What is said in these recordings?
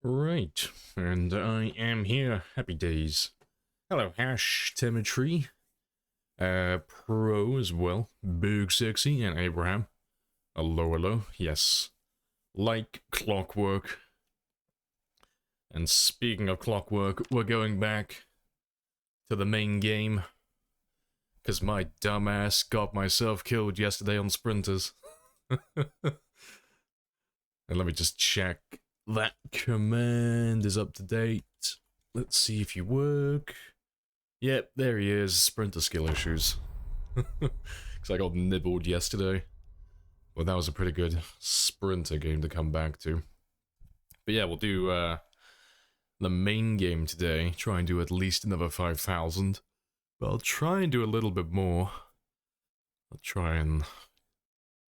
Right, and I am here. Happy days. Hello, Hash, Timotry, Pro as well, Big Sexy, and Abraham. Hello, hello. Yes, like clockwork. And speaking of clockwork, we're going back to the main game. Because my dumbass got myself killed yesterday on Sprinters. And let me just check that command is up to date. Let's see if you work. Yep, there he is. Sprinter skill issues. Because I got nibbled yesterday. Well, that was a pretty good sprinter game to come back to. But yeah, we'll do the main game today. Try and do at least another 5,000. But I'll try and do a little bit more. I'll try and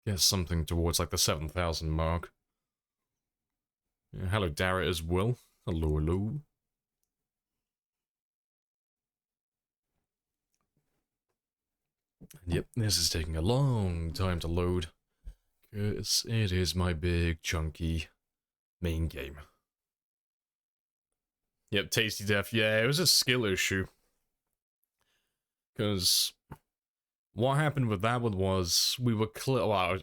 get something towards like the 7,000 mark. Yeah, hello, Darrett as well. Hello, hello. Yep, this is taking a long time to load. Because it is my big, chunky main game. Yep, Tasty Death. Yeah, it was a skill issue. Because what happened with that one was we were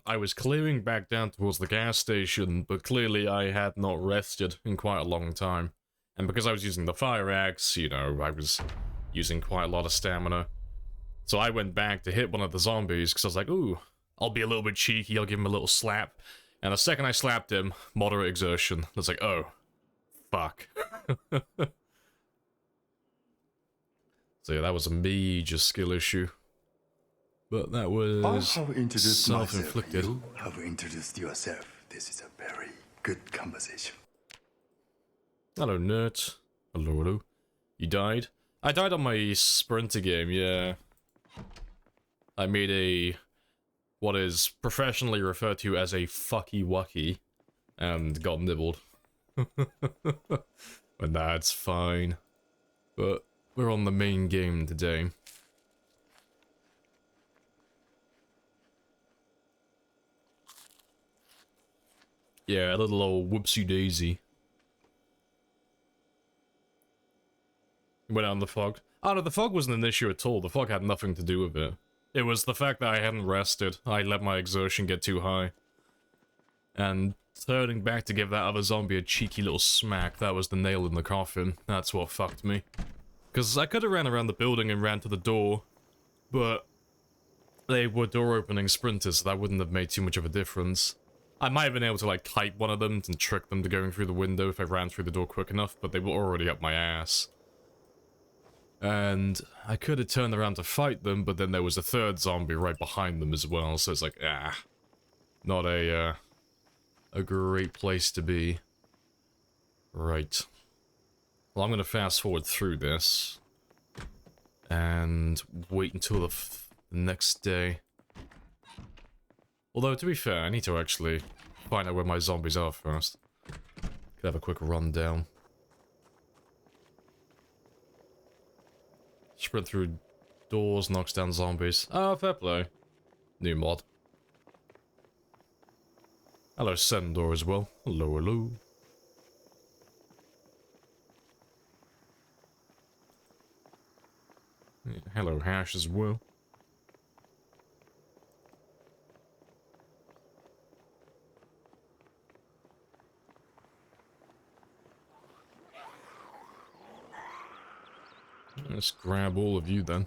I was clearing back down towards the gas station, but clearly I had not rested in quite a long time. And because I was using the fire axe, you know, I was using quite a lot of stamina. So I went back to hit one of the zombies because I was like, ooh, I'll be a little bit cheeky, I'll give him a little slap. And the second I slapped him, moderate exertion. I was like, oh, fuck. So yeah, that was a major skill issue. But that was self-inflicted. You have introduced yourself. This is a very good conversation. Hello, nerd. Hello, hello. You died? I died on my sprinter game, yeah. I made a... what is professionally referred to as a fucky-wucky. And got nibbled. But nah, it's fine. But we're on the main game today. Yeah, a little old whoopsie-daisy. Went out in the fog. Oh no, the fog wasn't an issue at all. The fog had nothing to do with it. It was the fact that I hadn't rested. I let my exertion get too high. And turning back to give that other zombie a cheeky little smack, that was the nail in the coffin. That's what fucked me. Because I could have ran around the building and ran to the door, but they were door-opening sprinters, so that wouldn't have made too much of a difference. I might have been able to, like, kite one of them and trick them to going through the window if I ran through the door quick enough, but they were already up my ass. And I could have turned around to fight them, but then there was a third zombie right behind them as well, so it's like, not a great place to be. Right. Well, I'm gonna fast forward through this. And wait until the next day. Although, to be fair, I need to actually find out where my zombies are first. Could have a quick rundown. Sprint through doors, knocks down zombies. Oh, fair play. New mod. Hello, Sendor as well. Hello, hello. Yeah, hello, Hash as well. Let's grab all of you then.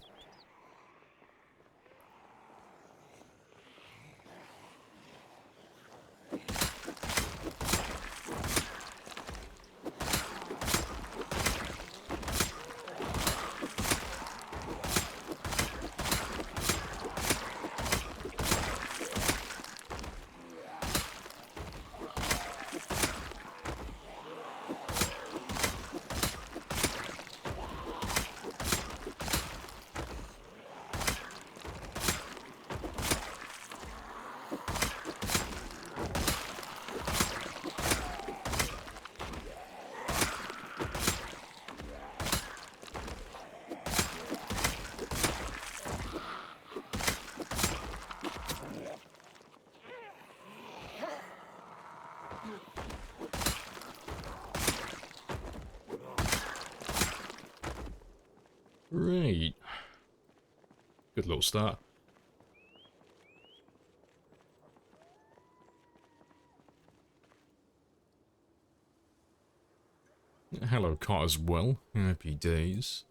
Right. Good little start. Hello, Cot, as well. Happy days.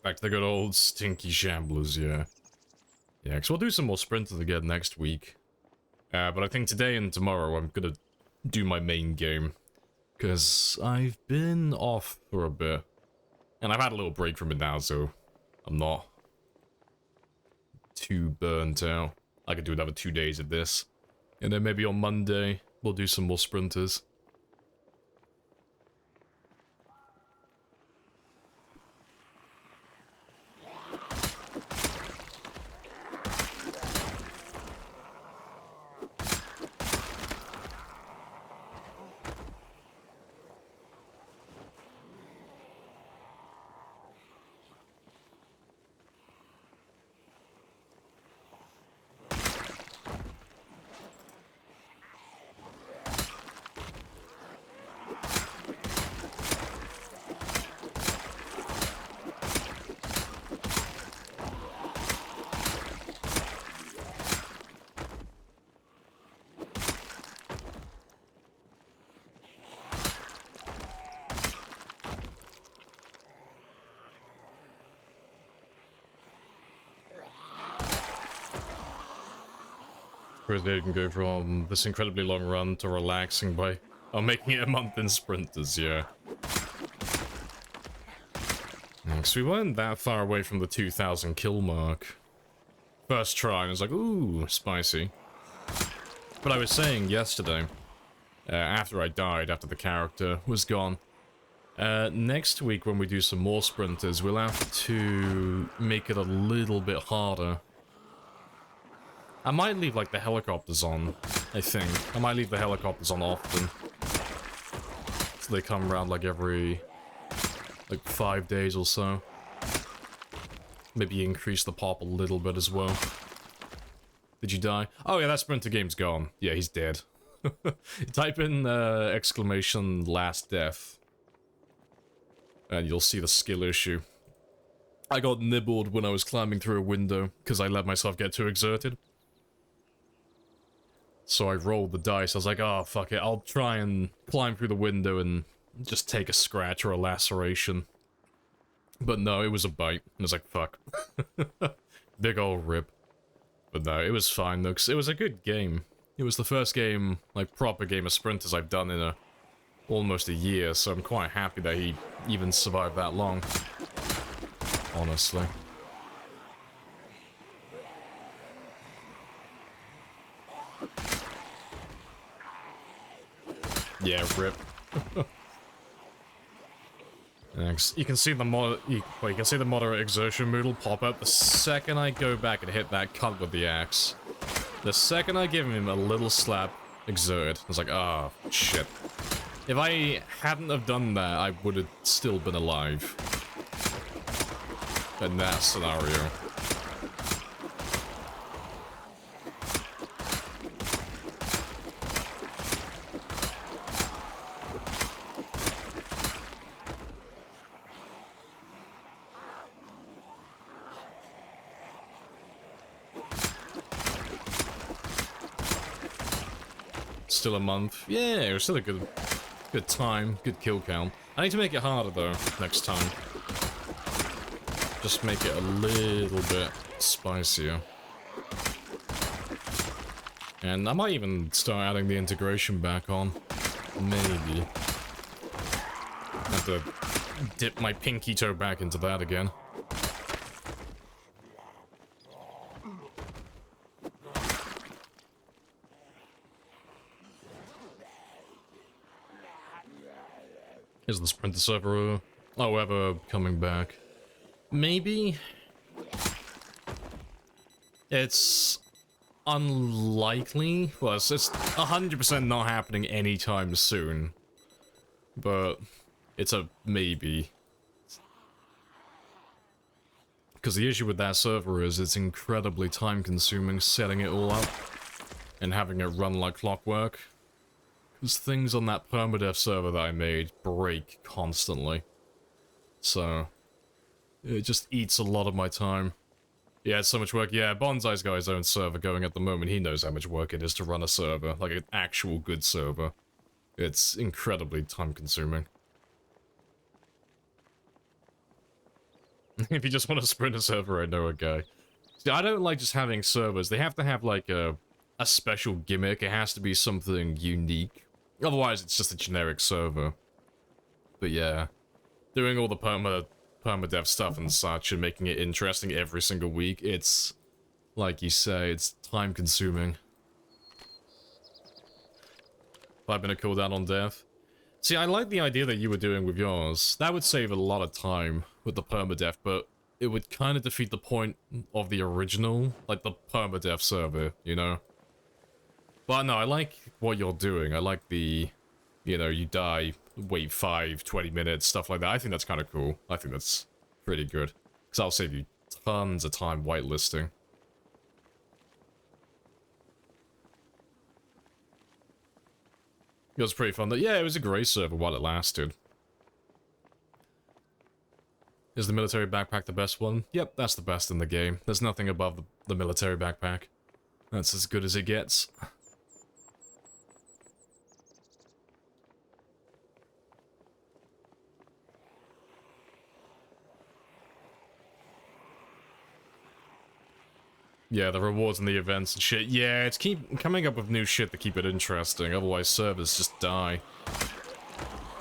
Back to the good old stinky shamblers, yeah. Yeah, because we'll do some more sprinters again next week. But I think today and tomorrow I'm gonna do my main game. Because I've been off for a bit. And I've had a little break from it now, so I'm not too burnt out. I could do another 2 days of this. And then maybe on Monday, we'll do some more sprinters. Whereas they can go from this incredibly long run to relaxing by making it a month in sprinters, yeah. So we weren't that far away from the 2,000 kill mark. First try, and I was like, ooh, spicy. But I was saying yesterday, after I died, after the character was gone, next week when we do some more sprinters, we'll have to make it a little bit harder. I might leave, like, the helicopters on, I think. I might leave the helicopters on often. So they come around, like, every, like, 5 days or so. Maybe increase the pop a little bit as well. Did you die? Oh yeah, that sprinter game's gone. Yeah, he's dead. Type in, exclamation last death. And you'll see the skill issue. I got nibbled when I was climbing through a window, because I let myself get too exerted. So I rolled the dice. I was like, oh, fuck it. I'll try and climb through the window and just take a scratch or a laceration. But no, it was a bite. I was like, fuck. Big ol' rip. But no, it was fine, though, 'cause it was a good game. It was the first game, like, proper game of sprinters I've done in almost a year, so I'm quite happy that he even survived that long. Honestly. Yeah, rip. Thanks. You can see the you can see the moderate exertion moodle pop up the second I go back and hit that cunt with the axe. The second I give him a little slap, exert. I was like, ah, oh, shit. If I hadn't have done that, I would have still been alive. In that scenario. Still a month. Yeah, it was still a good time, good kill count. I need to make it harder though, next time. Just make it a little bit spicier. And I might even start adding the integration back on. Maybe. Have to dip my pinky toe back into that again. Is the sprinter server, ever coming back? Maybe? It's unlikely. Well, it's 100% not happening anytime soon. But it's a maybe. Because the issue with that server is it's incredibly time-consuming setting it all up and having it run like clockwork. Because things on that permadeath server that I made break constantly. So it just eats a lot of my time. Yeah, it's so much work. Yeah, Bonsai's got his own server going at the moment. He knows how much work it is to run a server, like an actual good server. It's incredibly time-consuming. If you just want to sprint a server, I know a guy. See, I don't like just having servers. They have to have, like, a special gimmick. It has to be something unique. Otherwise, it's just a generic server. But yeah, doing all the permadev stuff and such and making it interesting every single week, it's, like you say, it's time-consuming. 5-minute cooldown on death. See, I like the idea that you were doing with yours. That would save a lot of time with the permadeath, but it would kind of defeat the point of the original, like the permadeath server, you know? But no, I like what you're doing. I like the, you know, you die, wait 20 minutes, stuff like that. I think that's kind of cool. I think that's pretty good. Because that'll save you tons of time whitelisting. It was pretty fun. Yeah, it was a great server while it lasted. Is the military backpack the best one? Yep, that's the best in the game. There's nothing above the military backpack. That's as good as it gets. Yeah, the rewards and the events and shit. Yeah, it's keep coming up with new shit to keep it interesting, otherwise servers just die.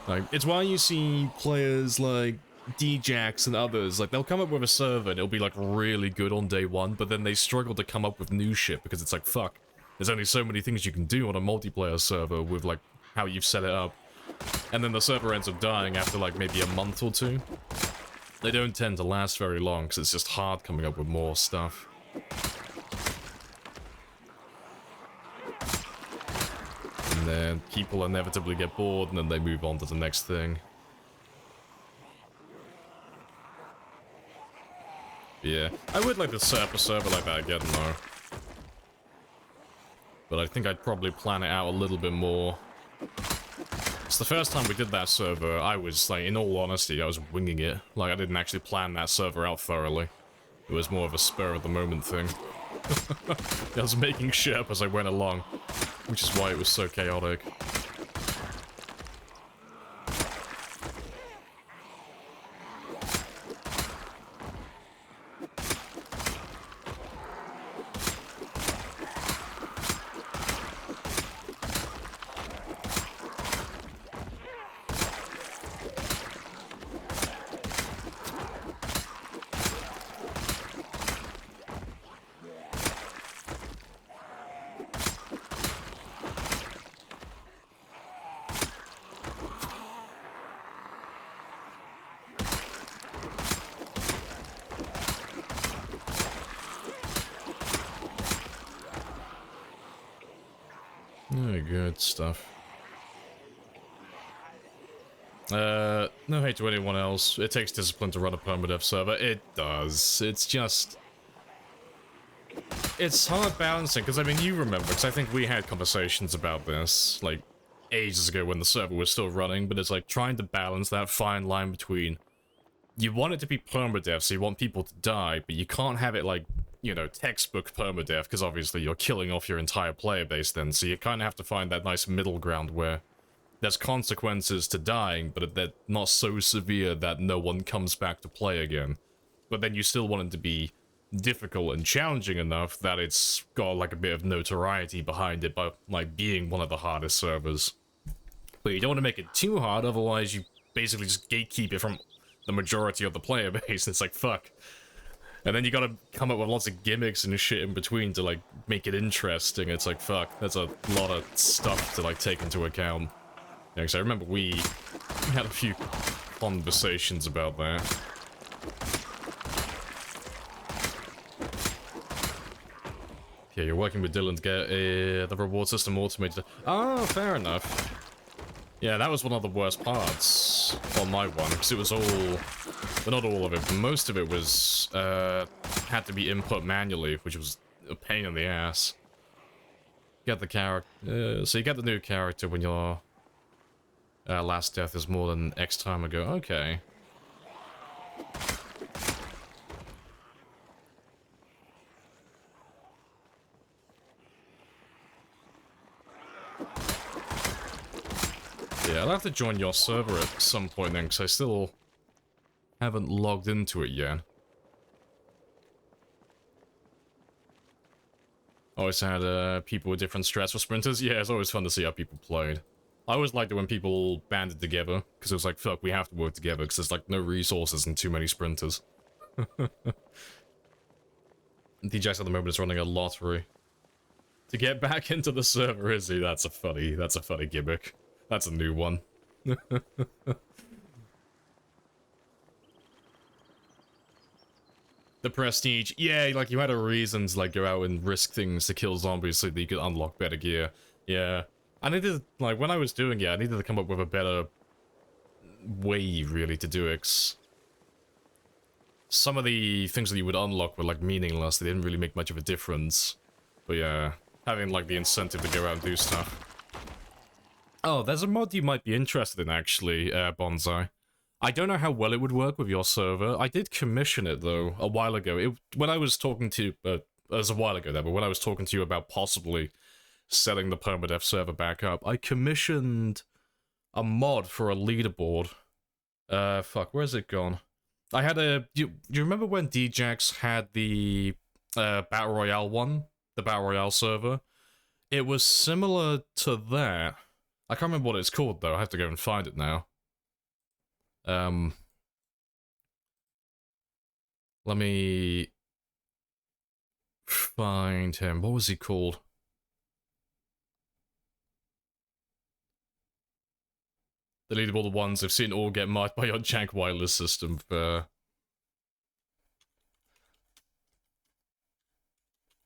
Like, it's why you see players like Djax and others, like, they'll come up with a server and it'll be, like, really good on day one, but then they struggle to come up with new shit because it's like, fuck, there's only so many things you can do on a multiplayer server with, like, how you've set it up. And then the server ends up dying after, like, maybe a month or two. They don't tend to last very long because it's just hard coming up with more stuff. And then people inevitably get bored and then they move on to the next thing. Yeah, I would like to set up a server like that again though. But I think I'd probably plan it out a little bit more. It's the first time we did that server, I was, like, in all honesty, I was winging it. Like, I didn't actually plan that server out thoroughly. It was more of a spur-of-the-moment thing. I was making shit up as I went along, which is why it was so chaotic. Good stuff. No hate to anyone else. It takes discipline to run a permadeath server. It does. It's just... It's hard balancing, because, I mean, you remember, because I think we had conversations about this, like, ages ago when the server was still running, but it's like trying to balance that fine line between... You want it to be permadeath, so you want people to die, but you can't have it, like, you know, textbook permadeath, because obviously you're killing off your entire player base then, so you kind of have to find that nice middle ground where there's consequences to dying, but they're not so severe that no one comes back to play again. But then you still want it to be difficult and challenging enough that it's got, like, a bit of notoriety behind it by, like, being one of the hardest servers. But you don't want to make it too hard, otherwise you basically just gatekeep it from the majority of the player base. It's like, fuck. And then you gotta come up with lots of gimmicks and shit in between to, like, make it interesting. It's like, fuck, that's a lot of stuff to, like, take into account. Yeah, because I remember we had a few conversations about that. Yeah, you're working with Dylan to get the reward system automated. Oh, fair enough. Yeah, that was one of the worst parts on my one, because it was all... Well, not all of it, but most of it was, had to be input manually, which was a pain in the ass. Get the character... so you get the new character when your last death is more than X time ago. Okay. Yeah, I'll have to join your server at some point then, because I still haven't logged into it yet. Always had people with different strats for sprinters. Yeah, it's always fun to see how people played. I always liked it when people banded together, because it was like, fuck, we have to work together, because there's like no resources and too many sprinters. DJX at the moment is running a lottery. To get back into the server, is he? That's a funny gimmick. That's a new one. The prestige. Yeah, like you had a reason to like go out and risk things to kill zombies so that you could unlock better gear. Yeah. I needed, like, when I was doing it, I needed to come up with a better way, really, to do it. Some of the things that you would unlock were, like, meaningless. They didn't really make much of a difference. But yeah, having, like, the incentive to go out and do stuff. Oh, there's a mod you might be interested in, actually, Bonsai. I don't know how well it would work with your server. I did commission it, though, a while ago. When I was talking to... it was a while ago, there, but when I was talking to you about possibly setting the permadeath server back up, I commissioned a mod for a leaderboard. Fuck, where's it gone? I had a... Do you remember when DJX had the Battle Royale one? The Battle Royale server? It was similar to that. I can't remember what it's called, though. I have to go and find it now. Let me find him. What was he called? The leaderboard ones I've seen all get marked by your jank wireless system. Because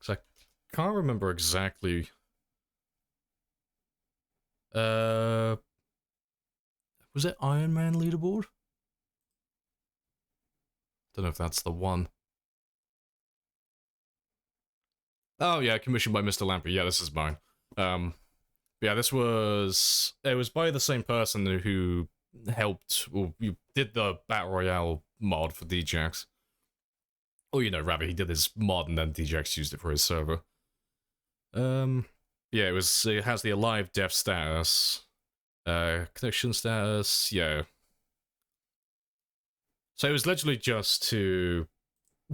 I can't remember exactly. Was it Iron Man leaderboard? Don't know if that's the one. Oh yeah, commissioned by Mr. Lamprey. Yeah, this is mine. Yeah, this was... It was by the same person who helped... Well, you did the Battle Royale mod for DJX. Or, you know, rather, he did his mod and then DJX used it for his server. Yeah, it has the alive death status. Connection status, yeah. So it was literally just to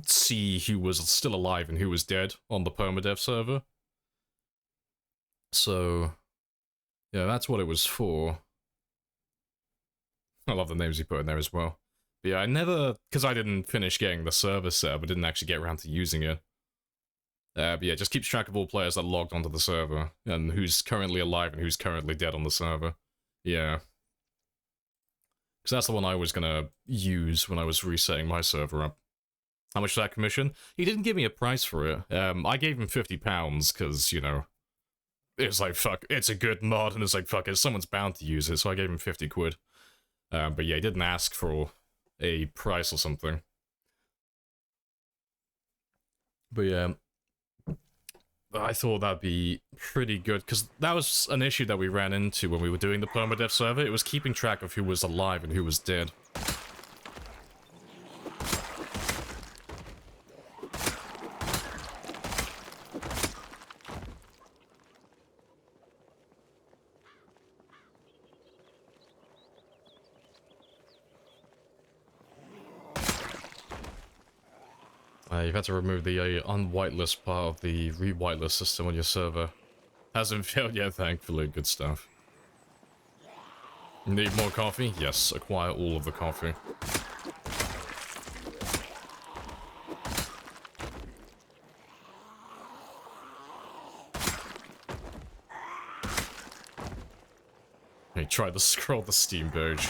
see who was still alive and who was dead on the permadeath server. So... yeah, that's what it was for. I love the names you put in there as well. But yeah, I never... because I didn't finish getting the server set up, I didn't actually get around to using it. But yeah, just keeps track of all players that logged onto the server, and who's currently alive and who's currently dead on the server. Yeah. Because that's the one I was gonna use when I was resetting my server up. How much for that commission? He didn't give me a price for it. I gave him £50, because, you know... it's like, fuck, it's a good mod, and it's like, fuck it, someone's bound to use it, so I gave him 50 quid. But yeah, he didn't ask for a price or something. But yeah, I thought that'd be pretty good, because that was an issue that we ran into when we were doing the permadeath server. It was keeping track of who was alive and who was dead. You've had to remove the unwhitelist part of the re-whitelist system on your server. Hasn't failed yet, thankfully. Good stuff. Need more coffee? Yes, acquire all of the coffee. Hey, try to scroll the Steam page.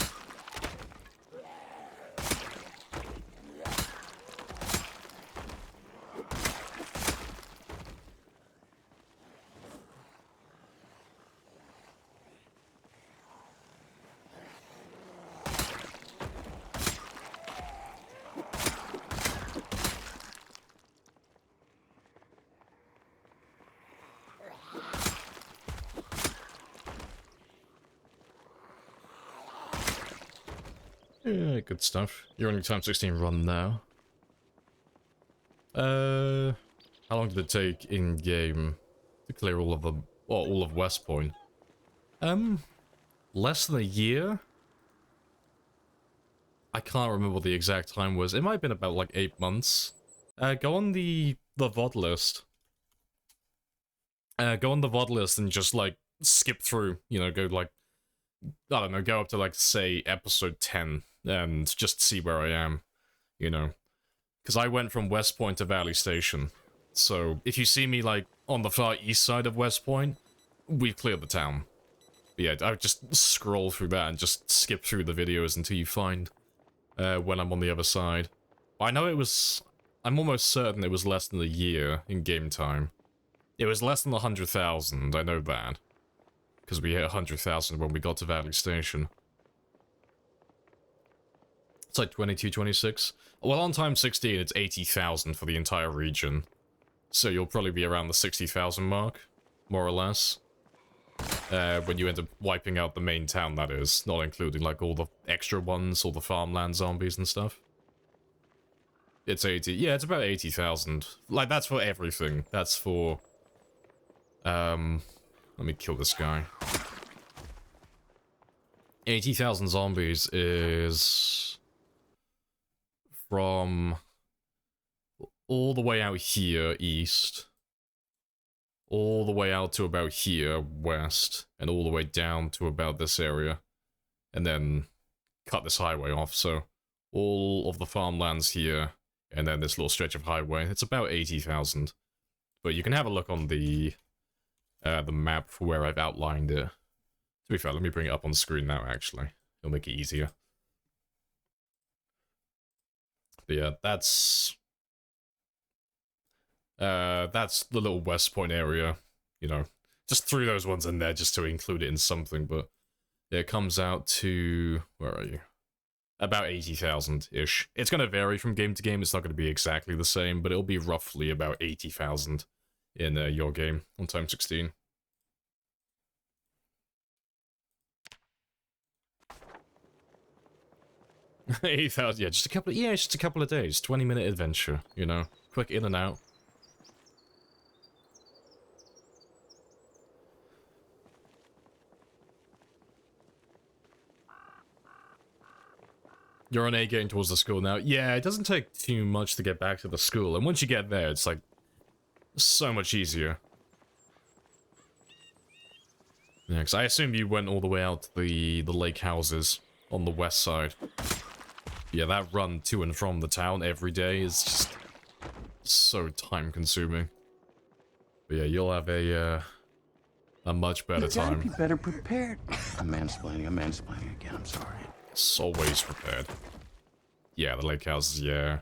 Yeah, good stuff. You're on your time 16 run now. How long did it take in game to clear all of the, well, all of West Point? Less than a year? I can't remember what the exact time was. It might have been about like 8 months. Go on the VOD list. Go on the VOD list and just like skip through, you know, go like, I don't know, go up to like say episode 10 and just see where I am, you know. Because I went from West Point to Valley Station. So if you see me like on the far east side of West Point, we've cleared the town. But yeah, I would just scroll through that and just skip through the videos until you find when I'm on the other side. I know it was, I'm almost certain it was less than a year in game time. It was less than 100,000, I know that. Because we hit 100,000 when we got to Valley Station. It's like 22, 26. Well, on time 16, it's 80,000 for the entire region. So you'll probably be around the 60,000 mark, more or less. When you end up wiping out the main town, that is. Not including, like, all the extra ones, all the farmland zombies and stuff. It's 80. Yeah, it's about 80,000. Like, that's for everything. That's for... let me kill this guy. 80,000 zombies is... from... all the way out here, east. All the way out to about here, west. And all the way down to about this area. And then cut this highway off, so... all of the farmlands here, and then this little stretch of highway. It's about 80,000. But you can have a look on the map for where I've outlined it. To be fair, let me bring it up on the screen now, actually. It'll make it easier. But yeah, that's the little West Point area, you know. Just threw those ones in there just to include it in something, but yeah, it comes out to, where are you? About 80,000-ish. It's going to vary from game to game, it's not going to be exactly the same, but it'll be roughly about 80,000 in your game on time 16. $80,000, yeah, just a couple of days, 20-minute adventure, you know, quick in and out. You're on A getting towards the school now. Yeah, it doesn't take too much to get back to the school, and once you get there, it's like so much easier. Yeah, because I assume you went all the way out to the lake houses on the west side. Yeah, that run to and from the town every day is just so time-consuming. But yeah, you'll have a much better time. You gotta be better prepared. I'm mansplaining again, I'm sorry. It's always prepared. Yeah, the lake houses, yeah.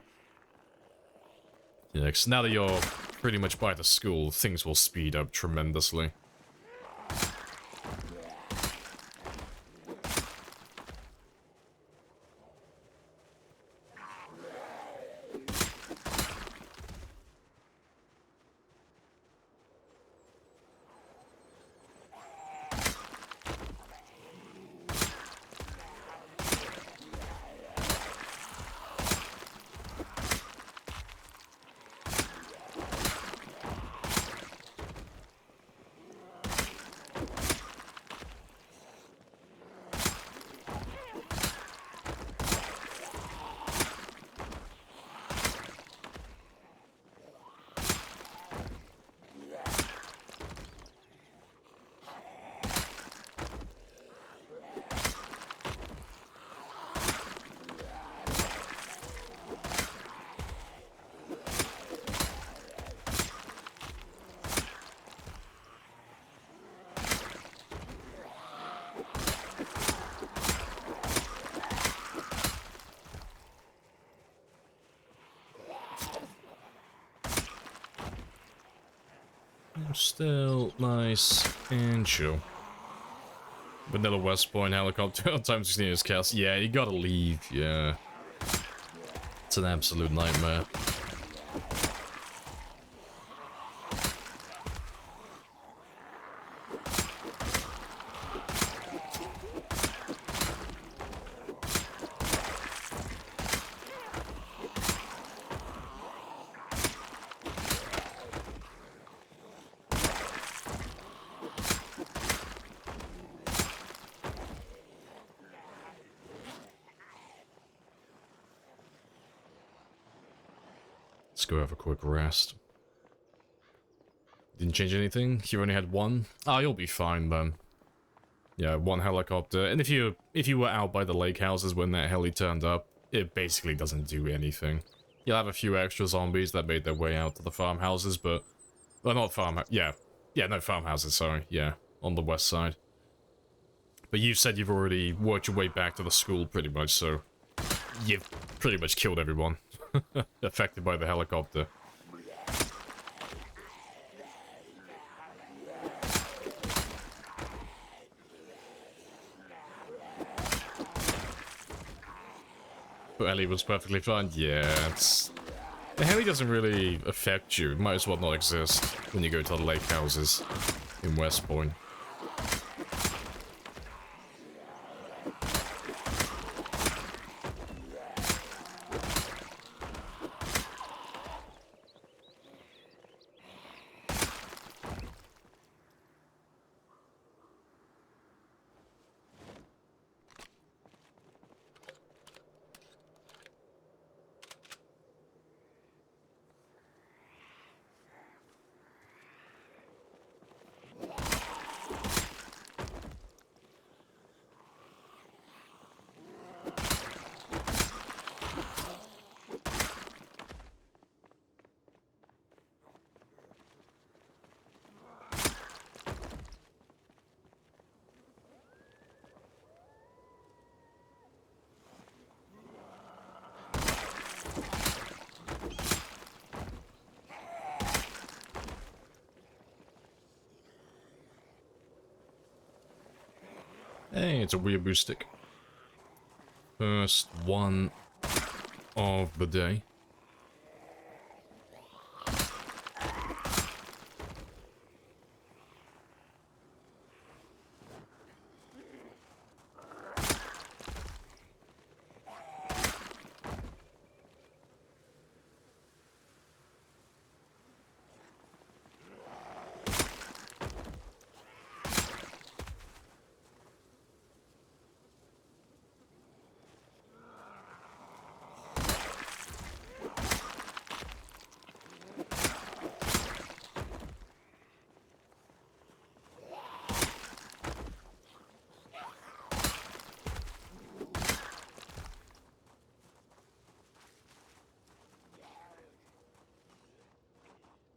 Yeah, because now that you're pretty much by the school, things will speed up tremendously. Still nice and chill. Vanilla West Point helicopter on time 16 is cast. Yeah, you gotta leave, yeah. It's an absolute nightmare. Let's go have a quick rest. Didn't change anything? You only had one? Ah, you'll be fine then. Yeah, one helicopter. And if you were out by the lake houses when that heli turned up, it basically doesn't do anything. You'll have a few extra zombies that made their way out to the farmhouses, but... Well, not yeah. Yeah, no, farmhouses, sorry. Yeah, on the west side. But you said you've already worked your way back to the school pretty much, so... You've pretty much killed everyone affected by the helicopter. But Ellie was perfectly fine. Yeah, it's... The heli doesn't really affect you. It might as well not exist when you go to the lake houses in West Point. Hey, it's a weeaboo stick. First one of the day.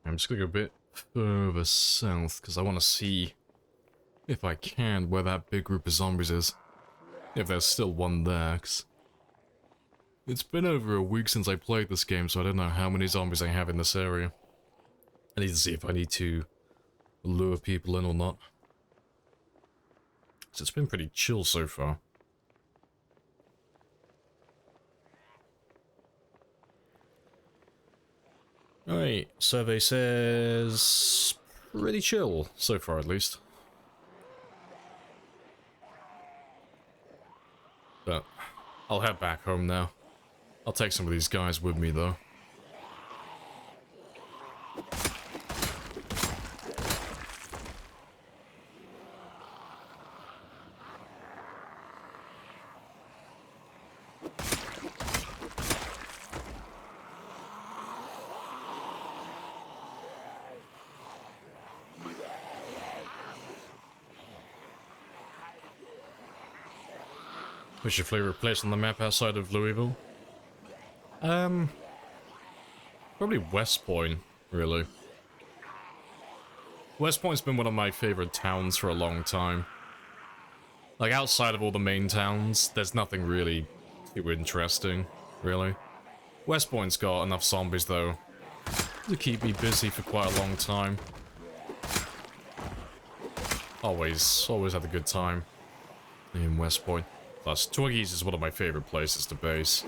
I'm just gonna go a bit further south, because I want to see, if I can, where that big group of zombies is. If there's still one there, 'cause it's been over a week since I played this game, so I don't know how many zombies I have in this area. I need to see if I need to lure people in or not. 'Cause it's been pretty chill so far. Alright, survey says... pretty chill, so far at least. But I'll head back home now. I'll take some of these guys with me though. What's your favorite place on the map outside of Louisville? Probably West Point, really. West Point's been one of my favorite towns for a long time. Like, outside of all the main towns, there's nothing really too interesting, really. West Point's got enough zombies, though, to keep me busy for quite a long time. Always had a good time in West Point. Plus, Twiggy's is one of my favorite places to base.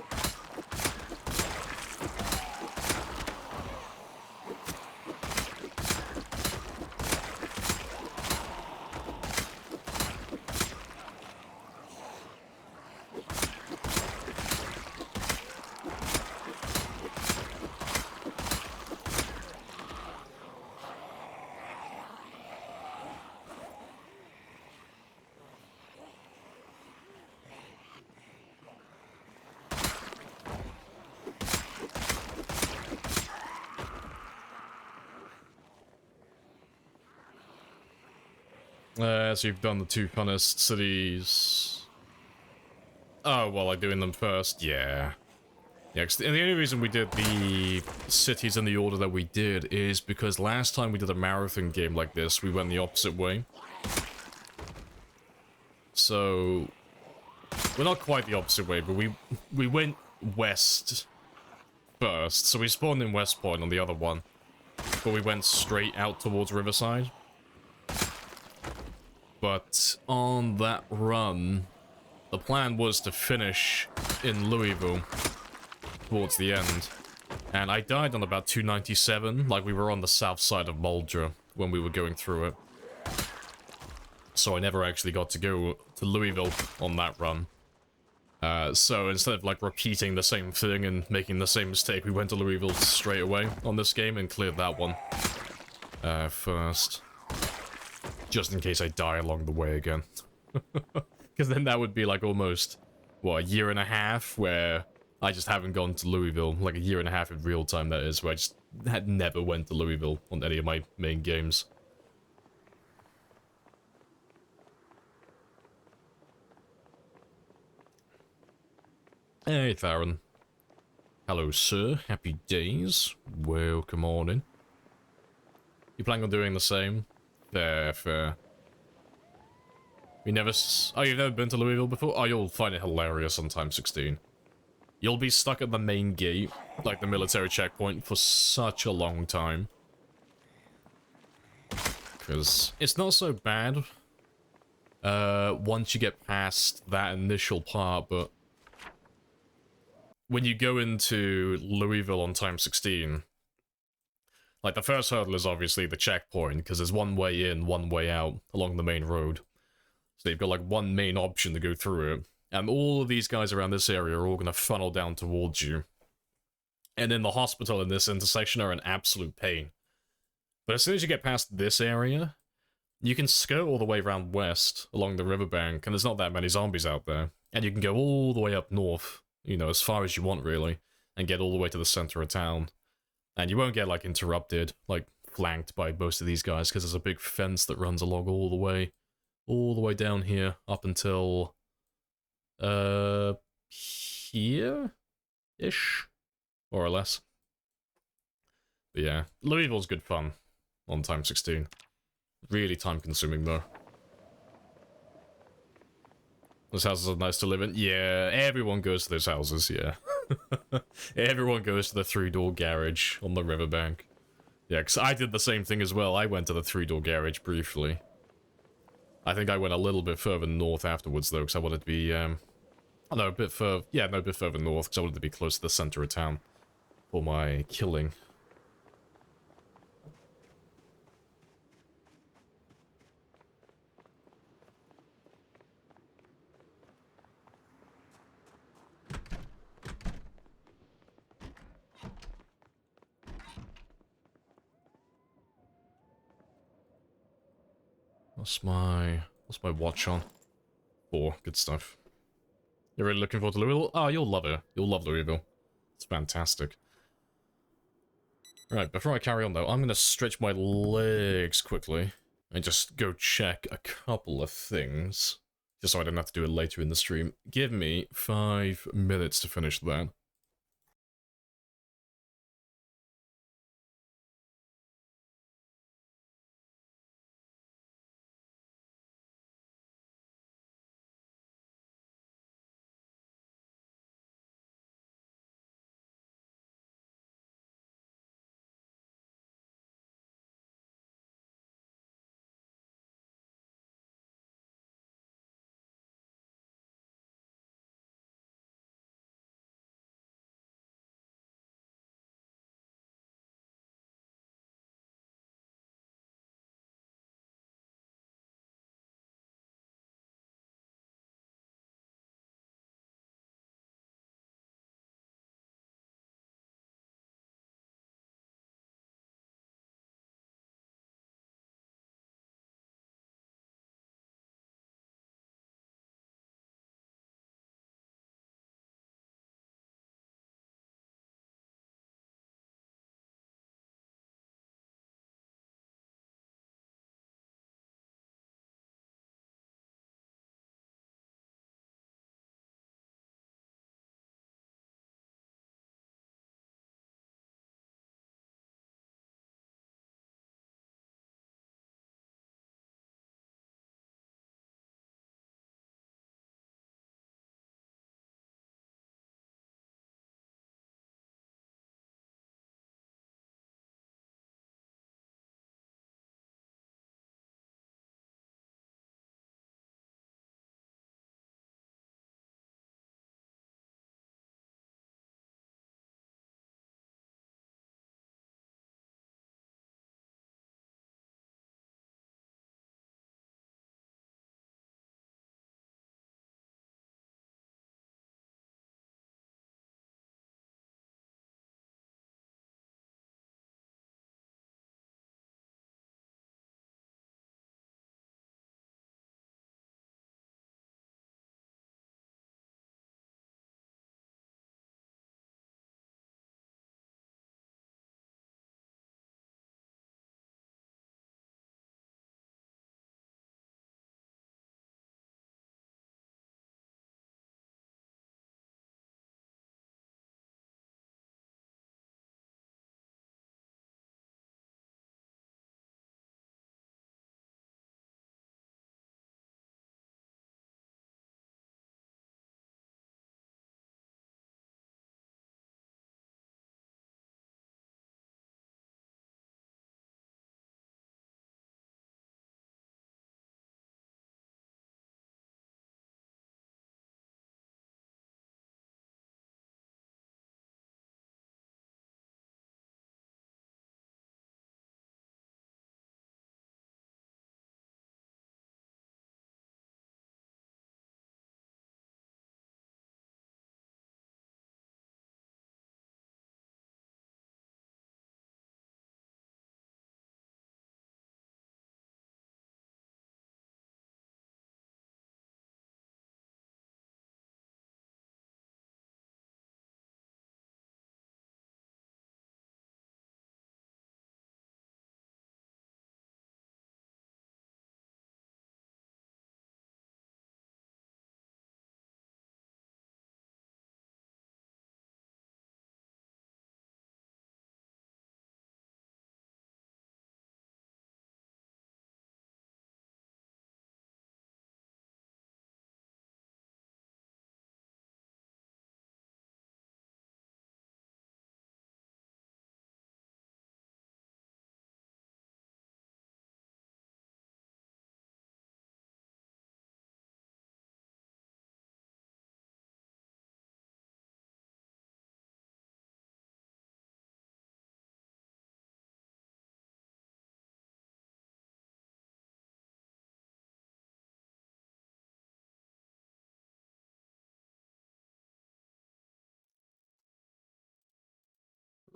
So you've done the two funnest cities. Oh, well, like doing them first? Yeah. Yeah, and the only reason we did the cities in the order that we did is because last time we did a marathon game like this, we went the opposite way. So, we're not quite the opposite way, but we went west first. So we spawned in West Point on the other one, but we went straight out towards Riverside. But on that run, the plan was to finish in Louisville towards the end. And I died on about 297, like we were on the south side of Muldra when we were going through it. So I never actually got to go to Louisville on that run. So instead of like repeating the same thing and making the same mistake, we went to Louisville straight away on this game and cleared that one first. Just in case I die along the way again. Because then that would be like almost, what, a year and a half where I just haven't gone to Louisville. Like a year and a half in real time, that is, where I just had never went to Louisville on any of my main games. Hey, Theron. Hello, sir. Happy days. Welcome on in. You planning on doing the same? Fair, fair. We never oh, you've never been to Louisville before? Oh, you'll find it hilarious on Time 16. You'll be stuck at the main gate, like the military checkpoint, for such a long time. Because it's not so bad once you get past that initial part, but when you go into Louisville on Time 16, like the first hurdle is obviously the checkpoint, because there's one way in, one way out along the main road. So you've got like one main option to go through it. And all of these guys around this area are all going to funnel down towards you. And then the hospital in this intersection are an absolute pain. But as soon as you get past this area, you can skirt all the way around west along the riverbank, and there's not that many zombies out there. And you can go all the way up north, you know, as far as you want really, and get all the way to the center of town. And you won't get, like, interrupted, like, flanked by most of these guys, because there's a big fence that runs along all the way down here, up until here-ish? More or less. But yeah, Louisville's good fun on Time 16. Really time-consuming, though. Those houses are nice to live in. Yeah, everyone goes to those houses, yeah. Everyone goes to the three-door garage on the riverbank. Yeah, because I did the same thing as well. I went to the three-door garage briefly. I think I went a little bit further north afterwards, though, because I wanted to be, oh, no, a bit further, yeah, no, a bit further north, because I wanted to be close to the center of town for my killing. What's my watch on? 4, good stuff. You're really looking forward to Louisville? Oh, you'll love it. You'll love Louisville. It's fantastic. Right, before I carry on though, I'm gonna stretch my legs quickly and just go check a couple of things. Just so I don't have to do it later in the stream. Give me 5 minutes to finish that.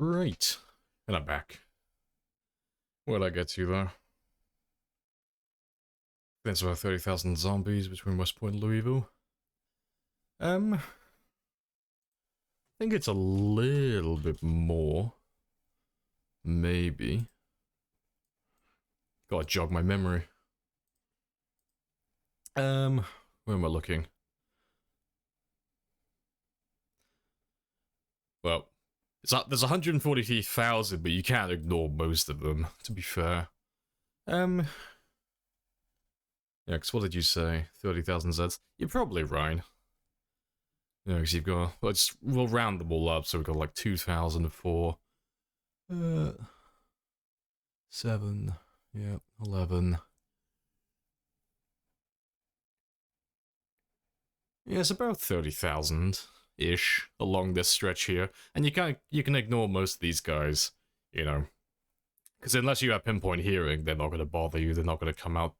Right. And I'm back. Where'd I get to, though? There's about 30,000 zombies between West Point and Louisville. I think it's a little bit more. Maybe. Gotta jog my memory. Where am I looking? Well, it's not, there's 143,000, but you can't ignore most of them, to be fair. Yeah, because what did you say? 30,000 Zeds? You're probably right. Yeah, because you've got, we'll round them all up, so we've got like 2,004. 7, yeah, 11. Yeah, it's about 30,000-ish along this stretch here. And you can ignore most of these guys, you know. Because unless you have pinpoint hearing, they're not going to bother you, they're not going to come out,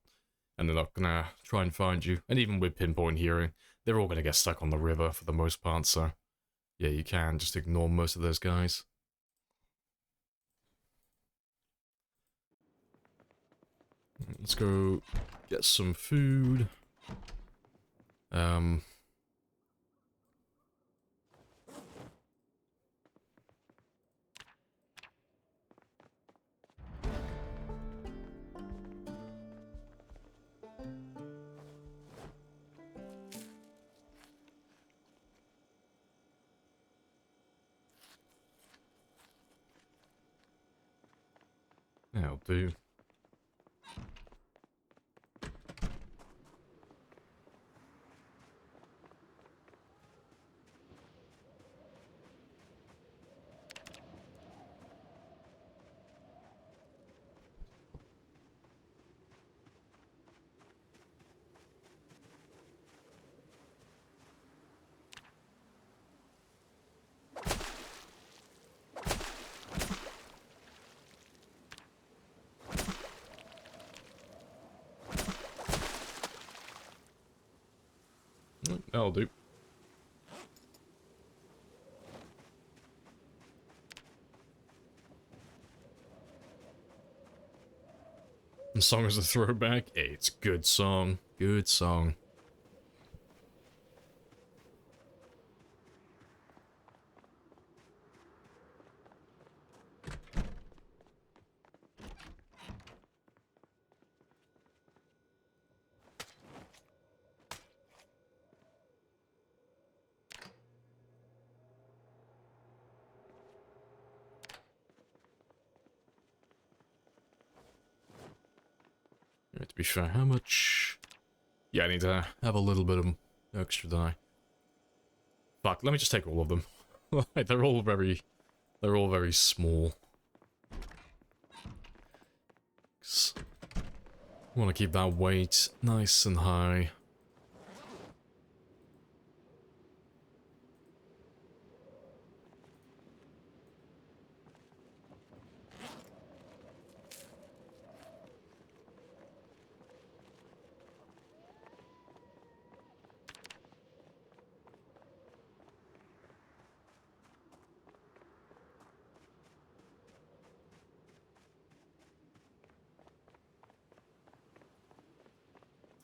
and they're not going to try and find you. And even with pinpoint hearing, they're all going to get stuck on the river for the most part, so yeah, you can just ignore most of those guys. Let's go get some food. That'll do. That'll do. The song is a throwback. Hey, it's a good song. Good song. To be fair, how much? Yeah, I need to have a little bit of extra dye. Fuck, let me just take all of them. they're all very small. Want to keep that weight nice and high.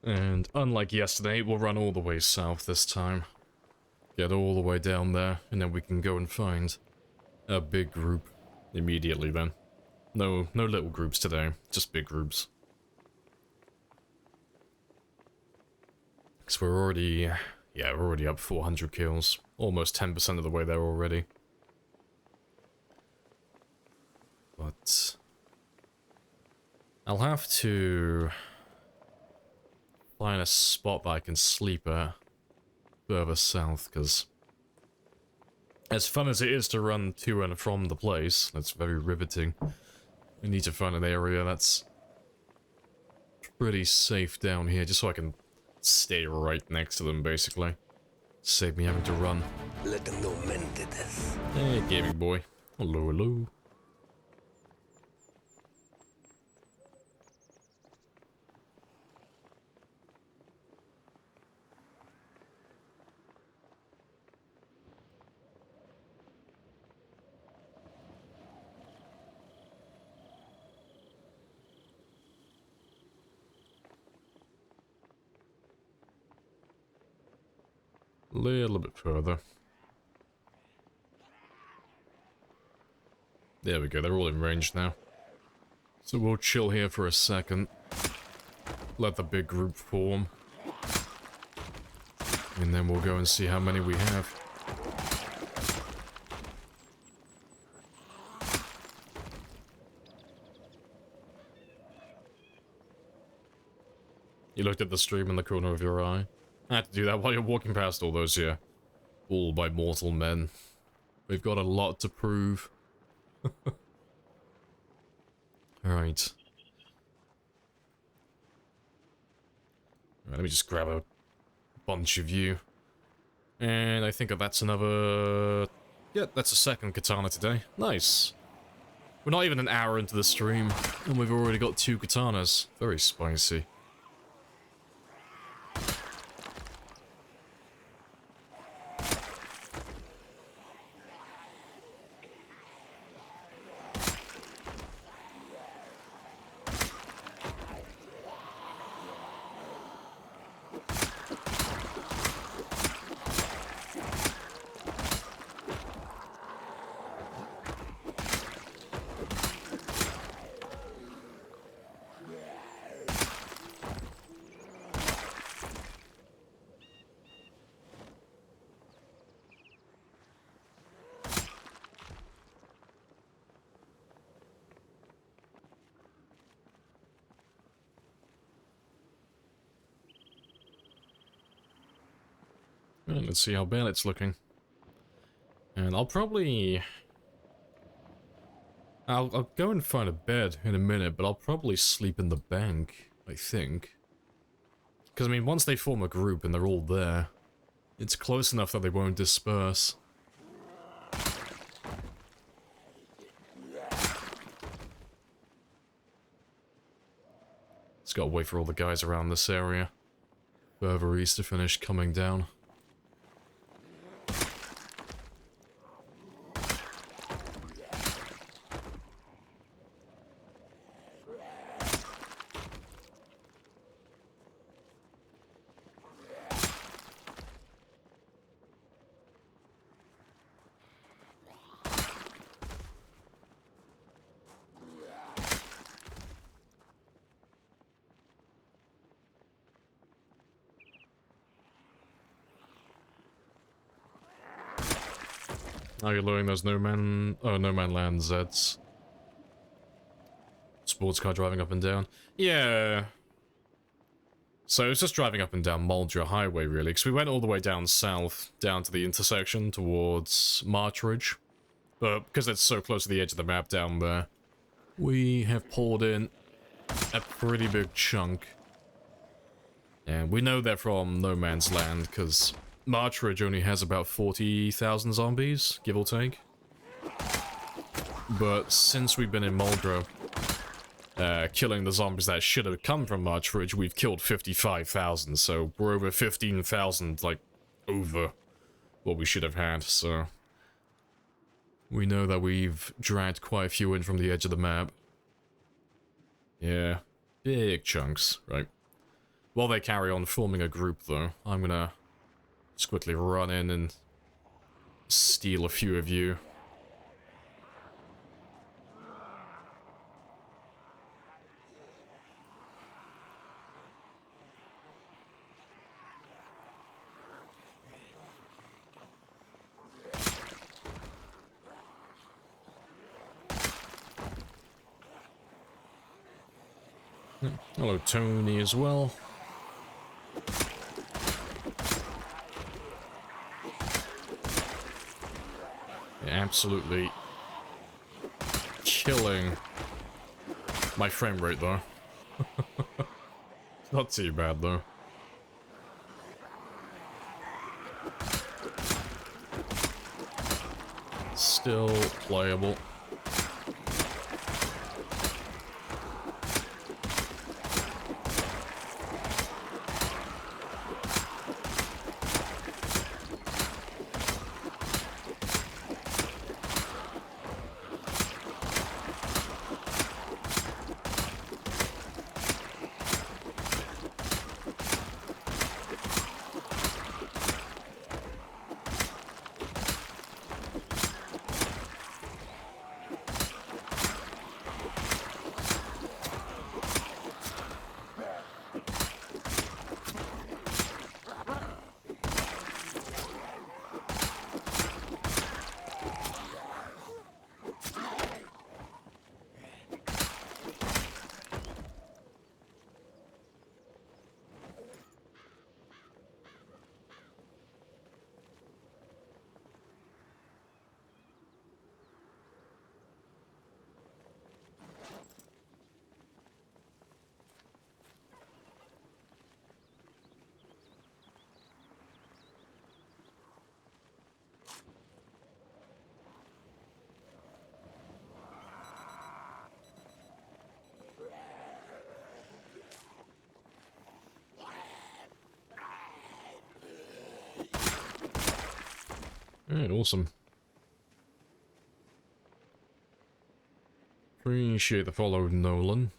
And unlike yesterday, we'll run all the way south this time. Get all the way down there, and then we can go and find a big group immediately then. No little groups today, just big groups. Because we're already up 400 kills. Almost 10% of the way there already. But I'll have to find a spot that I can sleep at further south, because as fun as it is to run to and from the place, that's very riveting. I need to find an area that's pretty safe down here, just so I can stay right next to them, basically. Save me having to run. Hey, gaming boy. Hello, hello. A little bit further. There we go, they're all in range now. So we'll chill here for a second. Let the big group form. And then we'll go and see how many we have. You looked at the stream in the corner of your eye. I had to do that while you're walking past all those here. All by mortal men. We've got a lot to prove. Alright. Let me just grab a bunch of you. And I think that's another... Yeah, that's a second katana today. Nice. We're not even an hour into the stream, and we've already got 2 katanas. Very spicy. Well, let's see how bad it's looking. And I'll probably... I'll go and find a bed in a minute, but I'll probably sleep in the bank, I think. Because, I mean, once they form a group and they're all there, it's close enough that they won't disperse. Just gotta wait for all the guys around this area further east to finish coming down. Oh, you're lowering those no man land Zeds. Sports car driving up and down. Yeah. So it's just driving up and down Muldra Highway, really, because we went all the way down south, down to the intersection towards Marchridge. But because it's so close to the edge of the map down there, we have pulled in a pretty big chunk. And we know they're from No Man's Land, because Marchridge only has about 40,000 zombies, give or take. But since we've been in Muldra, killing the zombies that should have come from Marchridge, we've killed 55,000, so we're over 15,000, like, over what we should have had, so... We know that we've dragged quite a few in from the edge of the map. Yeah, big chunks, right? While they carry on forming a group, though, I'm gonna just quickly run in and steal a few of you. Hello, Tony, as well. Absolutely killing my frame rate, though. Not too bad, though. Still playable. Alright, awesome. Appreciate the follow, Nolan.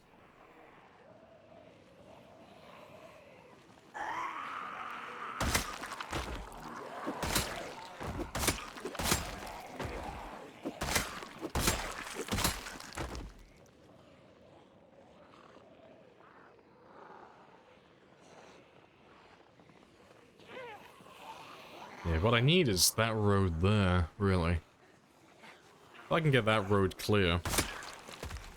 Yeah, what I need is that road there, really. If I can get that road clear,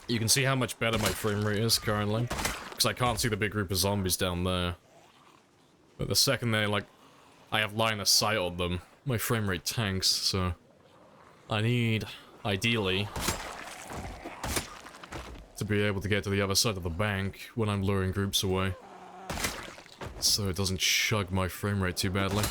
you can see how much better my frame rate is currently. Because I can't see the big group of zombies down there. But the second I have line of sight on them, my frame rate tanks, so... I need, ideally, to be able to get to the other side of the bank when I'm luring groups away. So it doesn't chug my frame rate too badly.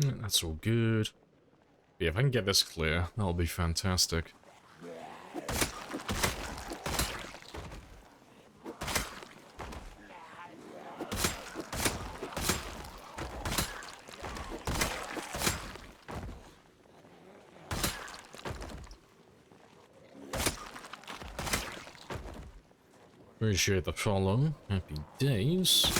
That's all good. Yeah, if I can get this clear, that'll be fantastic. Appreciate the follow. Happy days.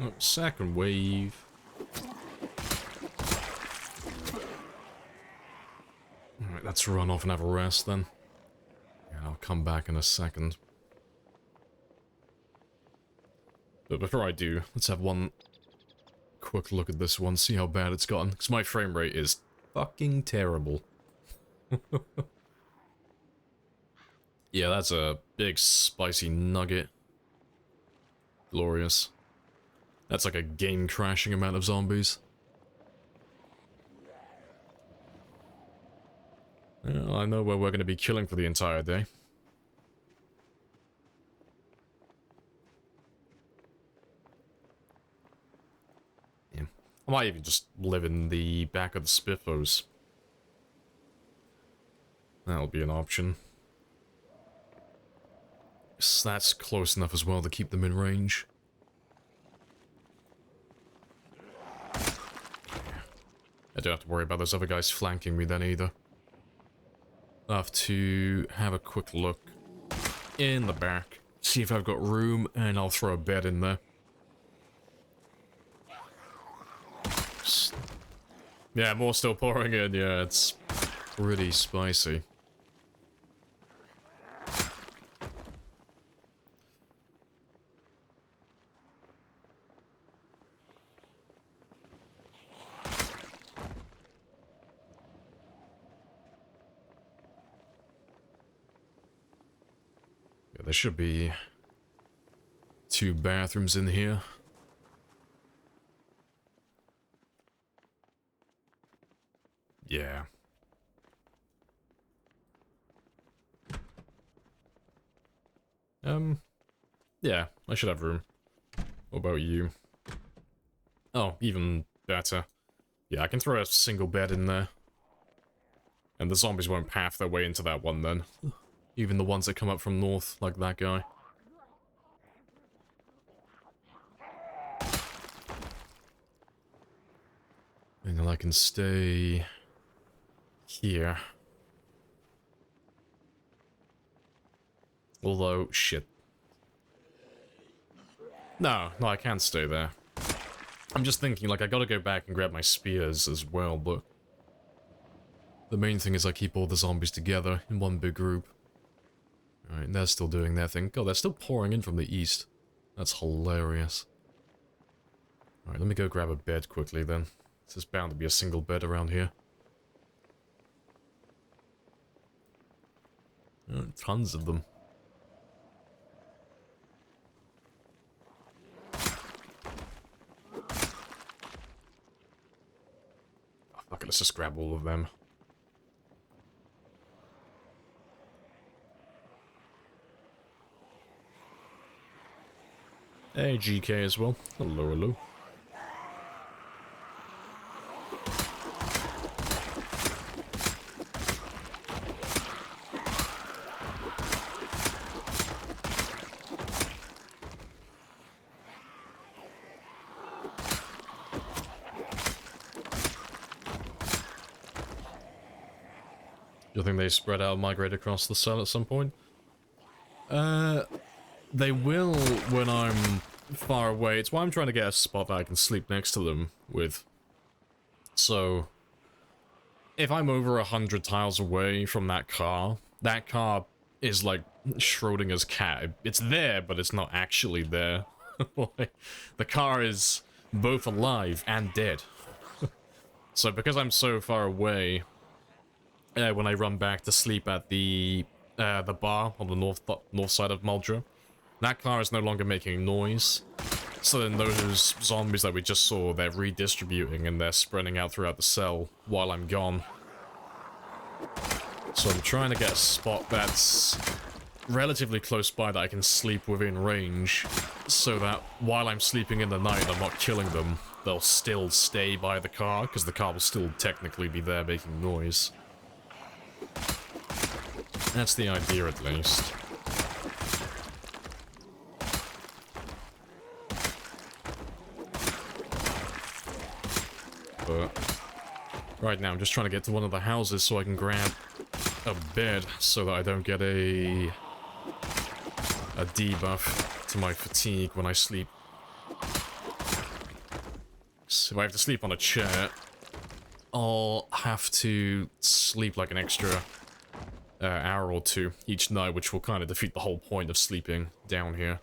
Oh, second wave. Alright, let's run off and have a rest then. Yeah, I'll come back in a second. But before I do, let's have one quick look at this one, see how bad it's gotten. Because my frame rate is fucking terrible. Yeah, that's a big spicy nugget. Glorious. That's like a game-crashing amount of zombies. Well, I know where we're going to be killing for the entire day. Yeah. I might even just live in the back of the Spiffos. That'll be an option. So that's close enough as well to keep them in range. I don't have to worry about those other guys flanking me then either. I'll have to have a quick look in the back, see if I've got room, and I'll throw a bed in there. Yeah, more still pouring in, yeah, it's pretty spicy. There should be 2 bathrooms in here. Yeah. Yeah, I should have room. What about you? Oh, even better. Yeah, I can throw a single bed in there. And the zombies won't path their way into that one then. Even the ones that come up from north, like that guy. And then I can stay here. Although, shit. No, I can't stay there. I'm just thinking, like, I gotta go back and grab my spears as well, but... the main thing is I keep all the zombies together in one big group. Alright, they're still doing their thing. God, they're still pouring in from the east. That's hilarious. Alright, let me go grab a bed quickly then. There's bound to be a single bed around here. Tons of them. Oh, fuck it, let's just grab all of them. Hey, GK as well. Hello, hello. Do you think they spread out and migrate across the cell at some point? They will when I'm far away. It's why I'm trying to get a spot that I can sleep next to them with. So, if I'm over 100 tiles away from that car is like Schrodinger's cat. It's there, but it's not actually there. The car is both alive and dead. So because I'm so far away, when I run back to sleep at the bar on the north side of Muldra, that car is no longer making noise. So then those zombies that we just saw, they're redistributing and they're spreading out throughout the cell while I'm gone. So I'm trying to get a spot that's relatively close by that I can sleep within range, so that while I'm sleeping in the night I'm not killing them, they'll still stay by the car, because the car will still technically be there making noise. That's the idea, at least. But right now I'm just trying to get to one of the houses so I can grab a bed so that I don't get a debuff to my fatigue when I sleep. So if I have to sleep on a chair, I'll have to sleep like an extra hour or two each night, which will kind of defeat the whole point of sleeping down here.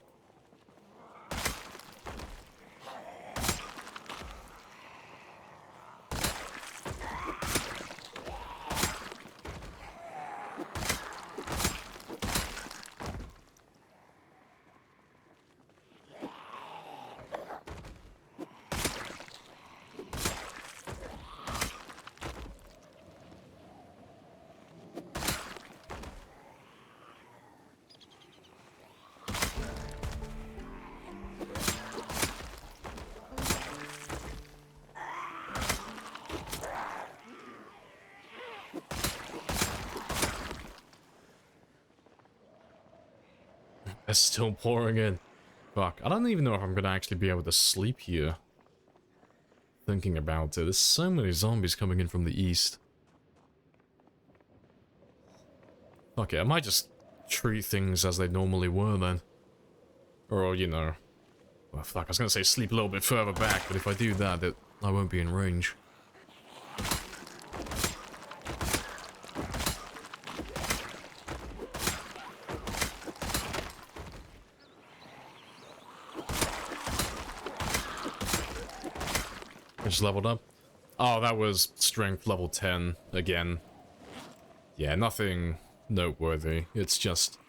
It's still pouring in. Fuck, I don't even know if I'm gonna actually be able to sleep here. Thinking about it, there's so many zombies coming in from the east. Fuck it, I might just treat things as they normally were then. Or, you know... well, fuck, I was gonna say sleep a little bit further back, but if I do that, I won't be in range. Just leveled up. Oh, that was strength level 10 again. Yeah, nothing noteworthy. It's just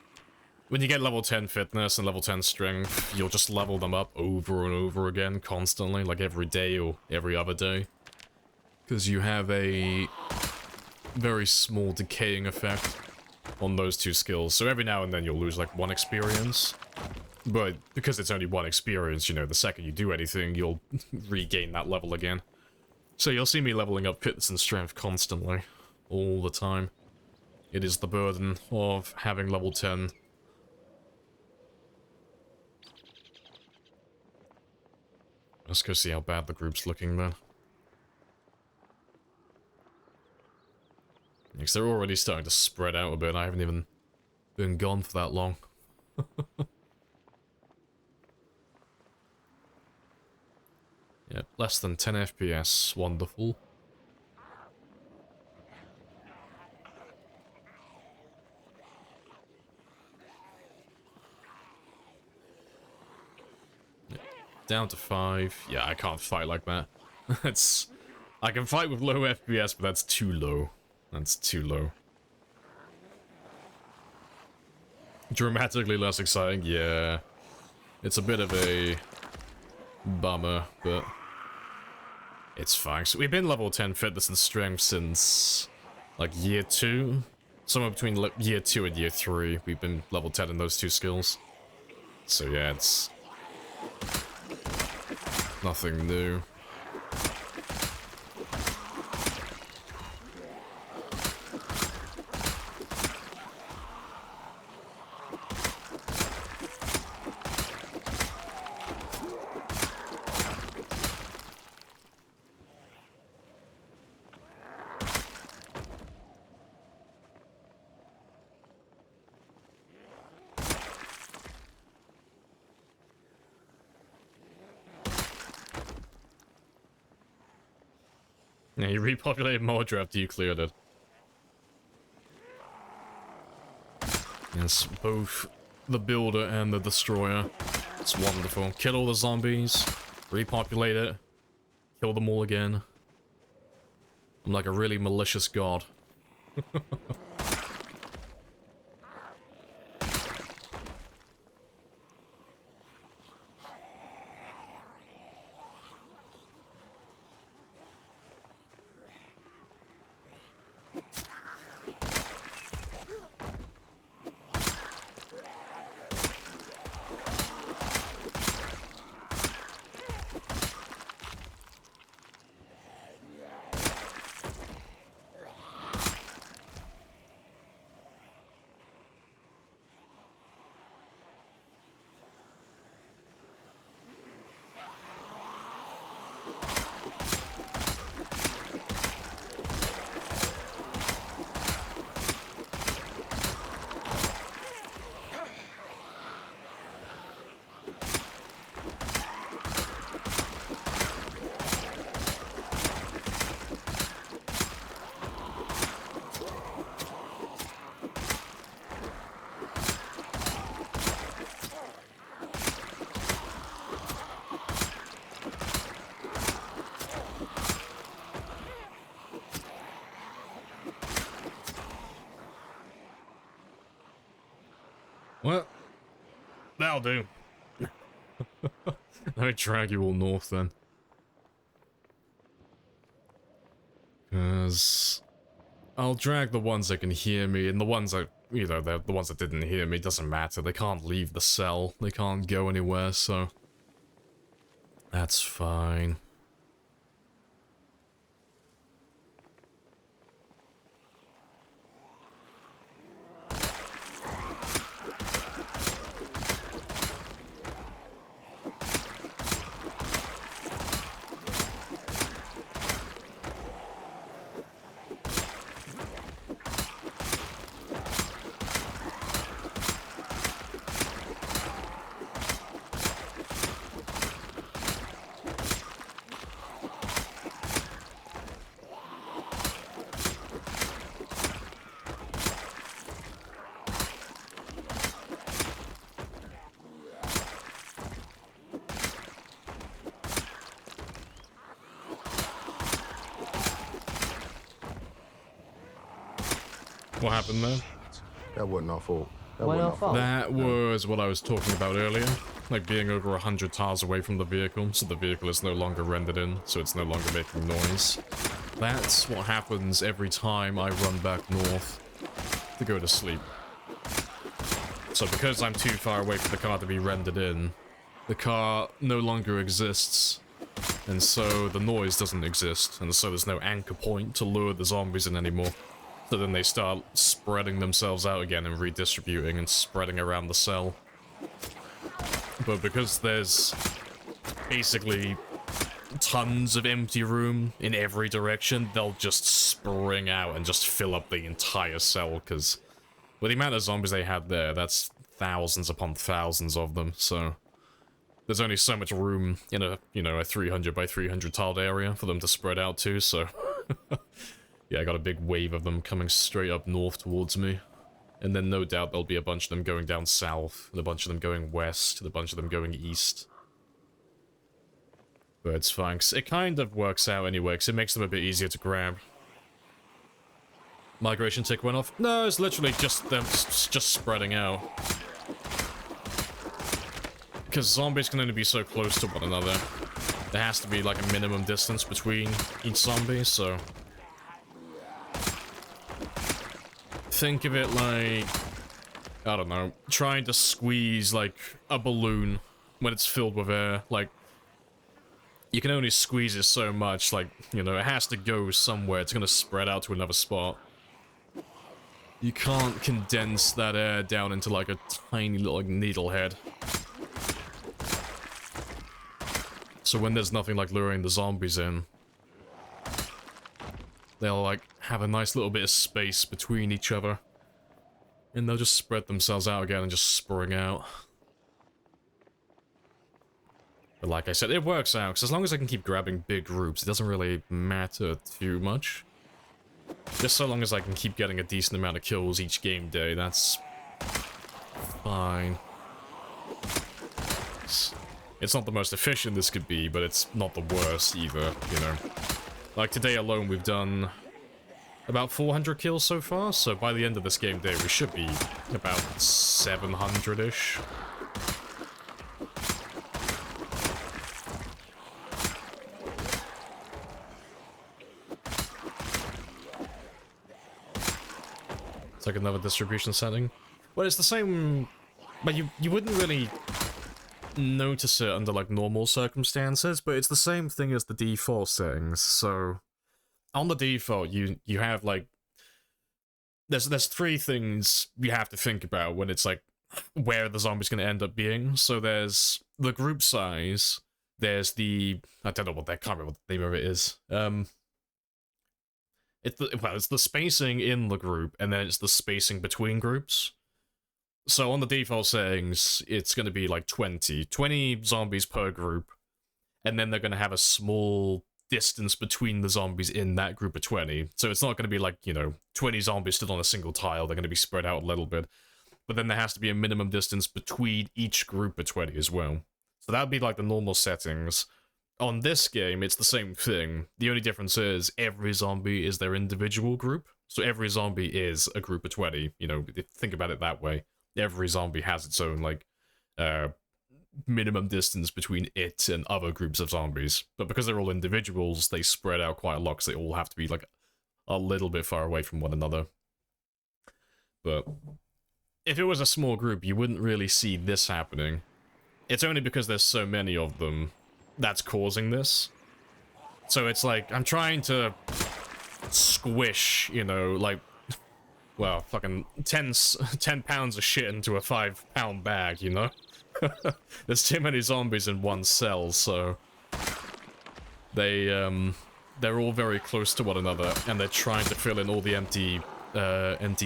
when you get level 10 fitness and level 10 strength, you'll just level them up over and over again constantly, like every day or every other day. Because you have a very small decaying effect on those two skills. So every now and then you'll lose like 1 experience. But because it's only 1 experience, you know, the second you do anything, you'll regain that level again. So you'll see me leveling up fitness and strength constantly, all the time. It is the burden of having level 10. Let's go see how bad the group's looking then. Because they're already starting to spread out a bit. I haven't even been gone for that long. Yeah, less than 10 FPS. Wonderful. Yeah, down to 5. Yeah, I can't fight like that. That's... I can fight with low FPS, but that's too low. That's too low. Dramatically less exciting, yeah. It's a bit of a bummer, but it's fine. So we've been level 10 fitness and strength since like year 2. Somewhere between year 2 and year 3, we've been level 10 in those 2 skills. So yeah, it's nothing new. Yeah, you repopulated Mordor after you cleared it. Yes, both the Builder and the Destroyer. It's wonderful. Kill all the zombies, repopulate it, kill them all again. I'm like a really malicious god. Well, that'll do. Let me drag you all north then. Because I'll drag the ones that can hear me, and the ones that, you know, the ones that didn't hear me, doesn't matter. They can't leave the cell. They can't go anywhere, so that's fine. What happened there? That wasn't our fault. That was what I was talking about earlier. Like being over 100 tiles away from the vehicle, so the vehicle is no longer rendered in, so it's no longer making noise. That's what happens every time I run back north to go to sleep. So because I'm too far away for the car to be rendered in, the car no longer exists, and so the noise doesn't exist, and so there's no anchor point to lure the zombies in anymore. So then they start spreading themselves out again and redistributing and spreading around the cell. But because there's basically tons of empty room in every direction, they'll just spring out and just fill up the entire cell, because with the amount of zombies they had there, that's thousands upon thousands of them, so there's only so much room in a, you know, a 300 by 300 tiled area for them to spread out to, so yeah, I got a big wave of them coming straight up north towards me. And then no doubt there'll be a bunch of them going down south, and a bunch of them going west, and a bunch of them going east. But it's fine, 'cause it kind of works out anyway, because it makes them a bit easier to grab. Migration tick went off? No, it's literally just them just spreading out. Because zombies can only be so close to one another. There has to be like a minimum distance between each zombie, so... Think of it like, I don't know, trying to squeeze like a balloon when it's filled with air. Like, you can only squeeze it so much, like, you know, it has to go somewhere. It's gonna spread out to another spot. You can't condense that air down into like a tiny little like, needle head. So when there's nothing like luring the zombies in, they'll like have a nice little bit of space between each other. And they'll just spread themselves out again and just spring out. But like I said, it works out, because as long as I can keep grabbing big groups, it doesn't really matter too much. Just so long as I can keep getting a decent amount of kills each game day, that's fine. It's not the most efficient this could be, but it's not the worst either, you know. Like today alone, we've done about 400 kills so far, so by the end of this game day, we should be about 700-ish. It's like another distribution setting. Well, it's the same, but you wouldn't really notice it under like normal circumstances, but it's the same thing as the default settings. So on the default, you have like there's three things you have to think about when it's like where the zombie's going to end up being. So there's the group size, there's the I don't know what that, can't remember what the name of it is. It's the spacing in the group, and then it's the spacing between groups. So on the default settings, it's going to be like 20 zombies per group, and then they're going to have a small distance between the zombies in that group of 20. So it's not going to be like, you know, 20 zombies stood on a single tile. They're going to be spread out a little bit. But then there has to be a minimum distance between each group of 20 as well. So that would be like the normal settings. On this game, it's the same thing. The only difference is every zombie is their individual group. So every zombie is a group of 20. You know, think about it that way. Every zombie has its own, like, minimum distance between it and other groups of zombies. But because they're all individuals, they spread out quite a lot, because they all have to be, like, a little bit far away from one another. But if it was a small group, you wouldn't really see this happening. It's only because there's so many of them that's causing this. So it's like, I'm trying to squish, you know, like, well, fucking 10 pounds of shit into a 5-pound bag, you know? There's too many zombies in one cell, so they're all very close to one another, and they're trying to fill in all the empty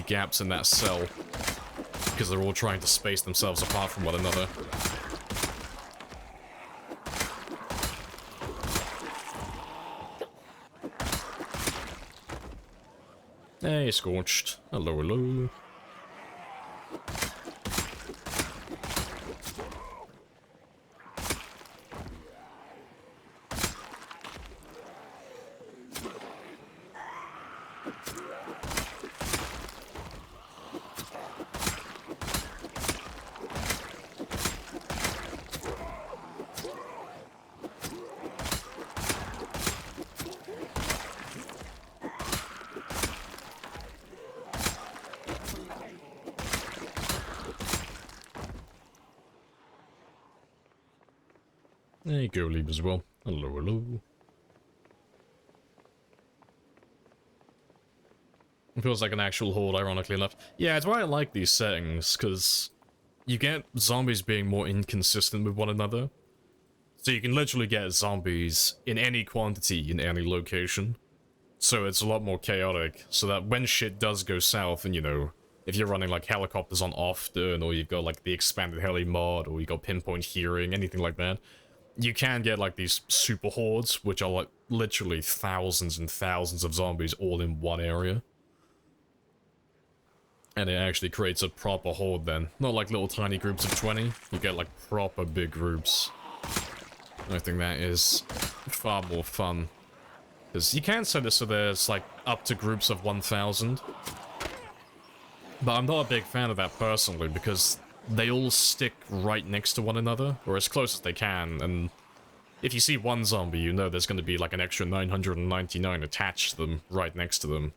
gaps in that cell, because they're all trying to space themselves apart from one another. Hey, Scorched. Hello, hello. There you go, Leave as well. Hello, hello. It feels like an actual horde, ironically enough. Yeah, it's why I like these settings, because you get zombies being more inconsistent with one another. So you can literally get zombies in any quantity in any location. So it's a lot more chaotic, so that when shit does go south, and you know, if you're running like helicopters on often, or you've got like the expanded heli mod, or you got pinpoint hearing, anything like that, you can get like these super hordes, which are like literally thousands and thousands of zombies all in one area. And it actually creates a proper horde then. Not like little tiny groups of 20, you get like proper big groups. I think that is far more fun. Because you can set this so there's like up to groups of 1,000. But I'm not a big fan of that personally, because they all stick right next to one another, or as close as they can, and if you see one zombie, you know there's going to be like an extra 999 attached to them, right next to them.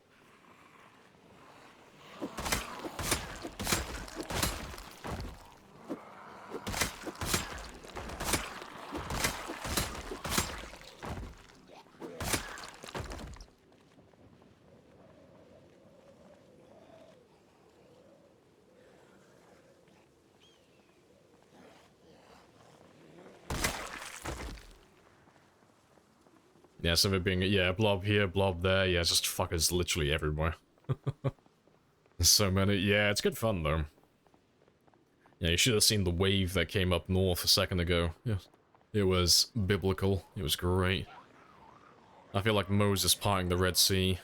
Yeah, some of it being, yeah, blob here, blob there, yeah, just fuckers literally everywhere. So many, yeah, it's good fun though. Yeah, you should have seen the wave that came up north a second ago. Yeah, it was biblical, it was great. I feel like Moses parting the Red Sea.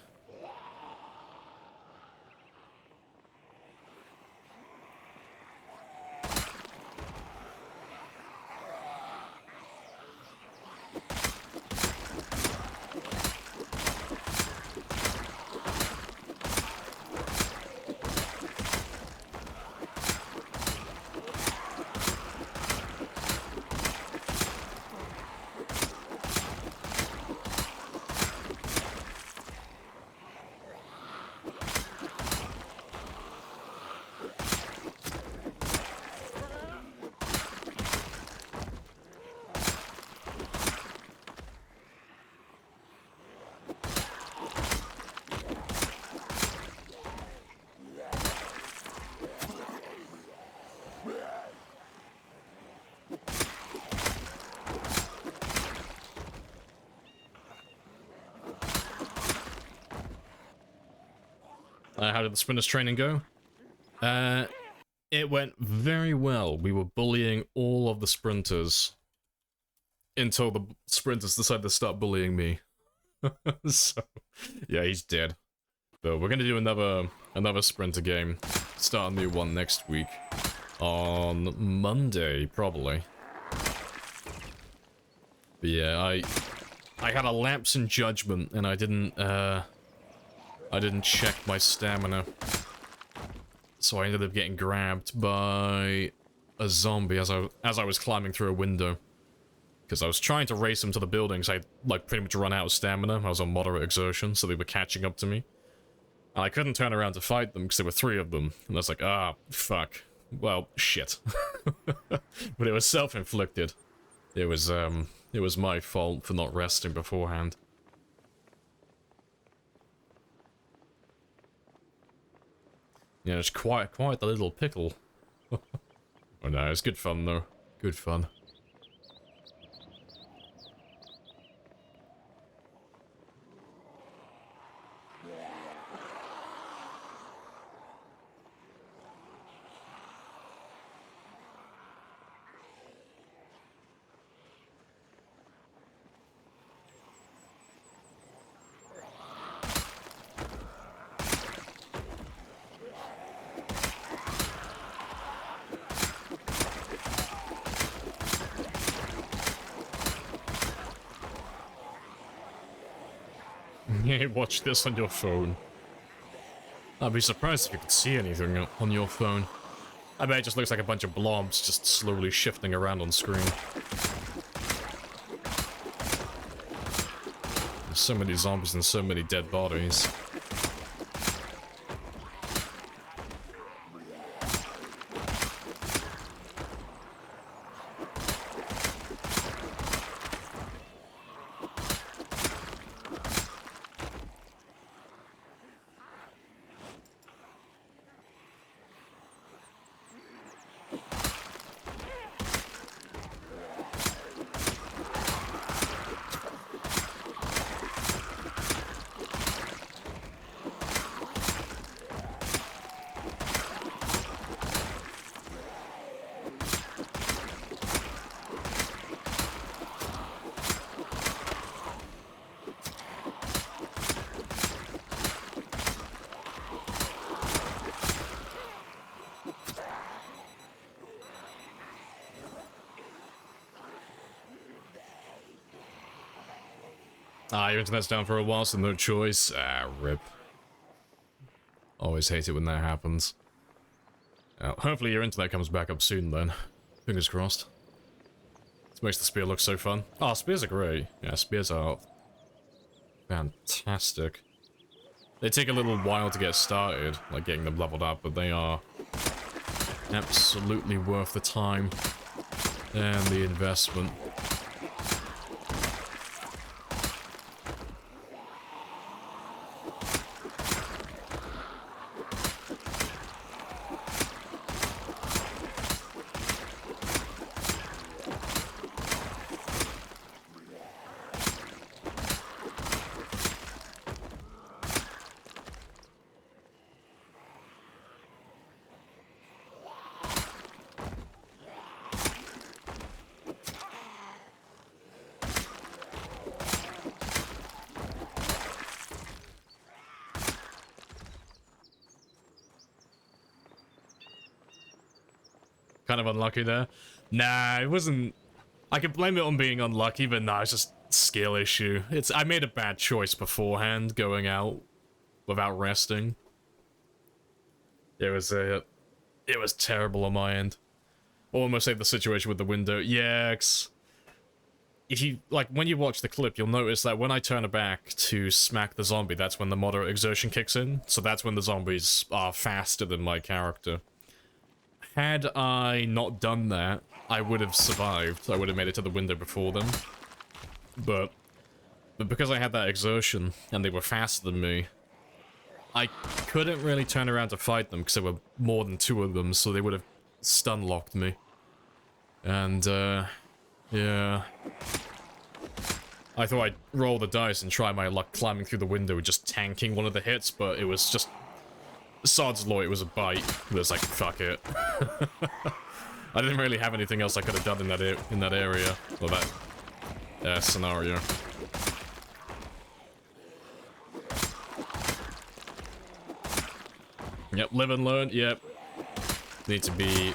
How did the sprinters training go? It went very well. We were bullying all of the sprinters until the sprinters decided to start bullying me. So, yeah, he's dead. But we're gonna do another sprinter game. Start a new one next week. On Monday, probably. But yeah, I had a lapse in judgment and I didn't check my stamina. So I ended up getting grabbed by a zombie as I was climbing through a window. Because I was trying to race them to the buildings, I like pretty much run out of stamina. I was on moderate exertion, so they were catching up to me. And I couldn't turn around to fight them because there were 3 of them. And I was like, ah, fuck. Well, shit. But it was self-inflicted. It was my fault for not resting beforehand. Yeah, it's quite the little pickle. Oh no, it's good fun though. Good fun. Yeah, watch this on your phone. I'd be surprised if you could see anything on your phone. I bet it just looks like a bunch of blobs just slowly shifting around on screen. There's so many zombies and so many dead bodies. Ah, your internet's down for a while, so no choice. Ah, rip. Always hate it when that happens. Hopefully your internet comes back up soon then. Fingers crossed. This makes the spear look so fun. Oh, spears are great. Yeah, spears are fantastic. They take a little while to get started, like getting them leveled up, but they are absolutely worth the time and the investment. Kind of unlucky there. Nah, it wasn't... I could blame it on being unlucky, but nah, it's just skill issue. I made a bad choice beforehand, going out without resting. It was terrible on my end. Almost saved the situation with the window. Yeah, if you, like, when you watch the clip, you'll notice that when I turn it back to smack the zombie, that's when the moderate exertion kicks in. So that's when the zombies are faster than my character. Had I not done that, I would have survived. I would have made it to the window before them. But because I had that exertion, and they were faster than me, I couldn't really turn around to fight them, because there were more than 2 of them, so they would have stun-locked me. And, yeah. I thought I'd roll the dice and try my luck climbing through the window and just tanking one of the hits, but it was just... Sod's law, it was a bite. It was like, fuck it. I didn't really have anything else I could have done in that area, or that scenario. Yep, live and learn, yep. Need to be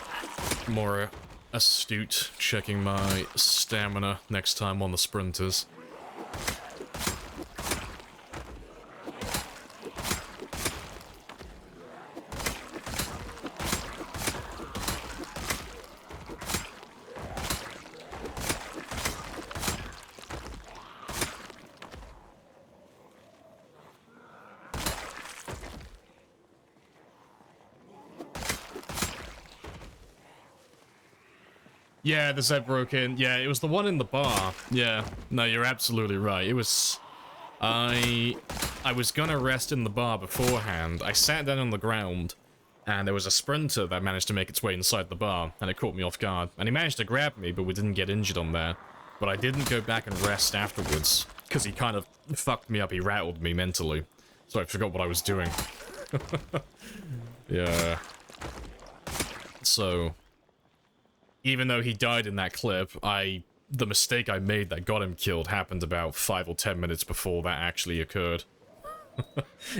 more astute, checking my stamina next time on the sprinters. Yeah, the Zed broke in. Yeah, it was the one in the bar. Yeah, no, you're absolutely right. It was... I was gonna rest in the bar beforehand. I sat down on the ground, and there was a sprinter that managed to make its way inside the bar, and it caught me off guard. And he managed to grab me, but we didn't get injured on there. But I didn't go back and rest afterwards, because he kind of fucked me up. He rattled me mentally, so I forgot what I was doing. Yeah. So... Even though he died in that clip, the mistake I made that got him killed happened about 5 or 10 minutes before that actually occurred.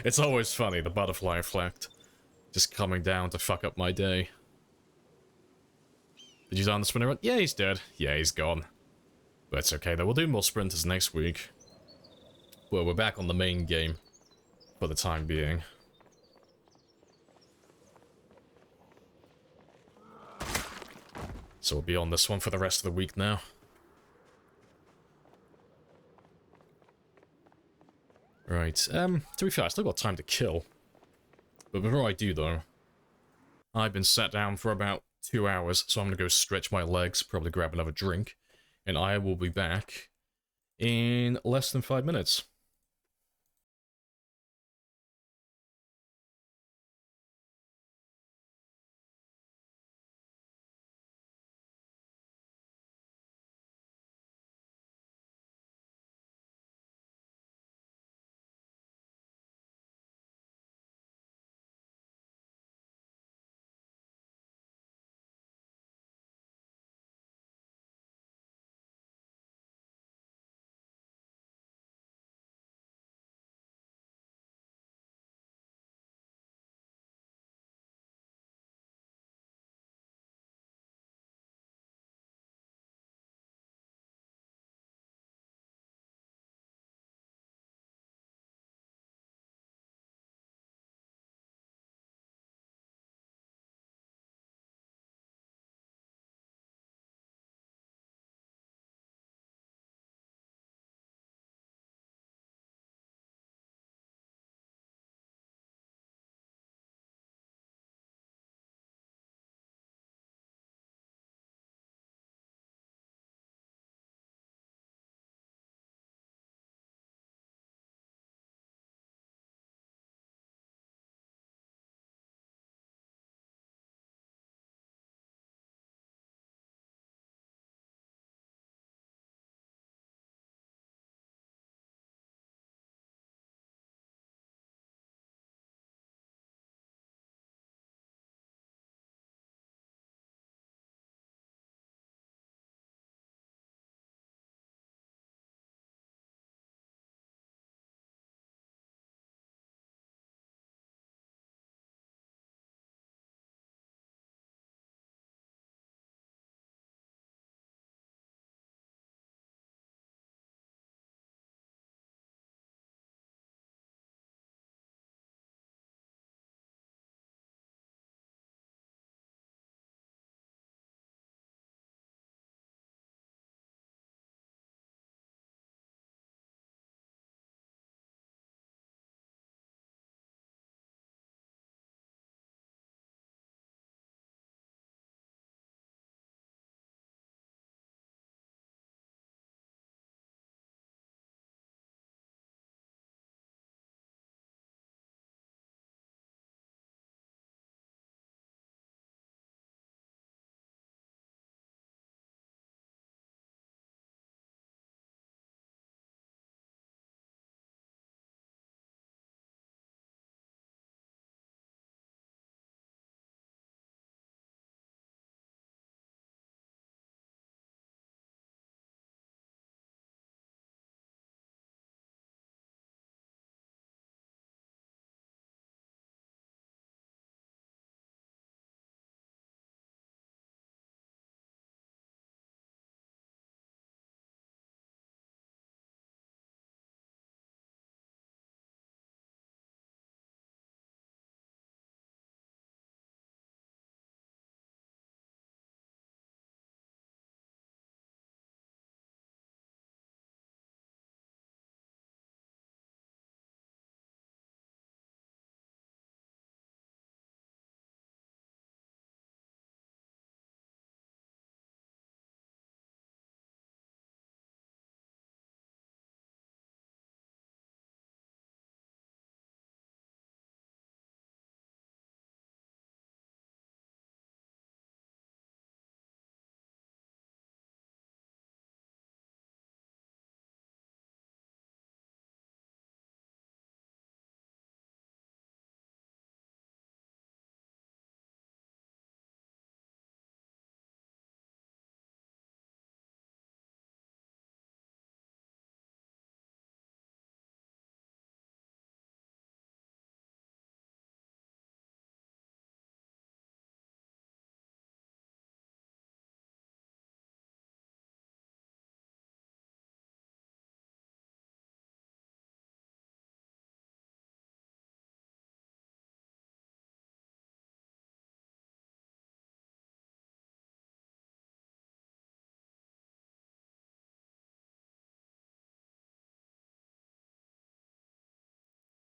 It's always funny, the butterfly effect. Just coming down to fuck up my day. Did you die on the sprinter run? Yeah, he's dead. Yeah, he's gone. But it's okay though, we'll do more sprinters next week. Well, we're back on the main game. For the time being. So we'll be on this one for the rest of the week now. Right, to be fair, I still got time to kill. But before I do, though, I've been sat down for about 2 hours, so I'm gonna go stretch my legs, probably grab another drink, and I will be back in less than 5 minutes.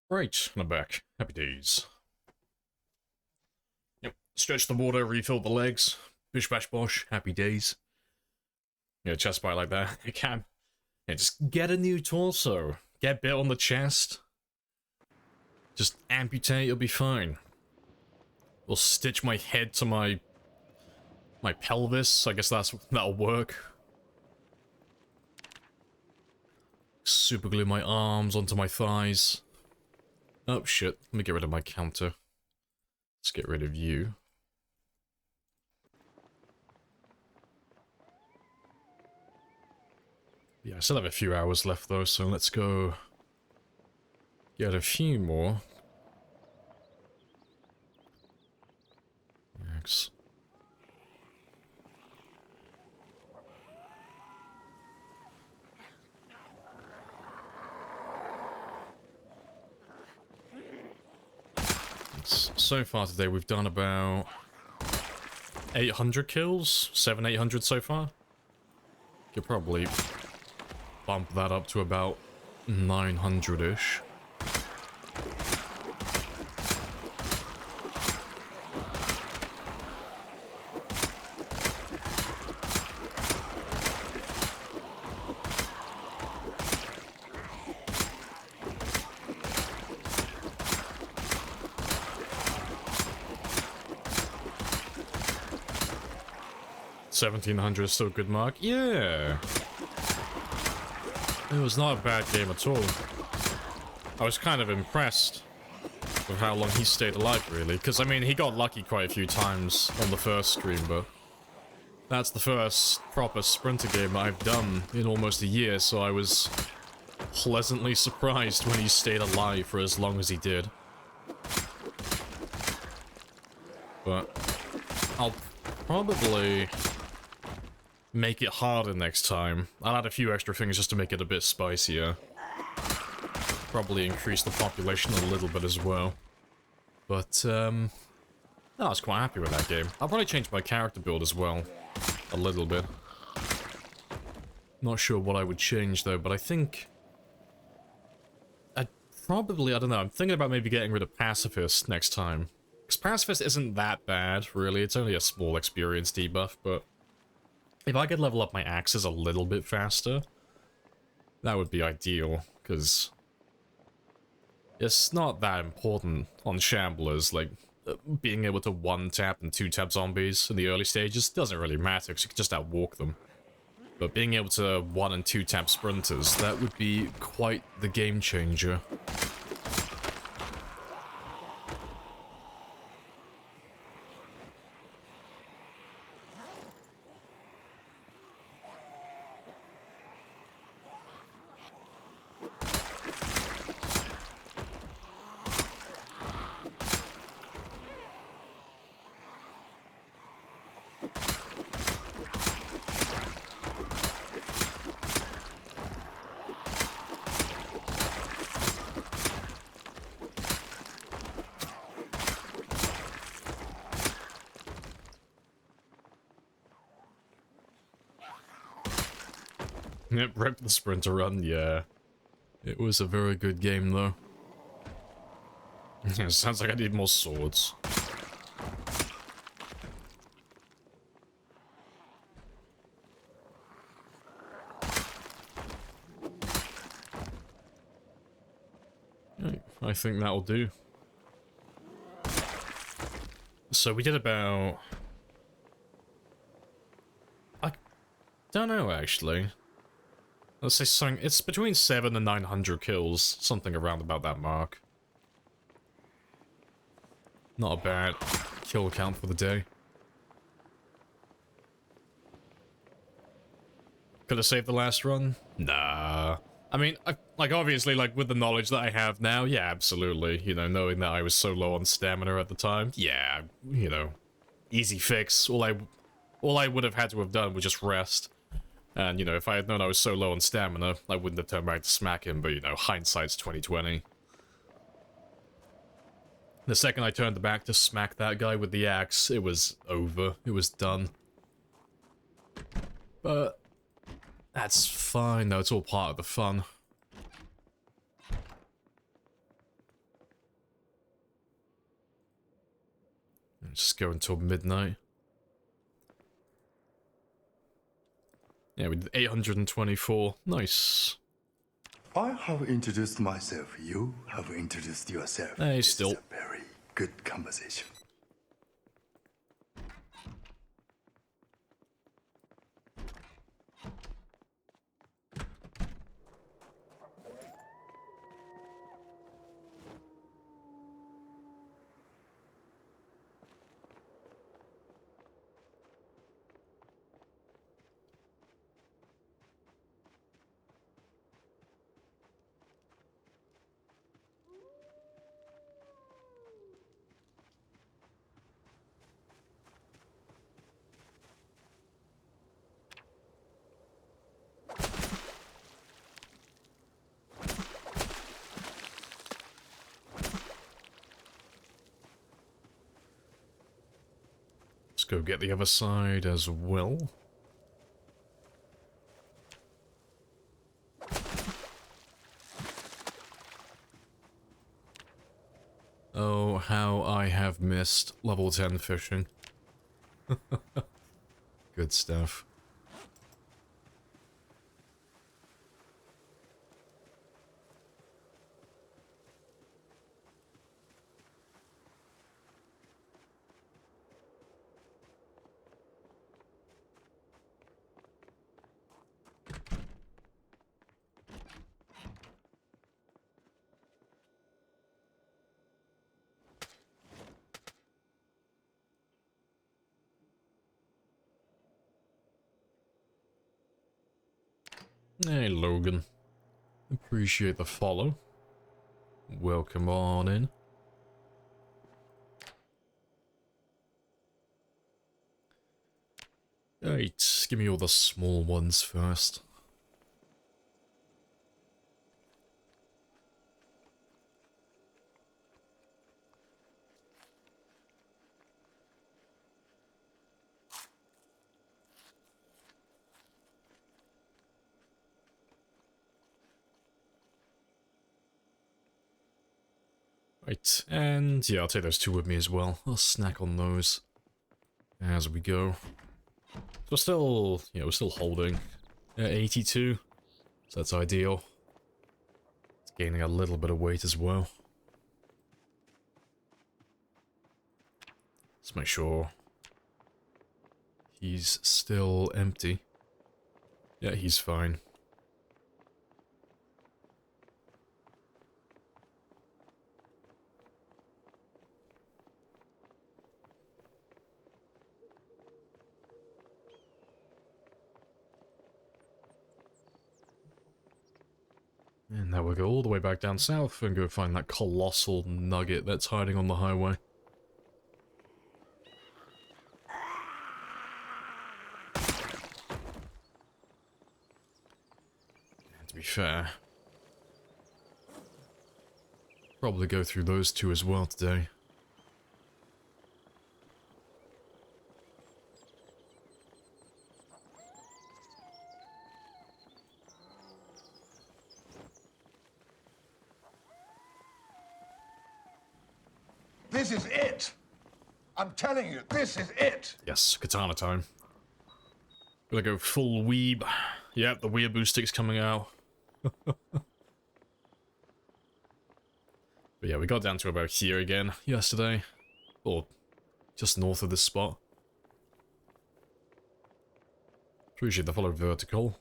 Right, and I'm back. Happy days. Yep, stretch the water, refill the legs. Bish bash bosh, happy days. Yeah, chest bite like that. You can. Yeah, just get a new torso. Get bit on the chest. Just amputate, you'll be fine. We'll stitch my head to my pelvis. I guess that'll work. Super glue my arms onto my thighs. Oh shit, let me get rid of my counter. Let's get rid of you. Yeah, I still have a few hours left though, so let's go get a few more. Thanks. So far today we've done about 800 kills? 800 so far? Could probably bump that up to about 900-ish. $1,700 is still a good mark. Yeah. It was not a bad game at all. I was kind of impressed with how long he stayed alive, really. Because, I mean, he got lucky quite a few times on the first stream, but that's the first proper sprinter game I've done in almost a year, so I was pleasantly surprised when he stayed alive for as long as he did. But I'll probably make it harder next time. I'll add a few extra things just to make it a bit spicier. Probably increase the population a little bit as well. But, no, I was quite happy with that game. I'll probably change my character build as well. A little bit. Not sure what I would change though, but I think I'd probably, I don't know, I'm thinking about maybe getting rid of Pacifist next time. Because Pacifist isn't that bad, really. It's only a small experience debuff, but if I could level up my axes a little bit faster, that would be ideal, because it's not that important on Shamblers, like, being able to one-tap and two-tap zombies in the early stages doesn't really matter, because you can just outwalk them. But being able to one- and two-tap sprinters, that would be quite the game changer. Yep, rip the sprinter run, yeah. It was a very good game, though. Yeah, sounds like I need more swords. Right, I think that'll do. So we did about... I don't know, actually. Let's say something, it's between 700 and 900 kills, something around about that mark. Not a bad kill count for the day. Could have saved the last run? Nah. I mean, like, obviously, like, with the knowledge that I have now, yeah, absolutely. You know, knowing that I was so low on stamina at the time, yeah, you know, easy fix. All I would have had to have done was just rest. And, you know, if I had known I was so low on stamina, I wouldn't have turned back to smack him, but, you know, hindsight's 20/20. The second I turned back to smack that guy with the axe, it was over. It was done. But that's fine, though. It's all part of the fun. Just go until midnight. Yeah, we did 824. Nice. I have introduced myself. You have introduced yourself. Hey, This still. is a very good conversation. Let's go get the other side as well. Oh, how I have missed level 10 fishing. Good stuff. Hey, Logan. Appreciate the follow. Welcome on in. Right, give me all the small ones first. Right, and yeah, I'll take those two with me as well. I'll snack on those as we go. So we're still, yeah, we're still holding at 82, so that's ideal. It's gaining a little bit of weight as well. Let's make sure he's still empty. Yeah, he's fine. And now we'll go all the way back down south and go find that colossal nugget that's hiding on the highway. And to be fair, probably go through those two as well today. This is it! I'm telling you, this is it! Yes, katana time. Gonna go full weeb. Yep, the weeaboo stick's coming out. But yeah, we got down to about here again yesterday. Or just north of this spot. Appreciate the follow vertical.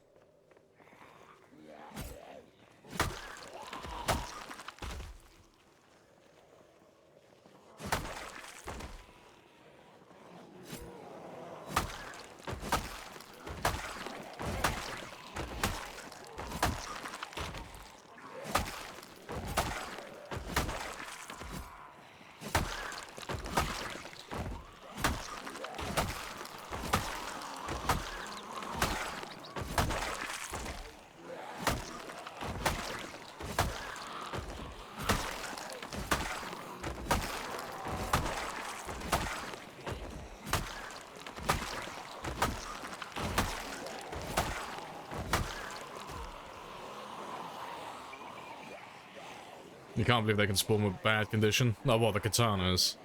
You can't believe they can spawn with bad condition. Oh, well, the katanas.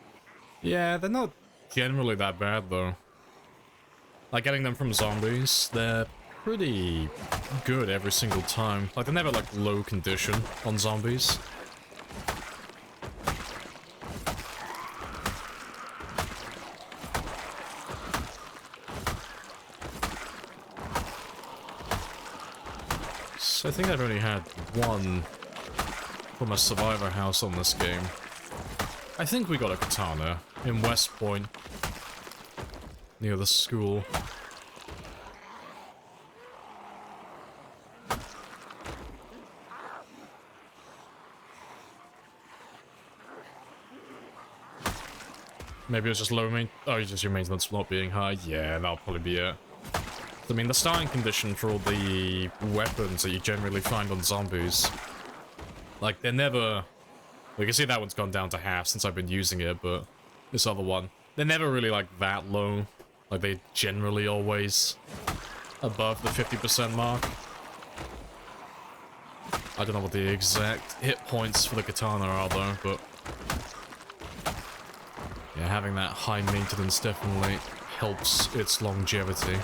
Yeah, they're not generally that bad, though. Like, getting them from zombies, they're pretty good every single time. Like, they're never, like, low condition on zombies. So I think I've only had one from a survivor house on this game. I think we got a katana in West Point, near the school. Maybe it was just low main. Oh, it's just your maintenance not being high. Yeah, that'll probably be it. I mean, the starting condition for all the weapons that you generally find on zombies, like, they're never... You can see that one's gone down to half since I've been using it, but this other one, they're never really, like, that low. Like, they generally always above the 50% mark. I don't know what the exact hit points for the katana are, though, but... yeah, having that high maintenance definitely helps its longevity.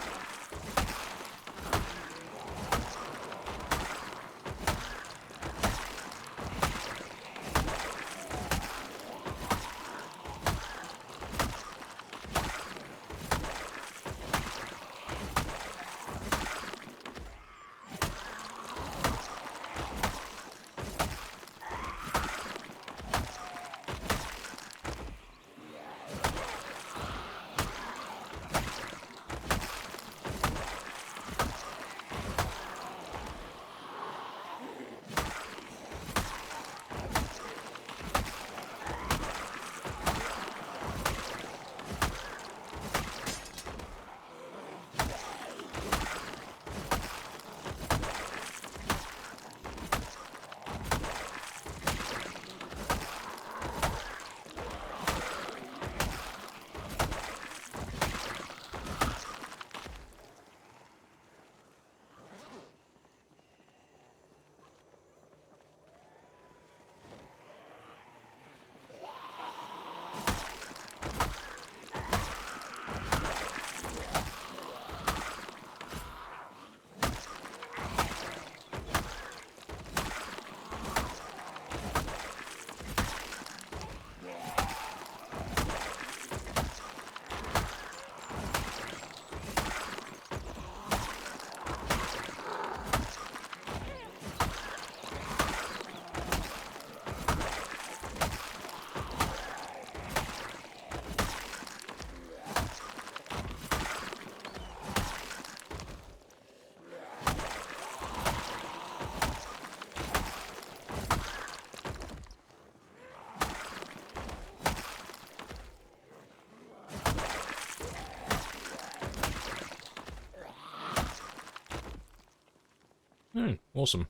Awesome.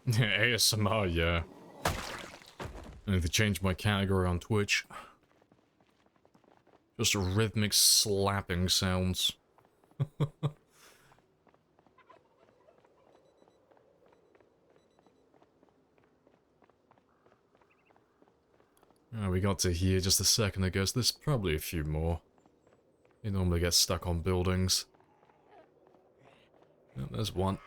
ASMR, yeah. I need to change my category on Twitch. Just rhythmic slapping sounds. We got to here just a second ago, so there's probably a few more. You normally get stuck on buildings. Oh, there's one.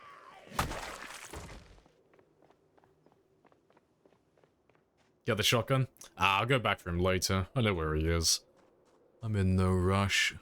Get the shotgun? I'll go back for him later. I know where he is. I'm in no rush.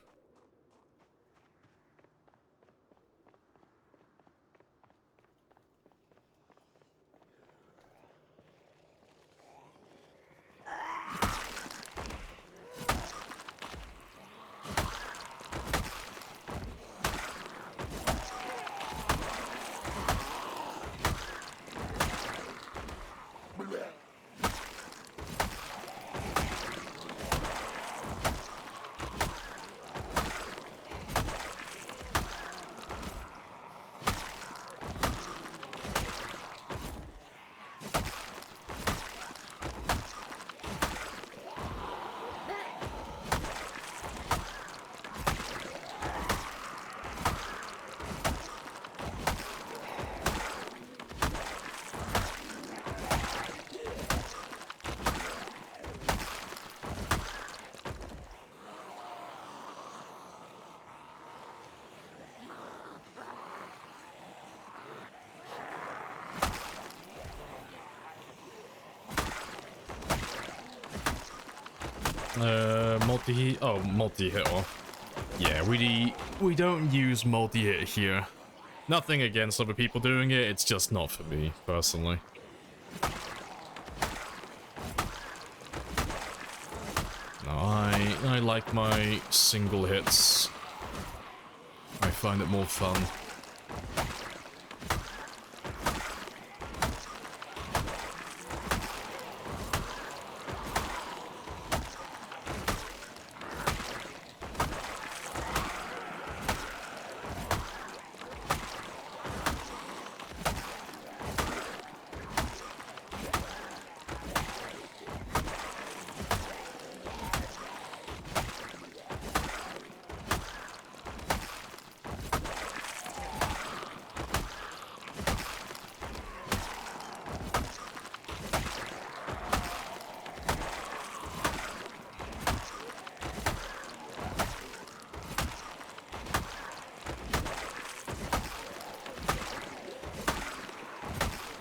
Multi-hit. Oh, multi-hit off. Yeah, we don't use multi-hit here. Nothing against other people doing it, it's just not for me, personally. No, I like my single hits. I find it more fun.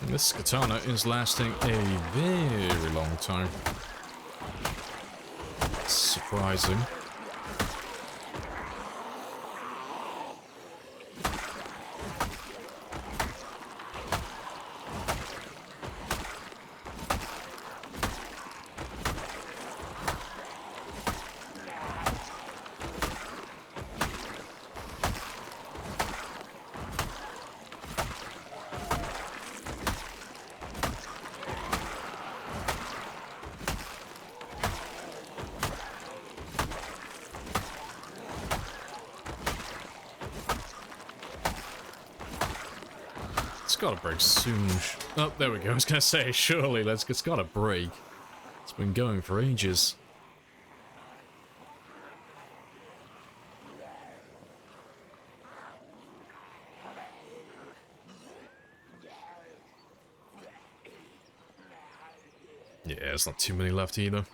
This katana is lasting a very long time. Surprising. It's gotta break soon. Oh, there we go. I was gonna say, surely, it's gotta break. It's been going for ages. Yeah, there's not too many left either.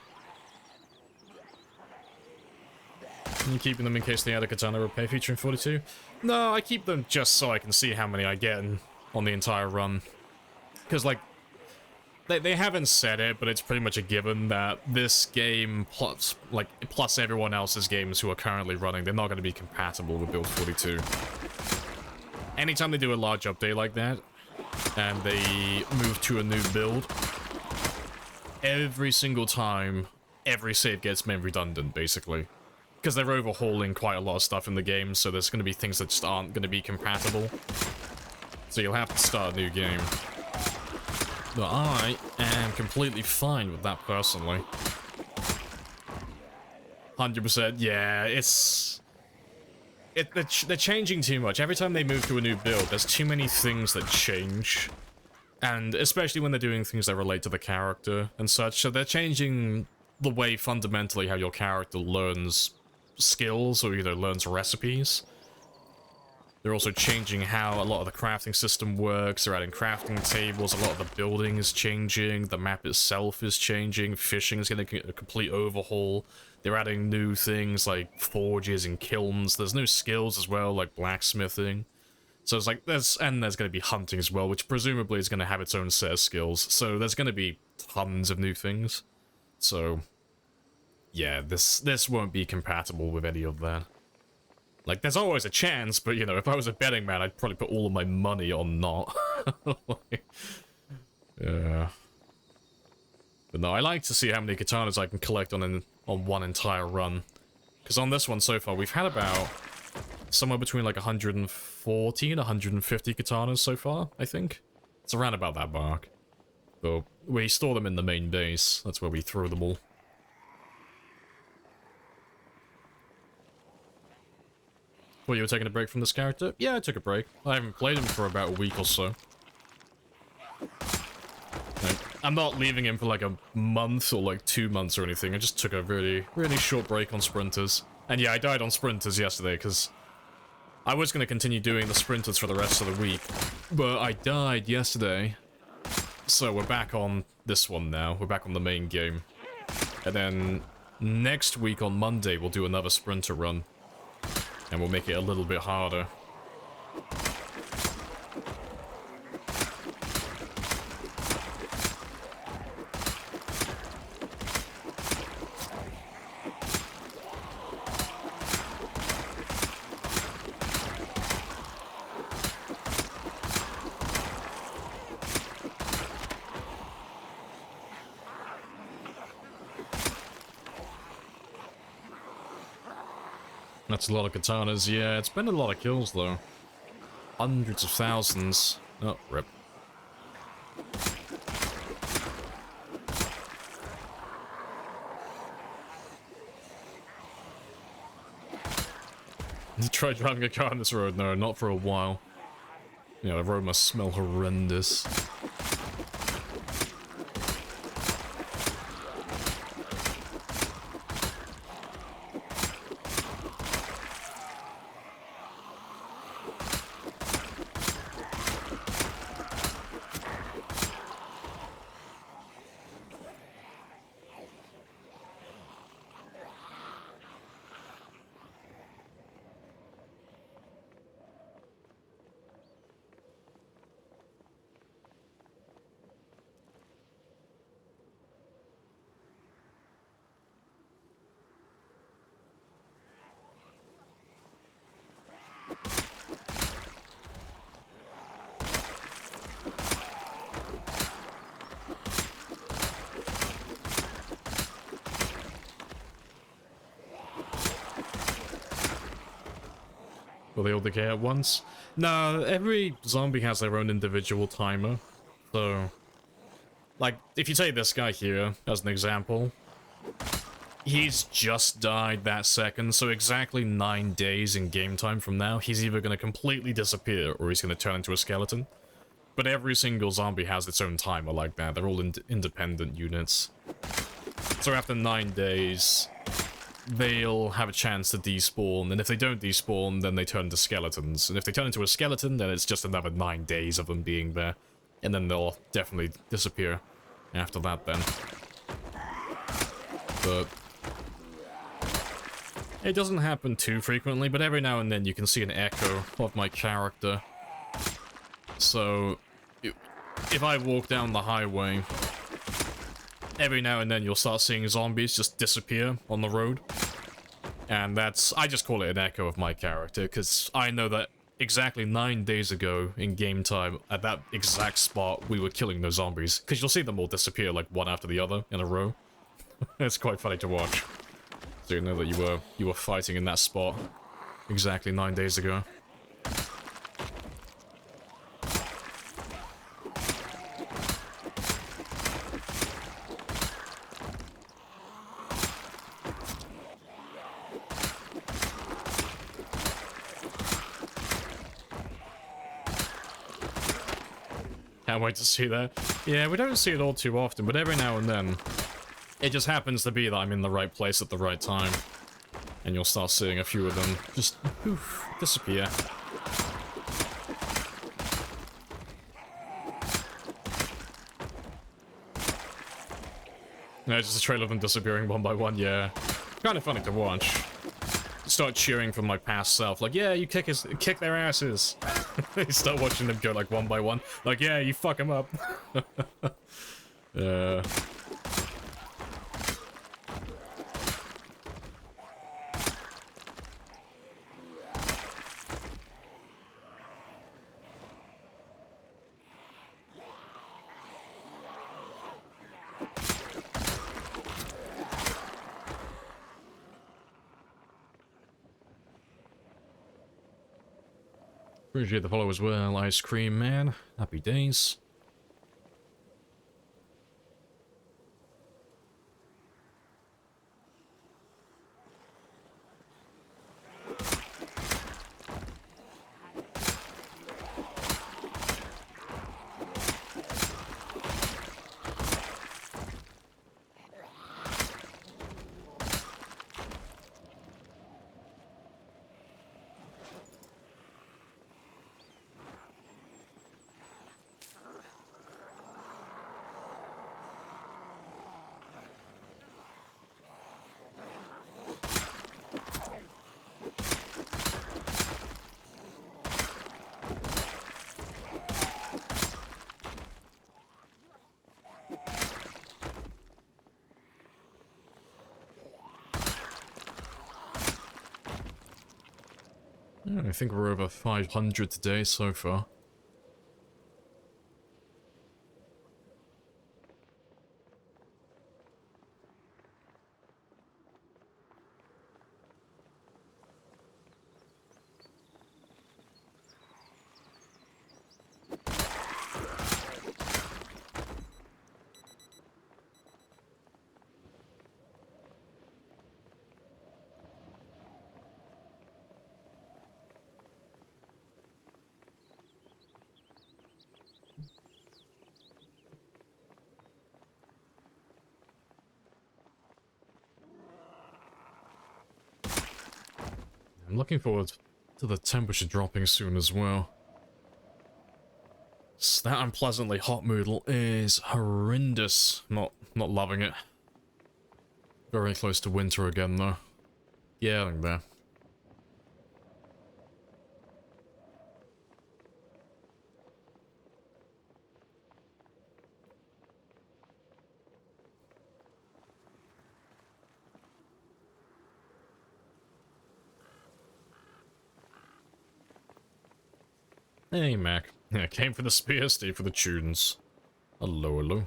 Are you keeping them in case the other katana repair feature in 42? No, I keep them just so I can see how many I get on the entire run. Because, like, they haven't said it, but it's pretty much a given that this game plus everyone else's games who are currently running, they're not going to be compatible with build 42. Anytime they do a large update like that, and they move to a new build, every single time, every save gets made redundant, basically. Because they're overhauling quite a lot of stuff in the game, so there's going to be things that just aren't going to be compatible. So you'll have to start a new game. But I am completely fine with that, personally. 100%, yeah, they're changing too much. Every time they move to a new build, there's too many things that change. And especially when they're doing things that relate to the character and such. So they're changing the way, fundamentally, how your character learns skills or either learns recipes. They're also changing how a lot of the crafting system works. They're adding crafting tables. A lot of the building is changing. The map itself is changing. Fishing is going to get a complete overhaul. They're adding new things like forges and kilns. There's new skills as well, like blacksmithing. So it's like, there's going to be hunting as well, which presumably is going to have its own set of skills. So there's going to be tons of new things. So yeah, this won't be compatible with any of that. Like, there's always a chance, but, you know, if I was a betting man, I'd probably put all of my money on not. Yeah. But no, I like to see how many katanas I can collect on one entire run. Because on this one so far, we've had about somewhere between like 140 and 150 katanas so far, I think. It's around about that mark. But we store them in the main base. That's where we throw them all. Well, you were taking a break from this character? Yeah, I took a break. I haven't played him for about a week or so. Like, I'm not leaving him for like a month or like 2 months or anything. I just took a really, really short break on sprinters. And yeah, I died on sprinters yesterday because I was going to continue doing the sprinters for the rest of the week. But I died yesterday. So we're back on this one now. We're back on the main game. And then next week on Monday, we'll do another sprinter run. And we'll make it a little bit harder. That's a lot of katanas. Yeah, it's been a lot of kills, though. Hundreds of thousands. Oh, rip. Try driving a car on this road? No, not for a while. Yeah, the road must smell horrendous. Will they all decay at once? No, every zombie has their own individual timer. So, like, if you take this guy here as an example, he's just died that second, so exactly 9 days in game time from now, he's either going to completely disappear or he's going to turn into a skeleton. But every single zombie has its own timer like that. They're all independent units. So after 9 days, they'll have a chance to despawn, and if they don't despawn, then they turn into skeletons. And if they turn into a skeleton, then it's just another 9 days of them being there. And then they'll definitely disappear after that then. But it doesn't happen too frequently, but every now and then you can see an echo of my character. So, if I walk down the highway, every now and then you'll start seeing zombies just disappear on the road. And that's, I just call it an echo of my character, because I know that exactly 9 days ago in game time, at that exact spot, we were killing those zombies. Because you'll see them all disappear like one after the other in a row. It's quite funny to watch. So you know that you were fighting in that spot exactly 9 days ago. Can't wait to see that. Yeah, we don't see it all too often, but every now and then, it just happens to be that I'm in the right place at the right time. And you'll start seeing a few of them just, poof, disappear. No, just a trail of them disappearing one by one, yeah. Kind of funny to watch. Start cheering for my past self, like, yeah, you kick their asses. You start watching them go, like, one by one. Like, yeah, you fuck them up. Appreciate the follow as well, Ice Cream Man. Happy days. I think we're over 500 today so far. I'm looking forward to the temperature dropping soon as well. So that unpleasantly hot moodle is horrendous. Not loving it. Very close to winter again though. Getting there. Hey, Mac. Yeah, came for the spear, stay for the tunes. Hello, hello.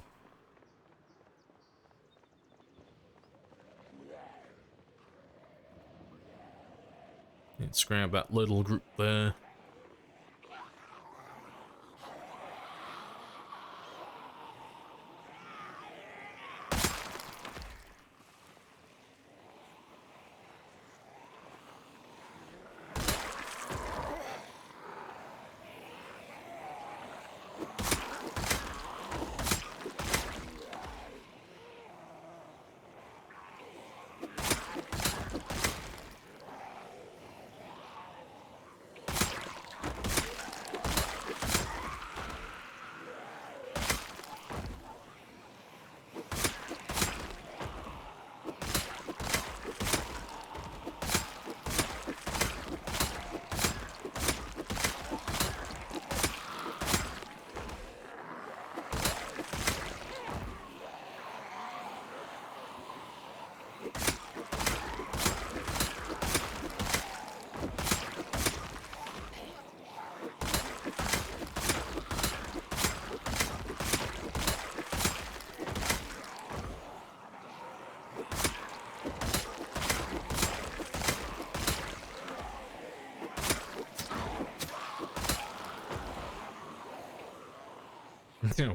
Let's grab that little group there.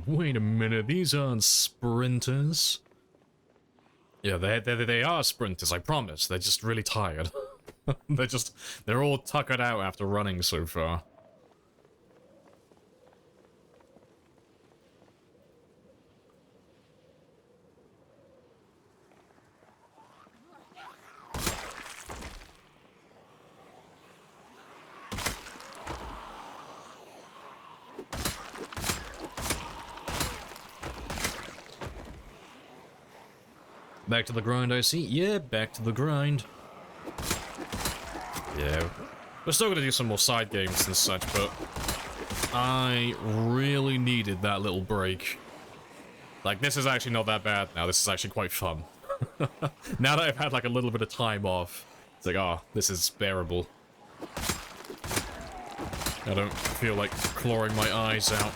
Wait a minute, these aren't sprinters. Yeah, they are sprinters, I promise. They're just really tired. they're all tuckered out after running so far. Back to the grind, I see. Yeah, back to the grind. Yeah, we're still gonna do some more side games and such, but I really needed that little break. Like, this is actually not that bad now. This is actually quite fun. Now that I've had, like, a little bit of time off, it's like, oh, this is bearable. I don't feel like clawing my eyes out.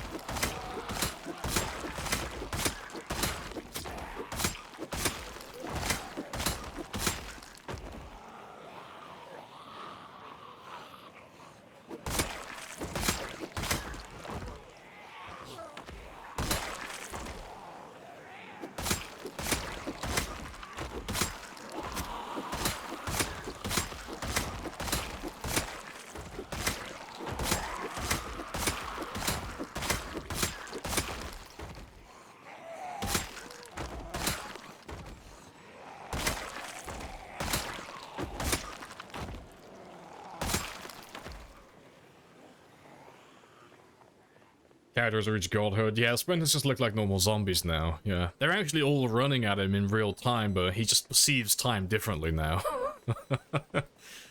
Characters reach godhood. Yeah, sprinters just look like normal zombies now. Yeah, they're actually all running at him in real time, but he just perceives time differently now.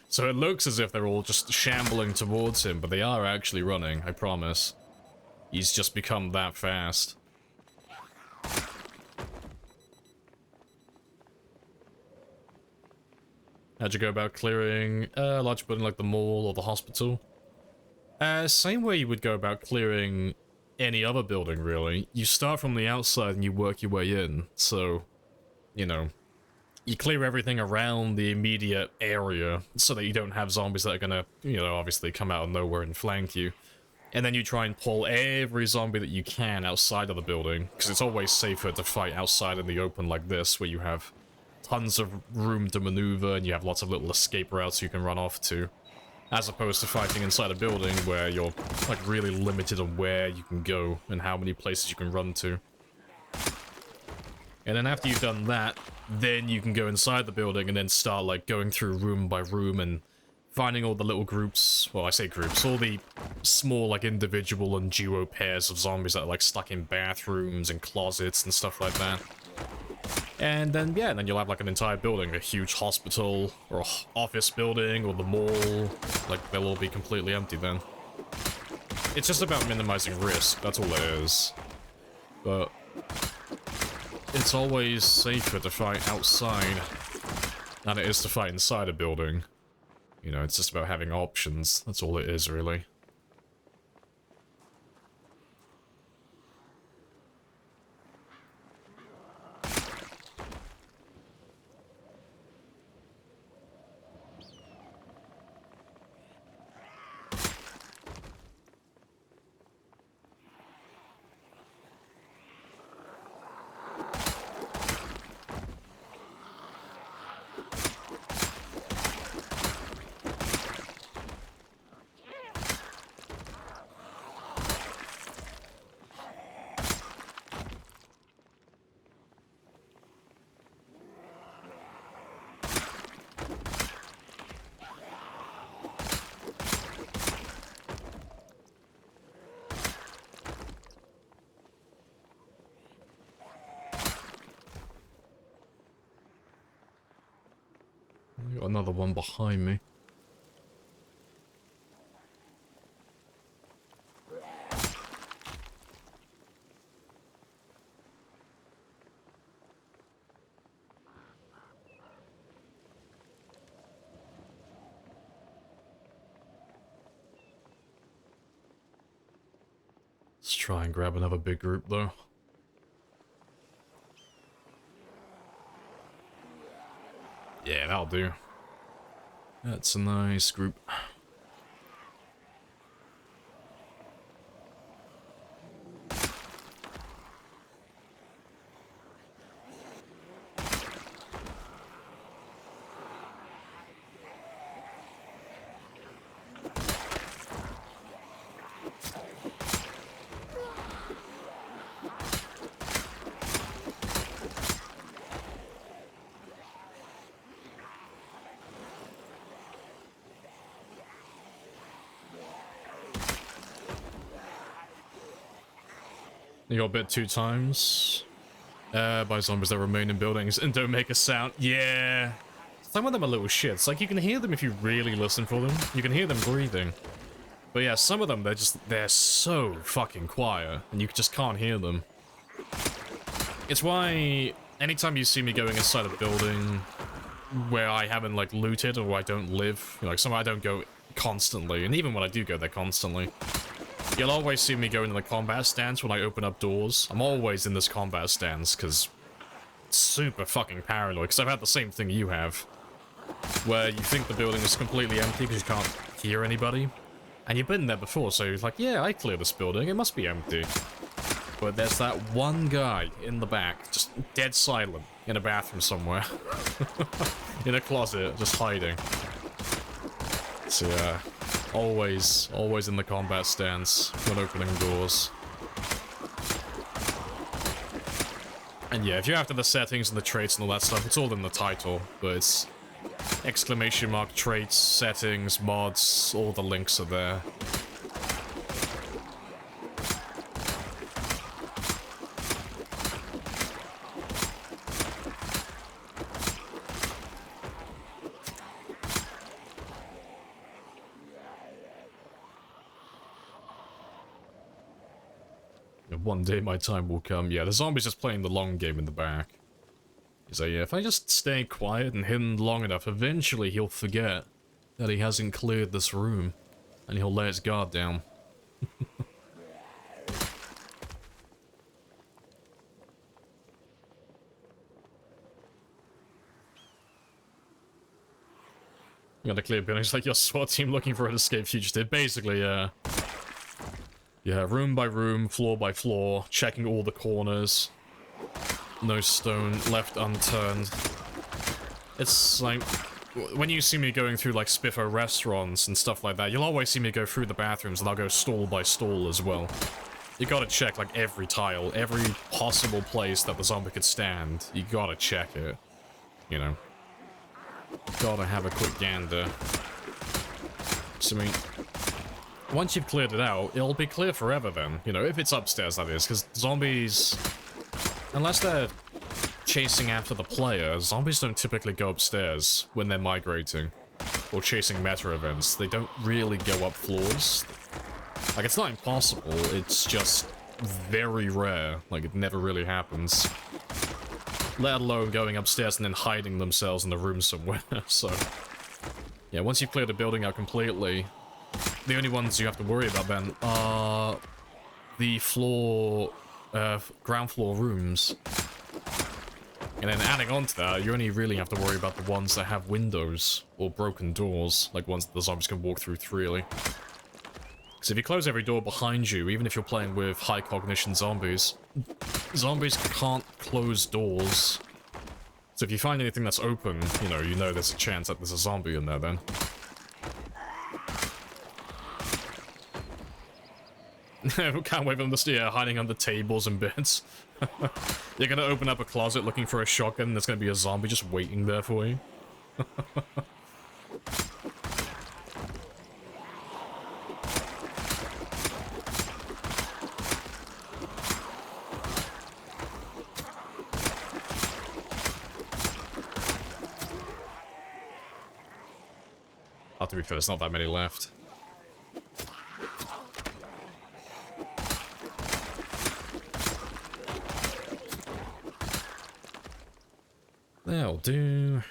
So it looks as if they're all just shambling towards him, but they are actually running, I promise. He's just become that fast. How'd you go about clearing a large building like the mall or the hospital? Same way you would go about clearing any other building, really. You start from the outside and you work your way in. So, you know, you clear everything around the immediate area so that you don't have zombies that are gonna, you know, obviously come out of nowhere and flank you. And then you try and pull every zombie that you can outside of the building, because it's always safer to fight outside in the open like this, where you have tons of room to maneuver and you have lots of little escape routes you can run off to. As opposed to fighting inside a building where you're, like, really limited on where you can go and how many places you can run to. And then after you've done that, then you can go inside the building and then start, like, going through room by room and finding all the little groups, well, I say groups, all the small, like, individual and duo pairs of zombies that are, like, stuck in bathrooms and closets and stuff like that. And then, yeah, then you'll have, like, an entire building, a huge hospital, or office building, or the mall. Like, they'll all be completely empty then. It's just about minimizing risk, that's all it is. But it's always safer to fight outside than it is to fight inside a building. You know, it's just about having options. That's all it is, really. Got another one behind me. Let's try and grab another big group though. Yeah, that'll do. That's a nice group. You got bit 2 times by zombies that remain in buildings and don't make a sound. Yeah. Some of them are little shits. Like, you can hear them if you really listen for them. You can hear them breathing. But yeah, some of them, they're so fucking quiet, and you just can't hear them. It's why anytime you see me going inside a building where I haven't, like, looted or where I don't live, you know, like, somewhere I don't go constantly, and even when I do go there constantly, you'll always see me go into the combat stance when I open up doors. I'm always in this combat stance, because it's super fucking paranoid, because I've had the same thing you have, where you think the building is completely empty because you can't hear anybody, and you've been there before, so you're like, yeah, I cleared this building, it must be empty. But there's that one guy in the back, just dead silent, in a bathroom somewhere. In a closet, just hiding. So yeah, always in the combat stance when opening doors. And yeah, if you're after the settings and the traits and all that stuff, it's all in the title, but it's exclamation mark traits, settings, mods, all the links are there. One day my time will come. Yeah, the zombie's just playing the long game in the back. He's like, yeah, if I just stay quiet and hidden long enough, eventually he'll forget that he hasn't cleared this room, and he'll lay his guard down. You gotta clear buildings like your SWAT team looking for an escaped fugitive. Basically, yeah, room by room, floor by floor, checking all the corners. No stone left unturned. It's like, when you see me going through like Spiffo restaurants and stuff like that, you'll always see me go through the bathrooms and I'll go stall by stall as well. You gotta check like every tile, every possible place that the zombie could stand. You gotta check it, you know. Gotta have a quick gander. I mean, once you've cleared it out, it'll be clear forever then. You know, if it's upstairs, that is, because zombies, unless they're chasing after the player, zombies don't typically go upstairs when they're migrating or chasing meta events. They don't really go up floors. Like, it's not impossible, it's just very rare. Like, it never really happens. Let alone going upstairs and then hiding themselves in the room somewhere. So, yeah, once you've cleared the building out completely, the only ones you have to worry about then are the ground floor rooms. And then adding on to that, you only really have to worry about the ones that have windows or broken doors, like ones that the zombies can walk through freely. Because if you close every door behind you, even if you're playing with high cognition zombies, zombies can't close doors. So if you find anything that's open, you know there's a chance that there's a zombie in there then. Can't wait for them to see hiding under tables and beds. You're gonna open up a closet looking for a shotgun, and there's gonna be a zombie just waiting there for you. To be fair, there's not that many left. That'll do.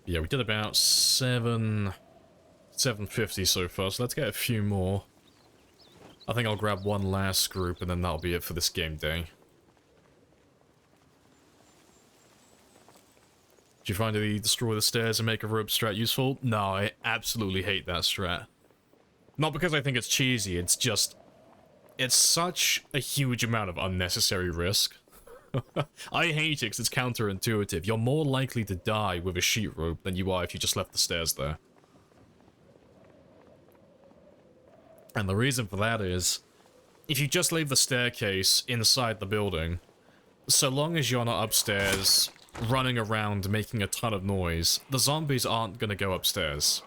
Yeah, we did about 750 so far, so let's get a few more. I think I'll grab one last group, and then that'll be it for this game day. Did you find the destroy the stairs and make a rope strat useful? No, I absolutely hate that strat. Not because I think it's cheesy, it's just... it's such a huge amount of unnecessary risk. I hate it because it's counterintuitive. You're more likely to die with a sheet rope than you are if you just left the stairs there. And the reason for that is, if you just leave the staircase inside the building, so long as you're not upstairs, running around making a ton of noise, the zombies aren't gonna go upstairs.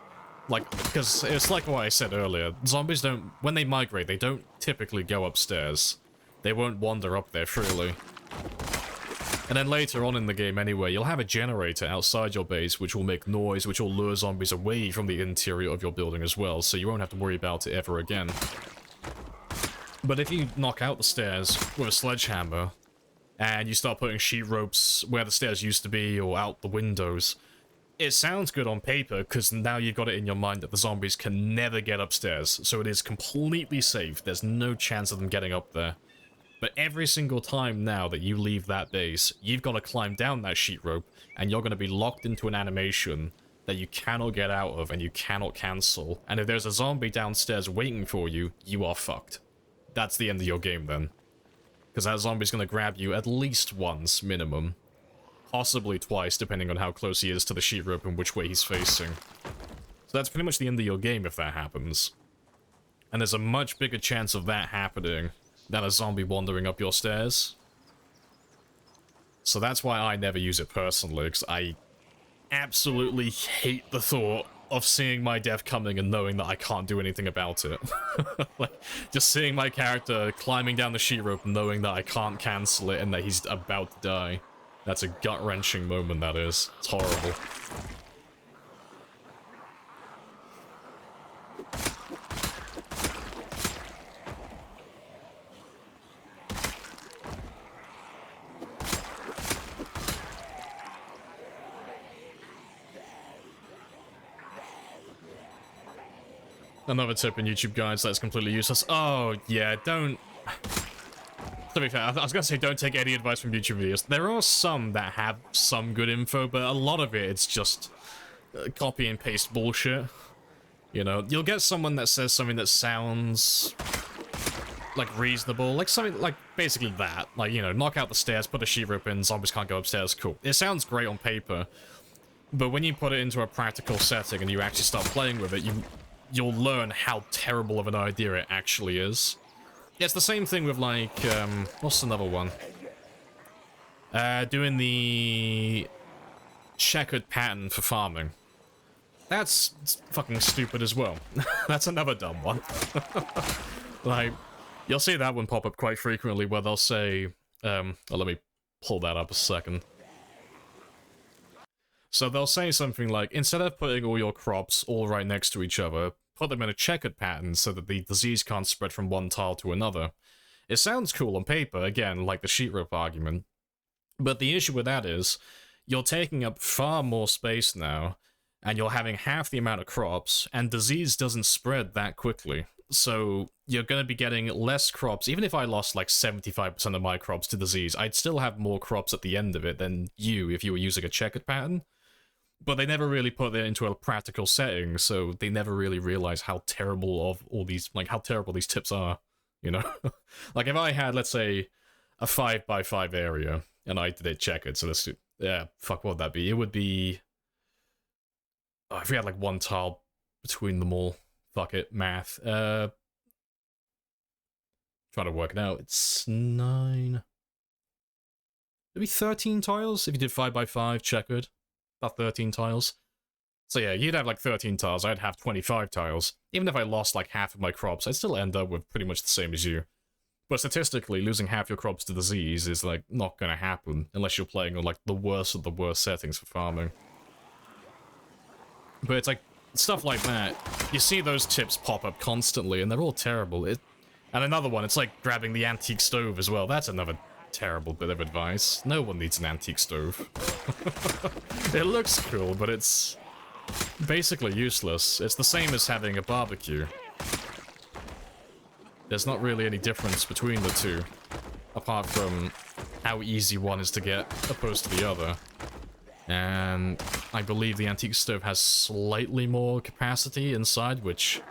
Like, because it's like what I said earlier, zombies don't, when they migrate, they don't typically go upstairs. They won't wander up there freely. And then later on in the game anyway, you'll have a generator outside your base which will make noise, which will lure zombies away from the interior of your building as well, so you won't have to worry about it ever again. But if you knock out the stairs with a sledgehammer, and you start putting sheet ropes where the stairs used to be or out the windows, it sounds good on paper because now you've got it in your mind that the zombies can never get upstairs, so it is completely safe. There's no chance of them getting up there. But every single time now that you leave that base, you've got to climb down that sheet rope, and you're going to be locked into an animation that you cannot get out of and you cannot cancel. And if there's a zombie downstairs waiting for you, you are fucked. That's the end of your game then. Because that zombie's going to grab you at least once, minimum. Possibly twice, depending on how close he is to the sheet rope and which way he's facing. So that's pretty much the end of your game if that happens. And there's a much bigger chance of that happening than a zombie wandering up your stairs. So that's why I never use it personally, because I absolutely hate the thought of seeing my death coming and knowing that I can't do anything about it. Like, just seeing my character climbing down the sheet rope and knowing that I can't cancel it and that he's about to die. That's a gut-wrenching moment, that is. It's horrible. Another tip in YouTube guides that's completely useless. Oh, yeah, don't... To be fair, I was gonna say don't take any advice from YouTube videos. There are some that have some good info, but a lot of it, it's just copy and paste bullshit. You know, you'll get someone that says something that sounds like reasonable, like something like basically that. Like, you know, knock out the stairs, put a sheet rope in, zombies can't go upstairs, cool. It sounds great on paper, but when you put it into a practical setting and you actually start playing with it, you'll learn how terrible of an idea it actually is. It's the same thing with, like, what's another one? Doing the checkered pattern for farming. That's fucking stupid as well. That's another dumb one. Like, you'll see that one pop up quite frequently where they'll say, well, let me pull that up a second. So they'll say something like, instead of putting all your crops all right next to each other, put them in a checkered pattern so that the disease can't spread from one tile to another. It sounds cool on paper, again, like the sheet rope argument. But the issue with that is, you're taking up far more space now, and you're having half the amount of crops, and disease doesn't spread that quickly. So you're going to be getting less crops. Even if I lost like 75% of my crops to disease, I'd still have more crops at the end of it than you if you were using a checkered pattern. But they never really put it into a practical setting, so they never really realize how terrible of all these, like, how terrible these tips are, you know? Like, if I had, let's say, a 5x5 area, and I did it checkered, so let's do, yeah, fuck, what would that be? It would be, oh, if we had, like, one tile between them all, fuck it, math, trying to work it out, it's 9, it'd be 13 tiles if you did 5x5 checkered. About 13 tiles. So yeah, you'd have like 13 tiles, I'd have 25 tiles. Even if I lost like half of my crops, I'd still end up with pretty much the same as you. But statistically, losing half your crops to disease is like not gonna happen unless you're playing on like the worst of the worst settings for farming. But it's like, stuff like that, you see those tips pop up constantly and they're all terrible. And another one, it's like grabbing the antique stove as well, that's another terrible bit of advice. No one needs an antique stove. It looks cool, but it's basically useless. It's the same as having a barbecue. There's not really any difference between the two, apart from how easy one is to get opposed to the other. And I believe the antique stove has slightly more capacity inside, which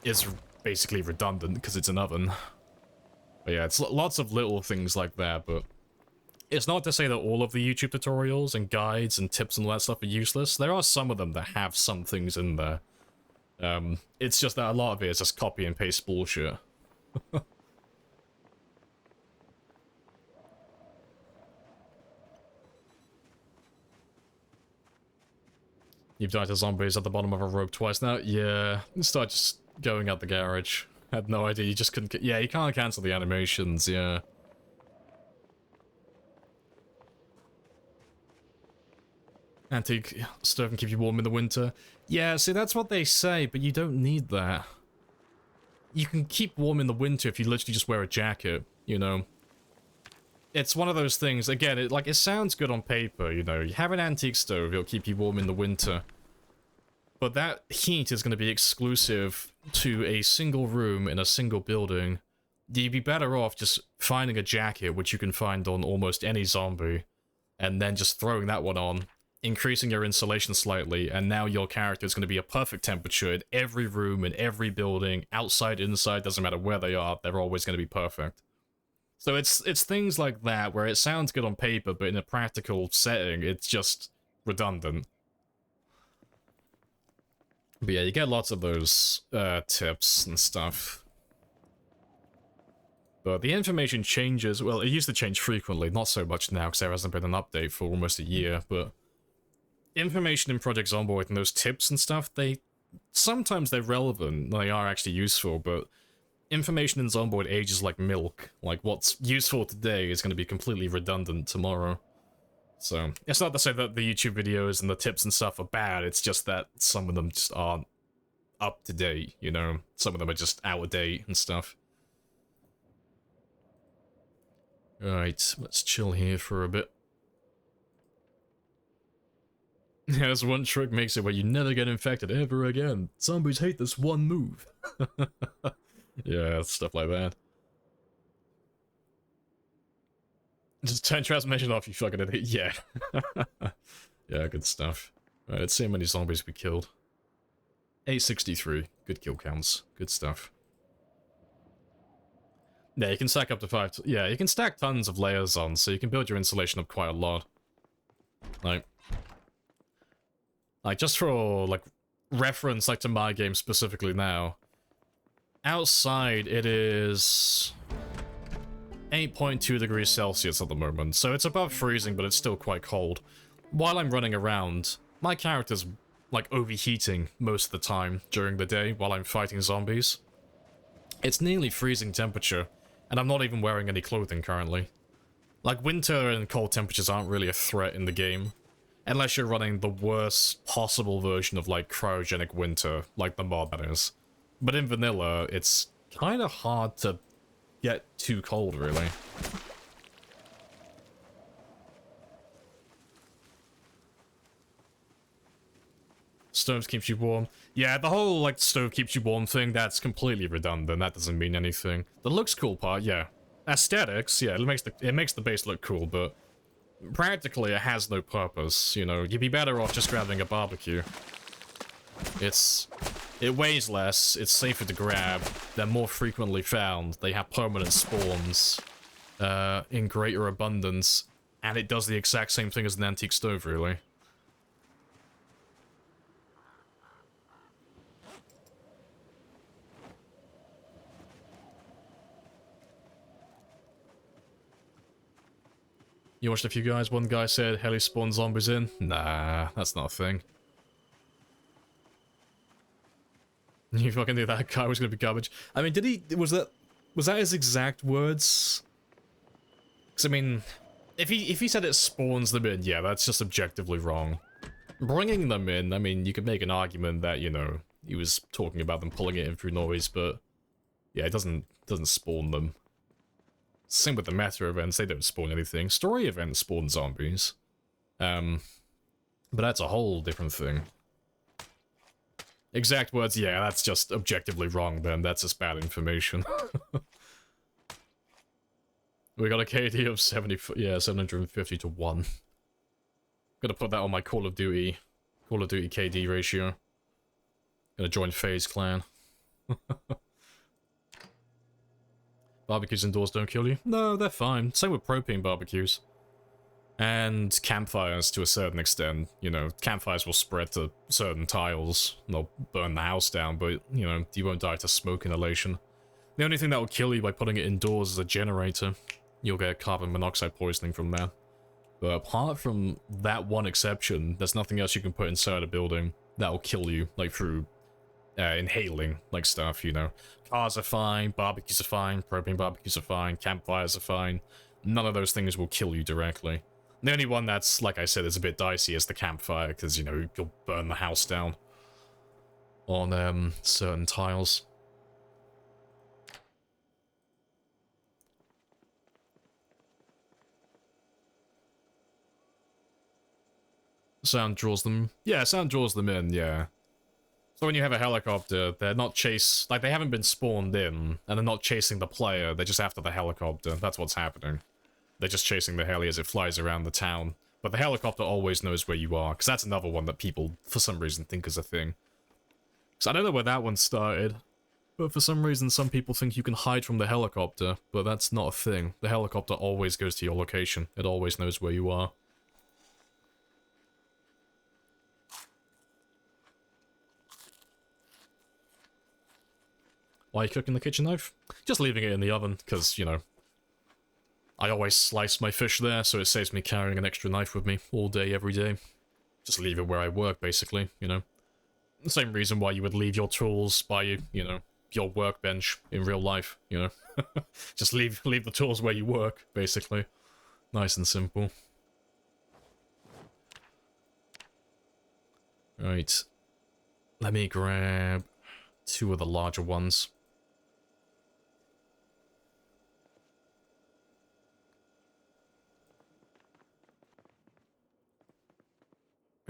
is basically redundant because it's an oven. But yeah, it's lots of little things like that, but it's not to say that all of the YouTube tutorials and guides and tips and all that stuff are useless. There are some of them that have some things in there. It's just that a lot of it is just copy and paste bullshit. You've died to zombies at the bottom of a rope twice now? Yeah, start just going out the garage. Had no idea, you just couldn't... Yeah, you can't cancel the animations, yeah. Antique stove can keep you warm in the winter. Yeah, see, that's what they say, but you don't need that. You can keep warm in the winter if you literally just wear a jacket, you know? It's one of those things, again, it sounds good on paper, you know? You have an antique stove, it'll keep you warm in the winter. But that heat is going to be exclusive to a single room in a single building. You'd be better off just finding a jacket, which you can find on almost any zombie, and then just throwing that one on, increasing your insulation slightly, and now your character is going to be a perfect temperature in every room, in every building, outside, inside, doesn't matter where they are, they're always going to be perfect. So it's things like that, where it sounds good on paper, but in a practical setting, it's just redundant. But yeah, you get lots of those tips and stuff. But the information changes, well, it used to change frequently, not so much now, because there hasn't been an update for almost a year, but information in Project Zomboid and those tips and stuff, sometimes they're relevant, they are actually useful, but information in Zomboid ages like milk. Like, what's useful today is going to be completely redundant tomorrow. So, it's not to say that the YouTube videos and the tips and stuff are bad, it's just that some of them just aren't up to date, you know? Some of them are just out of date and stuff. Right, let's chill here for a bit. There's one trick makes it where you never get infected ever again. Zombies hate this one move. Yeah, stuff like that. Just turn transmission off, you fucking idiot. Yeah. Yeah, good stuff. Alright, let's see how many zombies we killed. 863. Good kill counts. Good stuff. Yeah, you can stack up to 5... Yeah, you can stack tons of layers on, so you can build your insulation up quite a lot. Like, just for, like, reference, like, to my game specifically now. Outside, it is 8.2 degrees Celsius at the moment, so it's above freezing, but it's still quite cold. While I'm running around, my character's like overheating most of the time during the day while I'm fighting zombies. It's nearly freezing temperature, and I'm not even wearing any clothing currently. Like, winter and cold temperatures aren't really a threat in the game, unless you're running the worst possible version of, like, cryogenic winter, like the mod that is. But in vanilla, it's kind of hard to get too cold, really. Stove keeps you warm. Yeah, the whole, like, stove keeps you warm thing, that's completely redundant. That doesn't mean anything. The looks cool part, yeah. Aesthetics, yeah, it makes the base look cool, but practically it has no purpose, you know. You'd be better off just grabbing a barbecue. It weighs less, it's safer to grab, they're more frequently found, they have permanent spawns in greater abundance, and it does the exact same thing as an antique stove, really. You watched a few guys, one guy said heli spawn zombies in. Nah, that's not a thing. You fucking knew that guy was gonna be garbage. I mean, did he, was that his exact words? Because I mean, if he said it spawns them in, yeah, that's just objectively wrong. Bringing them in, I mean, you could make an argument that, you know, he was talking about them pulling it in through noise, but yeah, it doesn't spawn them. Same with the meta events, they don't spawn anything. Story events spawn zombies. But that's a whole different thing. Exact words, yeah, that's just objectively wrong then. That's just bad information. We got a KD of 750 to 1. Gotta put that on my Call of Duty KD ratio. Gonna join FaZe clan. Barbecues indoors don't kill you? No, they're fine. Same with propane barbecues. And campfires to a certain extent. You know, campfires will spread to certain tiles. They'll burn the house down, but, you know, you won't die to smoke inhalation. The only thing that will kill you by putting it indoors is a generator. You'll get carbon monoxide poisoning from that. But apart from that one exception, there's nothing else you can put inside a building that will kill you, like through inhaling, like stuff, you know. Cars are fine, barbecues are fine, propane barbecues are fine, campfires are fine. None of those things will kill you directly. The only one that's, like I said, is a bit dicey is the campfire, because, you know, you'll burn the house down on certain tiles. Sound draws them... Yeah, sound draws them in, yeah. So when you have a helicopter, they're not like, they haven't been spawned in, and they're not chasing the player, they're just after the helicopter. That's what's happening. They're just chasing the heli as it flies around the town. But the helicopter always knows where you are, because that's another one that people, for some reason, think is a thing. Because I don't know where that one started, but for some reason some people think you can hide from the helicopter, but that's not a thing. The helicopter always goes to your location. It always knows where you are. Why are you cooking the kitchen knife? Just leaving it in the oven, because, you know, I always slice my fish there, so it saves me carrying an extra knife with me all day, every day. Just leave it where I work, basically, you know. The same reason why you would leave your tools by, you know, your workbench in real life, you know. Just leave the tools where you work, basically. Nice and simple. Right. Let me grab 2 of the larger ones.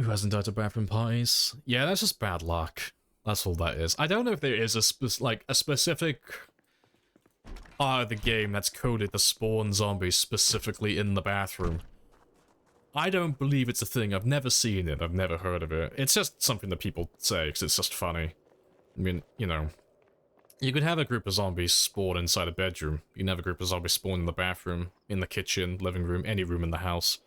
Who hasn't died to bathroom parties? Yeah, that's just bad luck. That's all that is. I don't know if there is a specific part of the game that's coded to spawn zombies specifically in the bathroom. I don't believe it's a thing. I've never seen it. I've never heard of it. It's just something that people say because it's just funny. I mean, you know, you could have a group of zombies spawn inside a bedroom. You can have a group of zombies spawn in the bathroom, in the kitchen, living room, any room in the house.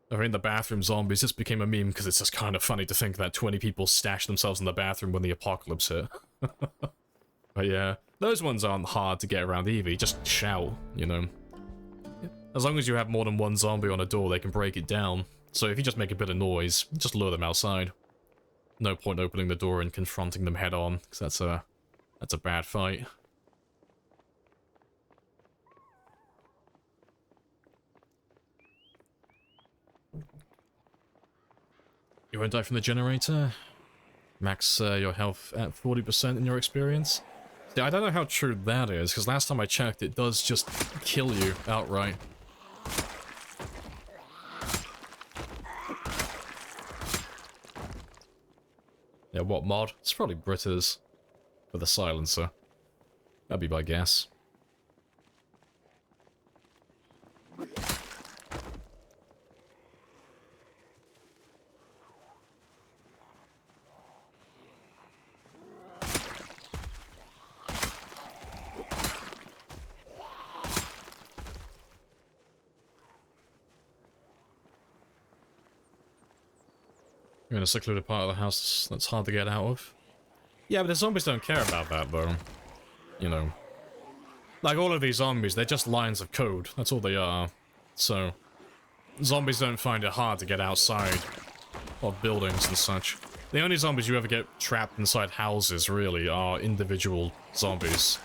I mean, the bathroom zombies just became a meme because it's just kind of funny to think that 20 people stashed themselves in the bathroom when the apocalypse hit. But yeah, those ones aren't hard to get around either. You just shout, you know. As long as you have more than one zombie on a door, they can break it down. So if you just make a bit of noise, just lure them outside. No point opening the door and confronting them head on, because that's a bad fight. You won't die from the generator? Max your health at 40% in your experience? Yeah, I don't know how true that is, because last time I checked, it does just kill you outright. Yeah, what mod? It's probably Britta's for the silencer. That'd be my guess. You're in a secluded part of the house that's hard to get out of. Yeah, but the zombies don't care about that, though. You know. Like, all of these zombies, they're just lines of code. That's all they are. So, zombies don't find it hard to get outside of buildings and such. The only zombies you ever get trapped inside houses, really, are individual zombies.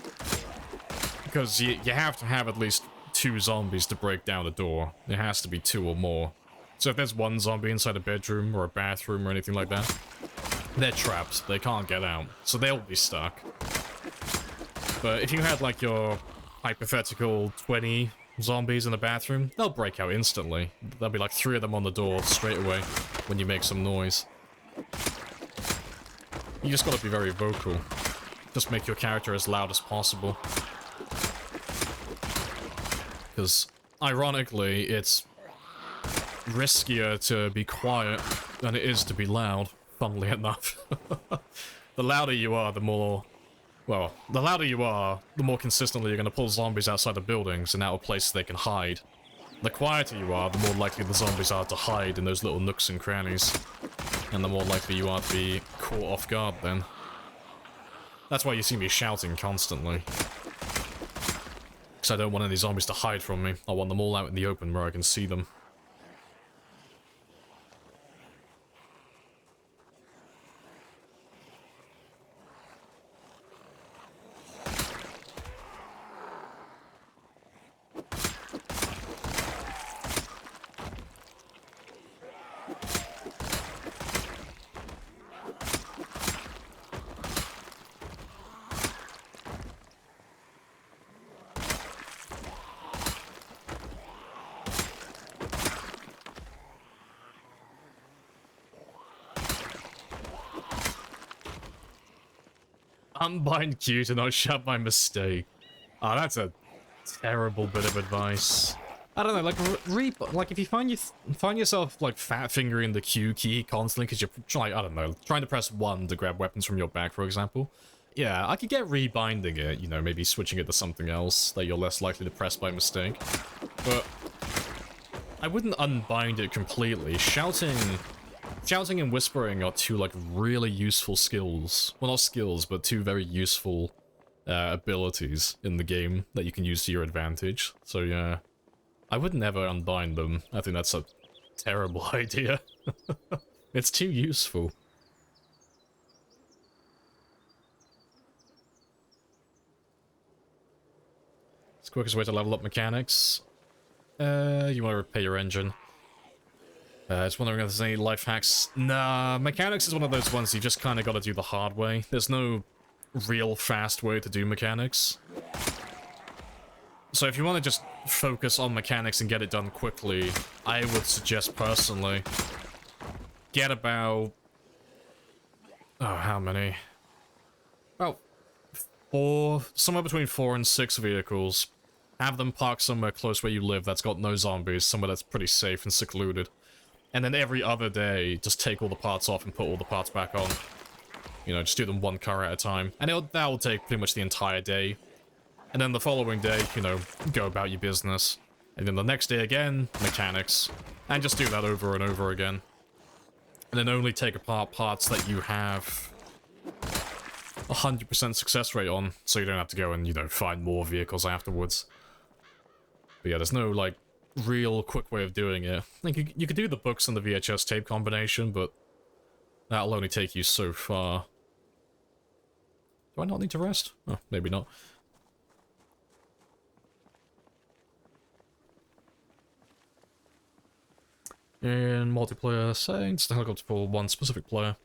Because you have to have at least 2 zombies to break down a door. There has to be 2 or more. So if there's one zombie inside a bedroom or a bathroom or anything like that, they're trapped. They can't get out. So they'll be stuck. But if you had, like, your hypothetical 20 zombies in the bathroom, they'll break out instantly. There'll be like 3 of them on the door straight away when you make some noise. You just gotta be very vocal. Just make your character as loud as possible. Because, ironically, it's riskier to be quiet than it is to be loud, funnily enough. The louder you are, the more... Well, the louder you are, the more consistently you're going to pull zombies outside of buildings and out of places they can hide. The quieter you are, the more likely the zombies are to hide in those little nooks and crannies. And the more likely you are to be caught off guard then. That's why you see me shouting constantly. Because I don't want any zombies to hide from me. I want them all out in the open where I can see them. Unbind Q to not shut by mistake. Oh, that's a terrible bit of advice. I don't know, like if you find yourself like fat fingering the Q key constantly because you're trying, I don't know, trying to press 1 to grab weapons from your back, for example. Yeah, I could get rebinding it, you know, maybe switching it to something else that you're less likely to press by mistake. But I wouldn't unbind it completely. Shouting and whispering are 2, like, really useful skills. Well, not skills, but 2 very useful abilities in the game that you can use to your advantage. So, yeah. I would never unbind them. I think that's a terrible idea. It's too useful. It's the quickest way to level up mechanics. You want to repair your engine. Just wondering if there's any life hacks. Nah, mechanics is one of those ones you just kind of got to do the hard way. There's no real fast way to do mechanics. So if you want to just focus on mechanics and get it done quickly, I would suggest personally, get about... Oh, how many? About 4, somewhere between 4 and 6 vehicles. Have them parked somewhere close where you live that's got no zombies, somewhere that's pretty safe and secluded. And then every other day, just take all the parts off and put all the parts back on. You know, just do them 1 car at a time. And that will take pretty much the entire day. And then the following day, you know, go about your business. And then the next day again, mechanics. And just do that over and over again. And then only take apart parts that you have 100% success rate on, so you don't have to go and, you know, find more vehicles afterwards. But yeah, there's no, like, real quick way of doing it. Like, you could do the books and the VHS tape combination, but that'll only take you so far. Do I not need to rest? Oh, maybe not. In multiplayer settings, the helicopter for one specific player.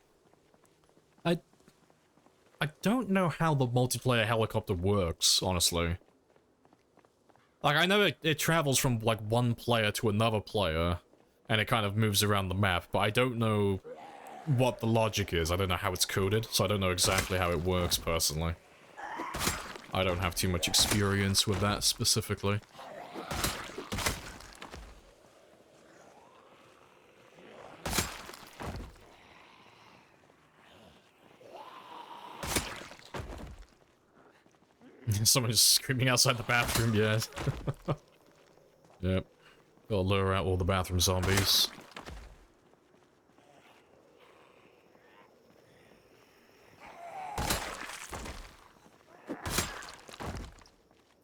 I don't know how the multiplayer helicopter works, honestly. Like, I know it travels from, like, one player to another player, and it kind of moves around the map, but I don't know what the logic is. I don't know how it's coded, so I don't know exactly how it works, personally. I don't have too much experience with that, specifically. Someone just screaming outside the bathroom, yes. Yep. Gotta lure out all the bathroom zombies.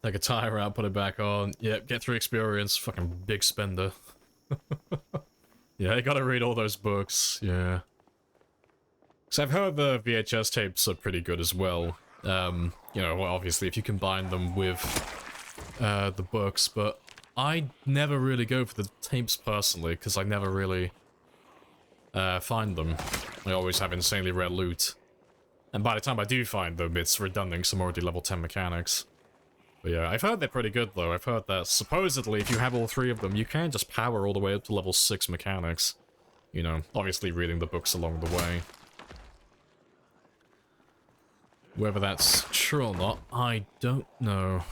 Take a tire out, put it back on. Yep, get 3 experience. Fucking big spender. Yeah, you gotta read all those books, yeah. Because I've heard the VHS tapes are pretty good as well. You know, well, obviously if you combine them with the books, but I never really go for the tapes personally, because I never really find them. I always have insanely rare loot. And by the time I do find them, it's redundant, some already level 10 mechanics. But yeah, I've heard they're pretty good though. I've heard that supposedly if you have all 3 of them, you can just power all the way up to level 6 mechanics. You know, obviously reading the books along the way. Whether that's true or not, I don't know.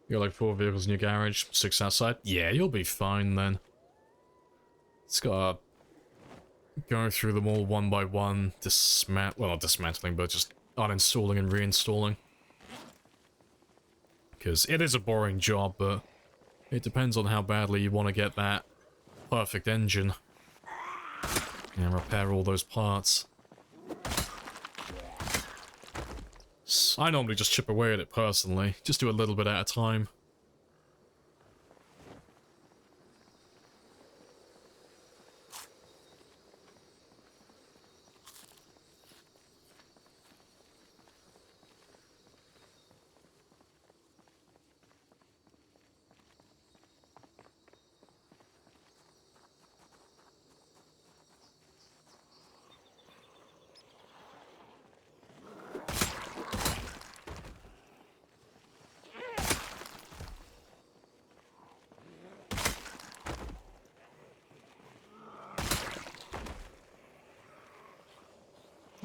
You got like 4 vehicles in your garage, 6 outside? Yeah, you'll be fine then. It's gotta go through them all one by one, well, not dismantling, but just uninstalling and reinstalling. Because it is a boring job, but it depends on how badly you want to get that perfect engine. And repair all those parts. I normally just chip away at it personally, just do a little bit at a time.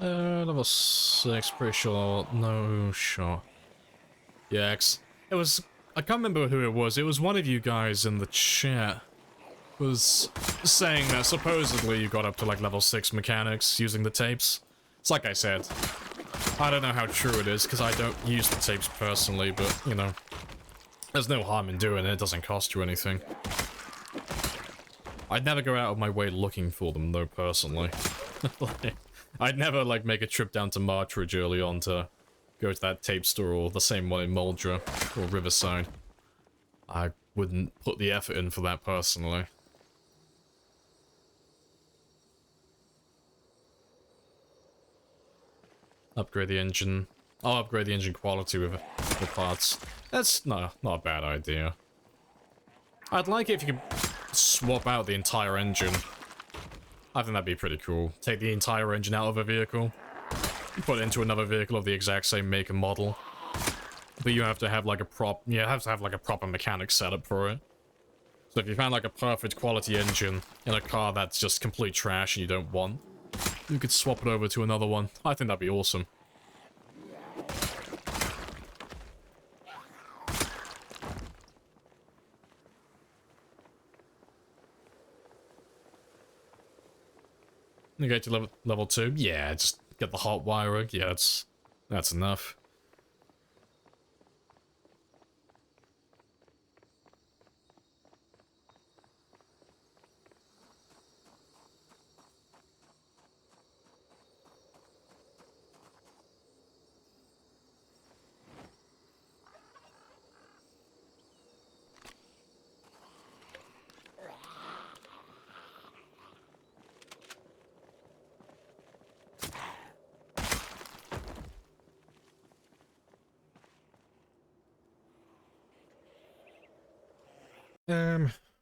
Level 6, pretty sure. No shot. Yeah, it was... I can't remember who it was. It was one of you guys in the chat was saying that supposedly you got up to like level 6 mechanics using the tapes. It's like I said. I don't know how true it is because I don't use the tapes personally, but, you know, there's no harm in doing it. It doesn't cost you anything. I'd never go out of my way looking for them, though, personally. I'd never, like, make a trip down to Martridge early on to go to that tape store or the same one in Muldra or Riverside. I wouldn't put the effort in for that, personally. Upgrade the engine. I'll upgrade the engine quality with the parts. That's not a bad idea. I'd like it if you could swap out the entire engine. I think that'd be pretty cool. Take the entire engine out of a vehicle, put it into another vehicle of the exact same make and model. But you have to have like a proper mechanic setup for it. So if you found like a perfect quality engine in a car that's just complete trash and you don't want, you could swap it over to another one. I think that'd be awesome. You get to level 2? Yeah, just get the hot wire. Yeah, that's enough.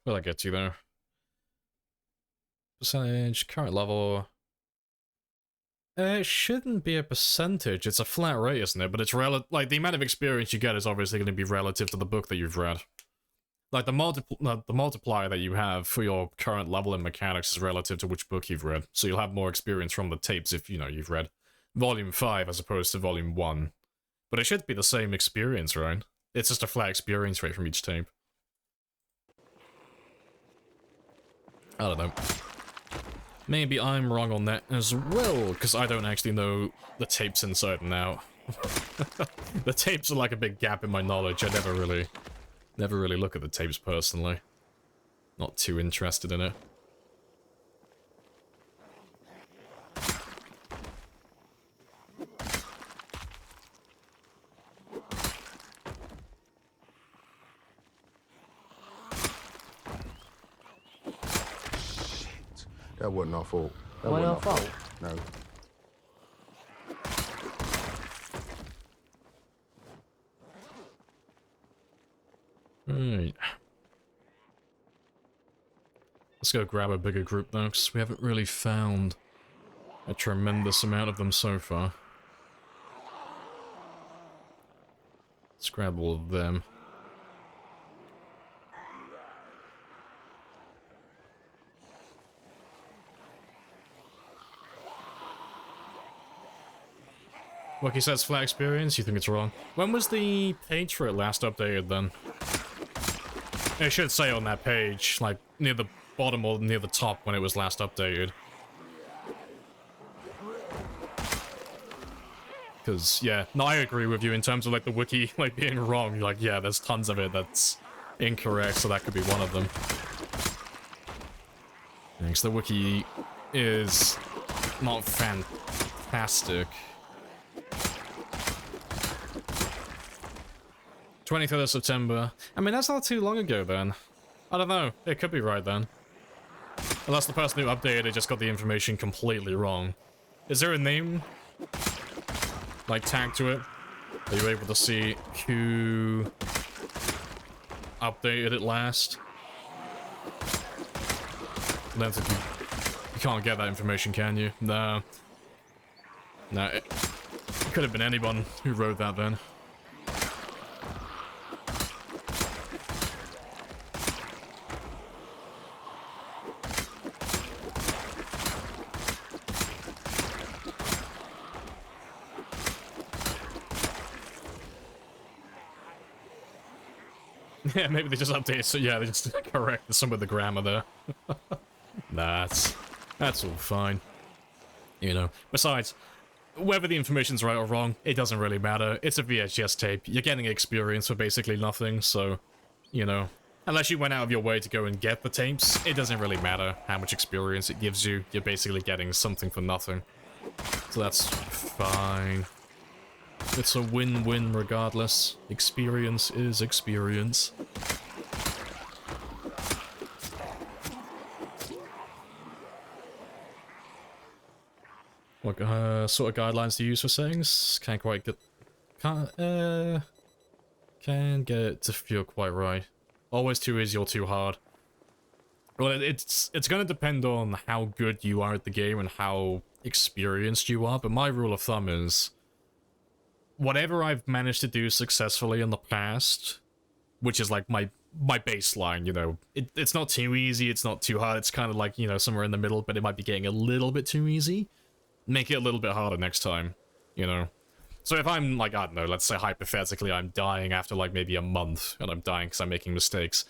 What'll I get to there? Percentage, current level. It shouldn't be a percentage, it's a flat rate, isn't it? But it's like, the amount of experience you get is obviously going to be relative to the book that you've read. Like, the multiplier that you have for your current level in mechanics is relative to which book you've read. So you'll have more experience from the tapes if, you know, you've read Volume 5 as opposed to Volume 1. But it should be the same experience, right? It's just a flat experience rate from each tape. I don't know. Maybe I'm wrong on that as well, because I don't actually know the tapes inside and out. The tapes are like a big gap in my knowledge. I never really look at the tapes personally. Not too interested in it. That wasn't our fault. That Wasn't wasn't our our fault? No. Right. Let's go grab a bigger group though, because we haven't really found a tremendous amount of them so far. Let's grab all of them. Wookie says flat experience, you think it's wrong. When was the page for it last updated then? It should say on that page, like, near the bottom or near the top when it was last updated. Because, yeah, no, I agree with you in terms of, like, the wiki, like, being wrong. Like, yeah, there's tons of it that's incorrect, so that could be one of them. Because the wiki is not fantastic. 23rd of September. I mean, that's not too long ago then. I don't know. It could be right then. Unless the person who updated it just got the information completely wrong. Is there a name, like, tagged to it? Are you able to see who updated it last? I don't think you can't get that information, can you? No. No, it could have been anyone who wrote that then. Yeah, maybe they just updated, so yeah, they just corrected some of the grammar there. That's all fine. You know, besides, whether the information's right or wrong, it doesn't really matter. It's a VHS tape. You're getting experience for basically nothing, so, you know, unless you went out of your way to go and get the tapes, it doesn't really matter how much experience it gives you. You're basically getting something for nothing. So that's fine. It's a win-win regardless. Experience is experience. What sort of guidelines do you use for settings? Can't quite get... Can get it to feel quite right. Always too easy or too hard. Well, it's gonna depend on how good you are at the game and how experienced you are, but my rule of thumb is whatever I've managed to do successfully in the past, which is like my baseline, you know, it's not too easy, it's not too hard, it's kind of like, you know, somewhere in the middle, but it might be getting a little bit too easy. Make it a little bit harder next time, you know. So if I'm like, I don't know, let's say hypothetically I'm dying after like maybe a month, and I'm dying because I'm making mistakes,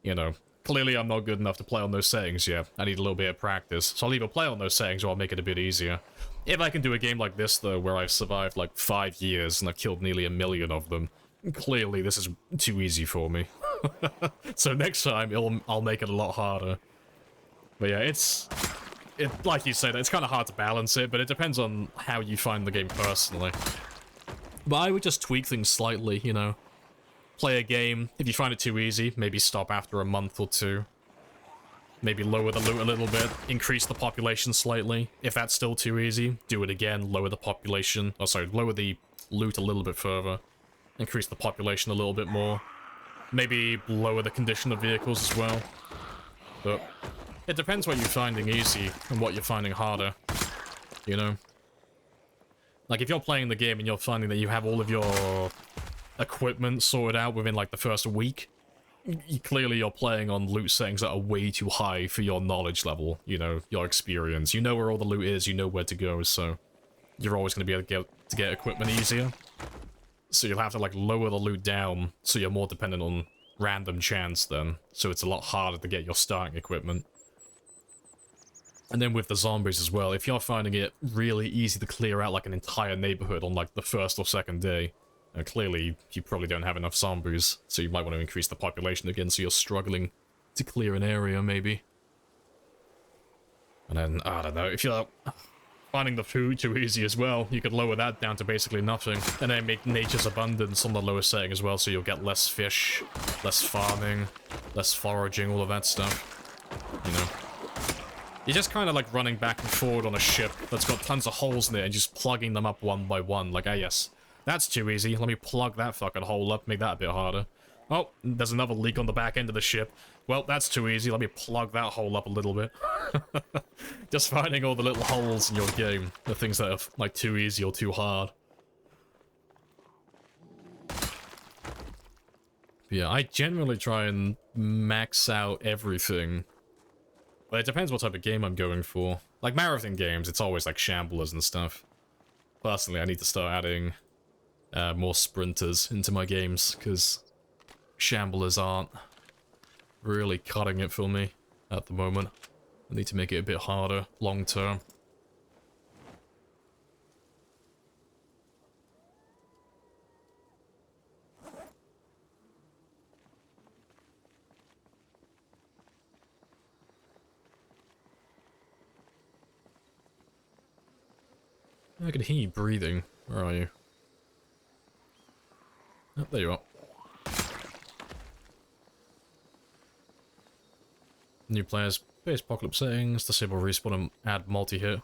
you know, Clearly, I'm not good enough to play on those settings yet. I need a little bit of practice. So I'll either play on those settings or I'll make it a bit easier. If I can do a game like this, though, where I've survived like 5 years and I've killed nearly 1 million of them, clearly this is too easy for me. So next time, I'll make it a lot harder. But yeah, like you said, it's kind of hard to balance it, but it depends on how you find the game personally. But I would just tweak things slightly, you know. Play a game. If you find it too easy, maybe stop after a month or two. Maybe lower the loot a little bit. Increase the population slightly. If that's still too easy, do it again. Lower the population. Oh, sorry, lower the loot a little bit further. Increase the population a little bit more. Maybe lower the condition of vehicles as well. But it depends what you're finding easy and what you're finding harder. You know? Like, if you're playing the game and you're finding that you have all of your equipment sorted out within, like, the first week, clearly you're playing on loot settings that are way too high for your knowledge level, you know, your experience. You know where all the loot is, you know where to go, so you're always going to be able to get equipment easier. So you'll have to, like, lower the loot down so you're more dependent on random chance then. So it's a lot harder to get your starting equipment. And then with the zombies as well, if you're finding it really easy to clear out, like, an entire neighborhood on, like, the first or second day, clearly, you probably don't have enough zombies, so you might want to increase the population again, so you're struggling to clear an area, maybe. And then, I don't know, if you're finding the food too easy as well, you could lower that down to basically nothing, and then make nature's abundance on the lower setting as well, so you'll get less fish, less farming, less foraging, all of that stuff. You know? You're just kind of like running back and forward on a ship that's got tons of holes in it and just plugging them up one by one, like, ah yes. That's too easy. Let me plug that fucking hole up, make that a bit harder. Oh, there's another leak on the back end of the ship. Well, that's too easy. Let me plug that hole up a little bit. Just finding all the little holes in your game. The things that are, like, too easy or too hard. Yeah, I generally try and max out everything. But it depends what type of game I'm going for. Like, marathon games, it's always, like, shamblers and stuff. Personally, I need to start adding more sprinters into my games, because shamblers aren't really cutting it for me at the moment. I need to make it a bit harder, long term. I can hear you breathing. Where are you? Oh, there you are. New players, base apocalypse settings, disable respawn and add multi-hit.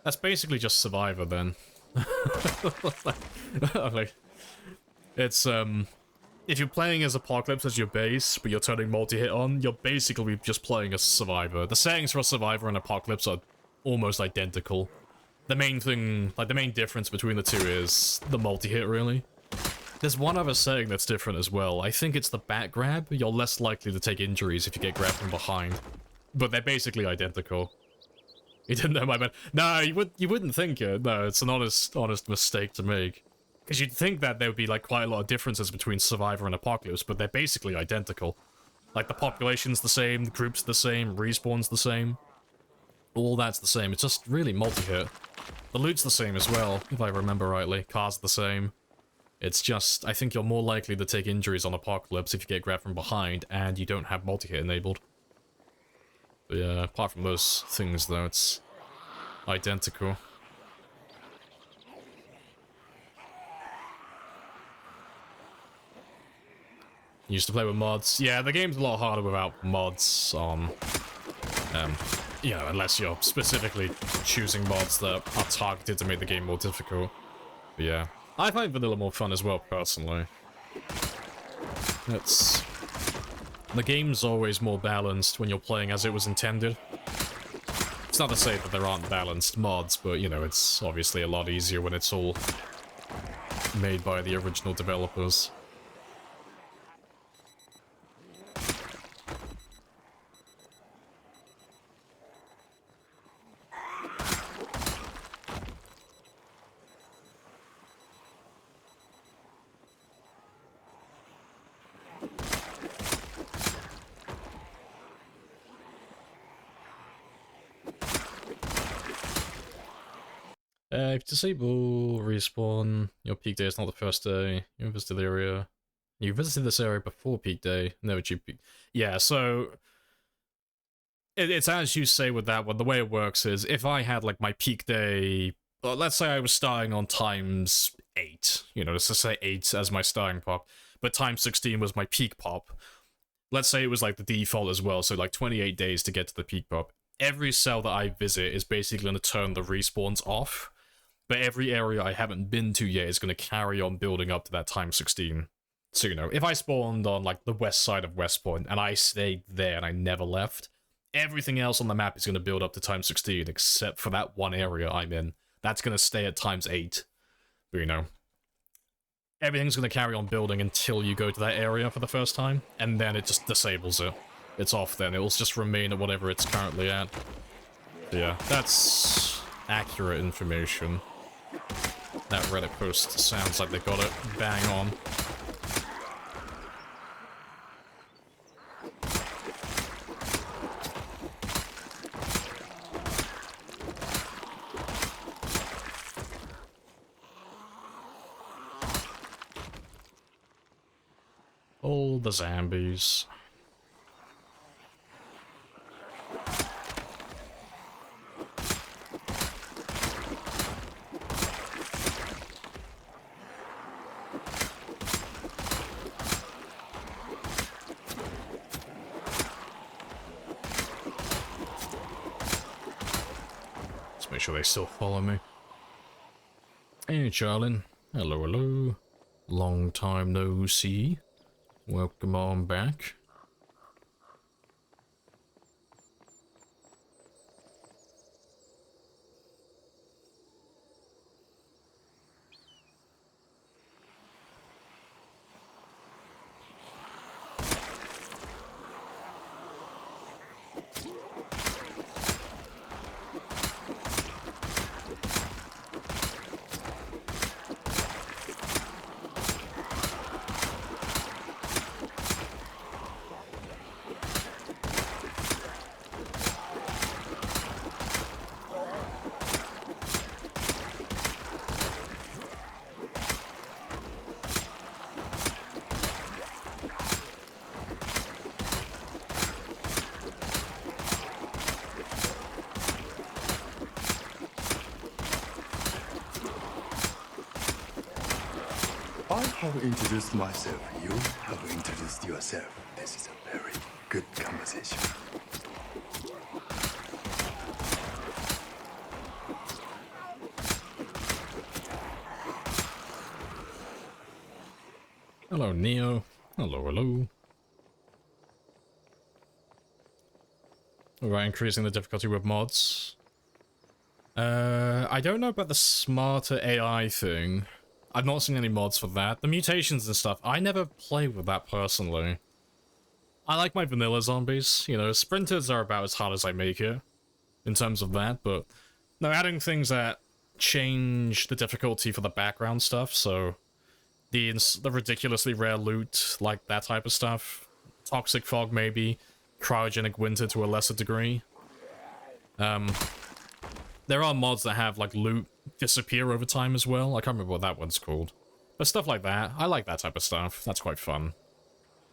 That's basically just Survivor then. Like, it's, if you're playing as Apocalypse as your base, but you're turning multi-hit on, you're basically just playing as Survivor. The settings for Survivor and Apocalypse are almost identical. The main thing, like, the main difference between the two is the multi-hit, really. There's one other setting that's different as well. I think it's the back grab. You're less likely to take injuries if you get grabbed from behind. But they're basically identical. You didn't know my man. No, you wouldn't think it. No, it's an honest mistake to make. Because you'd think that there would be, like, quite a lot of differences between Survivor and Apocalypse, but they're basically identical. Like, the population's the same, the group's the same, respawn's the same. All that's the same. It's just really multi-hit. The loot's the same as well, if I remember rightly. Cars are the same. It's just, I think you're more likely to take injuries on Apocalypse if you get grabbed from behind and you don't have multi-hit enabled. But yeah, apart from those things though, it's identical. Used to play with mods. Yeah, the game's a lot harder without mods on, you know, unless you're specifically choosing mods that are targeted to make the game more difficult. But yeah. I find vanilla more fun as well, personally. It's... The game's always more balanced when you're playing as it was intended. It's not to say that there aren't balanced mods, but, you know, it's obviously a lot easier when it's all made by the original developers. If you disable respawn, your peak day is not the first day. You visited the area. You visited this area before peak day. Never achieved peak. Yeah, so it's as you say with that one. The way it works is if I had like my peak day, well, let's say I was starting on times 8. You know, let's just say 8 as my starting pop, but times 16 was my peak pop. Let's say it was like the default as well, so like 28 days to get to the peak pop. Every cell that I visit is basically going to turn the respawns off, but every area I haven't been to yet is going to carry on building up to that times 16. So, you know, if I spawned on like the west side of West Point and I stayed there and I never left, everything else on the map is going to build up to times 16 except for that one area I'm in. That's going to stay at times 8. But, you know, everything's going to carry on building until you go to that area for the first time, and then it just disables it. It's off then. It'll just remain at whatever it's currently at. So yeah, that's accurate information. That Reddit post sounds like they got it bang on. All the zombies. Let's make sure they still follow me. Hey, Charlin. Hello, hello. Long time no see. Welcome on back. I have introduced myself. You have introduced yourself. This is a very good conversation. Hello, Neo. Hello, hello. Alright, increasing the difficulty with mods. I don't know about the smarter AI thing. I've not seen any mods for that. The mutations and stuff, I never play with that personally. I like my vanilla zombies. You know, sprinters are about as hard as I make it in terms of that, but no, adding things that change the difficulty for the background stuff, so the ridiculously rare loot, like that type of stuff. Toxic fog, maybe. Cryogenic winter to a lesser degree. There are mods that have, like, loot disappear over time as well. I can't remember what that one's called. But stuff like that. I like that type of stuff. That's quite fun.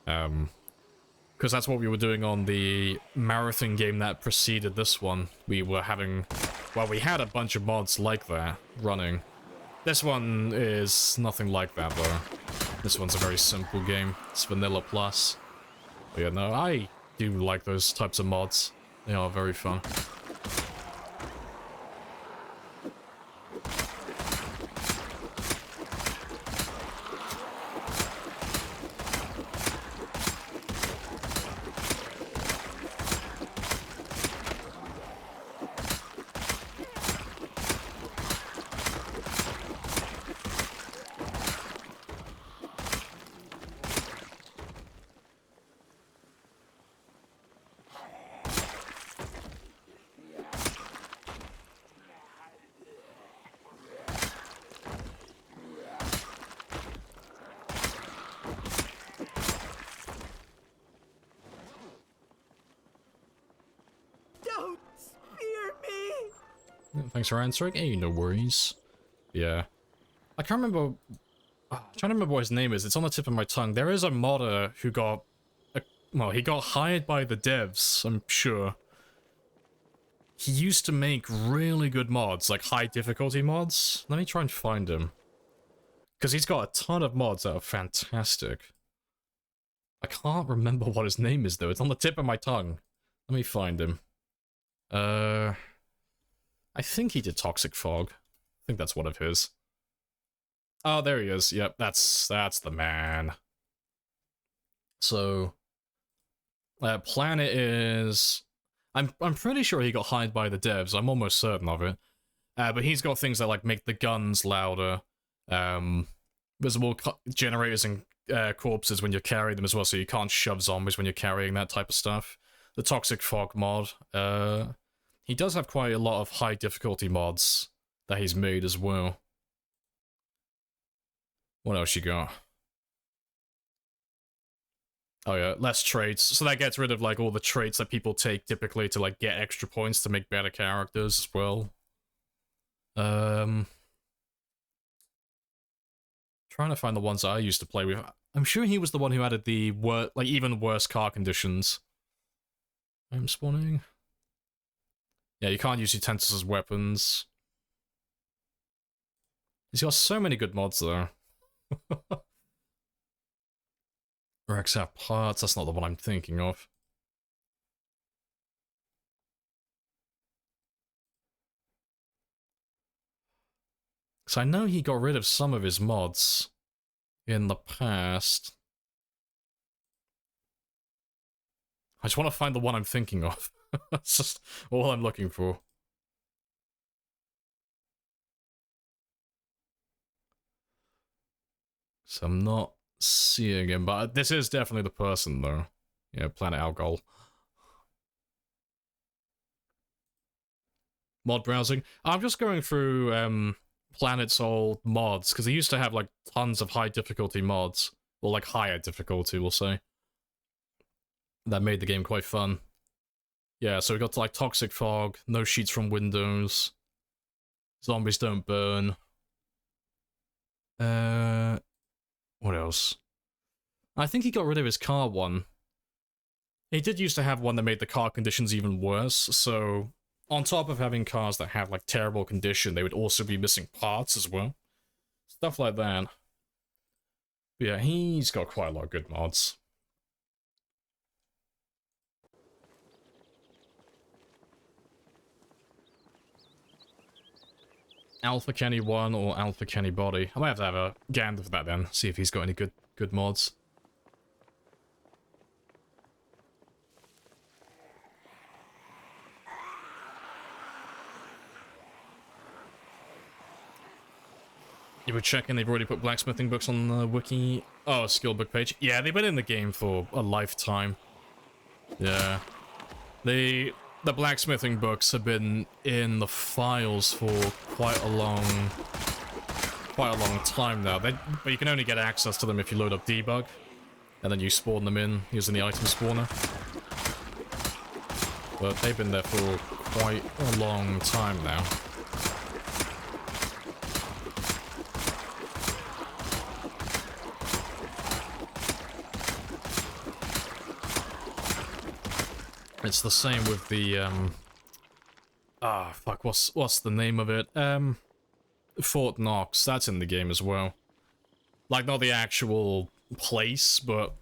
Because that's what we were doing on the marathon game that preceded this one. We were having... well, we had a bunch of mods like that running. This one is nothing like that, though. This one's a very simple game. It's vanilla plus. But yeah, no, I do like those types of mods. They are very fun. Thanks for answering. Hey, no worries. Yeah. I can't remember... I'm trying to remember what his name is. It's on the tip of my tongue. There is a modder who got... well, he got hired by the devs, I'm sure. He used to make really good mods, like high difficulty mods. Let me try and find him. Because he's got a ton of mods that are fantastic. I can't remember what his name is, though. It's on the tip of my tongue. Let me find him. I think he did Toxic Fog. I think that's one of his. Oh, there he is. Yep, that's the man. So, Planet is... I'm pretty sure he got hired by the devs. I'm almost certain of it. But he's got things that like make the guns louder. Visible generators and corpses when you carry them as well, so you can't shove zombies when you're carrying that type of stuff. The Toxic Fog mod. He does have quite a lot of high difficulty mods that he's made as well. What else you got? Oh yeah, less traits. So that gets rid of like all the traits that people take typically to like get extra points to make better characters as well. Trying to find the ones that I used to play with. I'm sure he was the one who added the like even worse car conditions. I'm spawning. Yeah, you can't use utensils as weapons. He's got so many good mods though. Rex have parts, that's not the one I'm thinking of. Because I know he got rid of some of his mods in the past. I just want to find the one I'm thinking of. That's just all I'm looking for. So I'm not seeing him, but this is definitely the person, though. Yeah, Planet Algol. Mod browsing. I'm just going through Planet's old mods, because he used to have, like, tons of high difficulty mods. Or, like, higher difficulty, we'll say. That made the game quite fun. Yeah, so we got, like, Toxic Fog, no sheets from windows, zombies don't burn. What else? I think he got rid of his car one. He did used to have one that made the car conditions even worse, so on top of having cars that have like terrible condition, they would also be missing parts as well. Stuff like that. But yeah, he's got quite a lot of good mods. Alpha Kenny 1 or Alpha Kenny Body. I might have to have a gander for that then, see if he's got any good mods. You were checking, they've already put blacksmithing books on the wiki. Oh, skill book page. Yeah, they've been in the game for a lifetime. Yeah. The blacksmithing books have been in the files for quite a long time now. But you can only get access to them if you load up debug, and then you spawn them in using the item spawner. But they've been there for quite a long time now. It's the same with the, fuck, what's the name of it? Fort Knox, that's in the game as well. Like, not the actual place, but,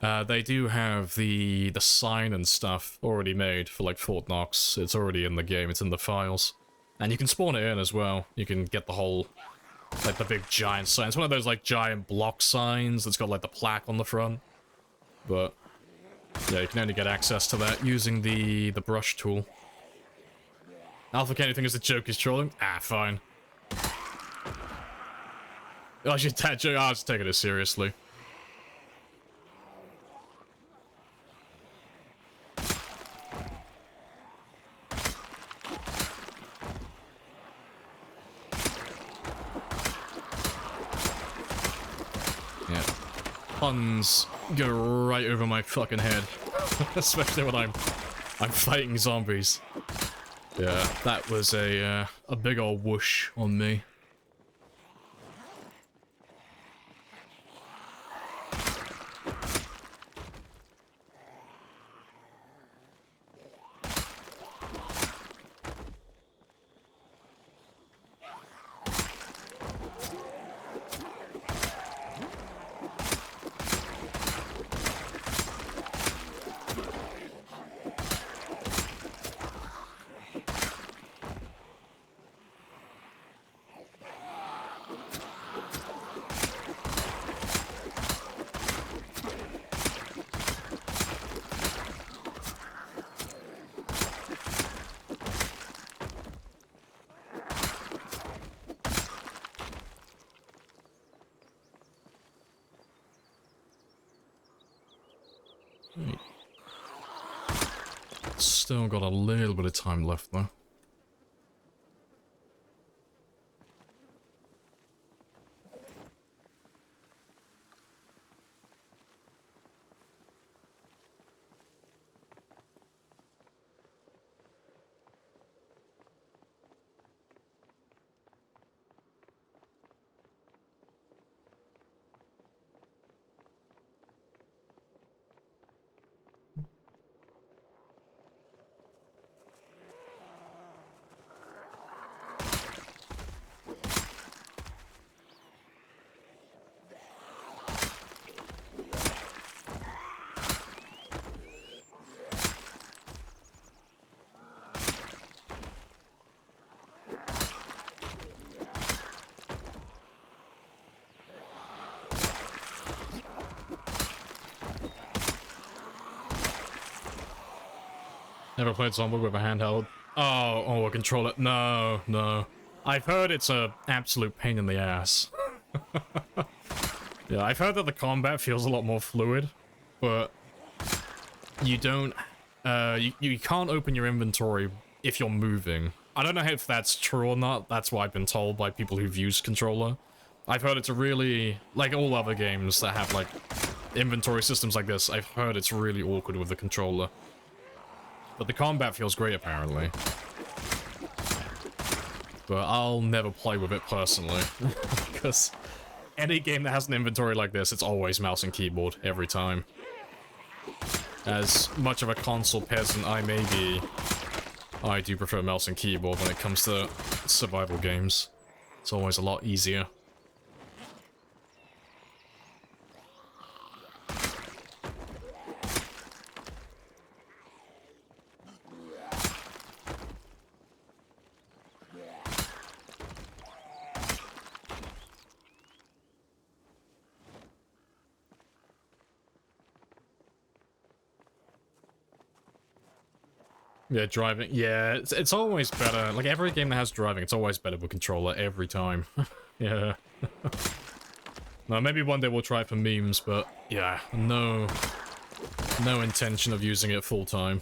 they do have the sign and stuff already made for, like, Fort Knox. It's already in the game, it's in the files. And you can spawn it in as well. You can get the whole, like, the big giant sign. It's one of those, like, giant block signs that's got, like, the plaque on the front. But yeah, you can only get access to that using the brush tool. Alpha Kenny thinks the joke is trolling? Ah, fine. I should that joke. I was taking it seriously. Yeah. Puns go right over my fucking head. Especially when I'm fighting zombies. Yeah, that was a big old whoosh on me. Still got a little bit of time left though. Never played Zombie with a handheld. Oh, a controller. No, no. I've heard it's a absolute pain in the ass. Yeah, I've heard that the combat feels a lot more fluid, but you don't, you can't open your inventory if you're moving. I don't know if that's true or not. That's what I've been told by people who've used controller. I've heard it's a really, like all other games that have like inventory systems like this, I've heard it's really awkward with the controller. But the combat feels great, apparently. But I'll never play with it personally. Because any game that has an inventory like this, it's always mouse and keyboard, every time. As much of a console peasant I may be, I do prefer mouse and keyboard when it comes to survival games. It's always a lot easier. Yeah, driving. Yeah, it's always better. Like, every game that has driving, it's always better with controller every time. Yeah. Now, maybe one day we'll try it for memes, but yeah, no intention of using it full time.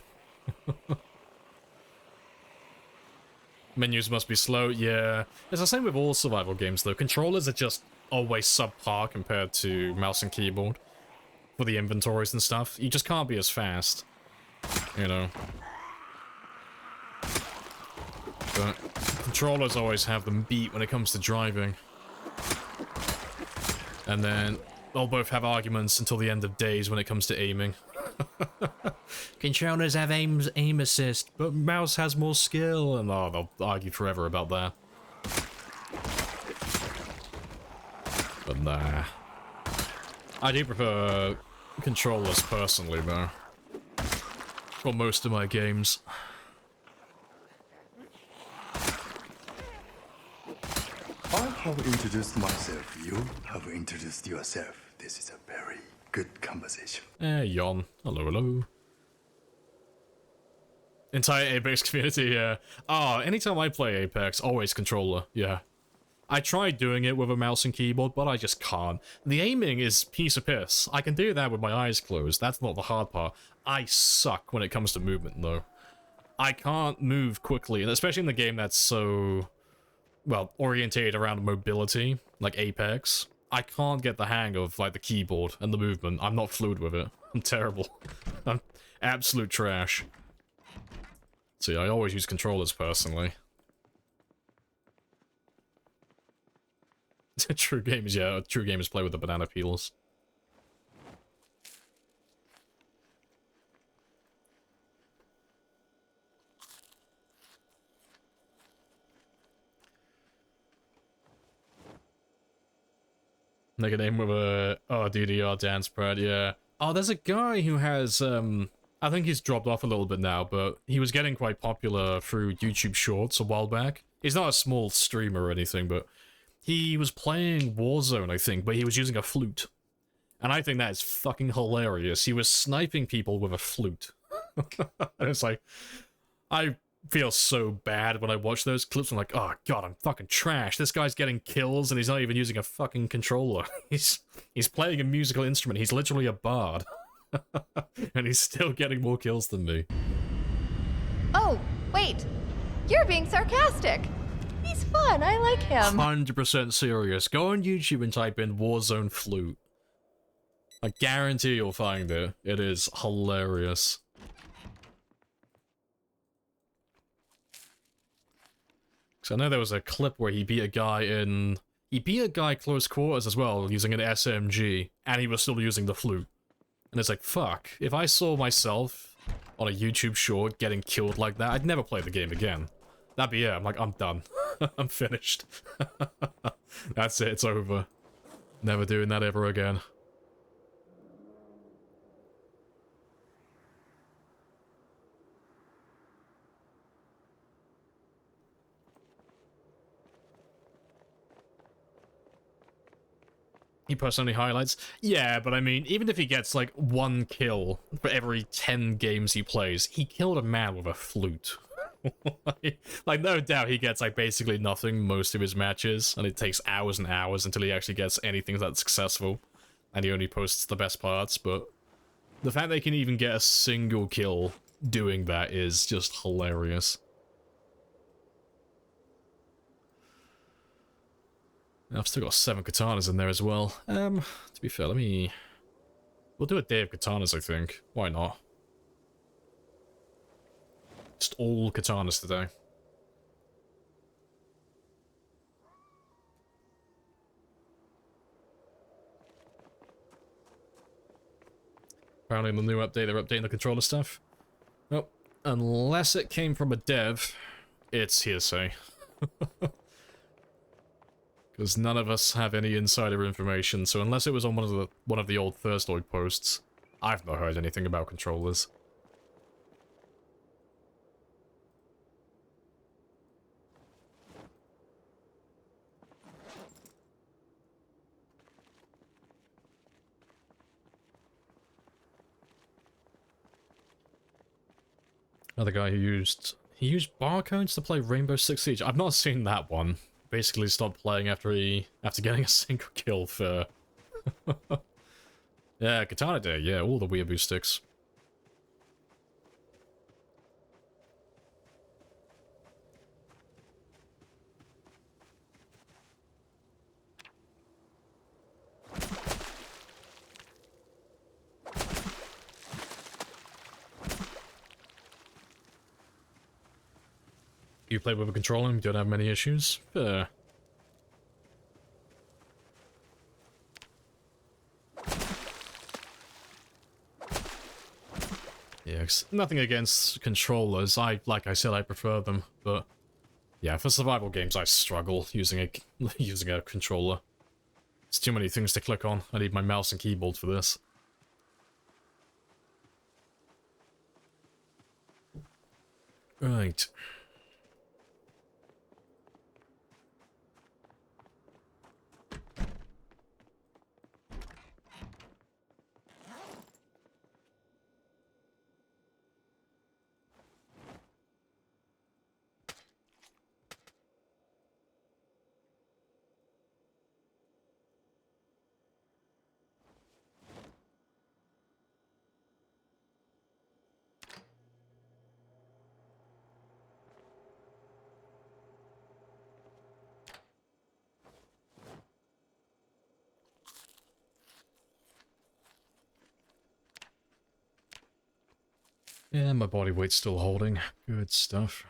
Menus must be slow. Yeah. It's the same with all survival games, though. Controllers are just always subpar compared to mouse and keyboard. For the inventories and stuff. You just can't be as fast. You know. But controllers always have them beat when it comes to driving. And then they'll both have arguments until the end of days when it comes to aiming. Controllers have aim assist, but mouse has more skill, and oh, they'll argue forever about that. But nah. I do prefer controllers personally, though. For most of my games. I have introduced myself. You have introduced yourself. This is a very good conversation. Yon. Hello, hello. Entire Apex community, yeah. Ah, anytime I play Apex, always controller, yeah. I tried doing it with a mouse and keyboard, but I just can't. The aiming is piece of piss. I can do that with my eyes closed. That's not the hard part. I suck when it comes to movement, though. I can't move quickly, and especially in the game that's so, well, orientated around mobility, like Apex. I can't get the hang of, like, the keyboard and the movement. I'm not fluid with it. I'm terrible. I'm absolute trash. See, I always use controllers personally. True gamers, yeah, true gamers play with the banana peels. Make a name with a DDR dance pad, yeah. Oh, there's a guy who has, I think he's dropped off a little bit now, but he was getting quite popular through YouTube Shorts a while back. He's not a small streamer or anything, but he was playing Warzone, I think, but he was using a flute. And I think that is fucking hilarious. He was sniping people with a flute. And it's like, I feel so bad when I watch those clips. I'm like, oh god, I'm fucking trash. This guy's getting kills and he's not even using a fucking controller. He's playing a musical instrument. He's literally a bard. And he's still getting more kills than me. Oh, wait. You're being sarcastic. He's fun. I like him. 100% serious. Go on YouTube and type in Warzone flute. I guarantee you'll find it. It is hilarious. So I know there was a clip where he beat a guy close quarters as well, using an SMG, and he was still using the flute. And it's like, fuck, if I saw myself on a YouTube short getting killed like that, I'd never play the game again. That'd be it, I'm like, I'm done. I'm finished. That's it, it's over. Never doing that ever again. He personally highlights? Yeah, but I mean, even if he gets, like, 1 kill for every 10 games he plays, he killed a man with a flute. Like, no doubt he gets, like, basically nothing most of his matches, and it takes hours and hours until he actually gets anything that's successful, and he only posts the best parts, but the fact they can even get a single kill doing that is just hilarious. I've still got 7 katanas in there as well. To be fair, we'll do a day of katanas, I think. Why not? Just all katanas today. Apparently in the new update, they're updating the controller stuff. Well, unless it came from a dev, it's hearsay. Because none of us have any insider information, so unless it was on one of the old Thirstoid posts, I've not heard anything about controllers. Another guy who used barcodes to play Rainbow Six Siege. I've not seen that one. Basically stopped playing after getting a single kill for yeah, Katana Day, yeah, all the weeaboo sticks. You play with a controller and you don't have many issues? Fair. Yeah, nothing against controllers. Like I said, I prefer them, but yeah, for survival games, I struggle using a controller. It's too many things to click on. I need my mouse and keyboard for this. Right. Yeah, my body weight's still holding. Good stuff.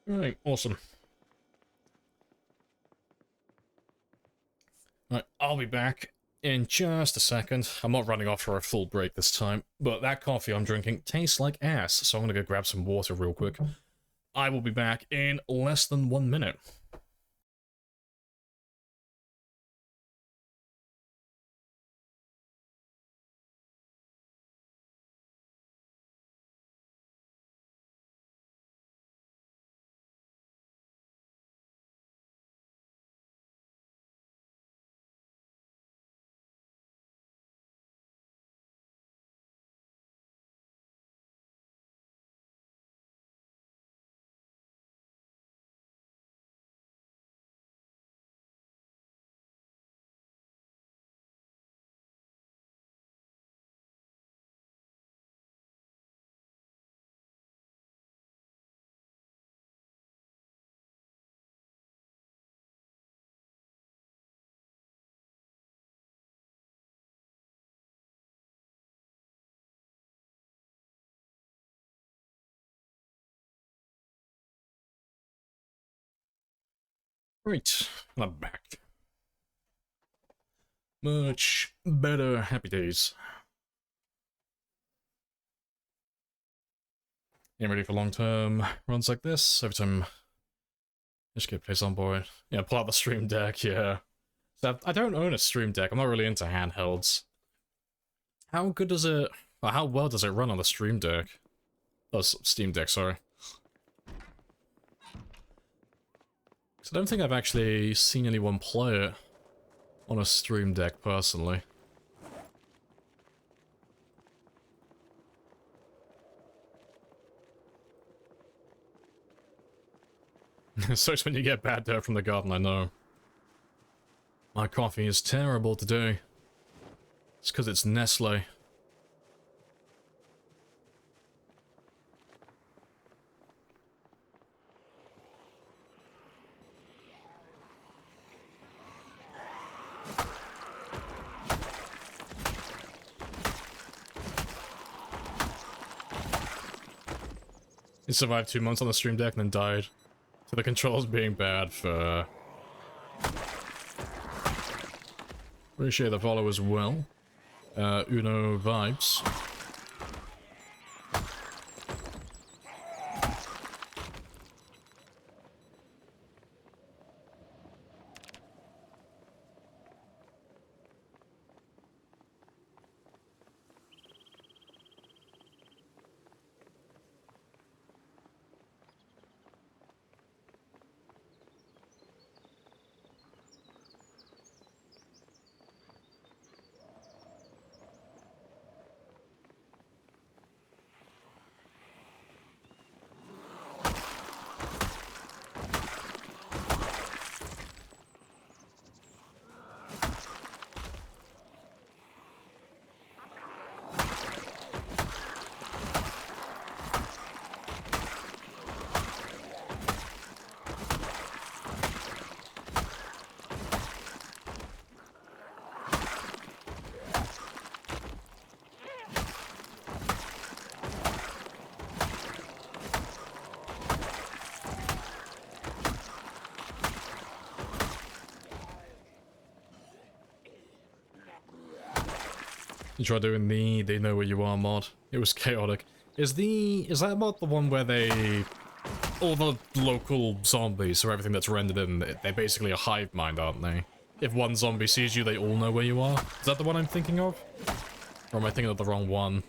Right, awesome. Right, I'll be back in just a second. I'm not running off for a full break this time, but that coffee I'm drinking tastes like ass, so I'm gonna go grab some water real quick. I will be back in less than 1 minute. Right, I'm back. Much better, happy days. Getting ready for long-term runs like this. Every time just get place on board. Yeah, pull out the Stream Deck, yeah. So I don't own a Stream Deck. I'm not really into handhelds. How good does it... Well, how well does it run on the Stream Deck? Oh, Steam Deck, sorry. Because I don't think I've actually seen anyone play it on a Stream Deck, personally. It sucks when you get bad dirt from the garden, I know. My coffee is terrible today. It's because it's Nestle. He survived 2 months on the Stream Deck and then died. So the controls being bad for... Appreciate the follow as well. Uno vibes. You try doing the "they know where you are" mod. It was chaotic. Is that mod the one where all the local zombies or everything that's rendered in, they're basically a hive mind, aren't they? If one zombie sees you, they all know where you are? Is that the one I'm thinking of? Or am I thinking of the wrong one?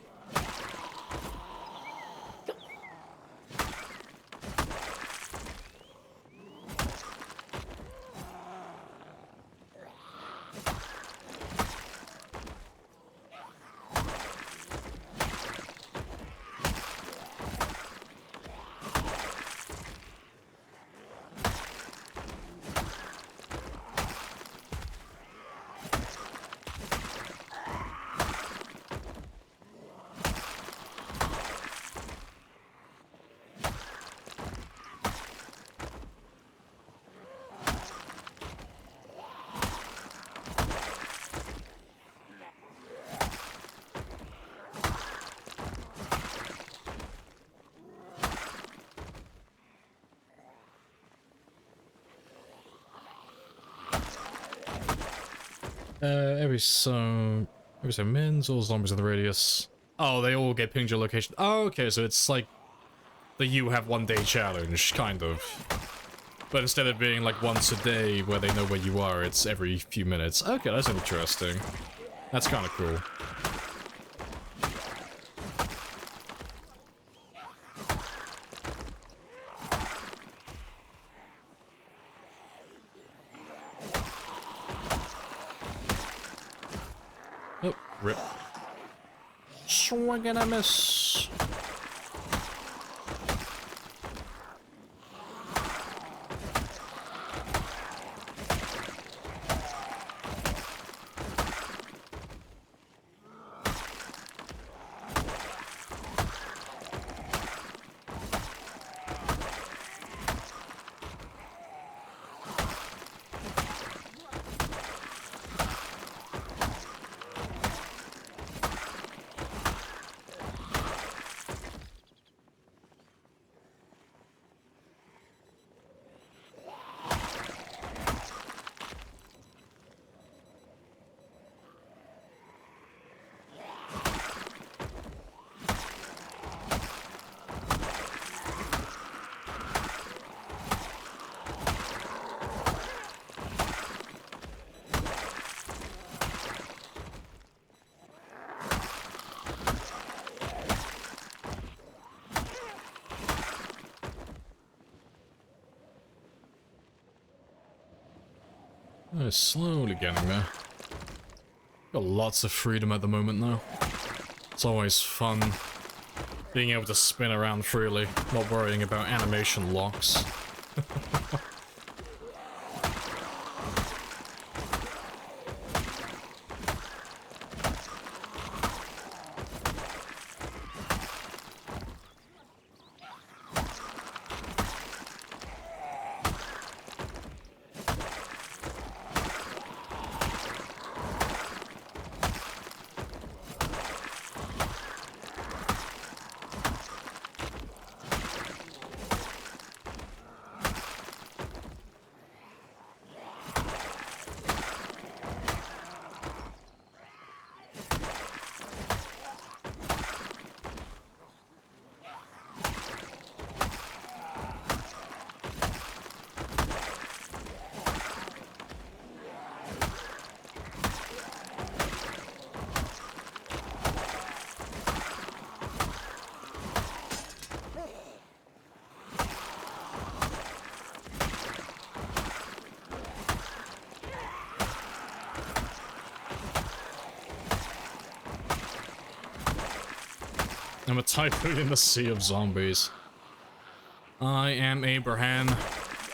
Every so mins, all zombies in the radius. Oh, they all get pinged your location. Oh, okay, so it's like the you have 1 day challenge, kind of. But instead of being like once a day where they know where you are, it's every few minutes. Okay, that's interesting. That's kind of cool. Oh, rip. Swing and a miss. Oh, slowly getting there. Got lots of freedom at the moment though. It's always fun being able to spin around freely, not worrying about animation locks. I'm a typhoon in the sea of zombies. I am Abraham,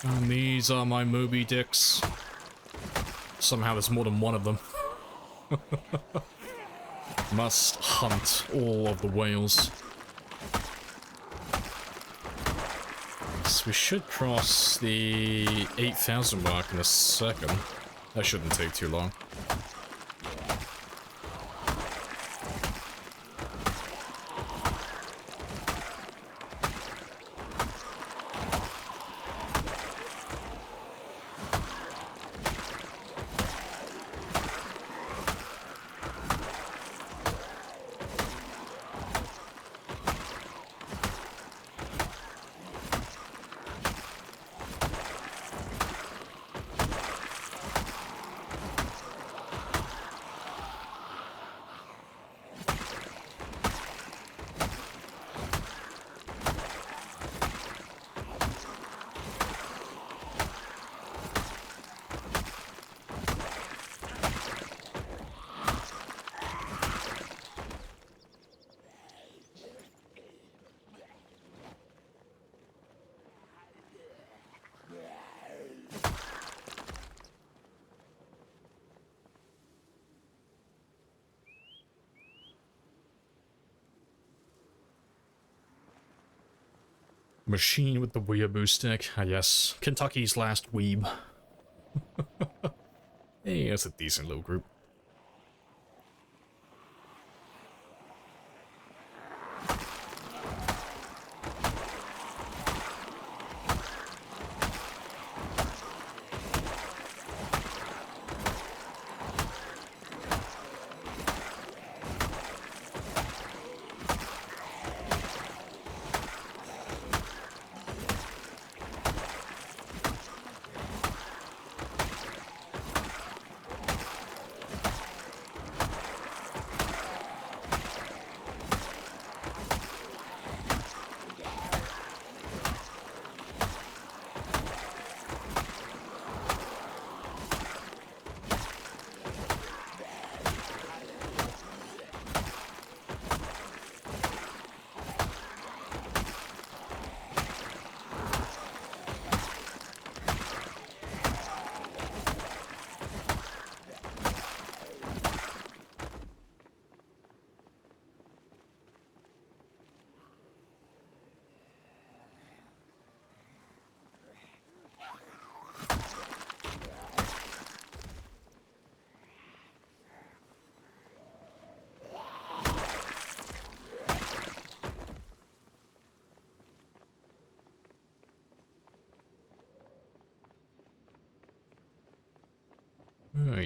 and these are my Moby Dicks. Somehow there's more than one of them. Must hunt all of the whales. So we should cross the 8,000 mark in a second. That shouldn't take too long. Machine with the weeaboo stick. Ah, yes. Kentucky's last weeb. Hey, that's a decent little group.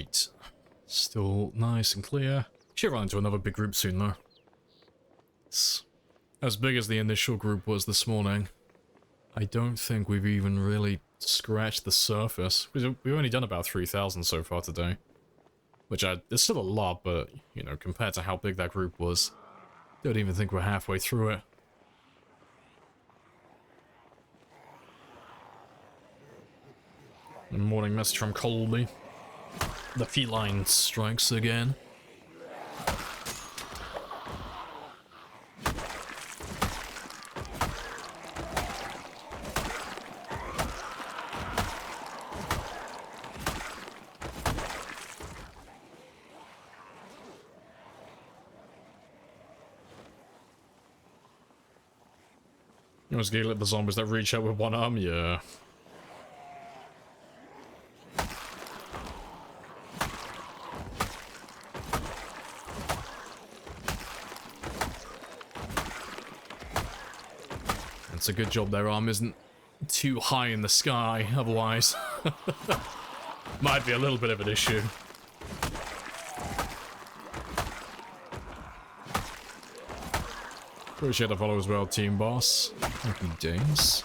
update. Still nice and clear. Should run into another big group soon though. It's as big as the initial group was this morning. I don't think we've even really scratched the surface. We've only done about 3,000 so far today. Which it's still a lot, but, you know, compared to how big that group was, don't even think we're halfway through it. A morning message from Colby. The feline strikes again. You was gonna let the zombies that reach out with one arm? Yeah. It's a good job their arm isn't too high in the sky, otherwise might be a little bit of an issue. Appreciate the follow as well, Team Boss. Happy days.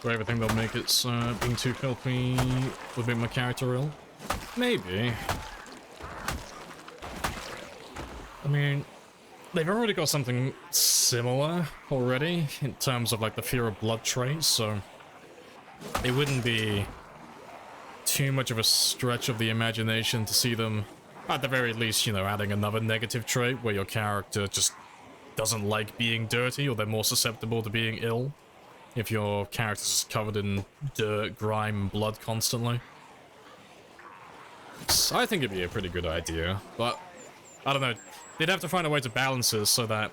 Do I ever think they'll make it being too filthy would make my character ill? Maybe. I mean, they've already got something similar already in terms of like the fear of blood trait, so it wouldn't be too much of a stretch of the imagination to see them, at the very least, you know, adding another negative trait where your character just doesn't like being dirty, or they're more susceptible to being ill if your character's covered in dirt, grime, and blood constantly. So I think it'd be a pretty good idea, but I don't know. They'd have to find a way to balance this so that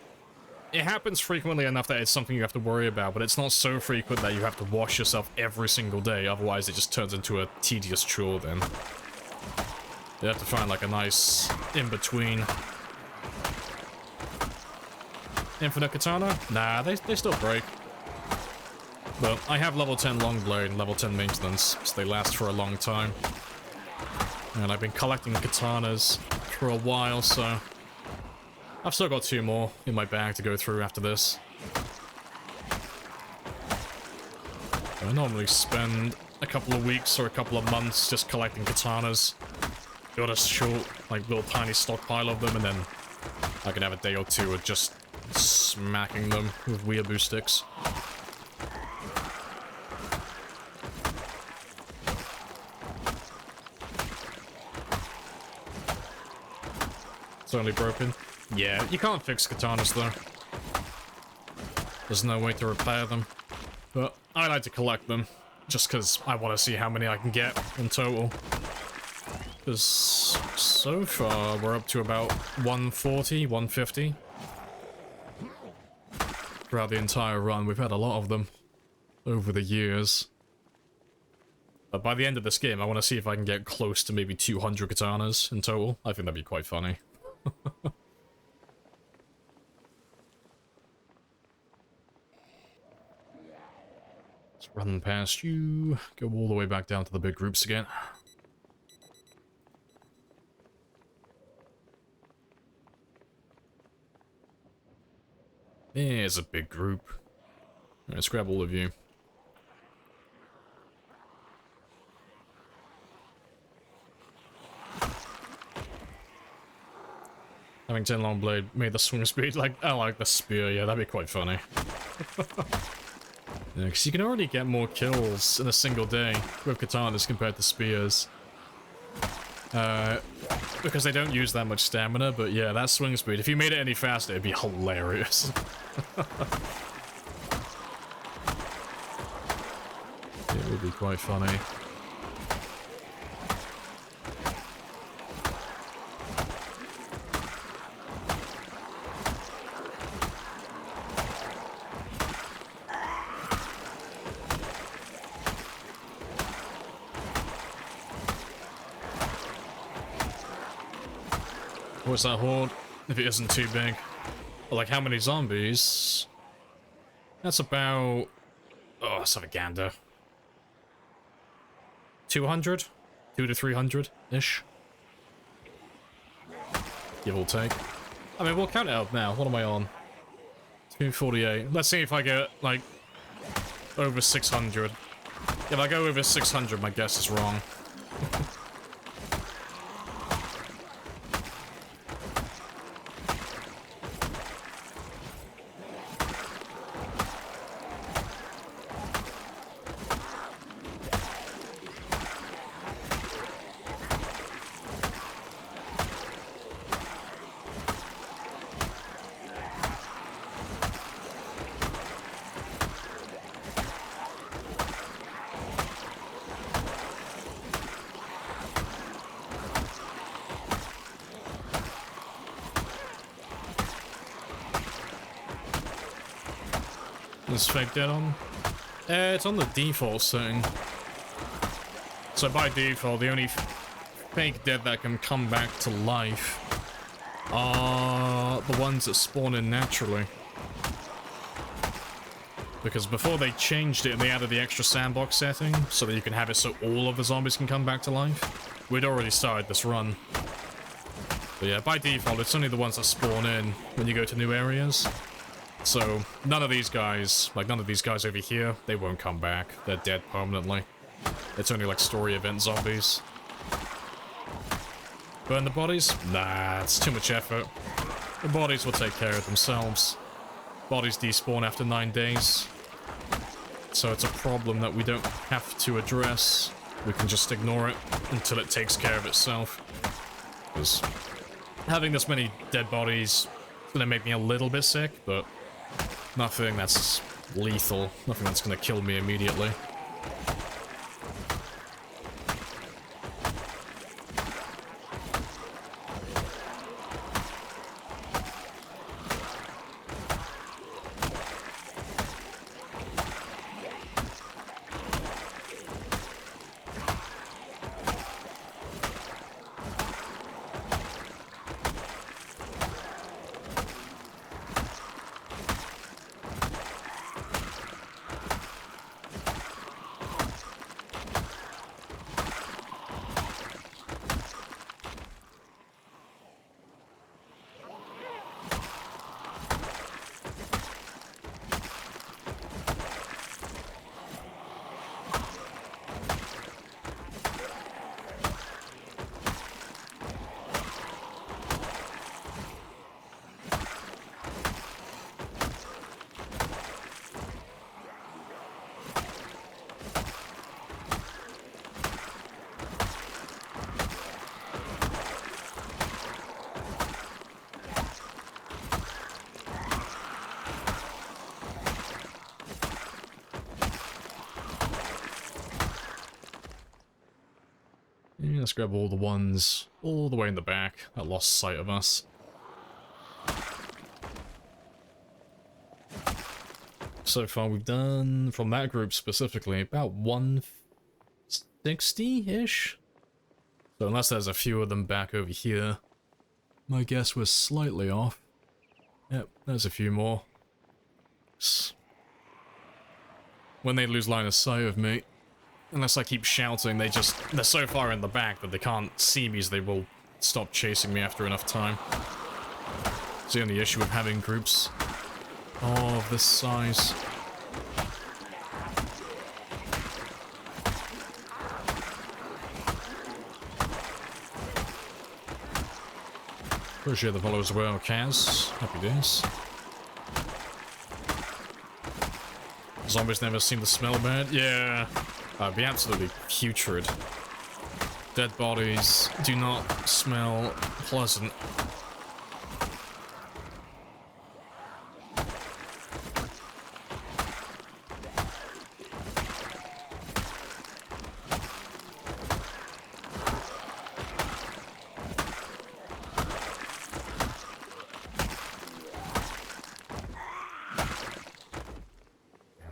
it happens frequently enough that it's something you have to worry about, but it's not so frequent that you have to wash yourself every single day, otherwise it just turns into a tedious chore then. They have to find like a nice in-between. Infinite Katana? Nah, they still break. But I have level 10 long blade and level 10 maintenance, so they last for a long time. And I've been collecting katanas for a while, so I've still got 2 more in my bag to go through after this. I normally spend a couple of weeks or a couple of months just collecting katanas. Build a short, like little tiny stockpile of them, and then I can have a day or two of just smacking them with weeaboo sticks. It's only broken. Yeah, you can't fix katanas though. There's no way to repair them. But I like to collect them, just because I want to see how many I can get in total. Because so far, we're up to about 140, 150. Throughout the entire run, we've had a lot of them over the years. But by the end of this game, I want to see if I can get close to maybe 200 katanas in total. I think that'd be quite funny. Let's run past you, go all the way back down to the big groups again. There's a big group. Let's grab all of you. Having 10 long blade made the swing speed like I like the spear, yeah, that'd be quite funny. Yeah, because you can already get more kills in a single day with katanas compared to spears. Because they don't use that much stamina, but yeah, that swing speed, if you made it any faster, it'd be hilarious. It would be quite funny. What's that horde? If it isn't too big. Like, how many zombies? That's about... Oh, let's have a gander. 200? 200 to 300-ish? Give or take. I mean, we'll count it up now. What am I on? 248. Let's see if I get, like, over 600. If I go over 600, my guess is wrong. Is fake dead on? It's on the default setting. So by default, the only fake dead that can come back to life are the ones that spawn in naturally. Because before they changed it and they added the extra sandbox setting so that you can have it so all of the zombies can come back to life, we'd already started this run. But yeah, by default, it's only the ones that spawn in when you go to new areas. So, none of these guys, like none of these guys over here, they won't come back. They're dead permanently. It's only like story event zombies. Burn the bodies? Nah, it's too much effort. The bodies will take care of themselves. Bodies despawn after 9 days. So it's a problem that we don't have to address. We can just ignore it until it takes care of itself. Because having this many dead bodies is gonna make me a little bit sick, but nothing that's lethal. Nothing that's gonna kill me immediately. Yeah, let's grab all the ones all the way in the back that lost sight of us. So far we've done, from that group specifically, about 160-ish? So unless there's a few of them back over here, my guess was slightly off. Yep, there's a few more. When they lose line of sight of me, unless I keep shouting, they're so far in the back that they can't see me, so they will stop chasing me after enough time. It's the only issue with having groups of this size. Appreciate the follow as well, Kaz. Happy days. Zombies never seem to smell bad. Yeah, be absolutely putrid. Dead bodies do not smell pleasant.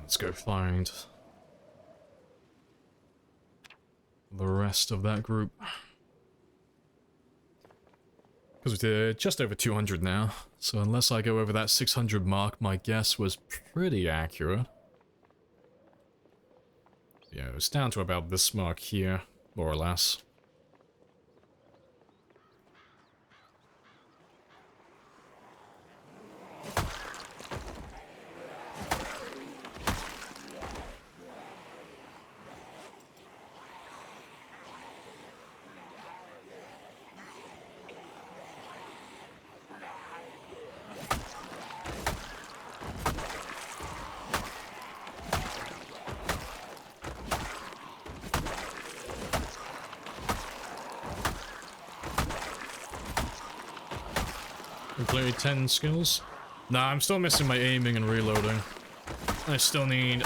Let's go find the rest of that group. Because we're just over 200 now, so unless I go over that 600 mark, my guess was pretty accurate. Yeah, it's down to about this mark here, more or less. Completed 10 skills. Nah, I'm still missing my aiming and reloading. I still need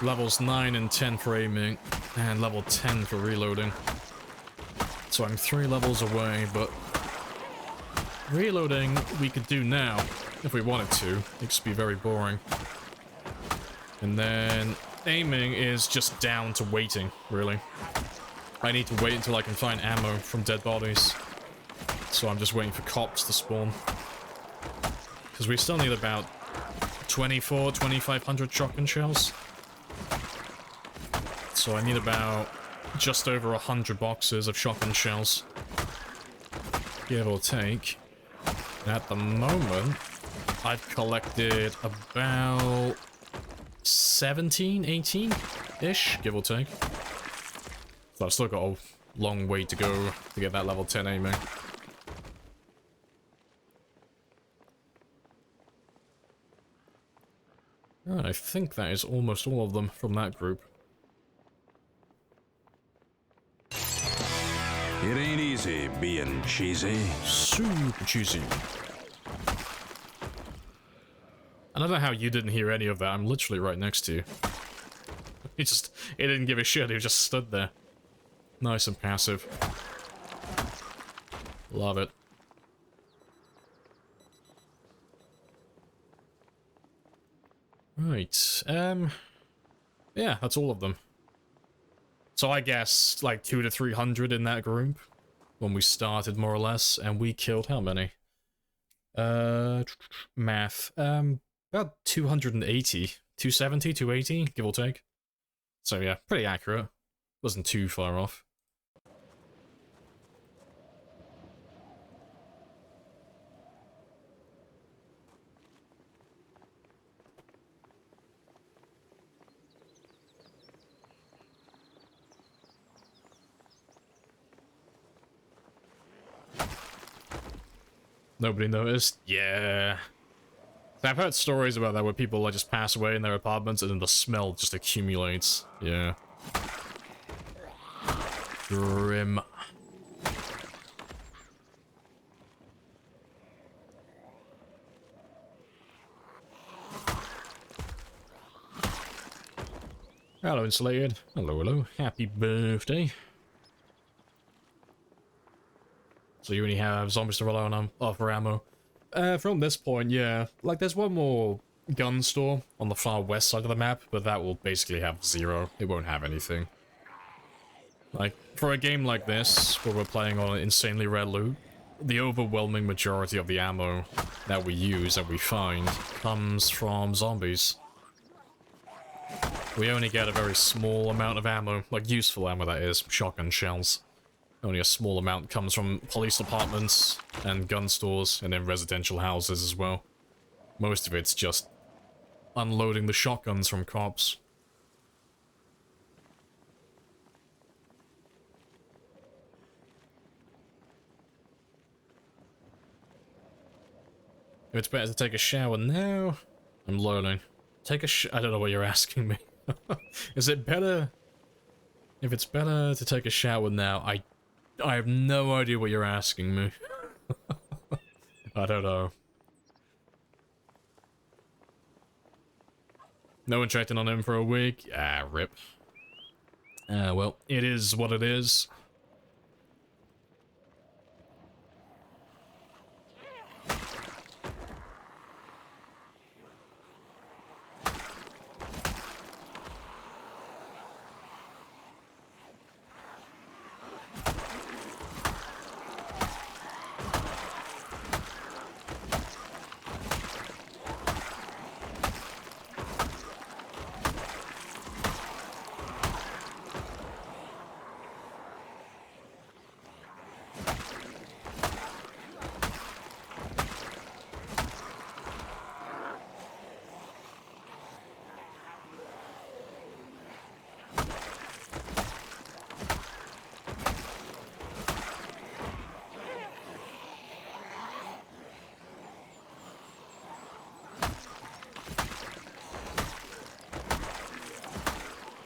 levels 9 and 10 for aiming, and level 10 for reloading. So I'm 3 levels away, but reloading we could do now, if we wanted to. It could just be very boring. And then aiming is just down to waiting, really. I need to wait until I can find ammo from dead bodies. So I'm just waiting for cops to spawn. Because we still need about 2,500 shotgun shells. So I need about just over 100 boxes of shotgun shells. Give or take. And at the moment, I've collected about 17, 18-ish, give or take. So I've still got a long way to go to get that level 10 aiming. Right, I think that is almost all of them from that group. It ain't easy being cheesy. Super cheesy. I don't know how you didn't hear any of that. I'm literally right next to you. He didn't give a shit. He just stood there. Nice and passive. Love it. Right, yeah, that's all of them. So I guess, like, 200 to 300 in that group, when we started, more or less, and we killed how many? Math, about 280, 270, 280, give or take. So yeah, pretty accurate. Wasn't too far off. Nobody noticed? Yeah. I've heard stories about that where people like just pass away in their apartments and then the smell just accumulates. Yeah. Grim. Hello, Insulated. Hello, hello. Happy birthday. So you only have zombies to rely on for ammo. From this point, yeah. Like, there's one more gun store on the far west side of the map, but that will basically have 0. It won't have anything. Like, for a game like this, where we're playing on an insanely rare loot, the overwhelming majority of the ammo that we use, that we find, comes from zombies. We only get a very small amount of ammo, like useful ammo that is, shotgun shells. Only a small amount comes from police departments and gun stores, and then residential houses as well. Most of it's just unloading the shotguns from cops. If it's better to take a shower now, I'm learning. I don't know what you're asking me. Is it better? If it's better to take a shower now, I have no idea what you're asking me. I don't know. No one checked in on him for a week? Ah, rip. Well, it is what it is.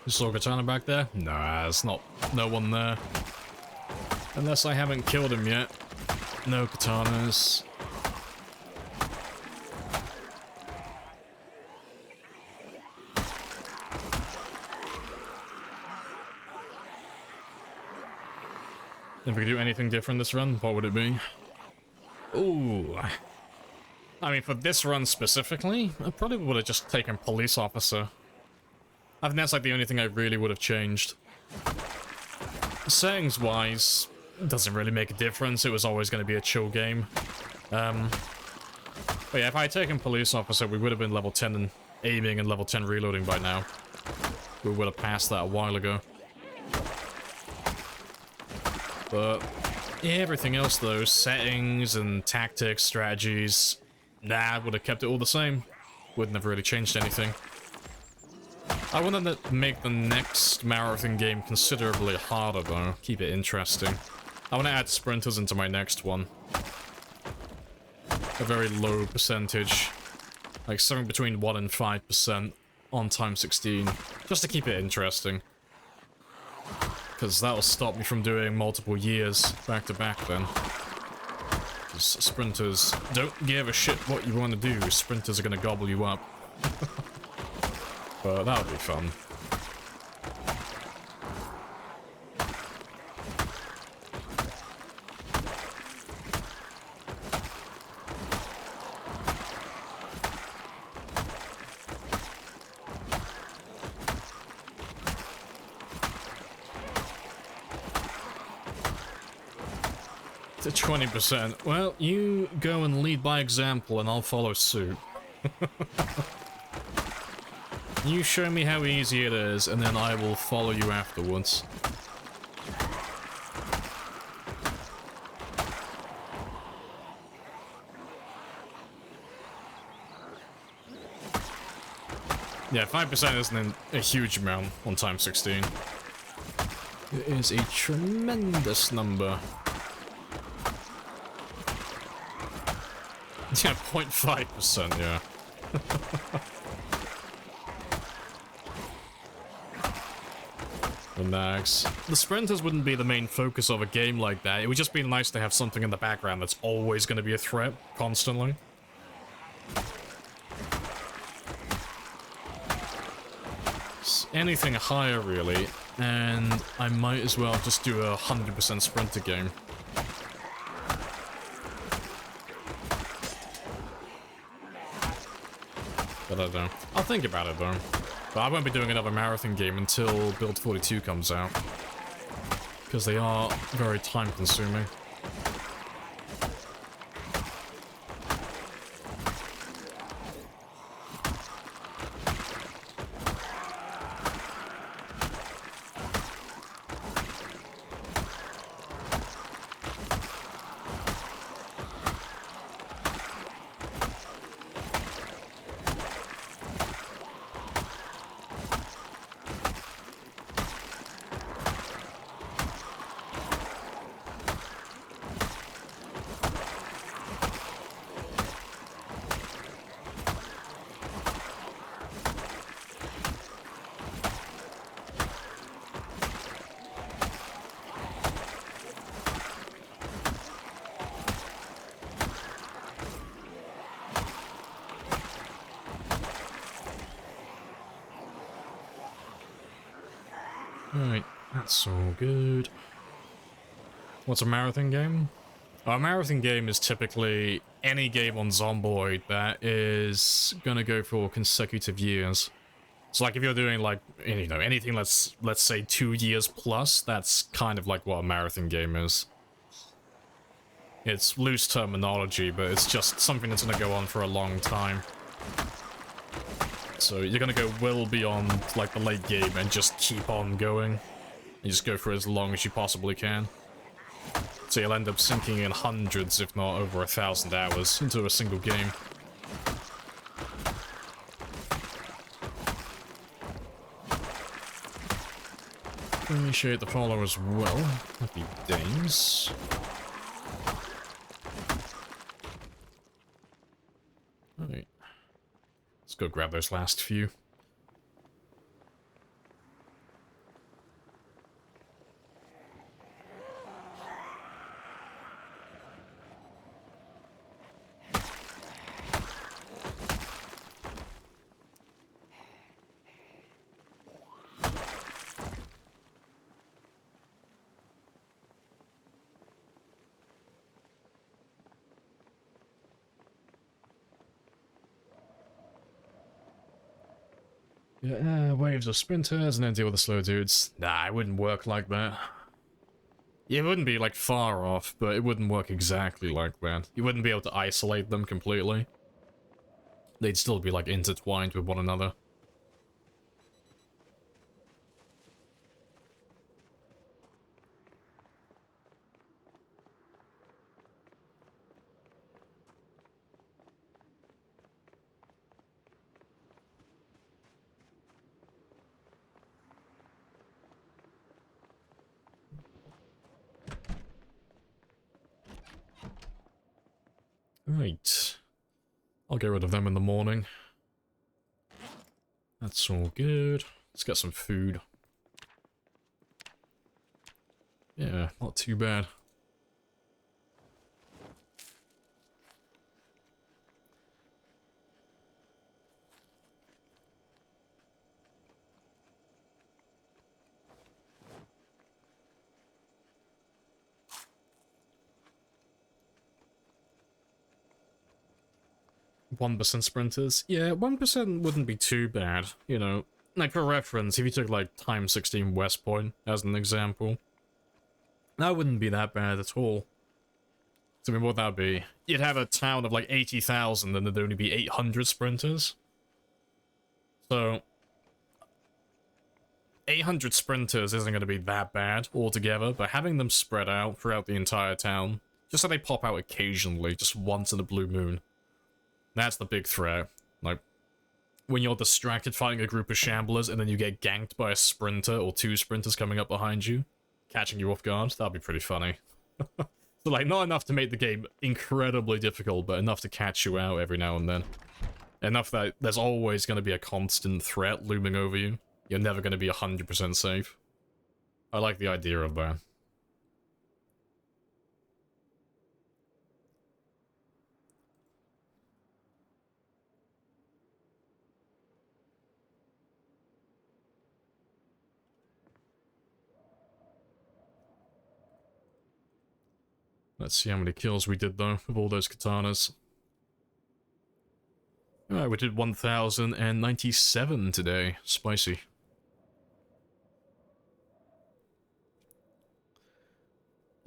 You saw Katana back there? Nah, there's no one there. Unless I haven't killed him yet. No katanas. If we could do anything different this run, what would it be? Ooh. I mean, for this run specifically, I probably would have just taken police officer. I think that's like the only thing I really would have changed. Settings-wise, doesn't really make a difference. It was always going to be a chill game. But yeah, if I had taken police officer, we would have been level 10 and aiming and level 10 reloading by now. We would have passed that a while ago. But yeah, everything else though, settings and tactics, strategies, nah, would have kept it all the same. Wouldn't have really changed anything. I want to make the next marathon game considerably harder though, keep it interesting. I want to add sprinters into my next one. A very low percentage, like something between 1 and 5% on time 16, just to keep it interesting. Because that'll stop me from doing multiple years back to back then. Because sprinters don't give a shit what you want to do, sprinters are going to gobble you up. But that would be fun. To 20%. Well, you go and lead by example and I'll follow suit. You show me how easy it is, and then I will follow you afterwards. Yeah, 5% isn't a huge amount on time 16. It is a tremendous number. Yeah, 0.5%, yeah. Relax. The sprinters wouldn't be the main focus of a game like that. It would just be nice to have something in the background that's always going to be a threat, constantly. Anything higher, really, and I might as well just do a 100% sprinter game. I don't know. I'll think about it though. But I won't be doing another marathon game until Build 42 comes out. Because they are very time consuming. Right, that's all good. What's a marathon game? A marathon game is typically any game on Zomboid that is gonna go for consecutive years. So like if you're doing like, you know, anything let's say 2 years plus, that's kind of like what a marathon game is. It's loose terminology, but it's just something that's gonna go on for a long time. So you're gonna go well beyond like the late game and just keep on going. You just go for as long as you possibly can. So you'll end up sinking in hundreds, if not over 1,000 hours into a single game. Appreciate the follow as well. Happy days. Alright. Let's go grab those last few. Yeah, waves of sprinters and then deal with the slow dudes. Nah, it wouldn't work like that. It wouldn't be, like, far off, but it wouldn't work exactly like that. You wouldn't be able to isolate them completely. They'd still be, like, intertwined with one another. Right. I'll get rid of them in the morning. That's all good. Let's get some food. Yeah, not too bad. %1 sprinters? Yeah, 1% wouldn't be too bad, you know. Like, for reference, if you took, like, Time 16 West Point as an example, that wouldn't be that bad at all. So, I mean, what that would be? You'd have a town of, like, 80,000 and there'd only be 800 sprinters. So, 800 sprinters isn't going to be that bad altogether, but having them spread out throughout the entire town, just so they pop out occasionally, just once in a blue moon, that's the big threat. Like, when you're distracted fighting a group of shamblers and then you get ganked by a sprinter or 2 sprinters coming up behind you, catching you off guard, that'd be pretty funny. So, like, not enough to make the game incredibly difficult, but enough to catch you out every now and then. Enough that there's always going to be a constant threat looming over you. You're never going to be 100% safe. I like the idea of that. Let's see how many kills we did, though, with all those katanas. Alright, we did 1,097 today. Spicy.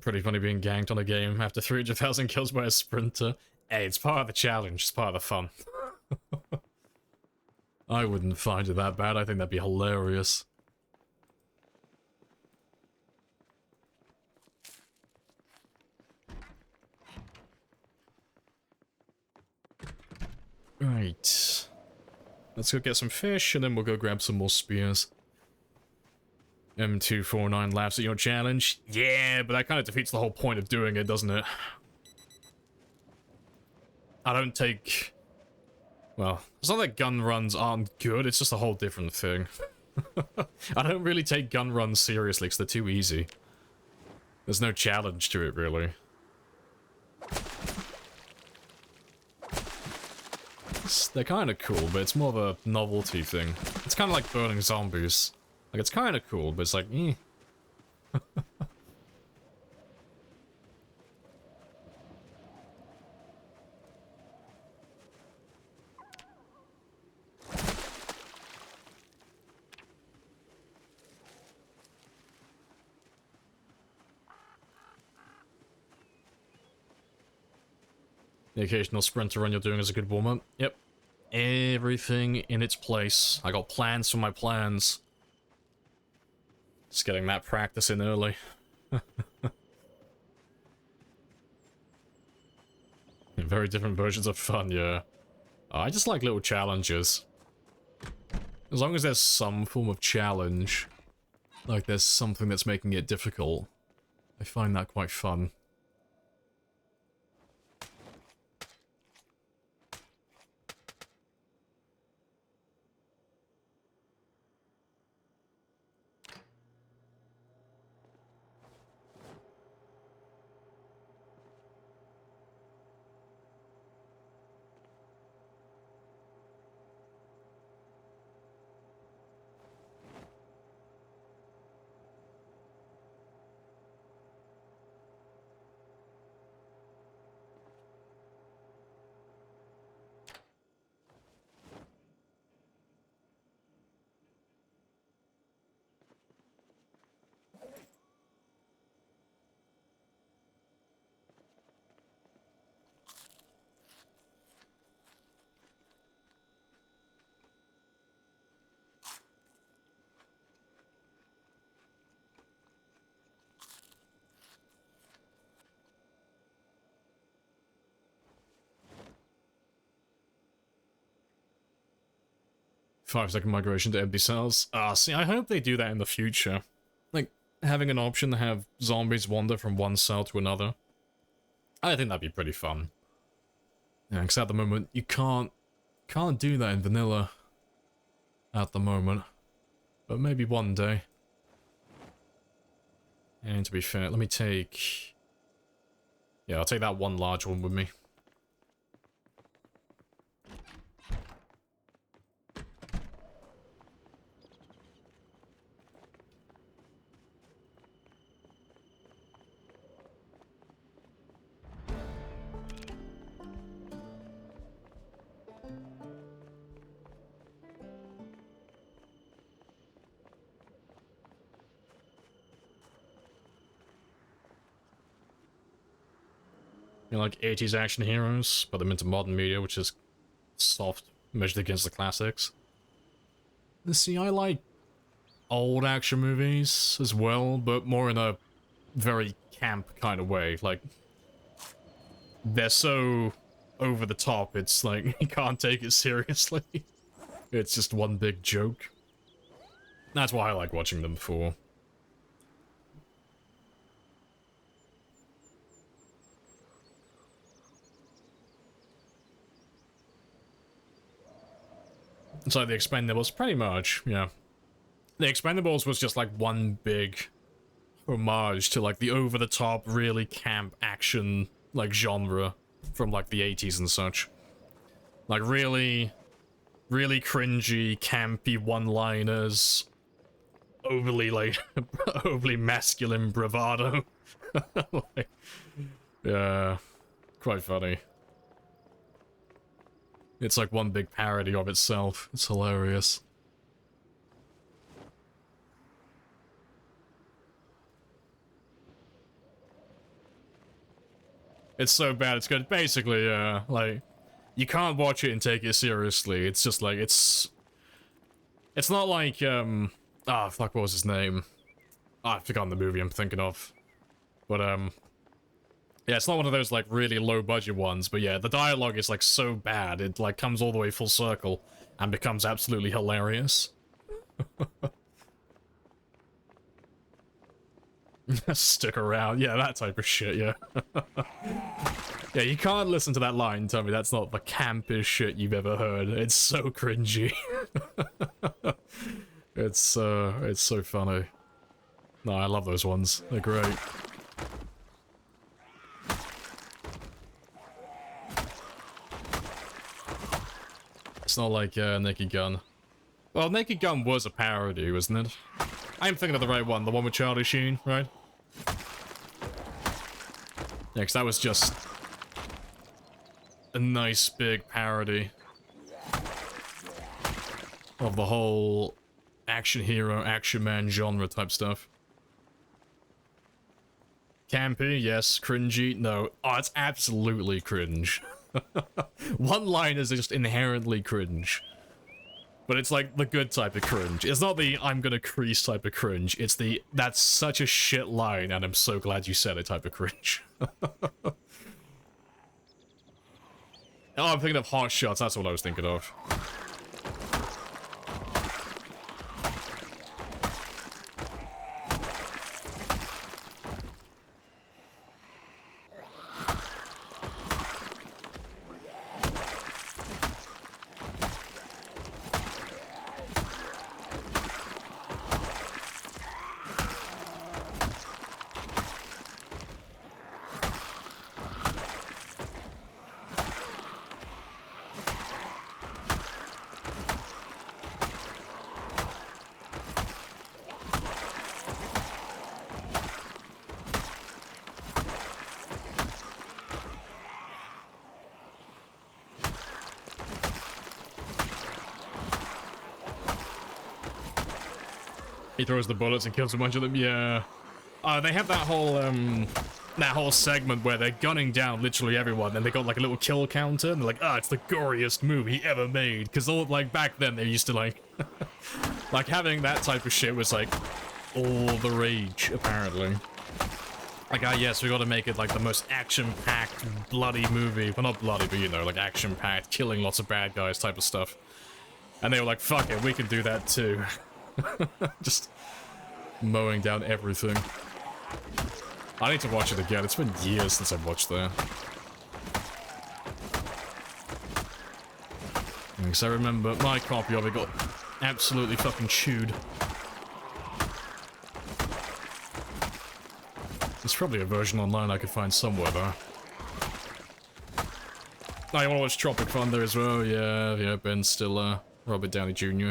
Pretty funny being ganked on a game after 300,000 kills by a sprinter. Hey, it's part of the challenge, it's part of the fun. I wouldn't find it that bad, I think that'd be hilarious. Right. Let's go get some fish, and then we'll go grab some more spears. M249 laughs at your challenge. Yeah, but that kind of defeats the whole point of doing it, doesn't it? I don't take... Well, it's not that gun runs aren't good, it's just a whole different thing. I don't really take gun runs seriously, because they're too easy. There's no challenge to it, really. They're kind of cool, but it's more of a novelty thing. It's kind of like burning zombies. Like, it's kind of cool, but it's like, eh. The occasional sprinter run you're doing is a good warm-up. Yep. Everything in its place. I got plans for my plans. Just getting that practice in early. Very different versions of fun, yeah. I just like little challenges. As long as there's some form of challenge, like there's something that's making it difficult, I find that quite fun. Five-second migration to empty cells. See, I hope they do that in the future. Like, having an option to have zombies wander from one cell to another. I think that'd be pretty fun. Yeah, because at the moment, you can't do that in vanilla. At the moment. But maybe one day. And to be fair, let me take... Yeah, I'll take that one large one with me. You know, like 80s action heroes, put them into modern media, which is soft, measured against the classics. See, I like old action movies as well, but more in a very camp kind of way. Like, they're so over the top, it's like, you can't take it seriously. It's just one big joke. That's why I like watching them for. It's like the Expendables, pretty much, yeah. The Expendables was just like one big homage to like the over-the-top, really camp action, like, genre from like the 80s and such. Like really, really cringy, campy one-liners, overly like, overly masculine bravado. Like, yeah, quite funny. It's like one big parody of itself. It's hilarious. It's so bad, it's good. Basically, like, you can't watch it and take it seriously. It's just like, it's not like, fuck, what was his name? I've forgotten the movie I'm thinking of. But, yeah, it's not one of those, like, really low-budget ones, but yeah, the dialogue is, like, so bad, it, like, comes all the way full circle and becomes absolutely hilarious. Stick around, yeah, that type of shit, yeah. Yeah, you can't listen to that line and tell me that's not the campest shit you've ever heard. It's so cringy. It's so funny. No, I love those ones. They're great. It's not like Naked Gun. Well, Naked Gun was a parody, wasn't it? I'm thinking of the right one, the one with Charlie Sheen, right? Yeah, because that was just a nice big parody of the whole action hero, action man genre type stuff. Campy, yes. Cringy, no. Oh, it's absolutely cringe. One-liners are just inherently cringe. But it's like the good type of cringe. It's not the I'm gonna crease type of cringe. It's the that's such a shit line and I'm so glad you said it type of cringe. Oh, I'm thinking of Hot Shots. That's what I was thinking of. He throws the bullets and kills a bunch of them, yeah. They have that whole segment where they're gunning down literally everyone, and they got like a little kill counter, and they're like, it's the goriest movie ever made. Because all like back then they used to like, like having that type of shit was like all the rage apparently. Like, yes, we got to make it like the most action-packed, bloody movie. Well, not bloody, but you know, like action-packed, killing lots of bad guys type of stuff. And they were like, fuck it, we can do that too. Just mowing down everything. I need to watch it again. It's been years since I've watched that. Because I remember my copy of it got absolutely fucking chewed. There's probably a version online I could find somewhere though. Oh, you wanna watch Tropic Thunder as well? Yeah, Ben Stiller, Robert Downey Jr.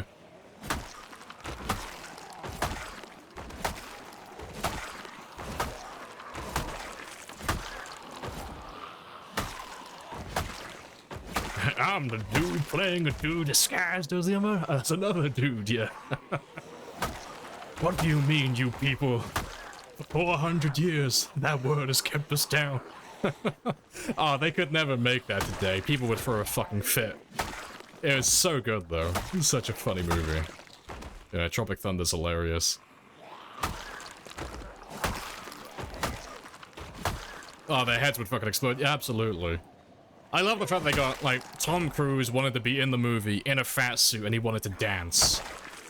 I'm the dude playing a dude disguised as another dude, yeah. What do you mean, you people? For 400 years, that word has kept us down. Oh, they could never make that today. People would throw a fucking fit. It was so good, though. It's such a funny movie. Yeah, Tropic Thunder's hilarious. Oh, their heads would fucking explode. Yeah, absolutely. I love the fact they got, like, Tom Cruise wanted to be in the movie in a fat suit and he wanted to dance.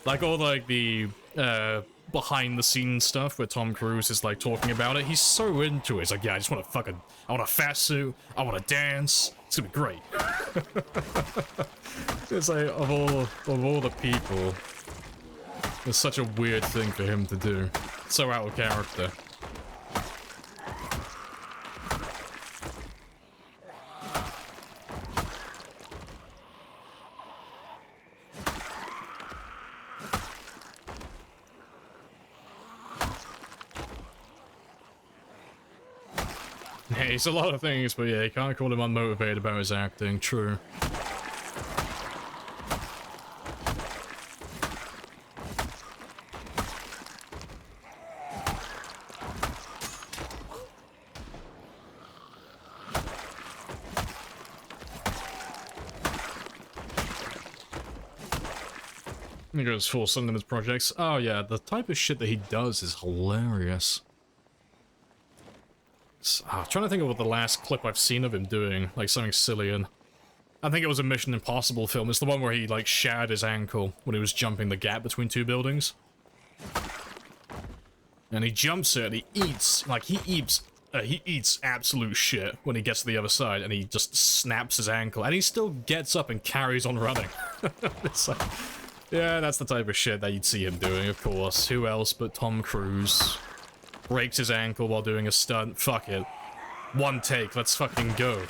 Like, all, like, the, behind-the-scenes stuff where Tom Cruise is, like, talking about it. He's so into it. He's like, yeah, I just want to fucking... I want a fat suit. I want to dance. It's gonna be great. It's like, of all the people, it's such a weird thing for him to do. So out of character. He's a lot of things, but yeah, you can't call him unmotivated about his acting, true. He goes for some of his projects. Oh yeah, the type of shit that he does is hilarious. I'm trying to think of what the last clip I've seen of him doing, like something silly in. I think it was a Mission Impossible film. It's the one where he, like, shattered his ankle when he was jumping the gap between two buildings. And he jumps it and he eats, like, he eats absolute shit when he gets to the other side, and he just snaps his ankle, and he still gets up and carries on running. It's like, yeah, that's the type of shit that you'd see him doing, of course. Who else but Tom Cruise? Breaks his ankle while doing a stunt. Fuck it. One take, let's fucking go.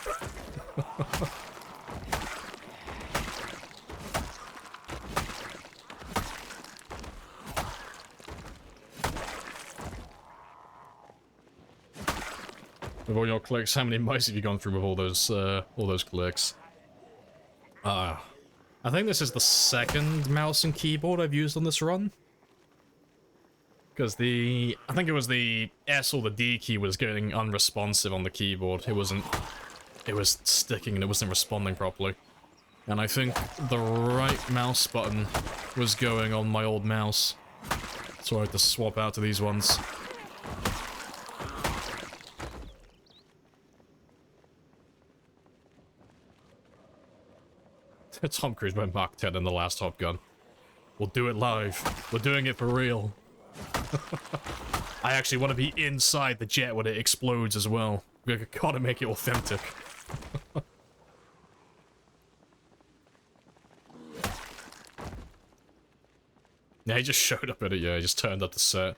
With all your clicks, how many mice have you gone through with all those clicks? I think this is the second mouse and keyboard I've used on this run. Because I think it was the S or the D key was getting unresponsive on the keyboard. It was sticking and it wasn't responding properly. And I think the right mouse button was going on my old mouse. So I had to swap out to these ones. Tom Cruise went Mach 10 in the last Top Gun. We'll do it live. We're doing it for real. I actually want to be inside the jet when it explodes as well. We gotta make it authentic. Yeah, he just showed up at it, yeah, he just turned up the set.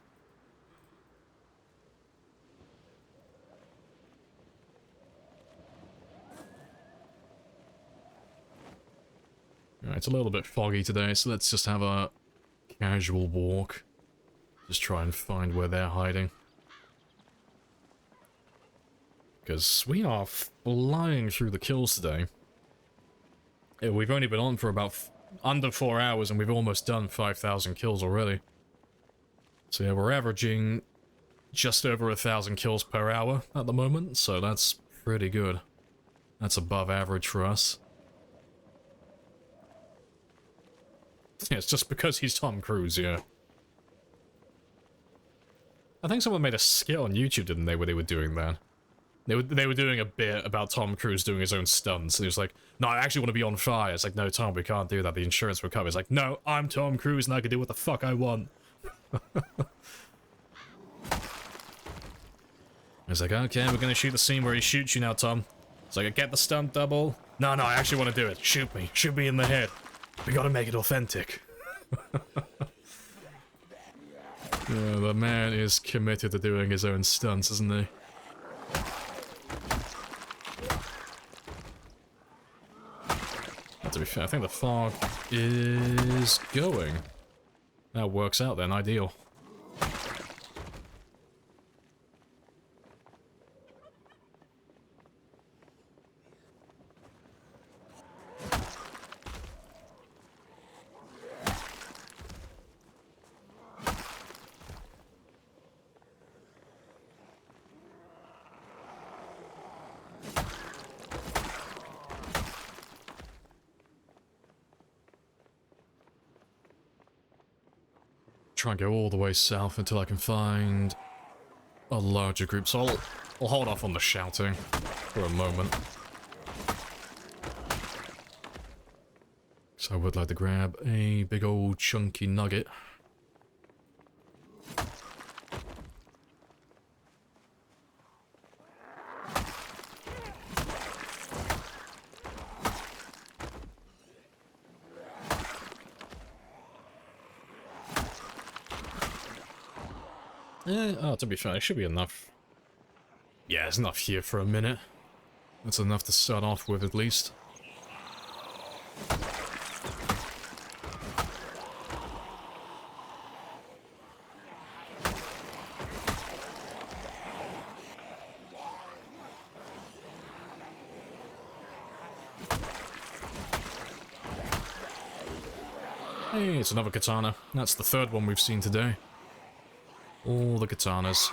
Alright, it's a little bit foggy today, so let's just have a casual walk. Just try and find where they're hiding. Because we are flying through the kills today. Yeah, we've only been on for about under 4 hours and we've almost done 5,000 kills already. So yeah, we're averaging just over 1,000 kills per hour at the moment, so that's pretty good. That's above average for us. Yeah, it's just because he's Tom Cruise, yeah. I think someone made a skit on YouTube, didn't they, where they were doing that? They were doing a bit about Tom Cruise doing his own stunts, and he was like, no, I actually want to be on fire. It's like, no, Tom, we can't do that. The insurance will cover. It's like, no, I'm Tom Cruise, and I can do what the fuck I want. He's like, okay, we're gonna shoot the scene where he shoots you now, Tom. It's like, I get the stunt double. No, I actually want to do it. Shoot me in the head. We gotta make it authentic. Yeah, the man is committed to doing his own stunts, isn't he? To be fair, I think the fog is going. That works out then, ideal. Try and go all the way south until I can find a larger group. So I'll hold off on the shouting for a moment. So I would like to grab a big old chunky nugget. Oh, to be fair, it should be enough. Yeah, it's enough here for a minute. That's enough to start off with, at least. Hey, it's another katana. That's the third one we've seen today. All the katanas.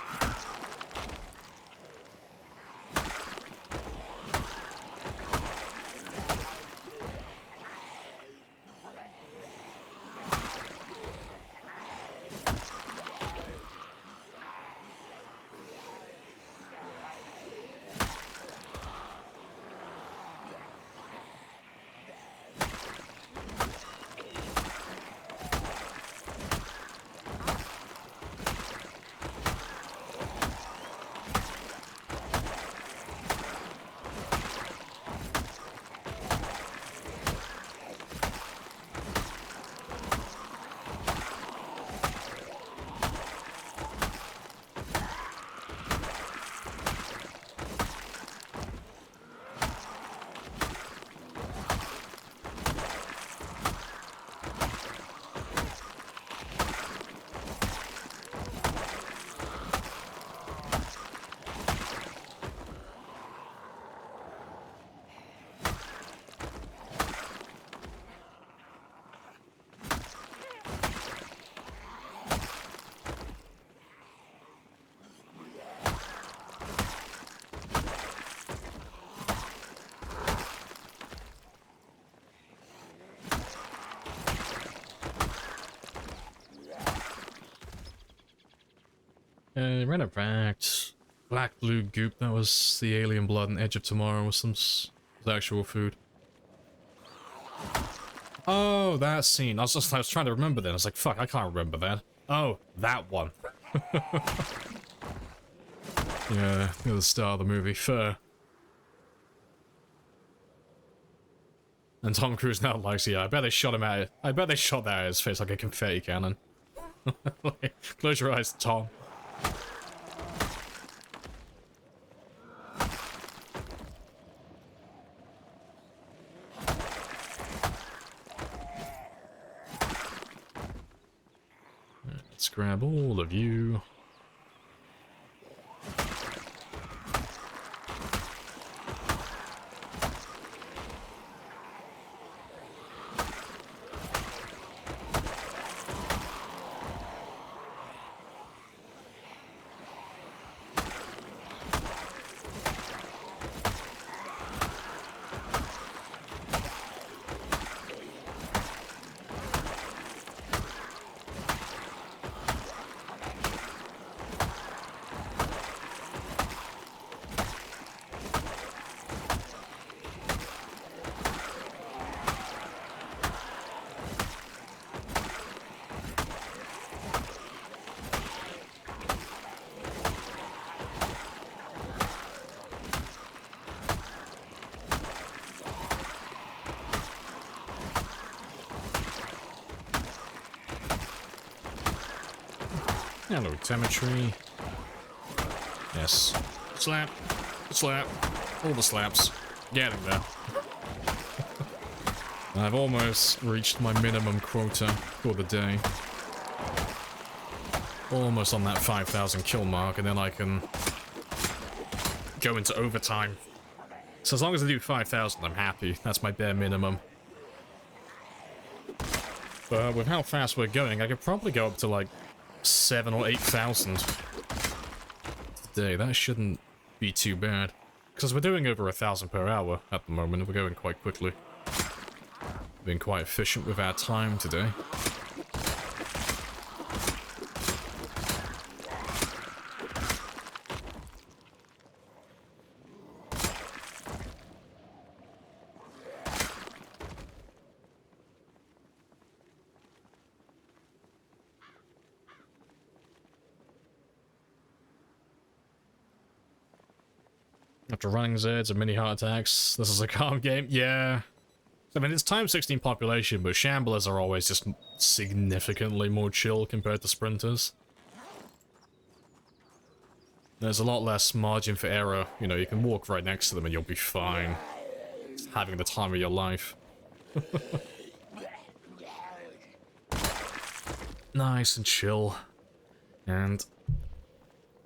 Renovact. Black blue goop, that was the alien blood and Edge of Tomorrow was some actual food. Oh, that scene. I was trying to remember that. I was like, fuck, I can't remember that. Oh, that one. Yeah, near the start of the movie. Fair. And Tom Cruise now likes, yeah, I bet they shot him at it. I bet they shot that at his face like a confetti cannon. Like, close your eyes, Tom. Let's grab all of you. Hello, telemetry. Yes. Slap. Slap. All the slaps. Getting there. I've almost reached my minimum quota for the day. Almost on that 5,000 kill mark, and then I can go into overtime. So as long as I do 5,000, I'm happy. That's my bare minimum. But with how fast we're going, I could probably go up to like 7 or 8,000 today. That shouldn't be too bad. Because we're doing over 1,000 per hour at the moment. We're going quite quickly. Being quite efficient with our time today. After running Zeds and mini heart attacks, this is a calm game. Yeah. I mean, it's times 16 population, but Shamblers are always just significantly more chill compared to Sprinters. There's a lot less margin for error. You know, you can walk right next to them and you'll be fine. Just having the time of your life. Nice and chill. And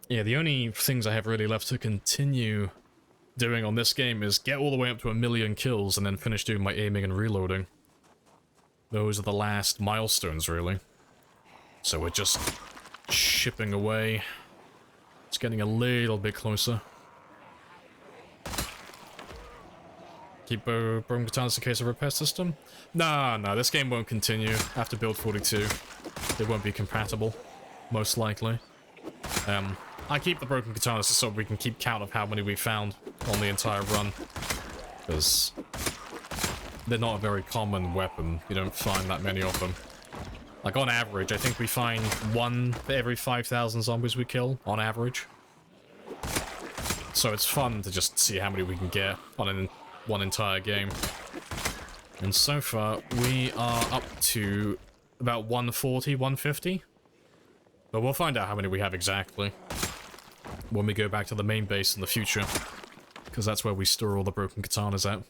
yeah, the only things I have really left to continue doing on this game is get all the way up to 1,000,000 kills and then finish doing my aiming and reloading. Those are the last milestones, really. So we're just chipping away. It's getting a little bit closer. Keep broken katanas in case of repair system? Nah, this game won't continue after build 42. It won't be compatible, most likely. I keep the broken katanas so we can keep count of how many we found on the entire run. Because they're not a very common weapon. You don't find that many of them. Like, on average, I think we find one for every 5,000 zombies we kill, on average. So it's fun to just see how many we can get on one entire game. And so far, we are up to about 140, 150. But we'll find out how many we have exactly when we go back to the main base in the future. Because that's where we store all the broken katanas at.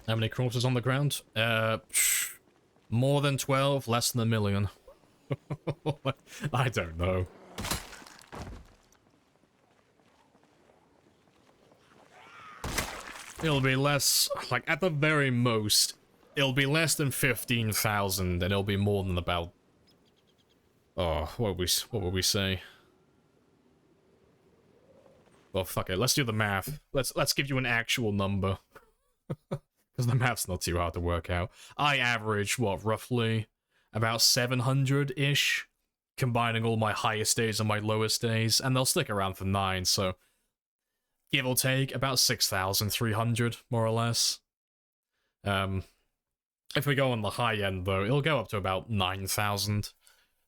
How many corpses on the ground? More than 12, less than 1,000,000. I don't know. It'll be less, like, at the very most, it'll be less than 15,000, and it'll be more than about Oh, what would we say? Well, fuck it. Let's do the math. Let's give you an actual number. Because the math's not too hard to work out. I average, what, roughly about 700-ish, combining all my highest days and my lowest days, and they'll stick around for 9, so give or take about 6,300, more or less. If we go on the high end, though, it'll go up to about 9,000,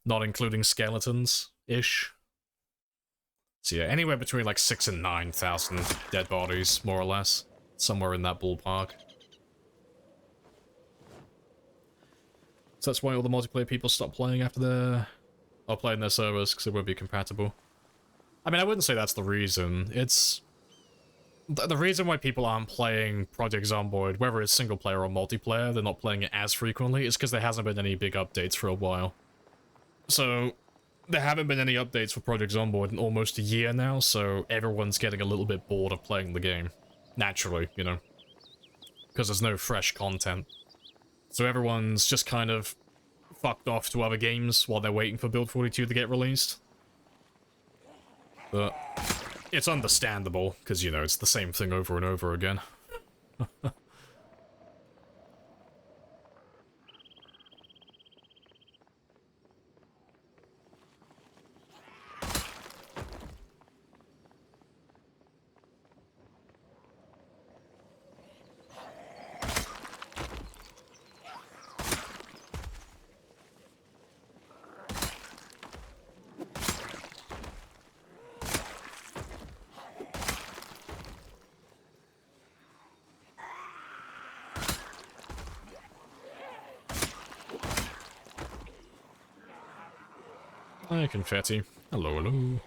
not including skeletons-ish. So yeah, anywhere between like 6,000 and 9,000 dead bodies, more or less. Somewhere in that ballpark. So that's why all the multiplayer people stop playing after they're... or playing their servers, because it won't be compatible. I mean, I wouldn't say that's the reason. It's... the reason why people aren't playing Project Zomboid, whether it's single player or multiplayer, they're not playing it as frequently, is because there hasn't been any big updates for a while. So, there haven't been any updates for Project Zomboid in almost a year now, so everyone's getting a little bit bored of playing the game. Naturally, you know. Because there's no fresh content. So everyone's just kind of fucked off to other games while they're waiting for Build 42 to get released. But it's understandable, because, you know, it's the same thing over and over again. Hi, Confetti. Hello, hello.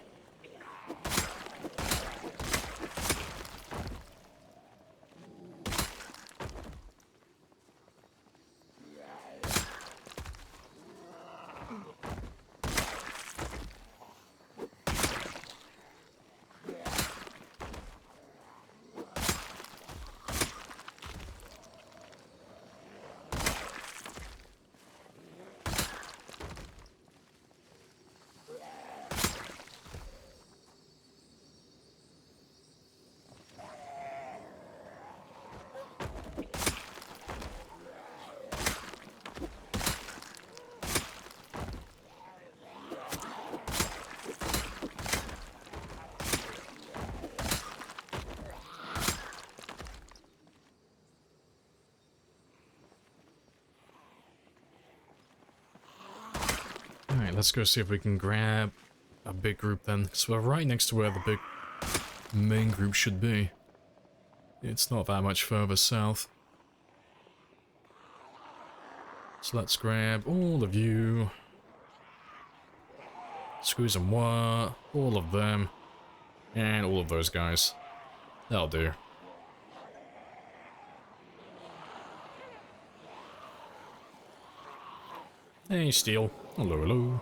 Alright, let's go see if we can grab a big group then, because we're right next to where the big main group should be. It's not that much further south. So let's grab all of you. Squeeze and what? All of them. And all of those guys. That'll do. Hey, Steel. Hello, hello.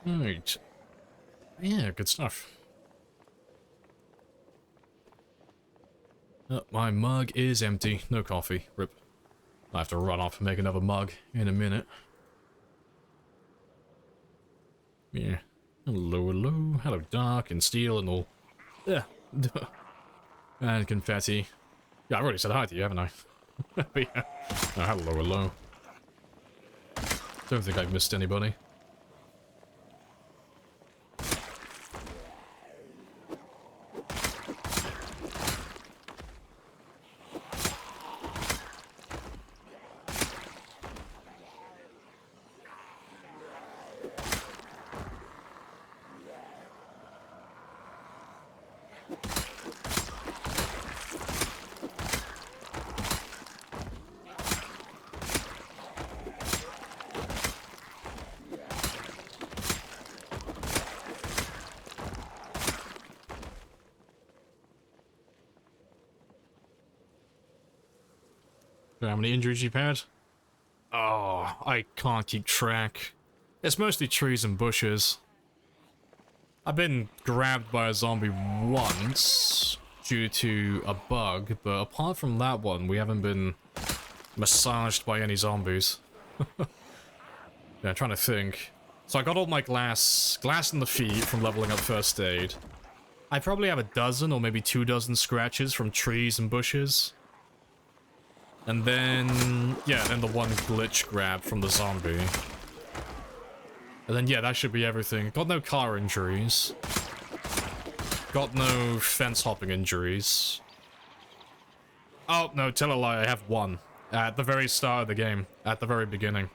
Right. Yeah, good stuff. My mug is empty. No coffee. Rip. I have to run off and make another mug in a minute. Yeah. Hello, hello. Hello, Dark and Steel and all. Yeah. And Confetti. Yeah, I've already said hi to you, haven't I? But yeah. Oh, hello. Don't think I've missed anybody. How many injuries you've had? Oh, I can't keep track. It's mostly trees and bushes. I've been grabbed by a zombie once due to a bug, but apart from that one, we haven't been massaged by any zombies. Yeah, I'm trying to think. So I got all my glass in the feet from leveling up first aid. I probably have a dozen or maybe 24 scratches from trees and bushes. And then, yeah, then the one glitch grab from the zombie. And then, yeah, that should be everything. Got no car injuries. Got no fence hopping injuries. Oh, no, tell a lie, I have one. At the very start of the game. At the very beginning.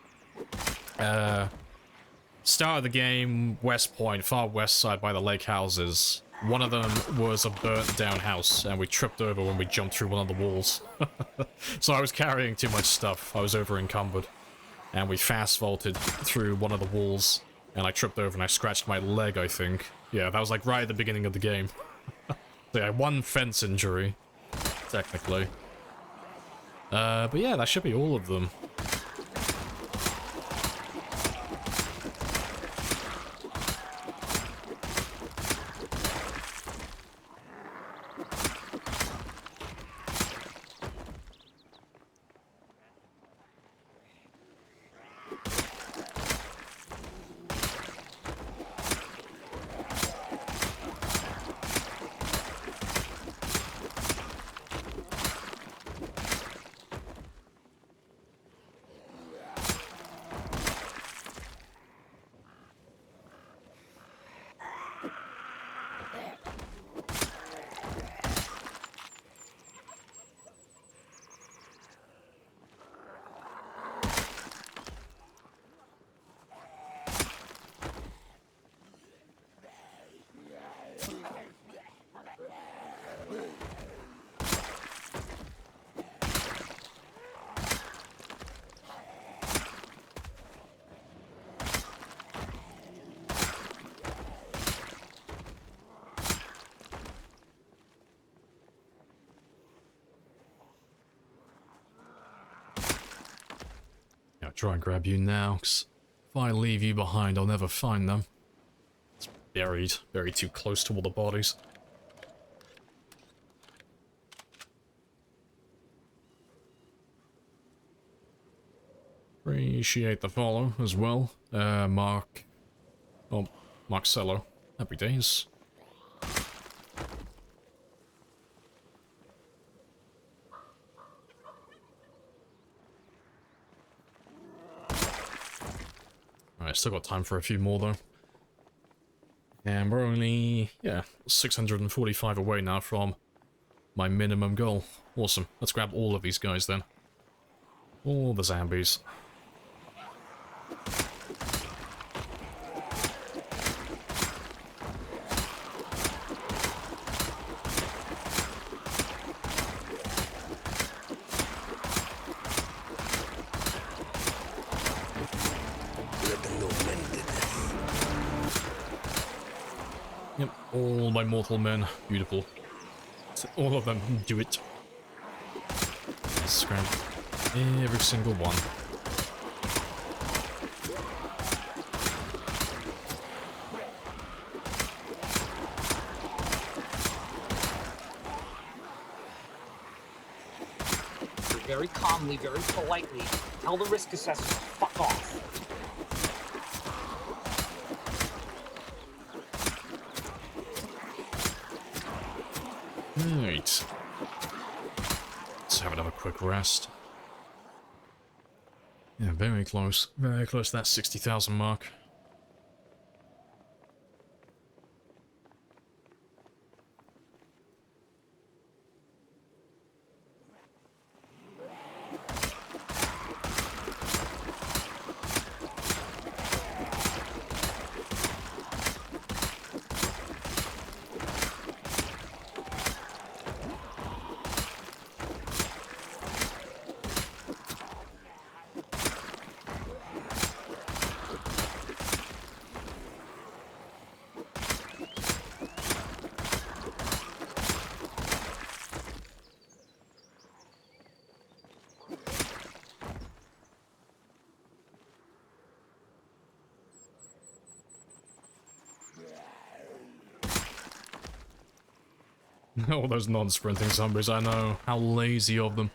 Start of the game, West Point, far west side by the lake houses. One of them was a burnt down house, and we tripped over when we jumped through one of the walls. So I was carrying too much stuff. I was over encumbered. And we fast vaulted through one of the walls, and I tripped over and I scratched my leg, I think. Yeah, that was like right at the beginning of the game. So yeah, one fence injury, technically. But yeah, that should be all of them. Try and grab you now, because if I leave you behind, I'll never find them. It's buried too close to all the bodies. Appreciate the follow as well. Marcello. Happy days. Alright, still got time for a few more though. And we're only, yeah, 645 away now from my minimum goal. Awesome. Let's grab all of these guys then. All the zombies. Yep, all my mortal men. Beautiful. All of them do it. Let's grab every single one. Very calmly, very politely, tell the risk assessor to fuck off. Right. quick rest. Yeah, very close. Very close to that 60,000 mark. All those non-sprinting zombies, I know. How lazy of them.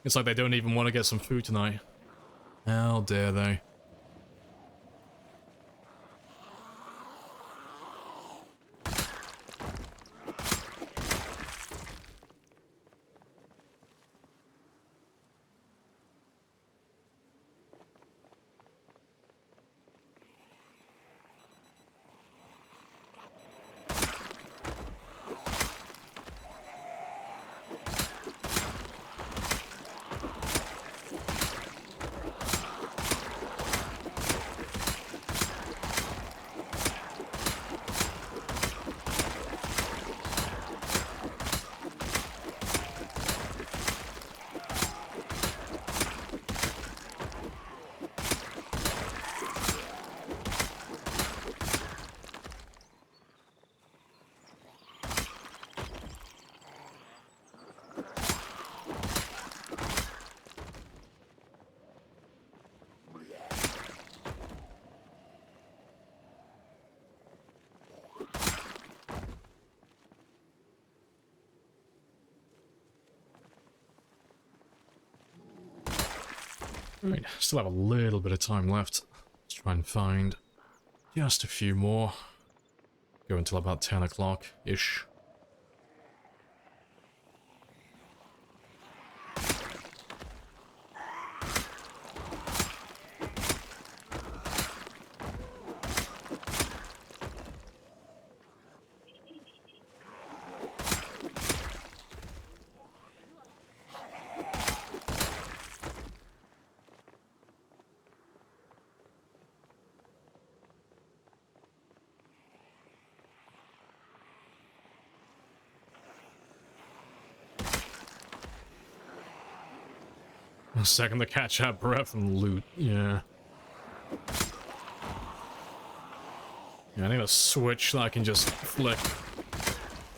It's like they don't even want to get some food tonight. How dare they? Right, still have a little bit of time left. Let's try and find just a few more. Go until about 10 o'clock-ish. A second to catch up breath and loot, yeah. Yeah, I need a switch that I can just flick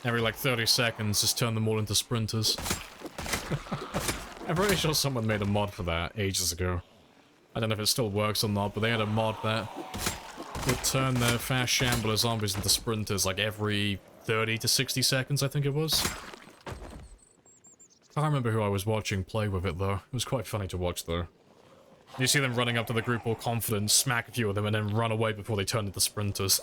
every like 30 seconds, just turn them all into sprinters. I'm pretty sure someone made a mod for that ages ago. I don't know if it still works or not, but they had a mod that would turn their fast shambler zombies into sprinters like every 30 to 60 seconds, I think it was. I can't remember who I was watching play with it, though. It was quite funny to watch, though. You see them running up to the group all confident, smack a few of them, and then run away before they turn into sprinters.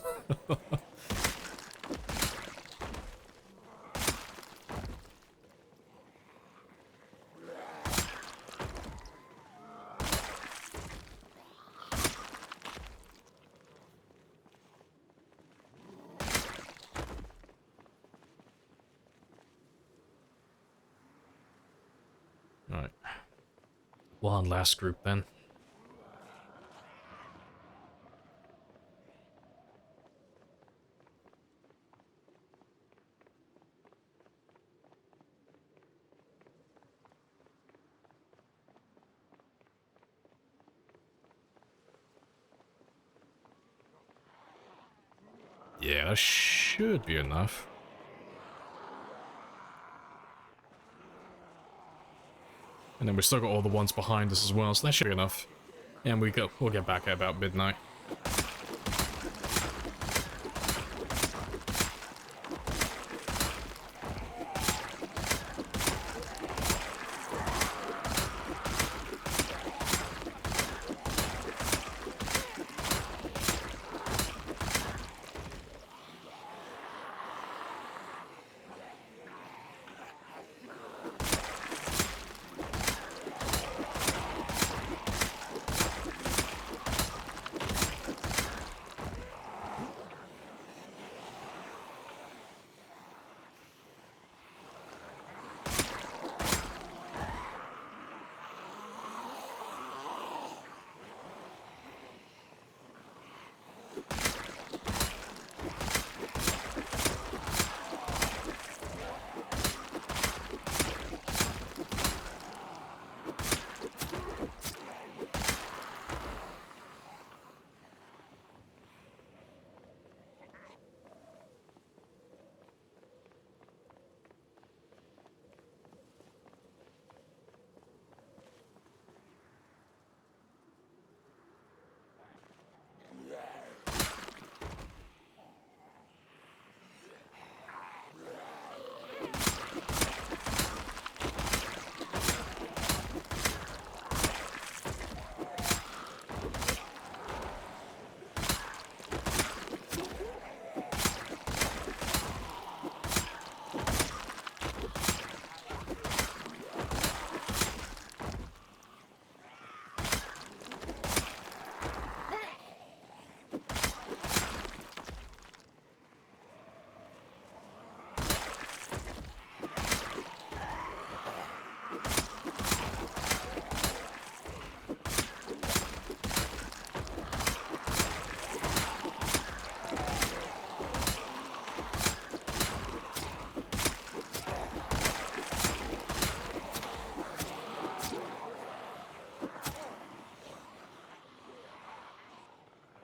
Alright. One last group, then. Yeah, that should be enough. And then we still got all the ones behind us as well, so that should be enough. And we'll get back at about midnight.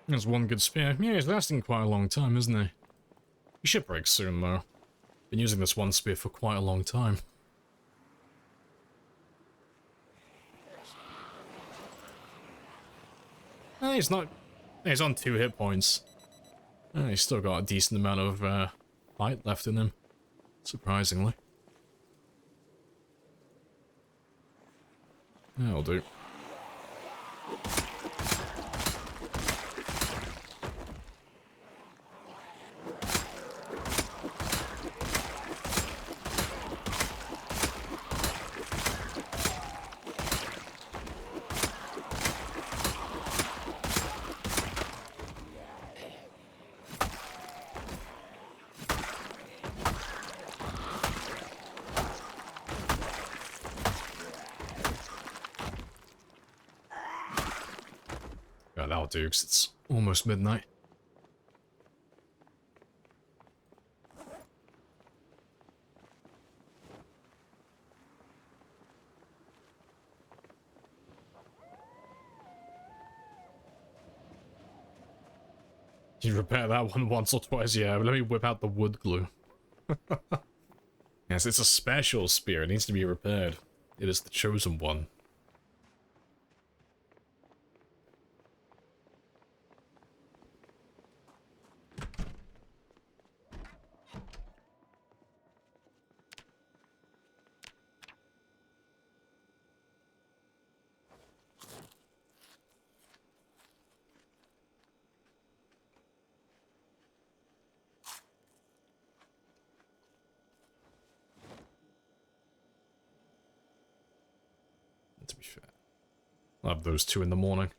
That's one good spear. Yeah, he's lasting quite a long time, isn't he? He should break soon, though. Been using this one spear for quite a long time. He's not... He's on 2 hit points. He's still got a decent amount of fight left in him. Surprisingly. That'll do. Yeah, that'll do, because it's almost midnight. You repair that one once or twice, yeah, but let me whip out the wood glue. Yes, it's a special spear, it needs to be repaired. It is the chosen one. To be fair, I'll have those 2 in the morning.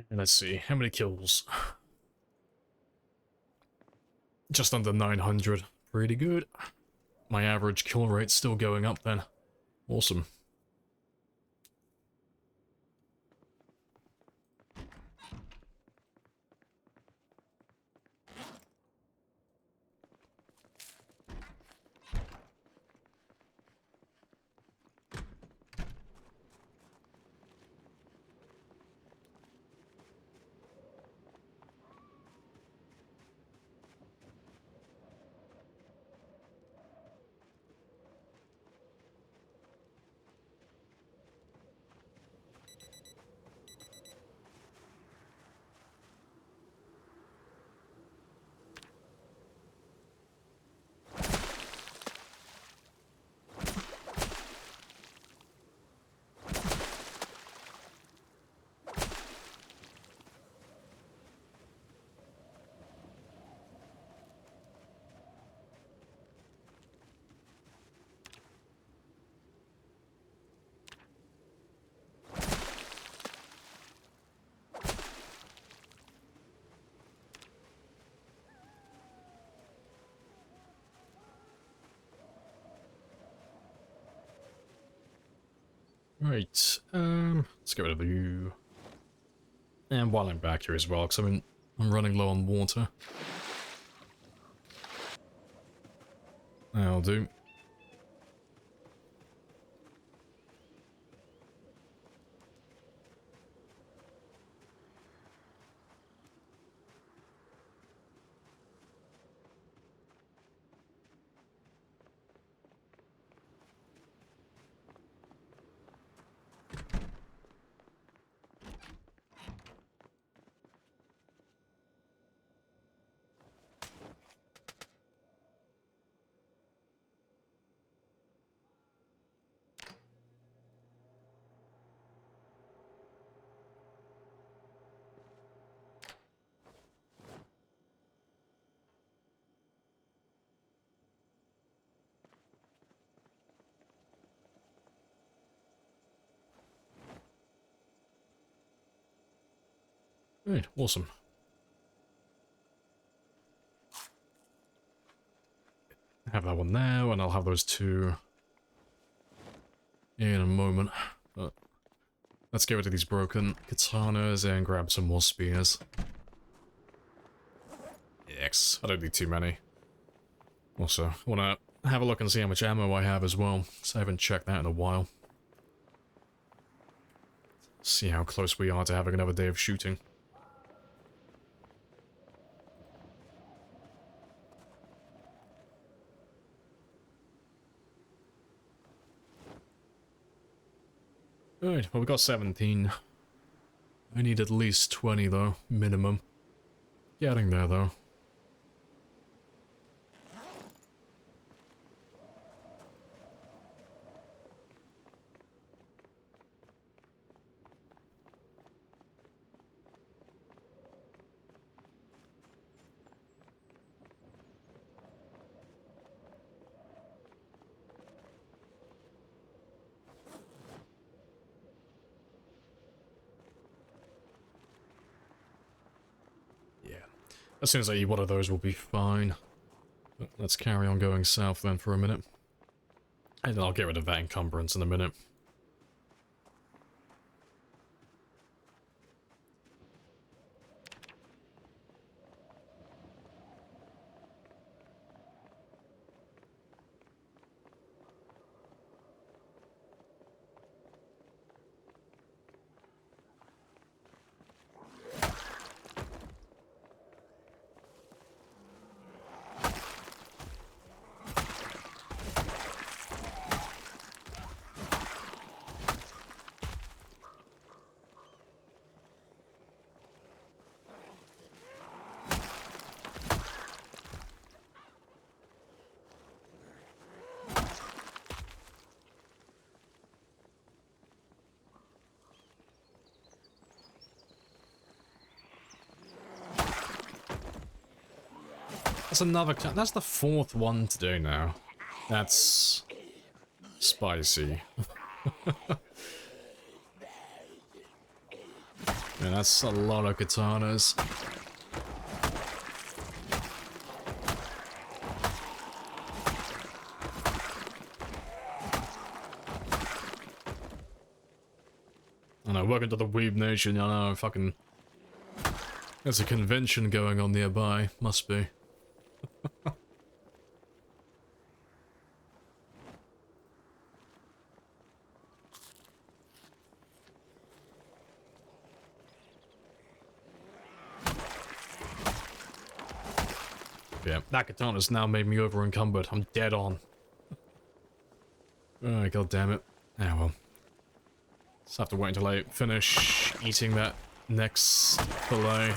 And let's see, how many kills? Just under 900. Pretty good. My average kill rate's still going up then. Awesome. Right, let's get rid of you. And while I'm back here as well, because I'm running low on water. That'll do. Right, awesome. Have that one now, and I'll have those 2 in a moment. But let's get rid of these broken katanas and grab some more spears. Yeah, 6. I don't need too many. Also, I want to have a look and see how much ammo I have as well, so I haven't checked that in a while. See how close we are to having another day of shooting. Alright, well we got 17. I need at least 20 though, minimum. Getting there though. As soon as I eat one of those, we'll be fine. But let's carry on going south then for a minute. And then I'll get rid of that encumbrance in a minute. That's another... That's the 4th one to do now. That's... spicy. Yeah, that's a lot of katanas. I know, welcome to the Weeb Nation, I know, fucking... There's a convention going on nearby, must be. Yeah, that katana's now made me over encumbered. I'm dead on. Alright, god damn it. Ah well. Just have to wait until I finish eating that next fillet.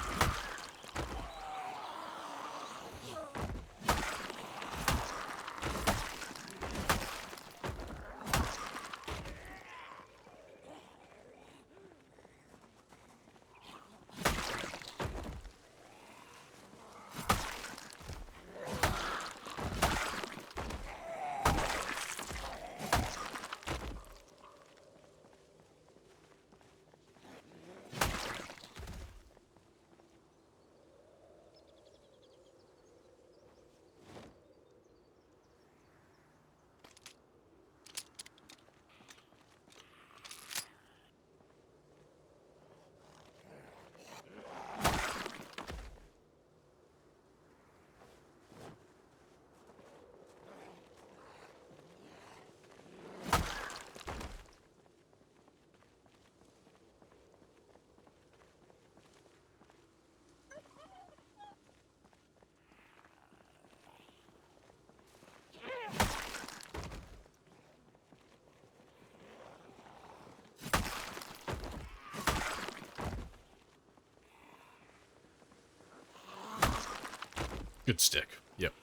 Good stick. Yep.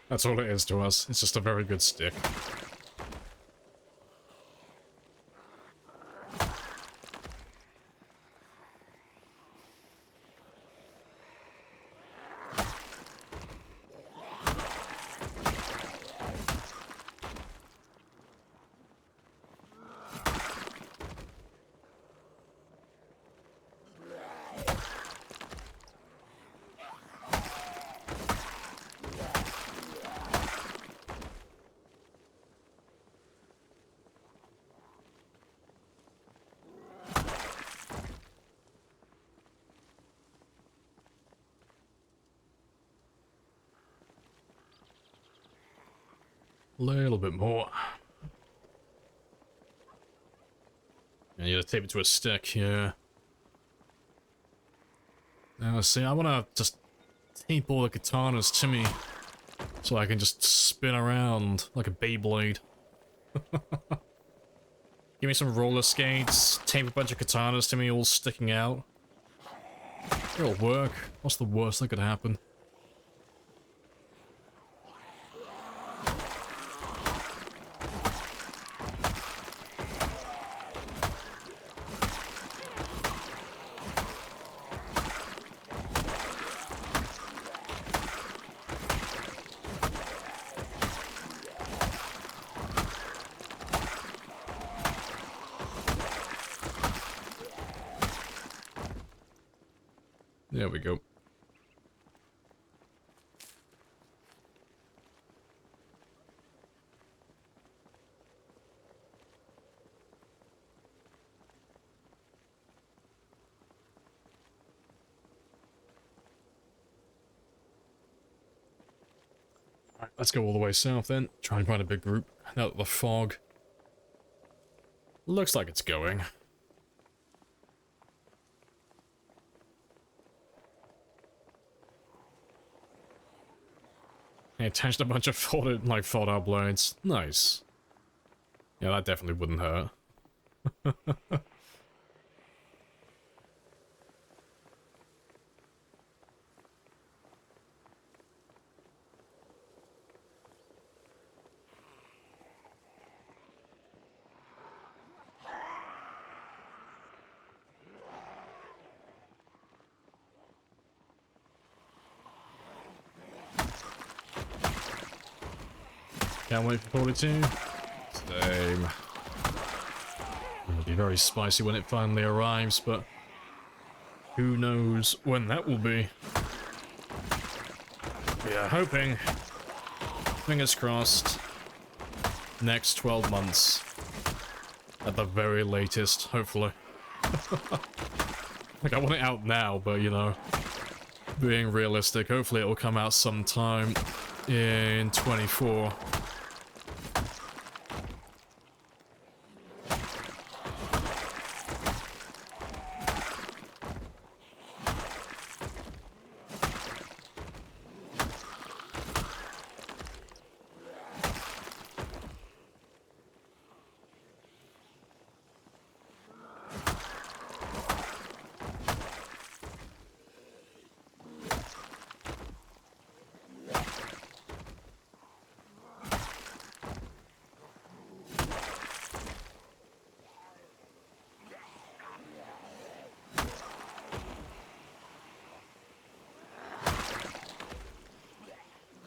That's all it is to us. It's just a very good stick. A little bit more. And you gotta tape it to a stick, yeah. Now, see, I wanna just tape all the katanas to me so I can just spin around like a Beyblade. Give me some roller skates, tape a bunch of katanas to me all sticking out. It'll work. What's the worst that could happen? There we go. Alright, let's go all the way south then. Try and find a big group. Now that the fog looks like it's going. I attached a bunch of folded out blades. Nice. Yeah, that definitely wouldn't hurt. Can't wait for 42. Same. It'll be very spicy when it finally arrives, but who knows when that will be. Yeah, hoping, fingers crossed, next 12 months. At the very latest, hopefully. Like, I want it out now, but you know, being realistic, hopefully it will come out sometime in 24.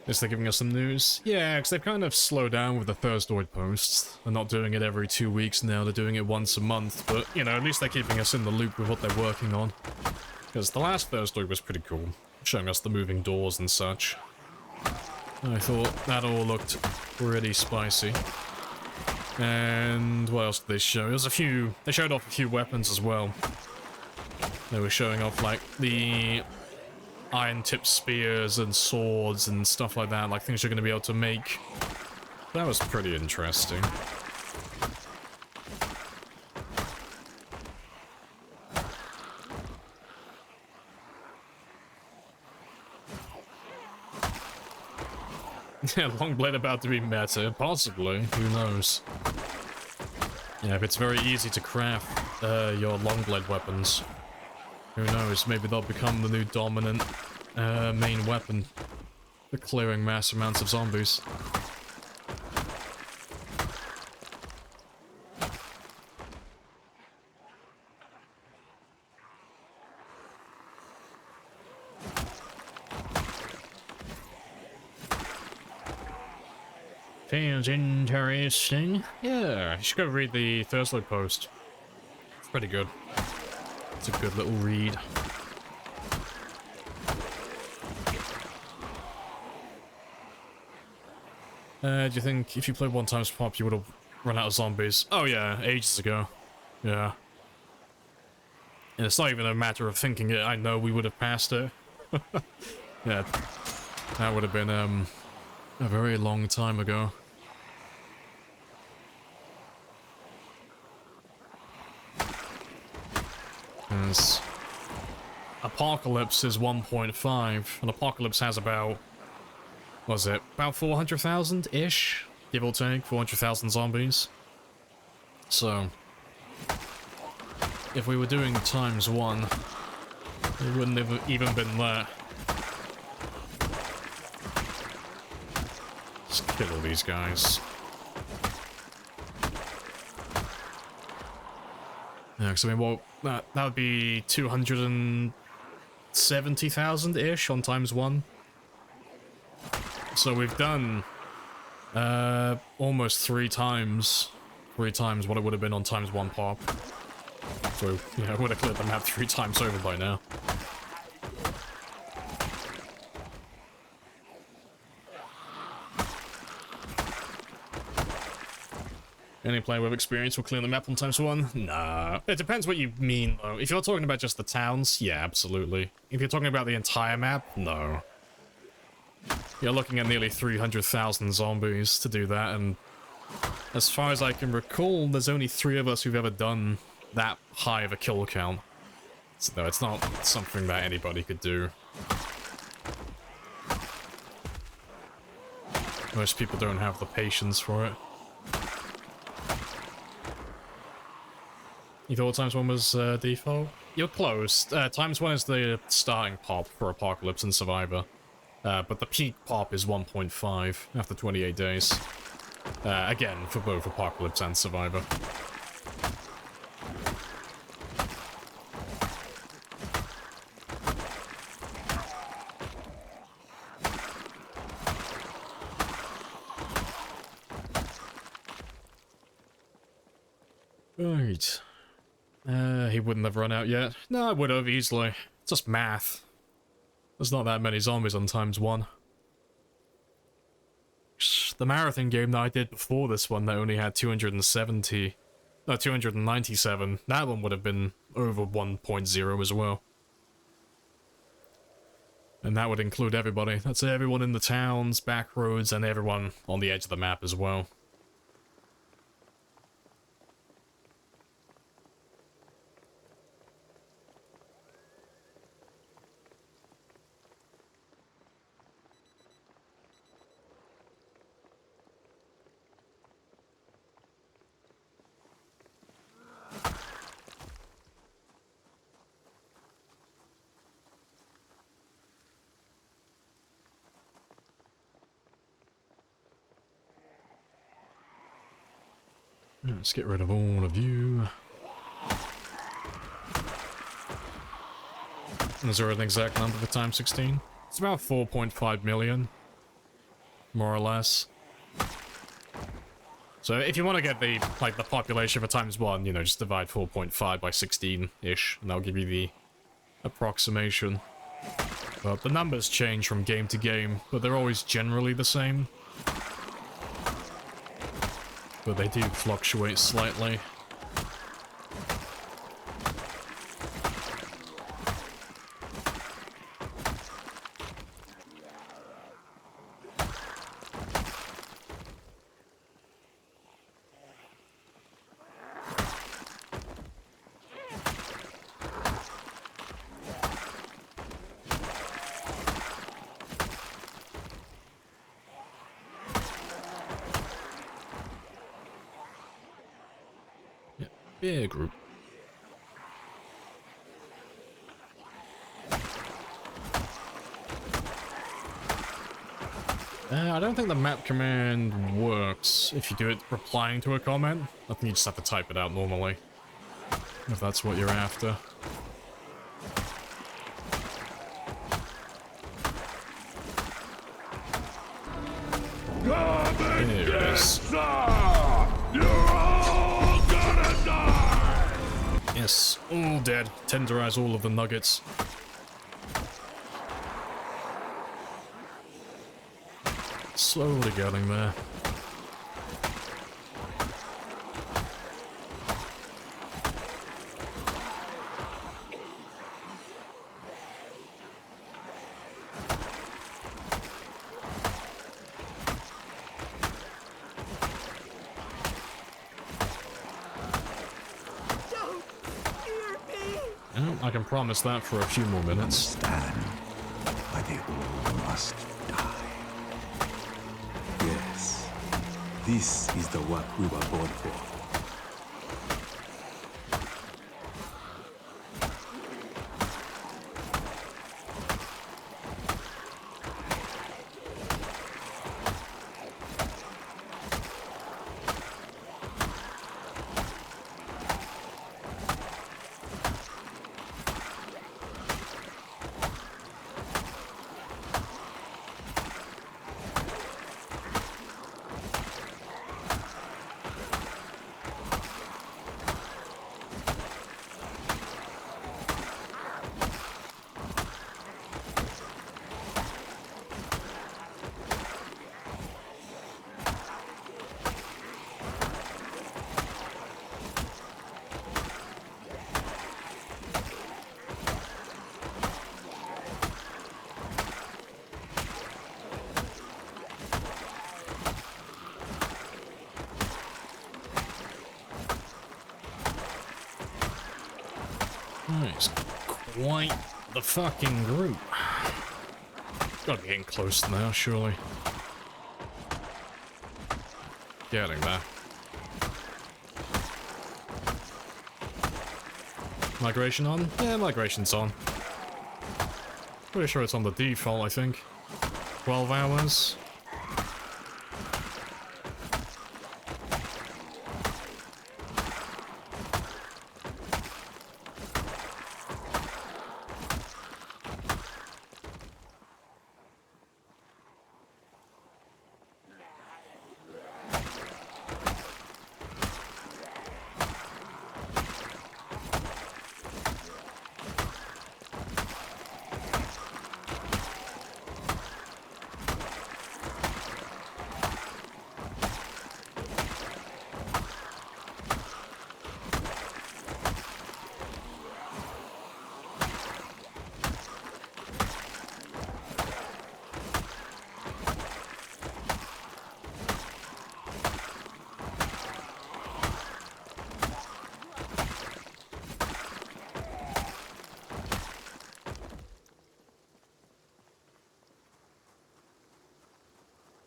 Guess they're giving us some news. Yeah, because they've kind of slowed down with the Thursdoid posts. They're not doing it every 2 weeks now, they're doing it once a month. But, you know, at least they're keeping us in the loop with what they're working on. Because the last Thursdoid was pretty cool, showing us the moving doors and such. I thought that all looked pretty spicy. And what else did they show? There was a few... They showed off a few weapons as well. They were showing off, like, the iron-tipped spears and swords and stuff like that, like things you're going to be able to make. That was pretty interesting. Yeah, Longblade about to be meta, possibly, who knows. Yeah, if it's very easy to craft your Longblade weapons, who knows, maybe they'll become the new dominant main weapon for clearing mass amounts of zombies. Sounds interesting. Yeah, you should go read the Thursday post. It's pretty good. It's a good little read. Do you think if you played 1 times pop you would have run out of zombies? Oh yeah, ages ago. Yeah. And it's not even a matter of thinking it, I know we would have passed it. Yeah. That would have been a very long time ago. because Apocalypse is 1.5, and Apocalypse has about, what was it, about 400,000-ish, give or take, 400,000 zombies. So, if we were doing ×1, it wouldn't have even been that. Just kill all these guys. Yeah, because I mean, well, that would be 270,000-ish on ×1. So we've done almost three times what it would have been on ×1 pop. So, you know, I would have cleared the map 3 times over by now. Any player with experience will clear the map on ×1? Nah. It depends what you mean, though. If you're talking about just the towns, yeah, absolutely. If you're talking about the entire map, no. You're looking at nearly 300,000 zombies to do that, and as far as I can recall, there's only 3 of us who've ever done that high of a kill count. So no, it's not something that anybody could do. Most people don't have the patience for it. You thought ×1 was default? You're close. ×1 is the starting pop for Apocalypse and Survivor. But the peak pop is 1.5 after 28 days. Again, for both Apocalypse and Survivor. Right. He wouldn't have run out yet. No, I would have, easily. It's just math. There's not that many zombies on ×1. The marathon game that I did before this one that only had 297, that one would have been over 1.0 as well. And that would include everybody. That's everyone in the towns, back roads, and everyone on the edge of the map as well. Let's get rid of all of you. Is there an exact number for ×16? It's about 4.5 million. More or less. So if you want to get the population for ×1, you know, just divide 4.5 by 16-ish, and that'll give you the approximation. But the numbers change from game to game, but they're always generally the same. But they do fluctuate slightly. Yeah, group. I don't think the map command works if you do it replying to a comment. I think you just have to type it out normally, if that's what you're after. There it is. Yes, all dead. Tenderize all of the nuggets. Slowly getting there. I I can promise that for a few more minutes. Understand why they all must die. Yes, this is the work we were born for. It's quite the fucking group. Gotta be getting close now, surely. Getting there. Migration on? Yeah, migration's on. Pretty sure it's on the default, I think. 12 hours.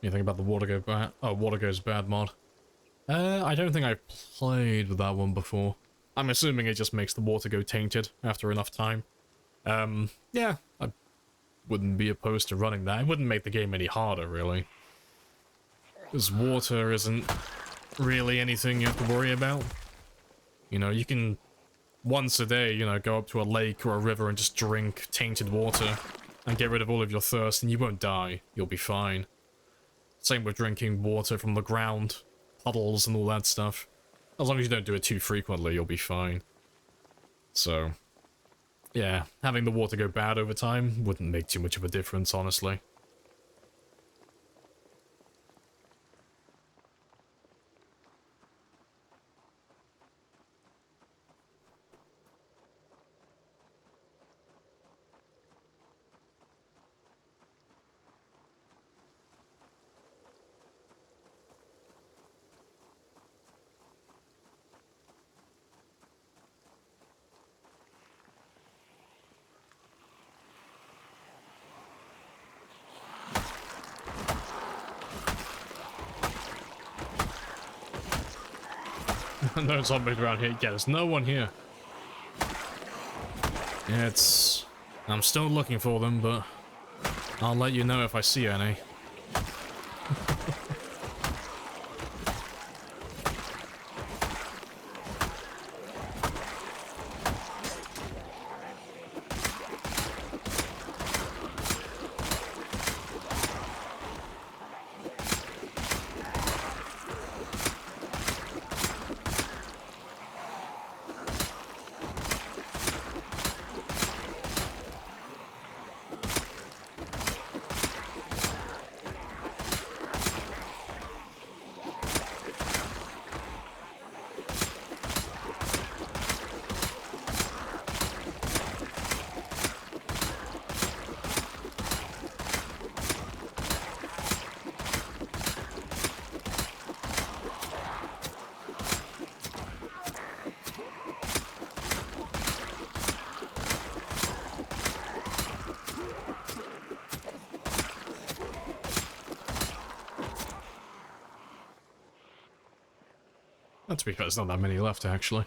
Anything about the water go bad? Oh, water goes bad mod. I don't think I've played with that one before. I'm assuming it just makes the water go tainted after enough time. Yeah, I wouldn't be opposed to running that. It wouldn't make the game any harder, really. Because water isn't really anything you have to worry about. You know, you can once a day, you know, go up to a lake or a river and just drink tainted water and get rid of all of your thirst and you won't die. You'll be fine. Same with drinking water from the ground, puddles and all that stuff. As long as you don't do it too frequently, you'll be fine. So, yeah, having the water go bad over time wouldn't make too much of a difference, honestly. No zombies around here. Yeah, there's no one here. Yeah, I'm still looking for them, but I'll let you know if I see any. And to be fair, there's not that many left, actually.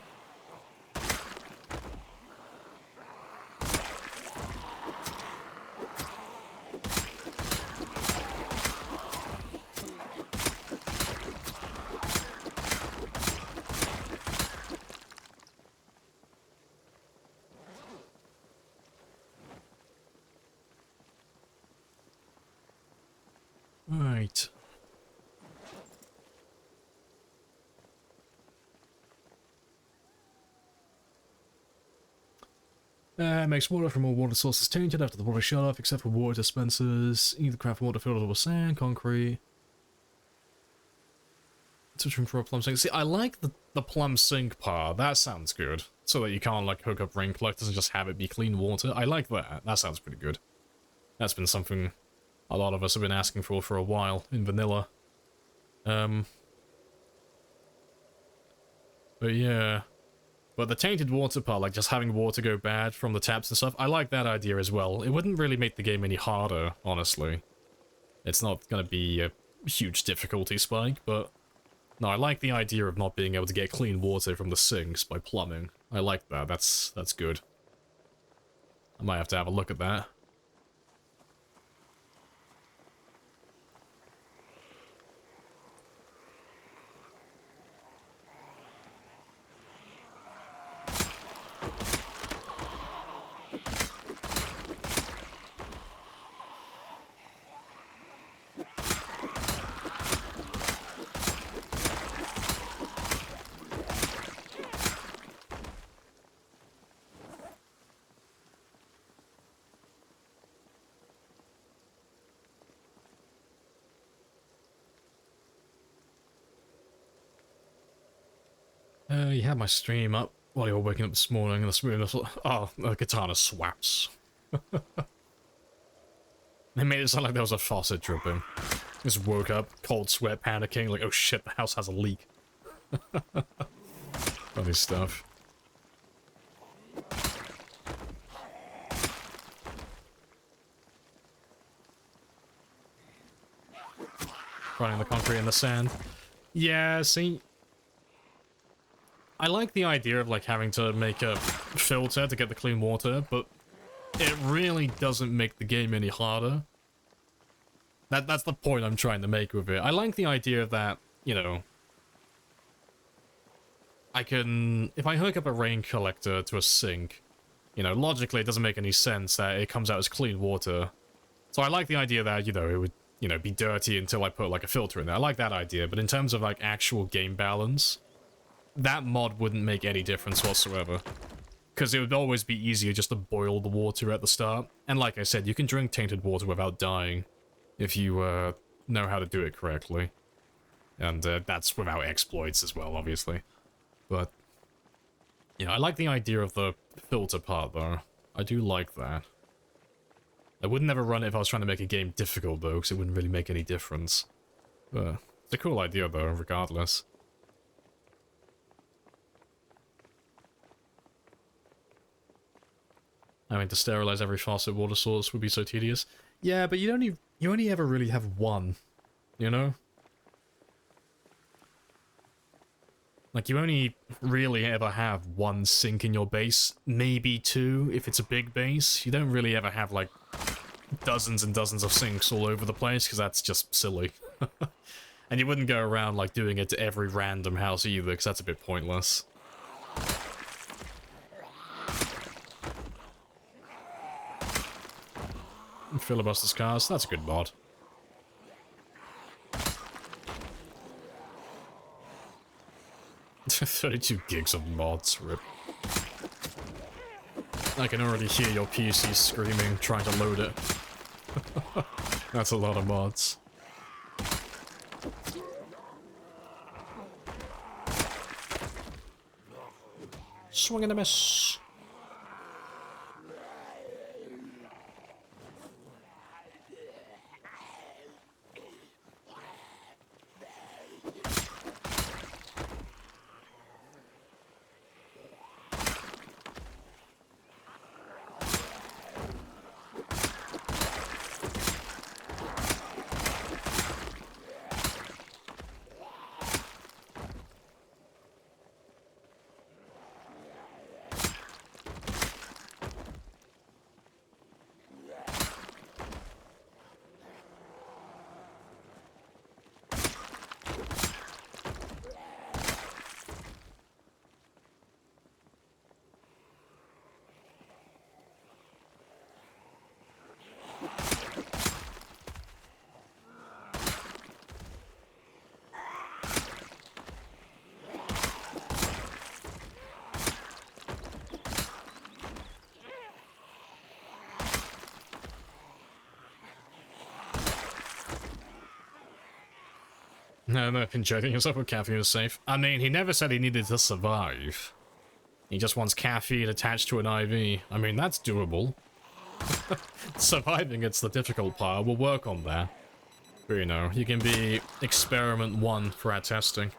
Right. Makes water from all water sources tainted after the water shut off, except for water dispensers. Either craft water filled with sand, concrete. Switching for a plum sink. See, I like the plum sink part. That sounds good. So that you can't, like, hook up rain collectors and just have it be clean water. I like that. That sounds pretty good. That's been something a lot of us have been asking for a while in vanilla. But yeah. But the tainted water part, like just having water go bad from the taps and stuff, I like that idea as well. It wouldn't really make the game any harder, honestly. It's not gonna be a huge difficulty spike, but... No, I like the idea of not being able to get clean water from the sinks by plumbing. I like that, that's good. I might have to have a look at that. You had my stream up while you were waking up this morning, and the smooth. Oh, the katana swaps. They made it sound like there was a faucet dripping. Just woke up, cold sweat, panicking, like, oh shit, the house has a leak. Funny stuff. Running the concrete in the sand. Yeah, see... I like the idea of, like, having to make a filter to get the clean water, but it really doesn't make the game any harder. That's the point I'm trying to make with it. I like the idea of that, you know... I can... If I hook up a rain collector to a sink, you know, logically it doesn't make any sense that it comes out as clean water. So I like the idea that, you know, it would, you know, be dirty until I put, like, a filter in there. I like that idea, but in terms of, like, actual game balance... That mod wouldn't make any difference whatsoever. Because it would always be easier just to boil the water at the start. And like I said, you can drink tainted water without dying. If you, know how to do it correctly. And, that's without exploits as well, obviously. But, you know, I like the idea of the filter part, though. I do like that. I would never run it if I was trying to make a game difficult, though, because it wouldn't really make any difference. But, it's a cool idea, though, regardless. Having to sterilize every faucet water source would be so tedious. Yeah, but you only ever really have one, you know? Like, you only really ever have one sink in your base, maybe two if it's a big base. You don't really ever have, like, dozens and dozens of sinks all over the place, because that's just silly. And you wouldn't go around, like, doing it to every random house either, because that's a bit pointless. Filibuster scars, that's a good mod. 32 gigs of mods, rip. I can already hear your PC screaming, trying to load it. That's a lot of mods. Swing and a miss. No, no, injecting himself with caffeine is safe. I mean, he never said he needed to survive. He just wants caffeine attached to an IV. I mean, that's doable. Surviving, it's the difficult part. We'll work on that. But, you know, you can be experiment 1 for our testing.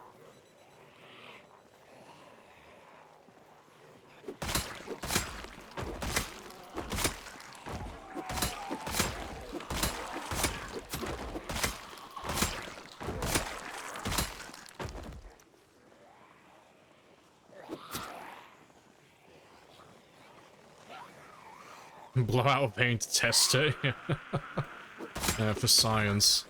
Blow out a paint to test it. Yeah, for science.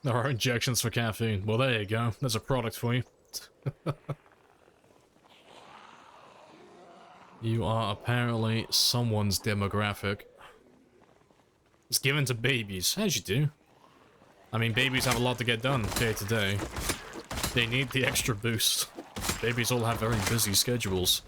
There are injections for caffeine. Well, there you go. There's a product for you. You are apparently someone's demographic. It's given to babies, as you do. I mean, babies have a lot to get done day to day. They need the extra boost. Babies all have very busy schedules.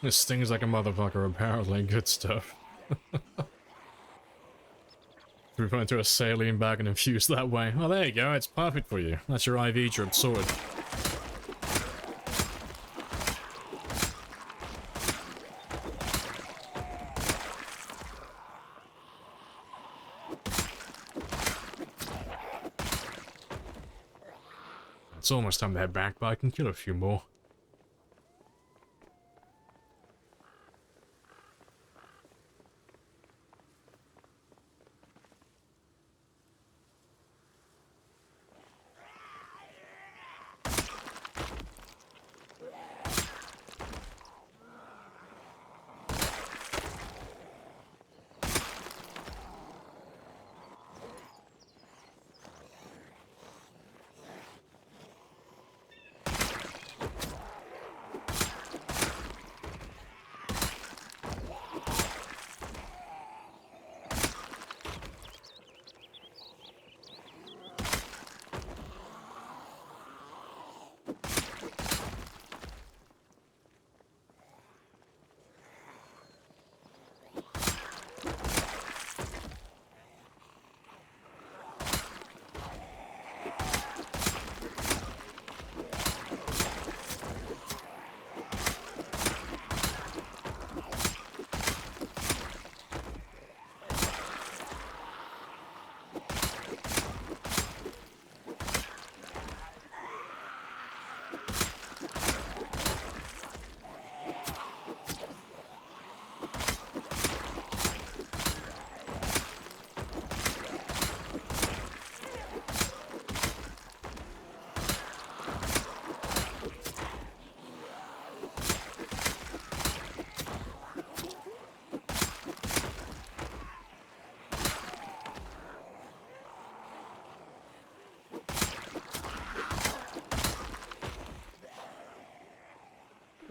This stings like a motherfucker, apparently. Good stuff. We went to a saline bag and infused that way. Well, there you go. It's perfect for you. That's your IV drip sorted. It's almost time to head back, but I can kill a few more.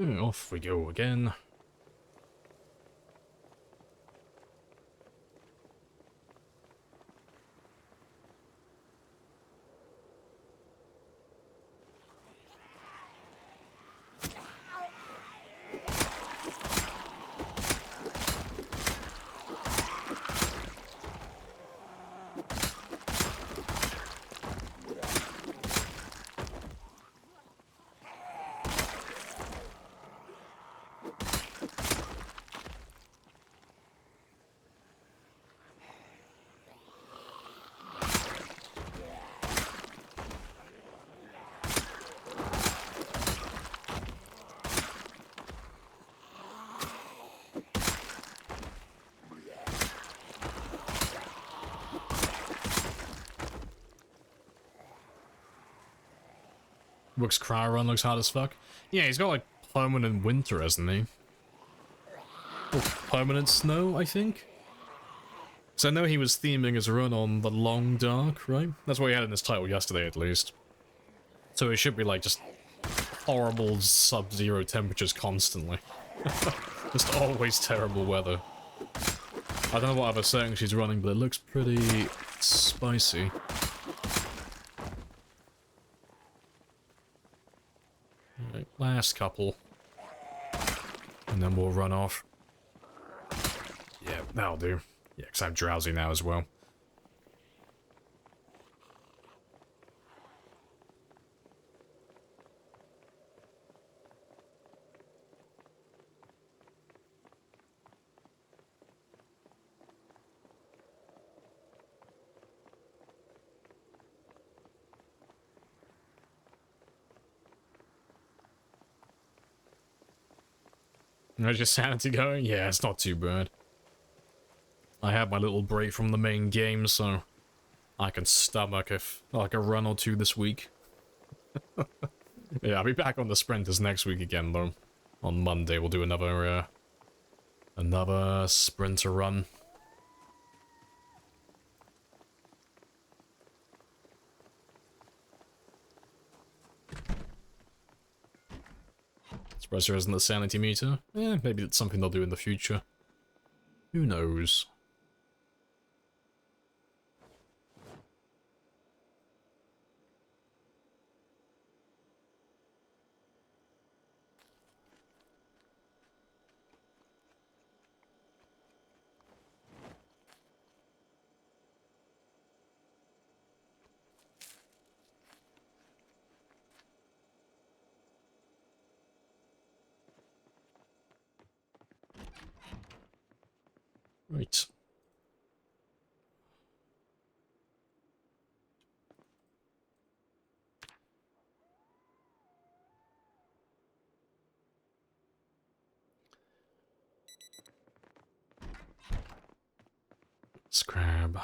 Off we go again. Rook's Cry Run looks hard as fuck. Yeah, he's got like permanent winter, hasn't he? Or permanent snow, I think? So I know he was theming his run on the Long Dark, right? That's what he had in his title yesterday, at least. So it should be like just horrible sub-zero temperatures constantly. Just always terrible weather. I don't know what other setting she's running, but it looks pretty spicy. Right, last couple. And then we'll run off. Yeah, that'll do. Yeah, because I'm drowsy now as well. How's your sanity going? Yeah, it's not too bad. I had my little break from the main game, so I can stomach if like a run or two this week. Yeah, I'll be back on the sprinters next week again, though. On Monday, we'll do another sprinter run. Surprised there isn't a sanity meter. Maybe it's something they'll do in the future. Who knows? Right. Scrab.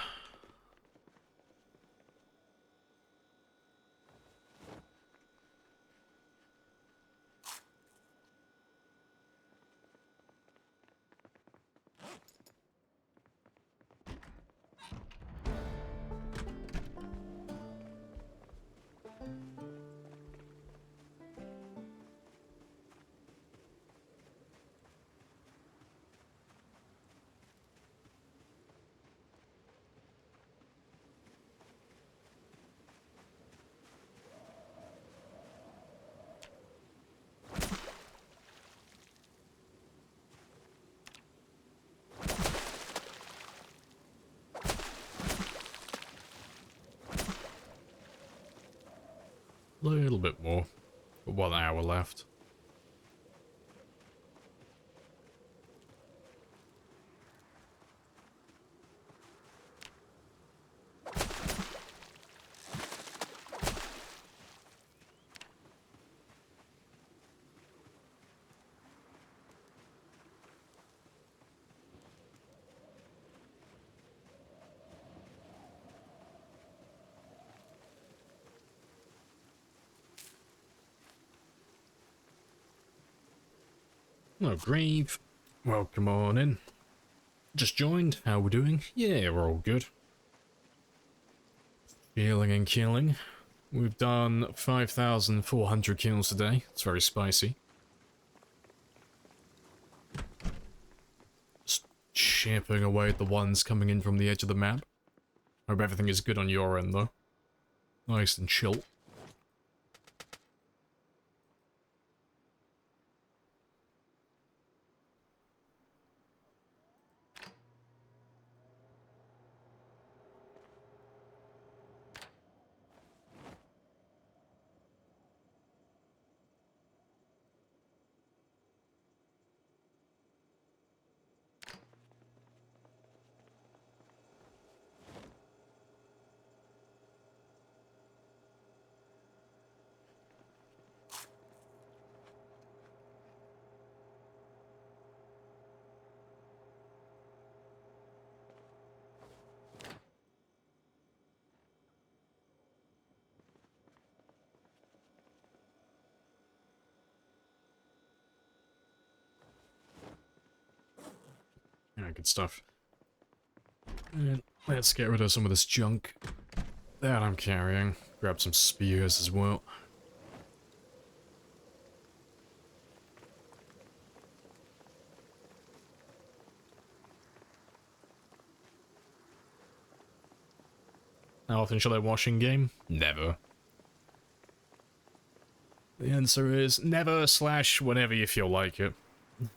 A little bit more. But 1 hour left. Oh, Grave. Welcome on in. Just joined. How we doing? Yeah, we're all good. Healing and killing. We've done 5,400 kills today. It's very spicy. chipping away at the ones coming in from the edge of the map. Hope everything is good on your end, though. Nice and chill. Yeah, good stuff. And let's get rid of some of this junk that I'm carrying. Grab some spears as well. How often should I wash in game? Never. The answer is never / whenever you feel like it.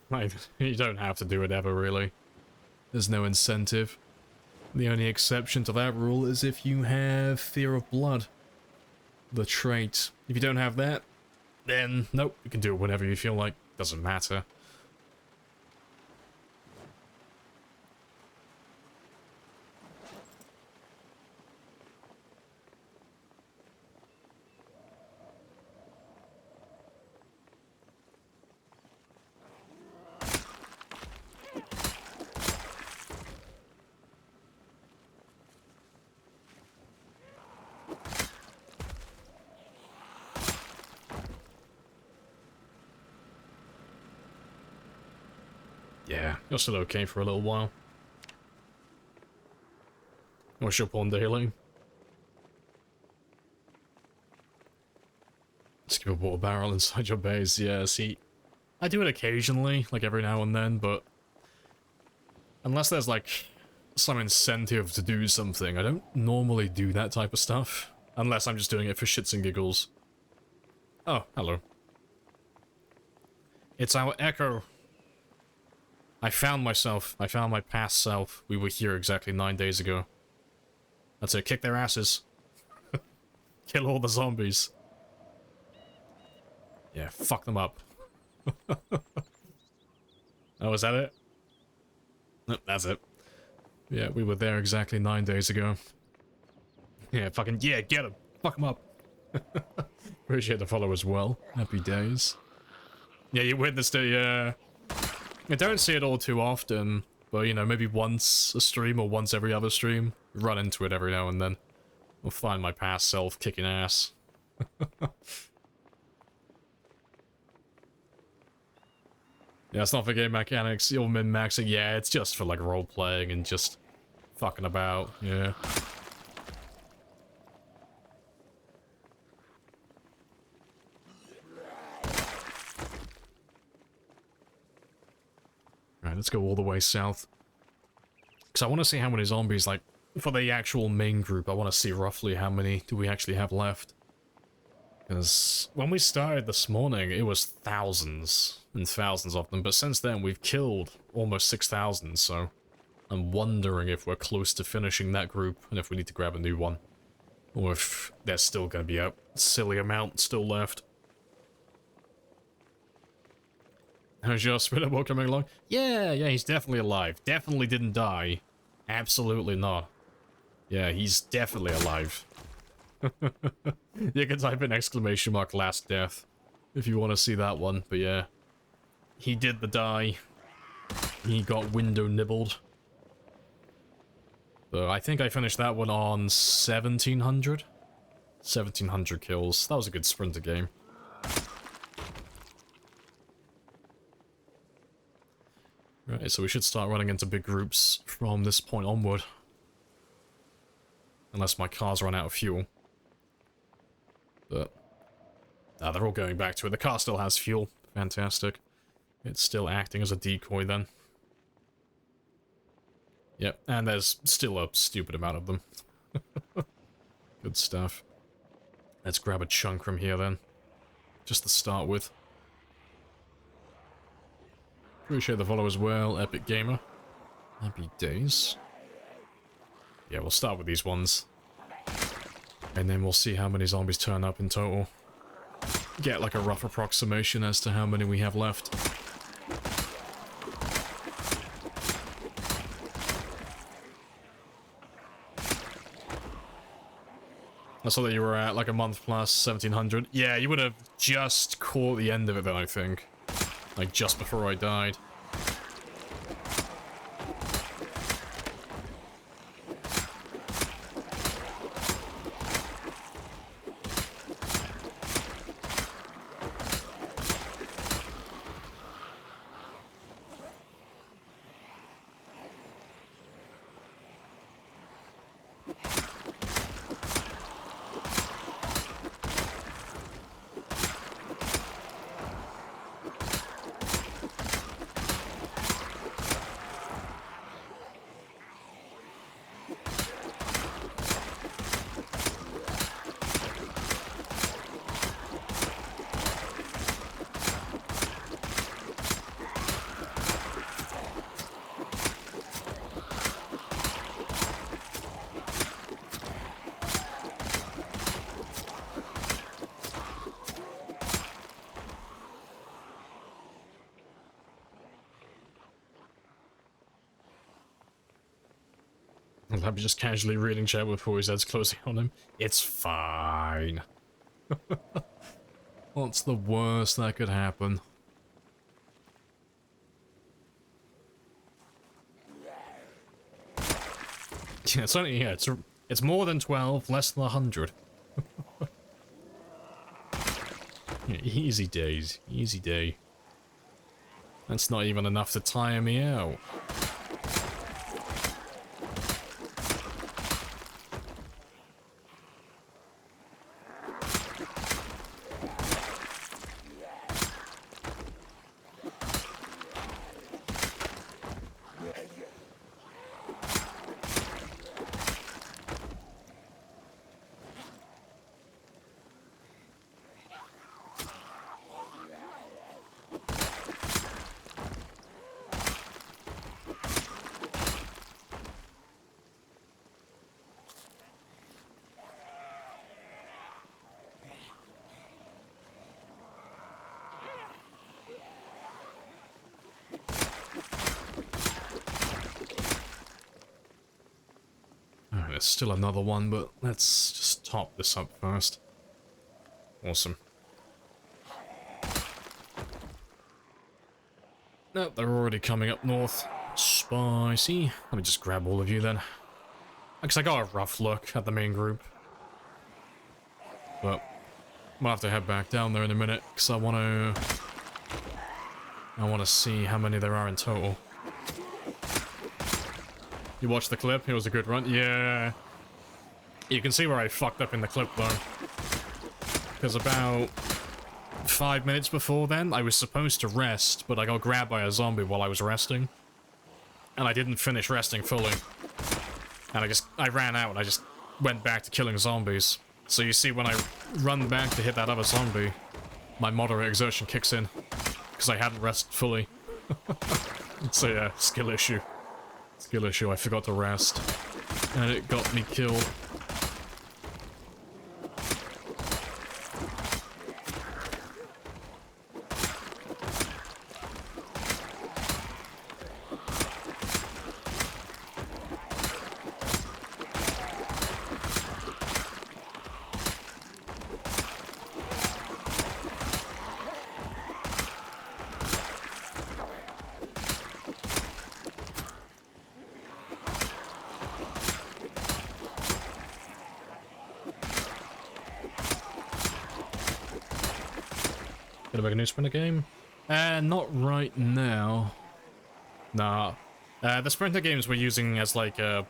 Like, you don't have to do it ever, really. There's no incentive. The only exception to that rule is if you have fear of blood. The trait. If you don't have that, then nope, you can do it whenever you feel like. Doesn't matter. Yeah, you're still okay for a little while. What's your pawn daily? Skip a water barrel inside your base, yeah, see. I do it occasionally, like every now and then, but unless there's like some incentive to do something, I don't normally do that type of stuff. Unless I'm just doing it for shits and giggles. Oh, hello. It's our Echo. I found myself. I found my past self. We were here exactly 9 days ago. That's it. Kick their asses. Kill all the zombies. Yeah, fuck them up. Oh, was that it? Nope, that's it. Yeah, we were there exactly 9 days ago. Yeah, fucking, yeah, get them. Fuck them up. Appreciate the follow as well. Happy days. Yeah, you witnessed it, yeah. I don't see it all too often, but you know, maybe once a stream or once every other stream. Run into it every now and then. I'll find my past self kicking ass. Yeah, it's not for game mechanics, you're min-maxing, yeah, it's just for like role-playing and just fucking about, yeah. Alright, let's go all the way south. Because I want to see how many zombies, like, for the actual main group, I want to see roughly how many do we actually have left. Because when we started this morning, it was thousands and thousands of them, but since then we've killed almost 6,000, so I'm wondering if we're close to finishing that group and if we need to grab a new one. Or if there's still going to be a silly amount still left. How's your Spinnable coming along? Yeah, he's definitely alive. Definitely didn't die. Absolutely not. Yeah, he's definitely alive. You can type in ! last death if you want to see that one, but yeah. He did the die. He got window nibbled. So I think I finished that one on 1700? 1700 kills. That was a good sprinter game. Right, so we should start running into big groups from this point onward. Unless my cars run out of fuel. But they're all going back to it. The car still has fuel. Fantastic. It's still acting as a decoy then. Yep, and there's still a stupid amount of them. Good stuff. Let's grab a chunk from here then. Just to start with. Appreciate the follow as well, Epic Gamer. Happy days. Yeah, we'll start with these ones. And then we'll see how many zombies turn up in total. Get like a rough approximation as to how many we have left. I saw that you were at like a month plus 1700. Yeah, you would have just caught the end of it then, I think. Like just before I died. I'm just casually reading chat before his head's closing on him. It's fine. What's the worst that could happen? Yeah, it's only, yeah, it's more than 12, less than 100. Yeah, easy days, easy day. That's not even enough to tire me out. There's still another one, but let's just top this up first. Awesome. Nope, they're already coming up north. Spicy. Let me just grab all of you then. Because I got a rough look at the main group. But I'm gonna have to head back down there in a minute, because I want to see how many there are in total. You watched the clip? It was a good run. Yeah. You can see where I fucked up in the clip, though. Because about 5 minutes before then, I was supposed to rest, but I got grabbed by a zombie while I was resting. And I didn't finish resting fully. And I ran out and I just went back to killing zombies. So you see when I run back to hit that other zombie, my moderate exertion kicks in. Because I hadn't rested fully. So yeah, skill issue. Skill issue, I forgot to rest. And it got me killed. Gonna make a new sprinter game? Not right now. Nah. The sprinter games we're using as like a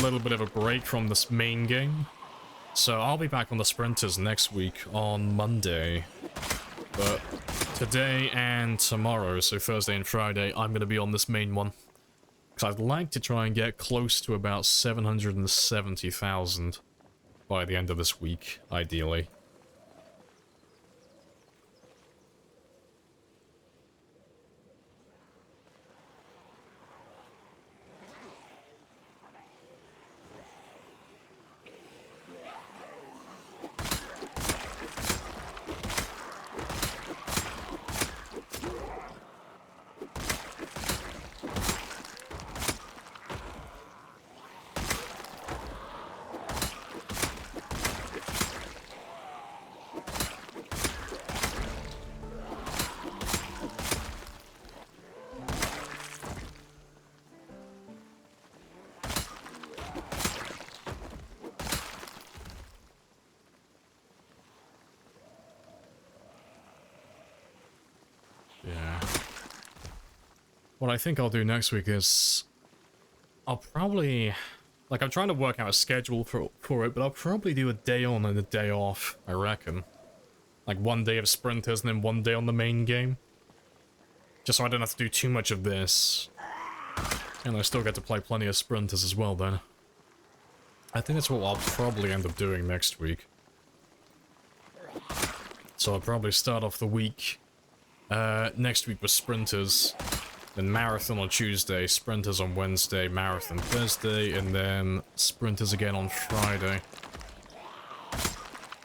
little bit of a break from this main game. So I'll be back on the sprinters next week on Monday. But today and tomorrow, so Thursday and Friday, I'm gonna be on this main one. Because I'd like to try and get close to about 770,000 by the end of this week, ideally. Yeah. What I think I'll do next week is... I'll probably... Like, I'm trying to work out a schedule for it, but I'll probably do a day on and a day off, I reckon. Like, one day of sprinters and then one day on the main game. Just so I don't have to do too much of this. And I still get to play plenty of sprinters as well, then. I think that's what I'll probably end up doing next week. So I'll probably start off the week... next week with sprinters, then marathon on Tuesday, sprinters on Wednesday, marathon Thursday, and then sprinters again on Friday.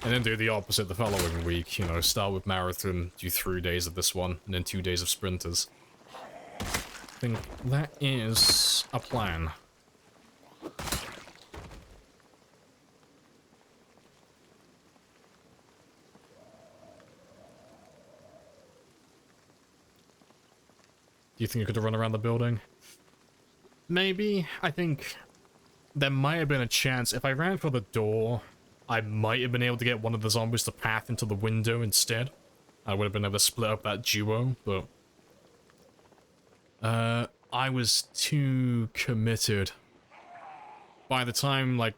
And then do the opposite the following week, you know, start with marathon, do 3 days of this one, and then 2 days of sprinters. I think that is a plan. Do you think you could have run around the building? Maybe. I think there might have been a chance. If I ran for the door, I might have been able to get one of the zombies to path into the window instead. I would have been able to split up that duo, but... I was too committed. By the time, like...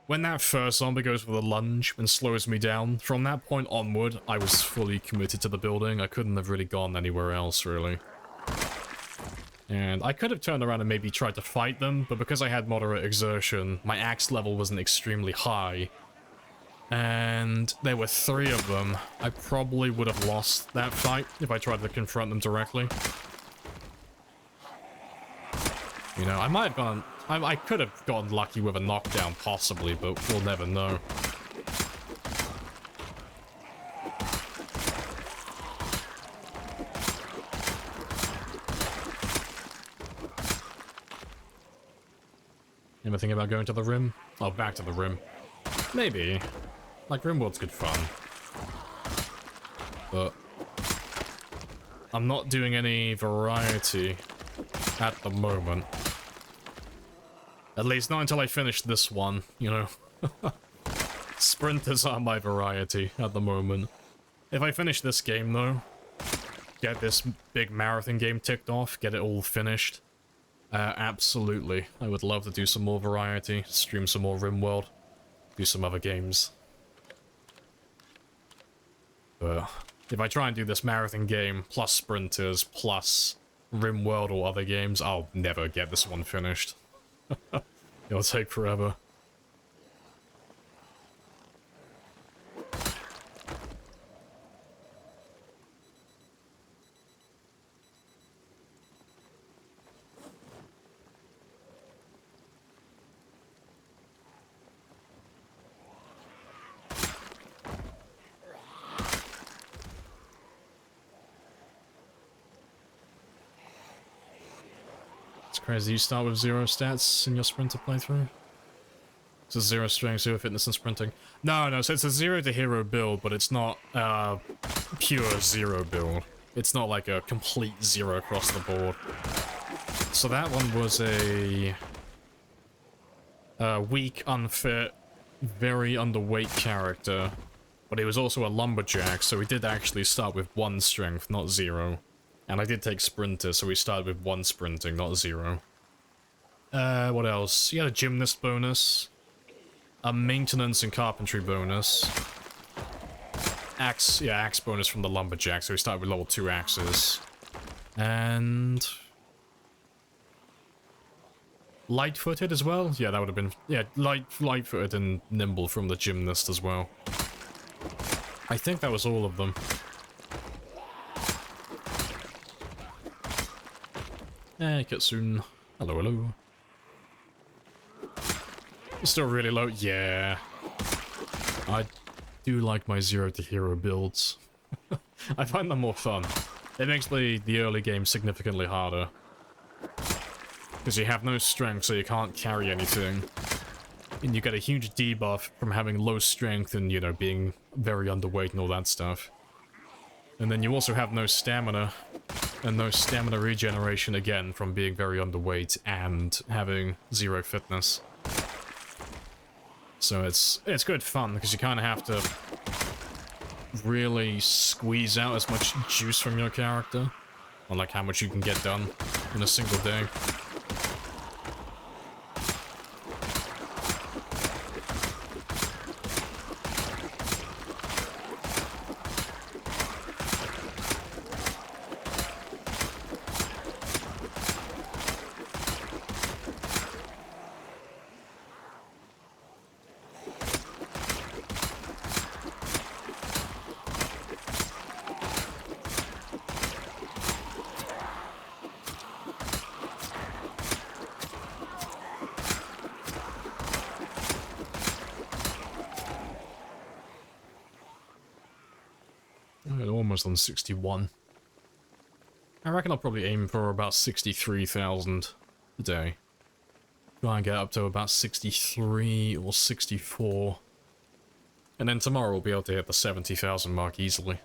When that first zombie goes for the lunge and slows me down, from that point onward, I was fully committed to the building. I couldn't have really gone anywhere else, really. And I could have turned around and maybe tried to fight them, but because I had moderate exertion, my axe level wasn't extremely high. And there were 3 of them. I probably would have lost that fight if I tried to confront them directly. You know, I might have gone... I could have gotten lucky with a knockdown, possibly, but we'll never know. Ever think about going to the Rim? Oh, back to the Rim. Maybe. Like, Rimworld's good fun. But... I'm not doing any variety at the moment. At least not until I finish this one, you know. Sprinters are my variety at the moment. If I finish this game, though, get this big marathon game ticked off, get it all finished, absolutely. I would love to do some more variety, stream some more Rimworld, do some other games. But if I try and do this marathon game, plus sprinters, plus Rimworld or other games, I'll never get this one finished. It'll take forever. Crazy, you start with 0 stats in your sprinter playthrough? It's a 0 strength, 0 fitness, and sprinting. No, so it's a 0 to hero build, but it's not pure 0 build. It's not like a complete 0 across the board. So that one was a weak, unfit, very underweight character, but he was also a lumberjack, so he did actually start with 1 strength, not 0. And I did take sprinter, so we started with 1 sprinting, not 0. What else? He had a gymnast bonus, a maintenance and carpentry bonus, axe bonus from the lumberjack, so we started with level 2 axes. And Light-footed as well? Yeah, that would have been... Yeah, light-footed and nimble from the gymnast as well. I think that was all of them. Hey, Kitsune. Hello, hello. Still really low? Yeah. I do like my zero to hero builds. I find them more fun. It makes the early game significantly harder. Because you have no strength, so you can't carry anything. And you get a huge debuff from having low strength and, you know, being very underweight and all that stuff. And then you also have no stamina. And no stamina regeneration again from being very underweight and having zero fitness. So it's good fun, because you kind of have to really squeeze out as much juice from your character. Or like how much you can get done in a single day. Almost on 61. I reckon I'll probably aim for about 63,000 a day. Try and get up to about 63 or 64. And then tomorrow we'll be able to hit the 70,000 mark easily.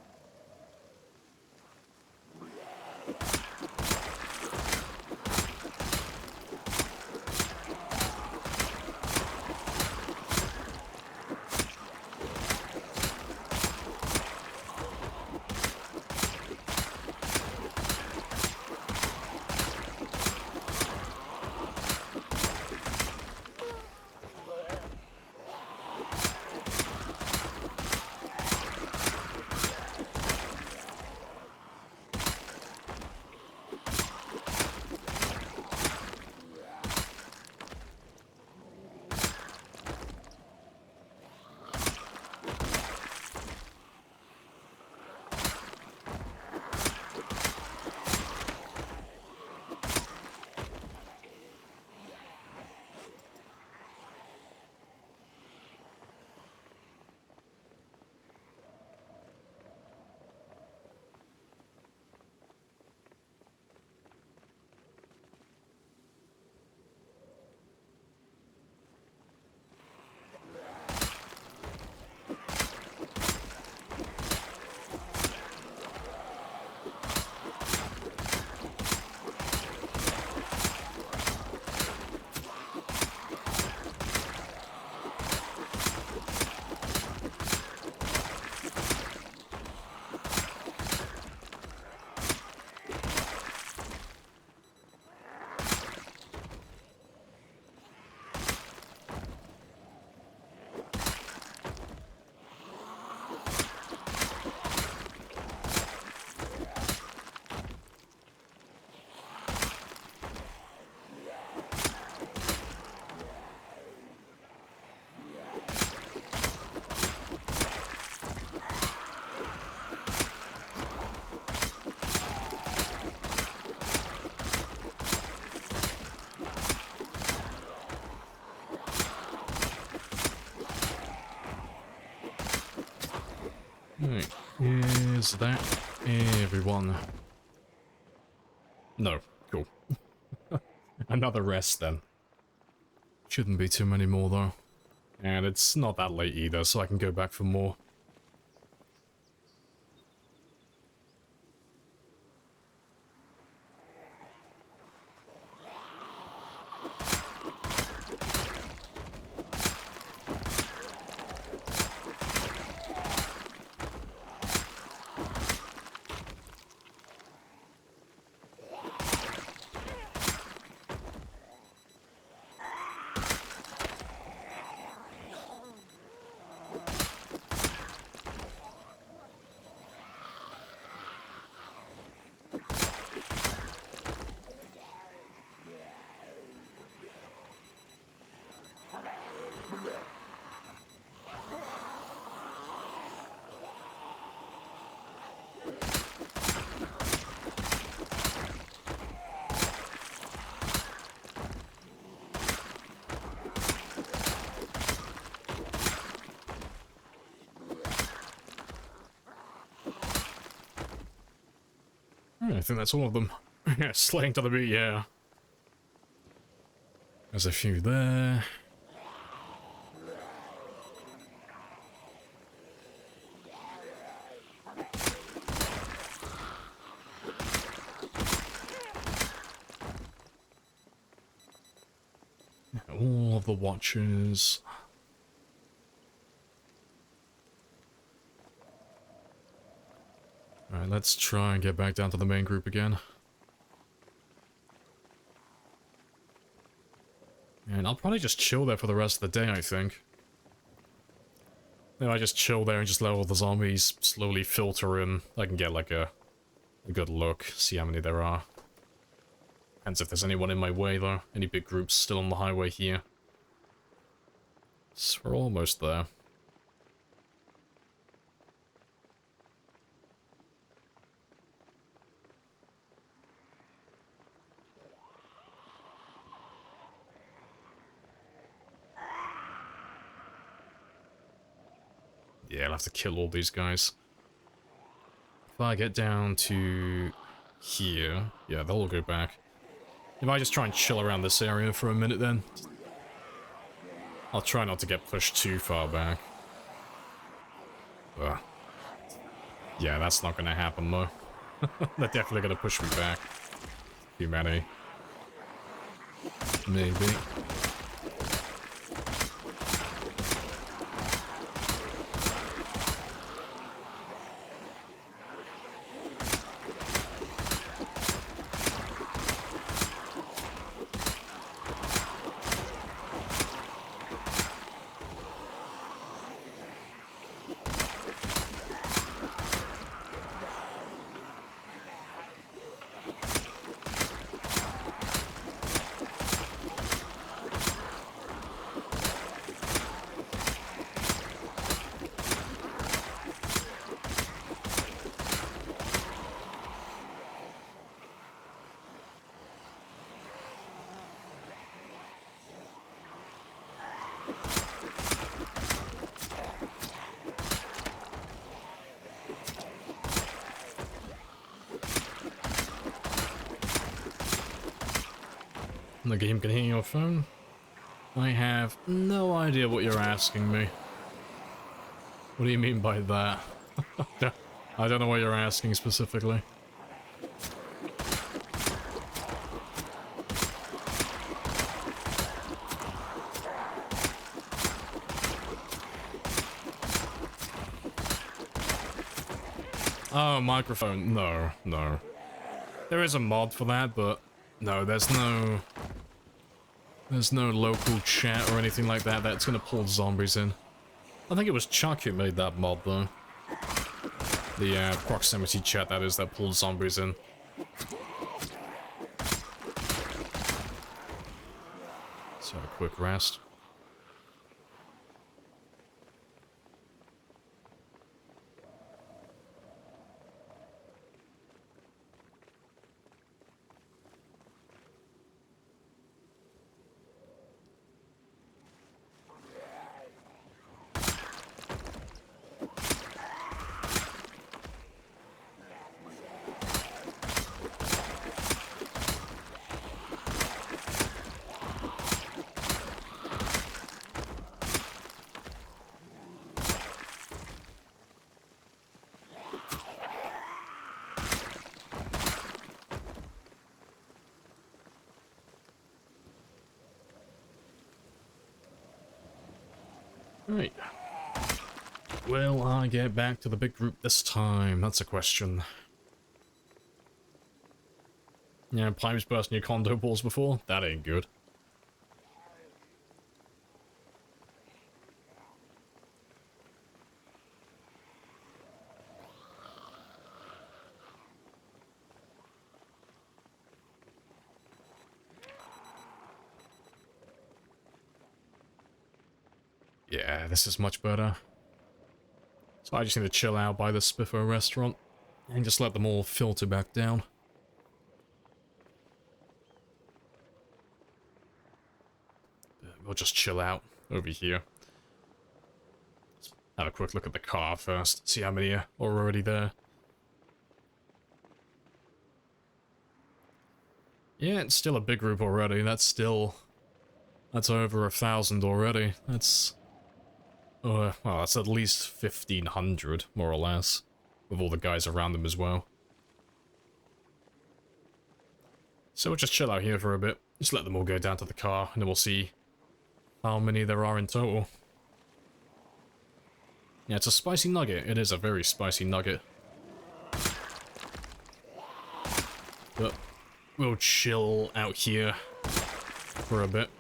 Right, is that everyone? No, cool. Another rest then. Shouldn't be too many more though. And it's not that late either, so I can go back for more. I think that's all of them. Yeah, slaying to the beat, yeah. There's a few there. All of the watchers. Alright, let's try and get back down to the main group again. And I'll probably just chill there for the rest of the day, I think. I just chill there and just let all the zombies slowly filter in. I can get like a good look, see how many there are. Depends if there's anyone in my way though. Any big groups still on the highway here. So we're almost there. Yeah, I'll have to kill all these guys. If I get down to here, yeah, they'll all go back. If I just try and chill around this area for a minute then, I'll try not to get pushed too far back. Yeah, that's not gonna happen though. They're definitely gonna push me back. Too many. Maybe. The game can hear your phone? I have no idea what you're asking me. What do you mean by that? I don't know what you're asking specifically. Oh, microphone. No, no. There is a mod for that, but no, there's no local chat or anything like that that's gonna pull zombies in. I think it was Chuck who made that mod though. The proximity chat, that is, that pulls zombies in. So a quick rest. Right. Will I get back to the big group this time? That's a question. Yeah, pipes bursting your condo balls before? That ain't good. Yeah, this is much better. So I just need to chill out by the Spiffo restaurant and just let them all filter back down. We'll just chill out over here. Let's have a quick look at the car first, see how many are already there. Yeah, it's still a big group already. That's over 1,000 already. That's... well, that's at least 1,500, more or less, with all the guys around them as well. So we'll just chill out here for a bit, just let them all go down to the car, and then we'll see how many there are in total. Yeah, it's a spicy nugget. It is a very spicy nugget. But we'll chill out here for a bit.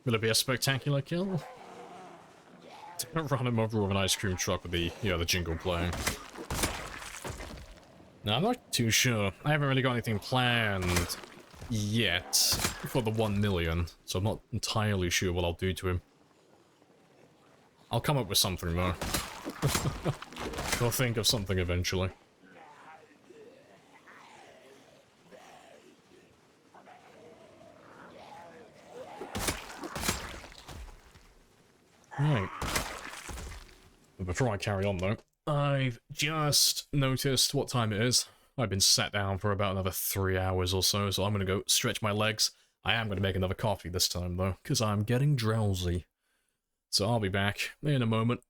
Will it be a spectacular kill? Run him over with an ice cream truck with the, the jingle playing. No, I'm not too sure. I haven't really got anything planned yet for the 1 million, so I'm not entirely sure what I'll do to him. I'll come up with something though. I'll think of something eventually. Right. But before I carry on though, I've just noticed what time it is. I've been sat down for about another 3 hours or so, so I'm gonna go stretch my legs. I am gonna make another coffee this time though, because I'm getting drowsy. So I'll be back in a moment.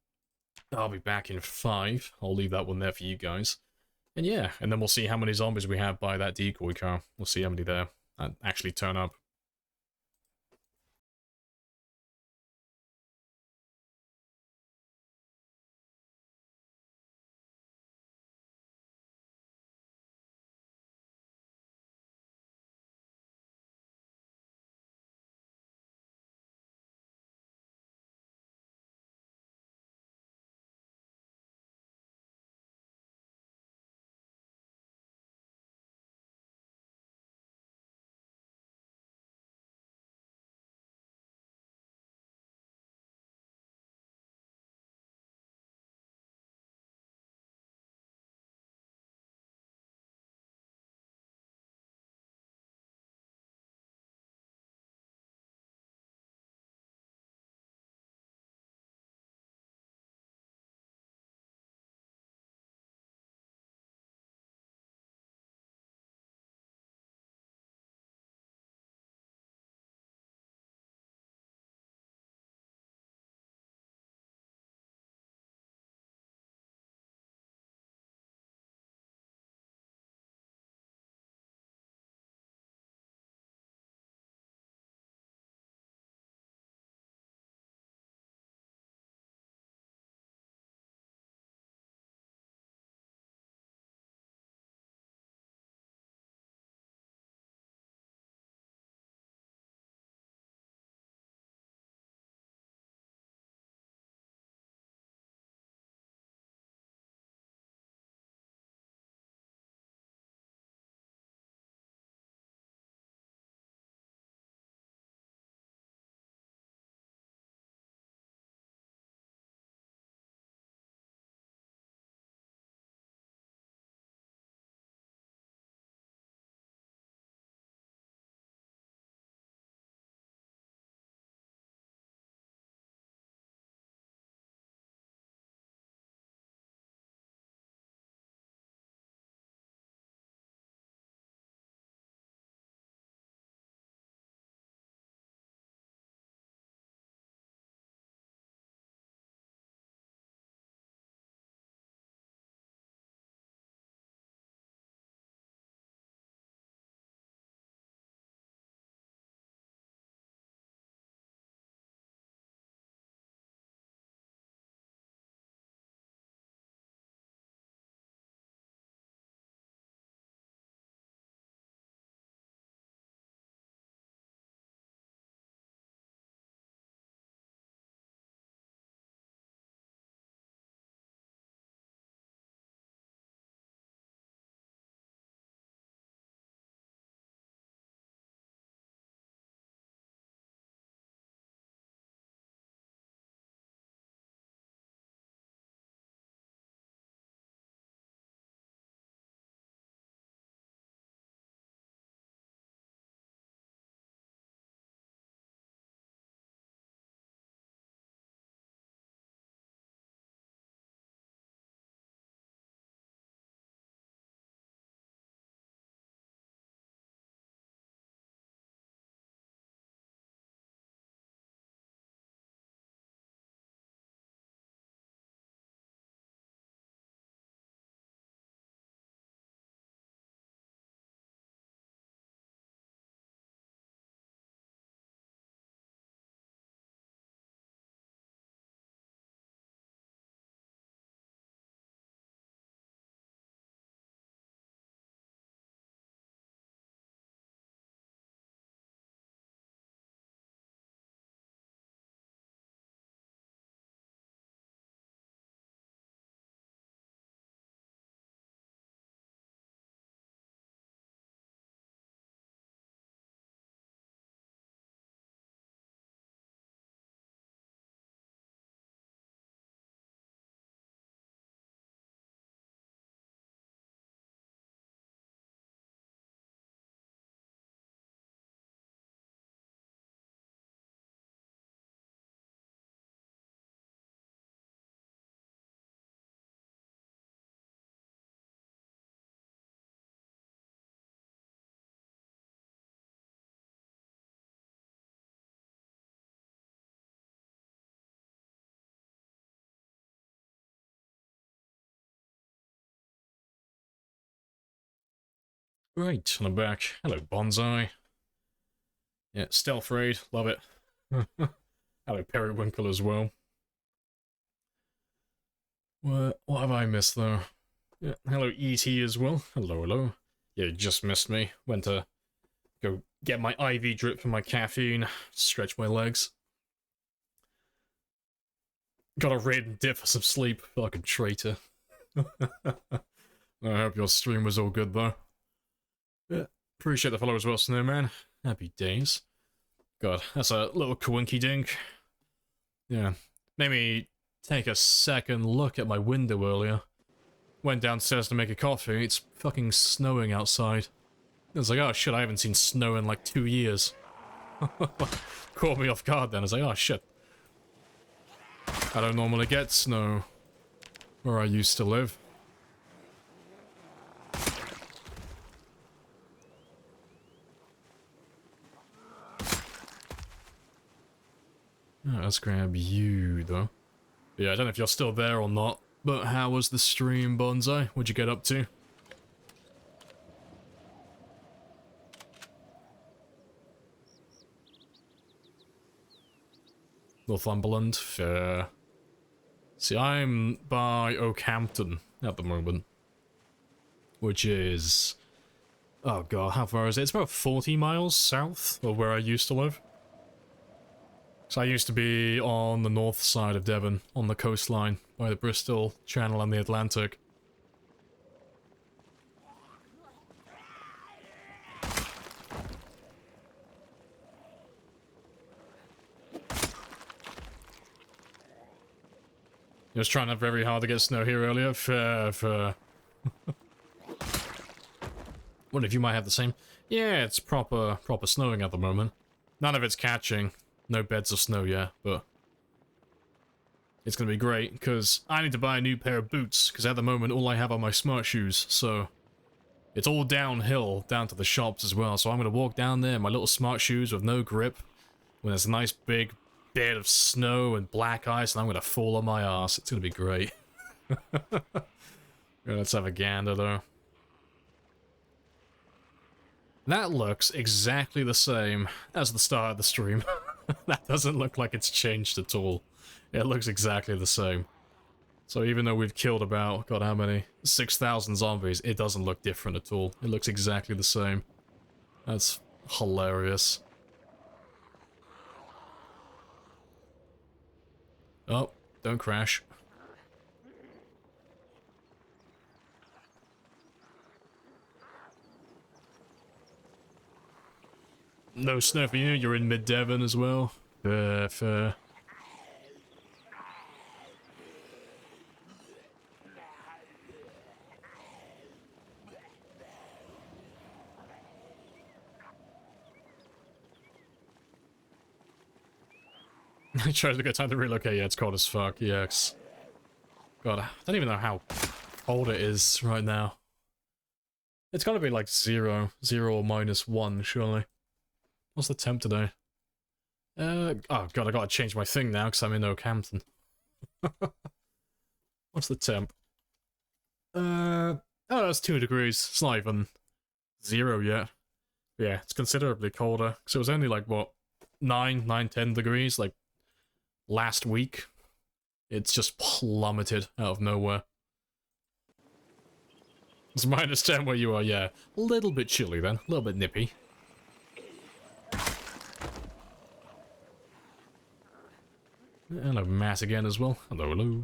I'll be back in 5. I'll leave that one there for you guys. And yeah, and then we'll see how many zombies we have by that decoy car. We'll see how many there actually turn up. Right, and I'm back. Hello, Bonsai. Yeah, Stealth Raid, love it. Hello, Periwinkle as well. What have I missed, though? Yeah, hello, E.T. as well. Hello, hello. Yeah, you just missed me. Went to go get my IV drip for my caffeine, stretch my legs. Got a raid and dip for some sleep. Fucking traitor. I hope your stream was all good, though. Yeah, appreciate the follow as well, Snowman. Happy days. God, that's a little coinky dink. Yeah, made me take a second look at my window earlier. Went downstairs to make a coffee. It's fucking snowing outside. I was like, oh shit, I haven't seen snow in like 2 years. Caught me off guard then. I was like, oh shit. I don't normally get snow where I used to live. Oh, let's grab you, though. But yeah, I don't know if you're still there or not, but how was the stream, Bonsai? What'd you get up to? Northumberland, fair. See, I'm by Oakhampton at the moment, which is... oh god, how far is it? It's about 40 miles south of where I used to live. So I used to be on the north side of Devon, on the coastline, by the Bristol Channel and the Atlantic. I was trying very hard to get snow here earlier. Fair. What if you might have the same? Yeah, it's proper snowing at the moment. None of it's catching. No beds of snow yet, but it's gonna be great, because I need to buy a new pair of boots, because at the moment all I have are my smart shoes, so it's all downhill, down to the shops as well, so I'm gonna walk down there in my little smart shoes with no grip, when there's a nice big bed of snow and black ice, and I'm gonna fall on my ass. It's gonna be great. Yeah, let's have a gander, though. That looks exactly the same as the start of the stream. That doesn't look like it's changed at all. It looks exactly the same. So even though we've killed about, god, how many? 6,000 zombies, it doesn't look different at all. It looks exactly the same. That's hilarious. Oh, don't crash. No snow for you, you're in mid-Devon as well. Fair. I chose a good time to relocate. Yeah, it's cold as fuck. Yes. God, I don't even know how cold it is right now. It's gotta be like 0 or -1, surely. What's the temp today? Oh god, I gotta change my thing now because I'm in Oakhampton. What's the temp? Oh, that's 2 degrees. It's not even 0 yet. Yeah, it's considerably colder. So it was only like, what, 10 degrees, like, last week. It's just plummeted out of nowhere. It's -10 where you are, yeah. A little bit chilly then, a little bit nippy. Hello, Matt again as well. Hello.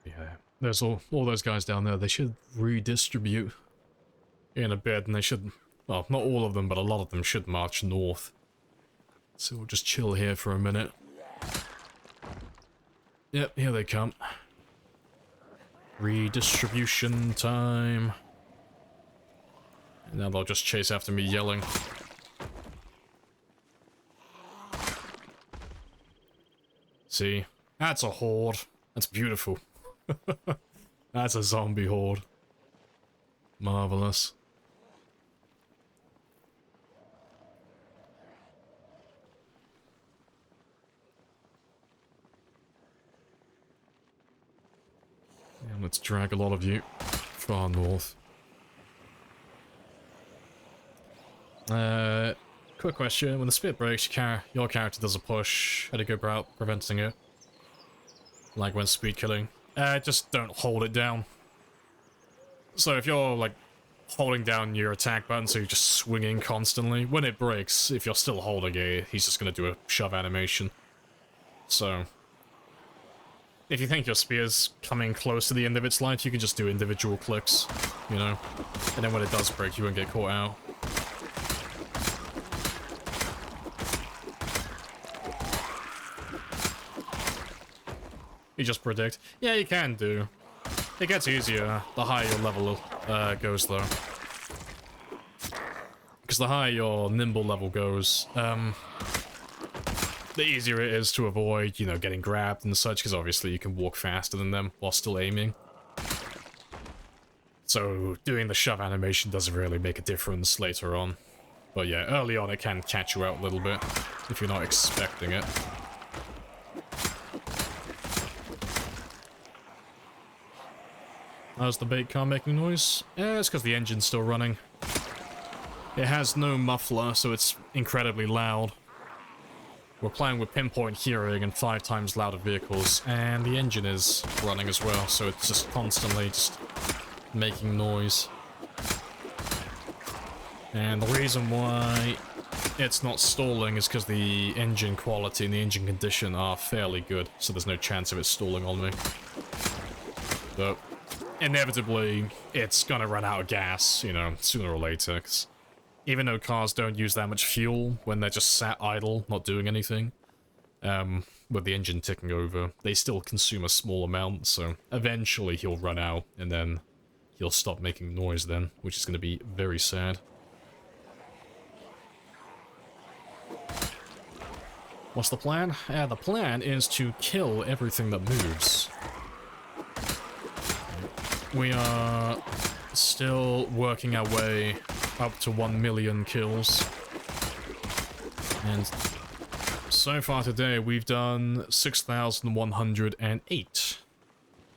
Yeah, there's all those guys down there. They should redistribute in a bit, and they should, well, not all of them, but a lot of them should march north. So we'll just chill here for a minute. Yep, here they come. Redistribution time. And now they'll just chase after me yelling. See? That's a horde. That's beautiful. That's a zombie horde. Marvelous. And let's drag a lot of you far north. Quick question. When the spit breaks, your character does a push. How do you go about preventing it? Like when speed killing. Just don't hold it down. So if you're, like, holding down your attack button, so you're just swinging constantly, when it breaks, if you're still holding it, he's just gonna do a shove animation. So if you think your spear's coming close to the end of its life, you can just do individual clicks, you know? And then when it does break, you won't get caught out. You just predict. Yeah, you can do. It gets easier the higher your level goes, though. Because the higher your nimble level goes, the easier it is to avoid, you know, getting grabbed and such, because obviously you can walk faster than them while still aiming. So doing the shove animation doesn't really make a difference later on. But yeah, early on it can catch you out a little bit, if you're not expecting it. How's the bait car making noise? Yeah, it's because the engine's still running. It has no muffler, so it's incredibly loud. We're playing with pinpoint hearing and 5 times louder vehicles, and the engine is running as well, so it's just constantly just making noise. And the reason why it's not stalling is because the engine quality and the engine condition are fairly good, so there's no chance of it stalling on me. But inevitably, it's gonna run out of gas, you know, sooner or later, 'cause even though cars don't use that much fuel when they're just sat idle, not doing anything, with the engine ticking over, they still consume a small amount, so eventually he'll run out, and then he'll stop making noise then, which is gonna be very sad. What's the plan? The plan is to kill everything that moves. We are still working our way up to 1 million kills. And so far today, we've done 6,108.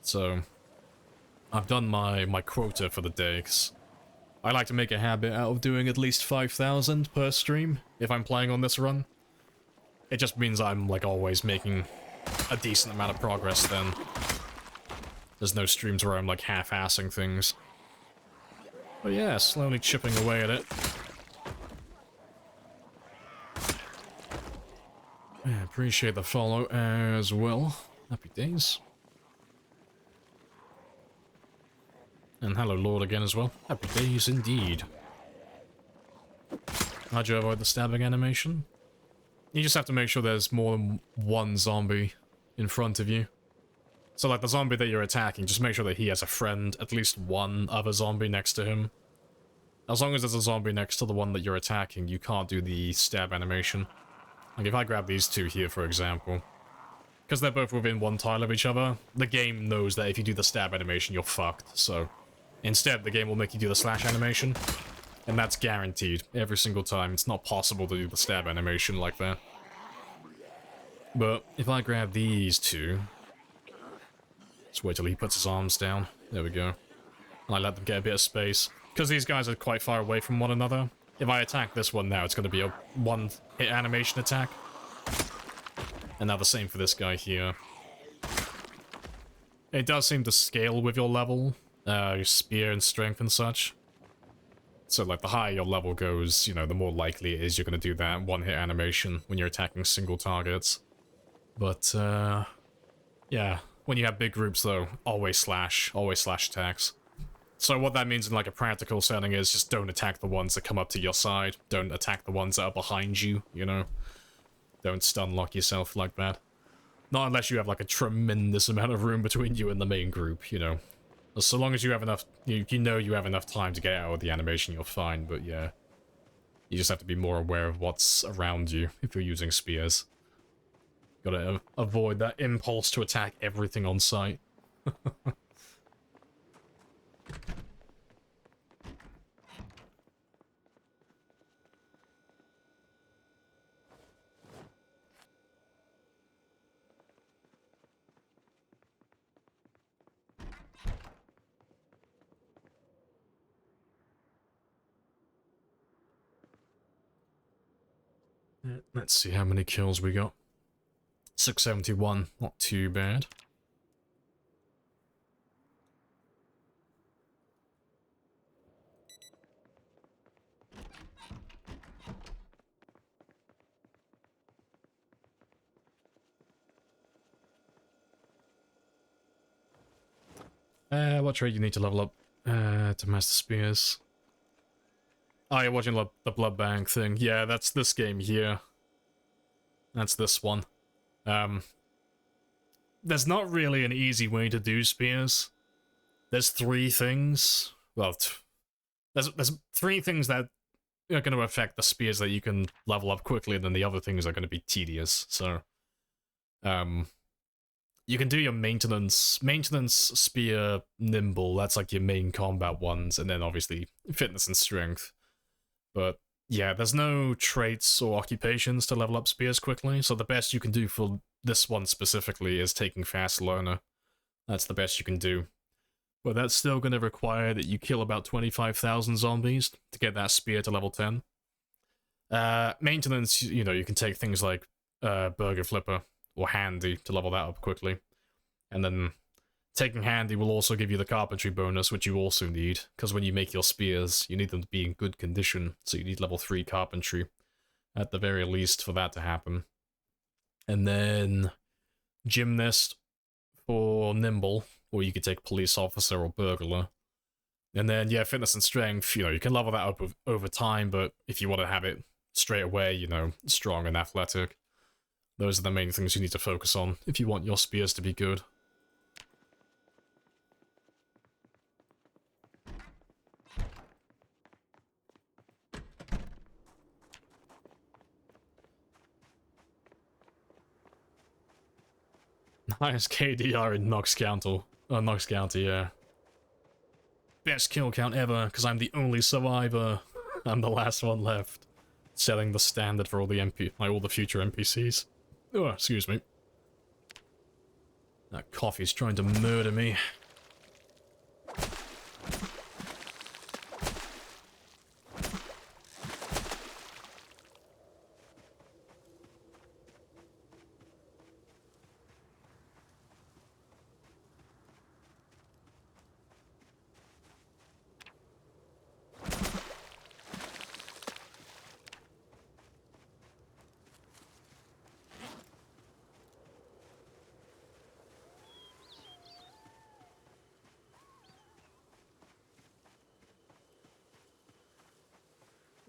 So I've done my quota for the day, 'cause I like to make a habit out of doing at least 5,000 per stream if I'm playing on this run. It just means I'm, like, always making a decent amount of progress then. There's no streams where I'm, like, half-assing things. But yeah, slowly chipping away at it. Yeah, appreciate the follow as well. Happy days. And hello, Lord, again as well. Happy days indeed. How'd you avoid the stabbing animation? You just have to make sure there's more than one zombie in front of you. So, like, the zombie that you're attacking, just make sure that he has a friend, at least one other zombie next to him. As long as there's a zombie next to the one that you're attacking, you can't do the stab animation. Like, if I grab these two here, for example, because they're both within 1 tile of each other, the game knows that if you do the stab animation, you're fucked, so instead, the game will make you do the slash animation, and that's guaranteed every single time. It's not possible to do the stab animation like that. But if I grab these two, just wait till he puts his arms down. There we go. And I let them get a bit of space. Because these guys are quite far away from one another. If I attack this one now, it's going to be a 1-hit animation attack. And now the same for this guy here. It does seem to scale with your level. Your spear and strength and such. So, like, the higher your level goes, you know, the more likely it is you're going to do that 1-hit animation when you're attacking single targets. But, yeah. When you have big groups, though, always slash attacks. So what that means in, like, a practical setting is just don't attack the ones that come up to your side. Don't attack the ones that are behind you, you know? Don't stun lock yourself like that. Not unless you have, like, a tremendous amount of room between you and the main group, you know? So long as you have enough, you know you have enough time to get out of the animation, you're fine, but yeah. You just have to be more aware of what's around you if you're using spears. Gotta avoid that impulse to attack everything on sight. Let's see how many kills we got. 671, not too bad. What trait you need to level up to master spears? Oh, you're watching the blood bank thing. Yeah, that's this game here. That's this one. There's not really an easy way to do spears. There's three things. Well, there's three things that are going to affect the spears that you can level up quickly, and then the other things are going to be tedious. So, you can do your maintenance spear nimble. That's like your main combat ones, and then obviously fitness and strength. But yeah, there's no traits or occupations to level up spears quickly, so the best you can do for this one specifically is taking Fast Learner. That's the best you can do. But that's still going to require that you kill about 25,000 zombies to get that spear to level 10. Maintenance, you know, you can take things like Burger Flipper or Handy to level that up quickly. And then taking Handy will also give you the carpentry bonus, which you also need, because when you make your spears, you need them to be in good condition, so you need level 3 carpentry, at the very least, for that to happen. And then Gymnast for Nimble, or you could take Police Officer or Burglar. And then, yeah, Fitness and Strength, you know, you can level that up over time, but if you want to have it straight away, you know, strong and athletic, those are the main things you need to focus on if you want your spears to be good. Highest KDR in Nox County. Nox County, yeah. Best kill count ever, because I'm the only survivor. I'm the last one left. Setting the standard for all the all the future NPCs. Oh, excuse me. That coffee's trying to murder me.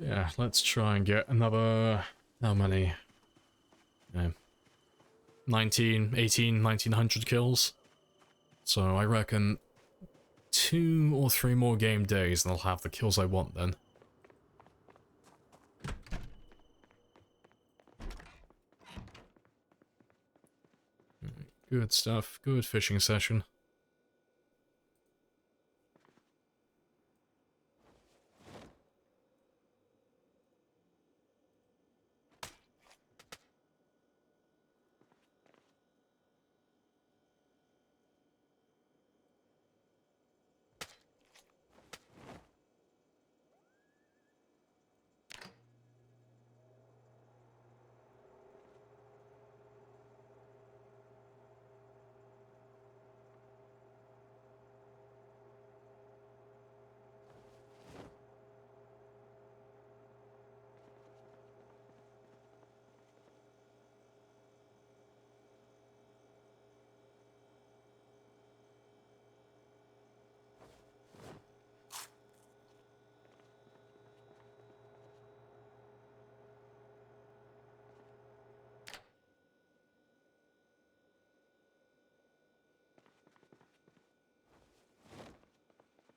Yeah, let's try and get another... How many? 1900 kills. So I reckon 2 or 3 more game days and I'll have the kills I want then. Good stuff. Good fishing session.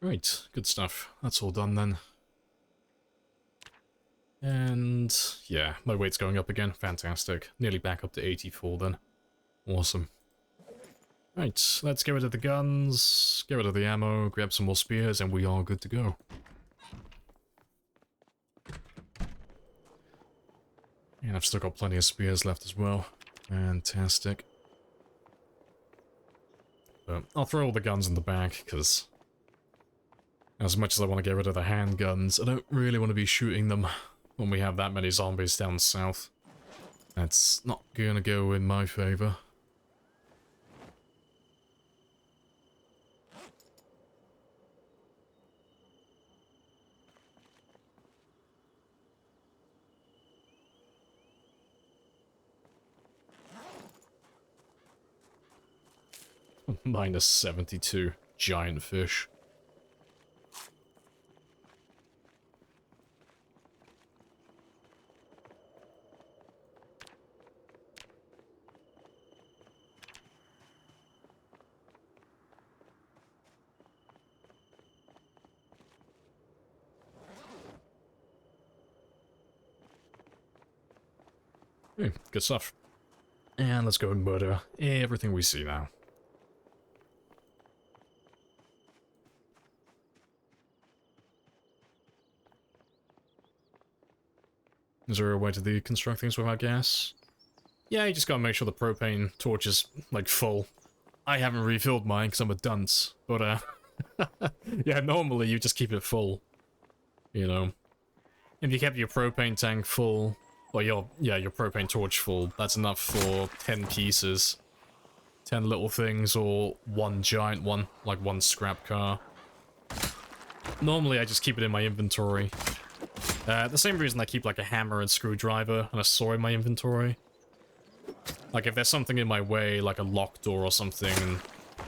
Right, good stuff. That's all done then. And yeah, my weight's going up again. Fantastic. Nearly back up to 84 then. Awesome. Right, let's get rid of the guns, get rid of the ammo, grab some more spears, and we are good to go. And I've still got plenty of spears left as well. Fantastic. But I'll throw all the guns in the back, because as much as I want to get rid of the handguns, I don't really want to be shooting them when we have that many zombies down south. That's not gonna go in my favor. Minus 72 giant fish. Good stuff. And let's go and murder everything we see now. Is there a way to deconstruct things without gas? Yeah, you just gotta make sure the propane torch is, like, full. I haven't refilled mine because I'm a dunce, but, yeah, normally you just keep it full. You know? If you kept your propane tank full, or your propane torch full, that's enough for 10 pieces. 10 little things, or one giant one, like one scrap car. Normally I just keep it in my inventory. The same reason I keep like a hammer and screwdriver and a saw in my inventory. Like if there's something in my way, like a locked door or something, and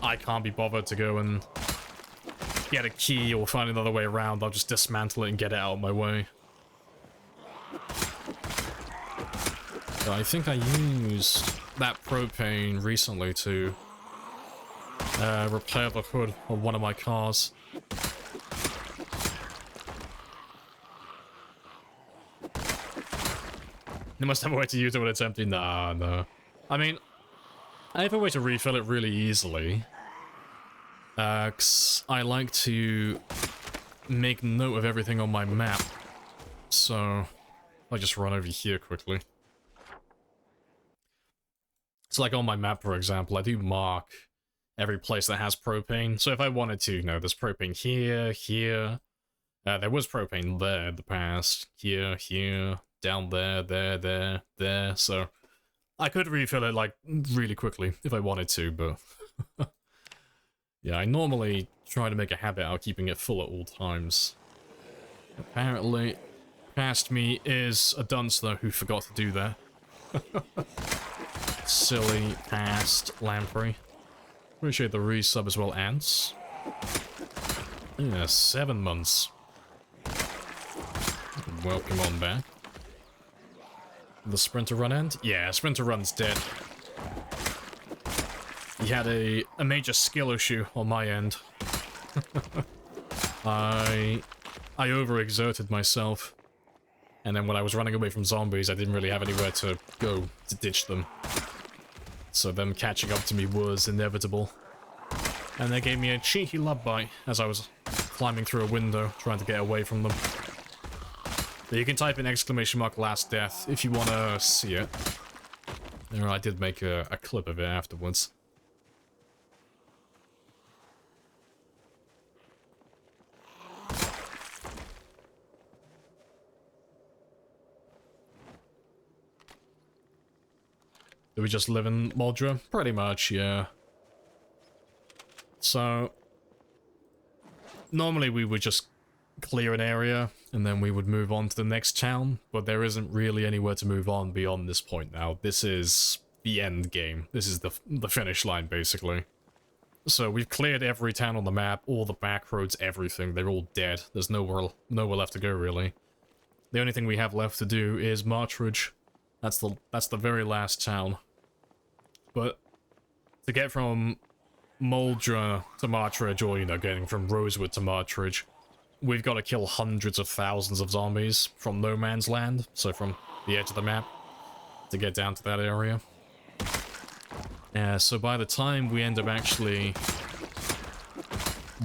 I can't be bothered to go and get a key or find another way around, I'll just dismantle it and get it out of my way. But I think I used that propane recently to repair the hood of one of my cars. You must have a way to use it when it's empty. Nah, no. I mean, I have a way to refill it really easily. 'Cause I like to make note of everything on my map. So, I'll just run over here quickly. So like on my map, for example, I do mark every place that has propane. So if I wanted to, you know, there's propane here, here. There was propane there in the past. Here, here. Down there, there. So I could refill it like really quickly if I wanted to, but yeah, I normally try to make a habit out of keeping it full at all times. Apparently, past me is a dunce though who forgot to do that. Silly past Lamprey. Appreciate the resub as well, Ants. Yeah, 7 months. Welcome on back. The sprinter run end? Yeah, sprinter run's dead. He had a major skill issue on my end. I overexerted myself. And then when I was running away from zombies, I didn't really have anywhere to go to ditch them. So them catching up to me was inevitable. And they gave me a cheeky love bite as I was climbing through a window, trying to get away from them. But you can type in !last death if you want to see it. There, I did make a clip of it afterwards. Do we just live in Moldra? Pretty much, yeah. So, normally we would just clear an area, and then we would move on to the next town, but there isn't really anywhere to move on beyond this point now. This is the end game. This is the finish line, basically. So we've cleared every town on the map, all the back roads, everything. They're all dead. There's nowhere left to go, really. The only thing we have left to do is Marchridge. That's the very last town. But to get from Moldra to Marchridge, or, you know, getting from Rosewood to Marchridge, we've got to kill hundreds of thousands of zombies from No Man's Land, so from the edge of the map, to get down to that area. So by the time we end up actually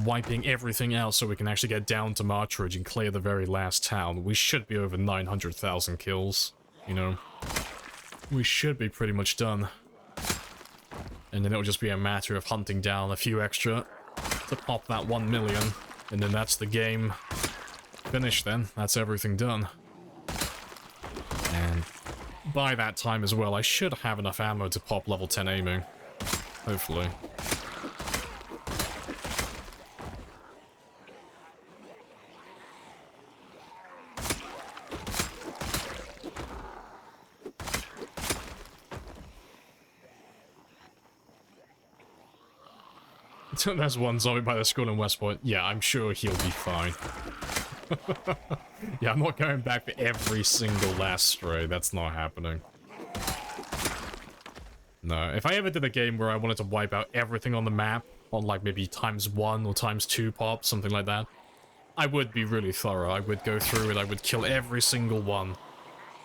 wiping everything out so we can actually get down to Marchridge and clear the very last town, we should be over 900,000 kills, you know. We should be pretty much done. And then it'll just be a matter of hunting down a few extra to pop that 1 million. And then that's the game finished then. That's everything done. And by that time as well, I should have enough ammo to pop level 10 aiming. Hopefully. There's one zombie by the school in West Point. Yeah, I'm sure he'll be fine. Yeah, I'm not going back for every single last stray. That's not happening. No, if I ever did a game where I wanted to wipe out everything on the map, on like maybe ×1 or ×2 pop, something like that, I would be really thorough. I would go through it, I would kill every single one.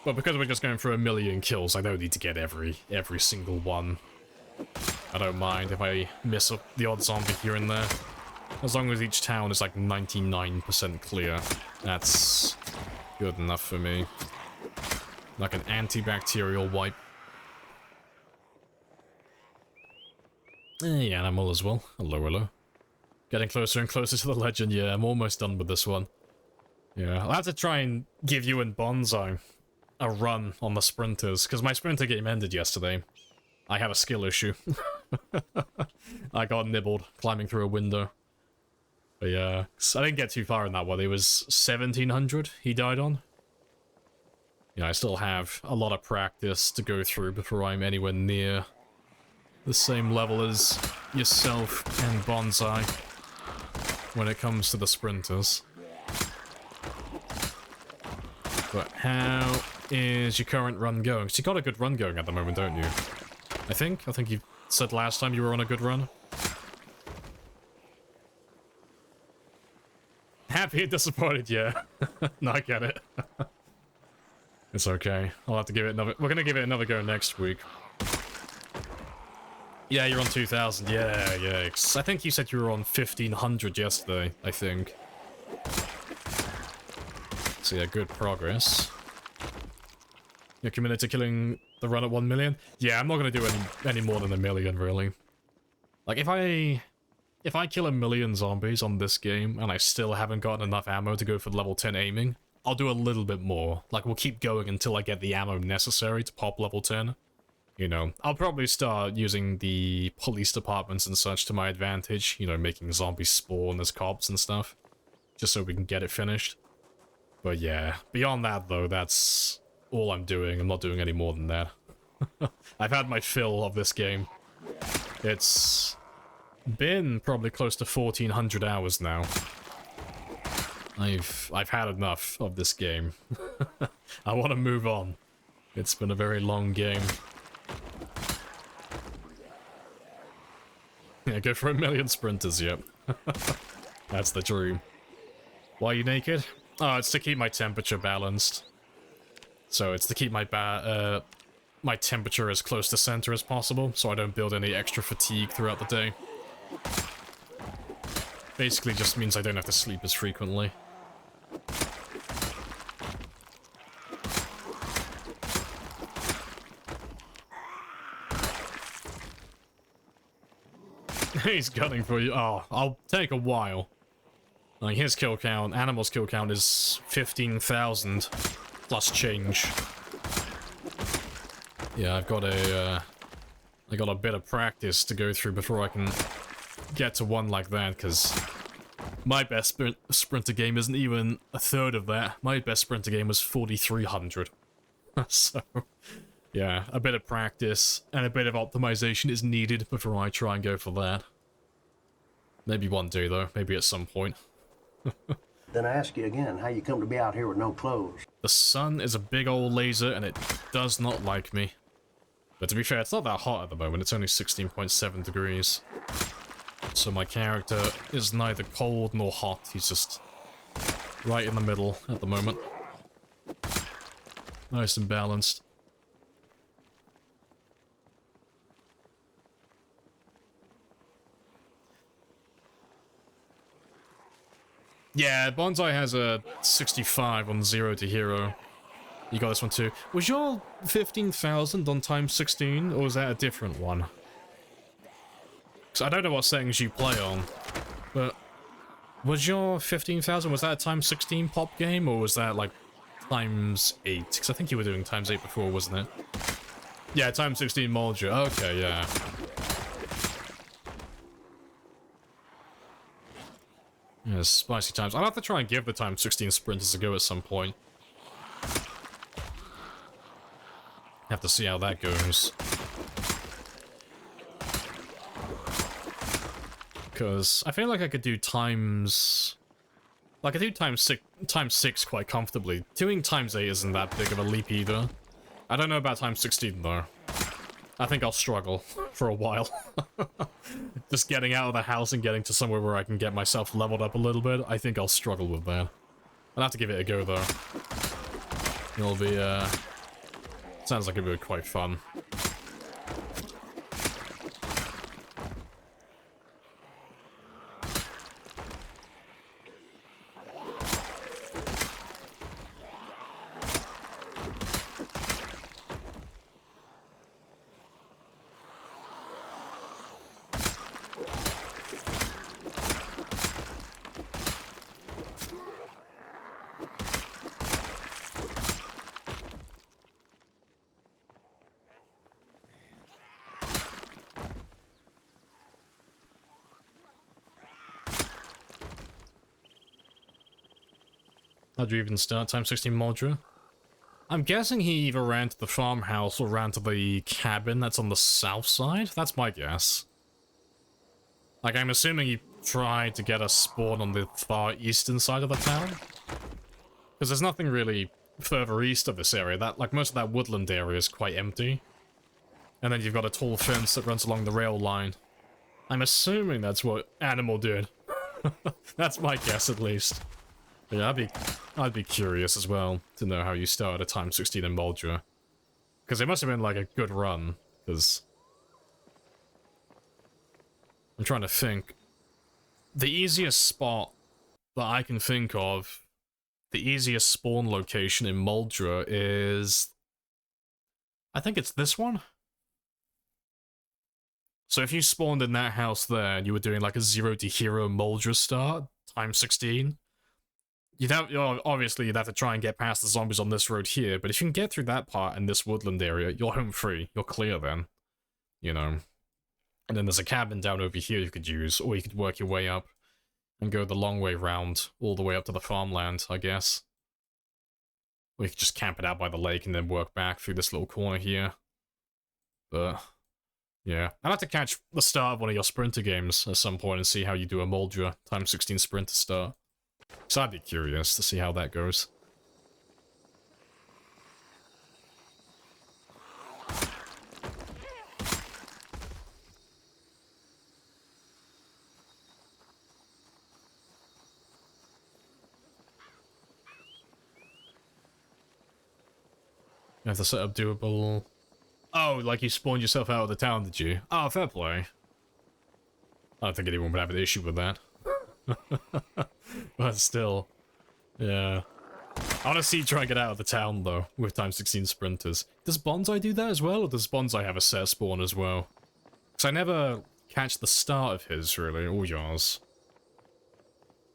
But because we're just going for 1,000,000 kills, I don't need to get every single one. I don't mind if I miss the odd zombie here and there. As long as each town is like 99% clear, that's good enough for me. Like an antibacterial wipe. Yeah, animal as well. Hello, hello. Getting closer and closer to the legend. Yeah, I'm almost done with this one. Yeah, I'll have to try and give you and Bonsai a run on the sprinters, because my sprinter game ended yesterday. I had a skill issue. I got nibbled climbing through a window. But yeah, I didn't get too far in that one. It was 1700 he died on. Yeah, I still have a lot of practice to go through before I'm anywhere near the same level as yourself and Bonsai when it comes to the sprinters. But how is your current run going? So you got a good run going at the moment, don't you? I think you said last time you were on a good run. Happy and disappointed, yeah. No, I get it. It's okay. I'll have to give it another... We're gonna give it another go next week. Yeah, you're on 2000. Yeah. I think you said you were on 1500 yesterday, I think. So yeah, good progress. You're committed to killing the run at 1 million? Yeah, I'm not gonna do any more than 1 million, really. Like, if I kill 1 million zombies on this game, and I still haven't gotten enough ammo to go for level 10 aiming, I'll do a little bit more. Like, we'll keep going until I get the ammo necessary to pop level 10. You know, I'll probably start using the police departments and such to my advantage, you know, making zombies spawn as cops and stuff, just so we can get it finished. But yeah, beyond that though, that's all I'm doing. I'm not doing any more than that. I've had my fill of this game. It's been probably close to 1400 hours now. I've had enough of this game. I want to move on. It's been a very long game. Yeah, go for 1 million sprinters, yep. That's the dream. Why are you naked? Oh, it's to keep my temperature balanced. So it's to keep my my temperature as close to center as possible, so I don't build any extra fatigue throughout the day. Basically just means I don't have to sleep as frequently. He's gunning for you. Oh, I'll take a while. Like, his kill count, animal's kill count is 15,000 plus change. Yeah, I've got I got a bit of practice to go through before I can get to one like that, because my best sprinter game isn't even a third of that. My best sprinter game was 4,300. So, yeah, a bit of practice and a bit of optimization is needed before I try and go for that. Maybe one day, though. Maybe at some point. Then I ask you again, how you come to be out here with no clothes? The sun is a big old laser, and it does not like me. But to be fair, it's not that hot at the moment. It's only 16.7 degrees. So my character is neither cold nor hot. He's just right in the middle at the moment. Nice and balanced. Yeah, Bonsai has a 65 on 0 to hero. You got this one too. Was your 15,000 on ×16, or was that a different one? So I don't know what settings you play on, but was your 15,000, was that a ×16 pop game, or was that like times 8, because I think you were doing times 8 before, wasn't it? Yeah, times 16 Moldra. Okay, yeah. Yeah, spicy times. I'll have to try and give the times 16 sprinters a go at some point. Have to see how that goes. Because I feel like I could do times... Like, I do times 6 quite comfortably. Doing times 8 isn't that big of a leap either. I don't know about times 16 though. I think I'll struggle for a while. Just getting out of the house and getting to somewhere where I can get myself leveled up a little bit, I think I'll struggle with that. I'll have to give it a go though. It'll be, sounds like it'll be quite fun. How'd you even start times 16 Moldra? I'm guessing he either ran to the farmhouse or ran to the cabin that's on the south side? That's my guess. Like, I'm assuming he tried to get a spawn on the far eastern side of the town. Because there's nothing really further east of this area. That, like, most of that woodland area is quite empty. And then you've got a tall fence that runs along the rail line. I'm assuming that's what Animal did. That's my guess, at least. But yeah, I'd be curious as well to know how you started at time 16 in Moldra. Because it must have been like a good run, because... I'm trying to think. The easiest spot that I can think of, the easiest spawn location in Moldra is... I think it's this one? So if you spawned in that house there, and you were doing like a 0 to hero Moldra start, times 16... obviously you'd have to try and get past the zombies on this road here, but if you can get through that part in this woodland area, you're home free. You're clear then. You know. And then there's a cabin down over here you could use, or you could work your way up and go the long way round, all the way up to the farmland, I guess. Or you could just camp it out by the lake and then work back through this little corner here. But, yeah. I'd have to catch the start of one of your sprinter games at some point and see how you do a Moldra times 16 sprinter start. So I'd be curious to see how that goes. You have to set up doable... Oh, like you spawned yourself out of the town, did you? Oh, fair play. I don't think anyone would have an issue with that. But still, yeah. I want to see try and get out of the town though with times 16 sprinters. Does Bonsai do that as well, or does Bonsai have a set spawn as well? Because I never catch the start of his really, or yours.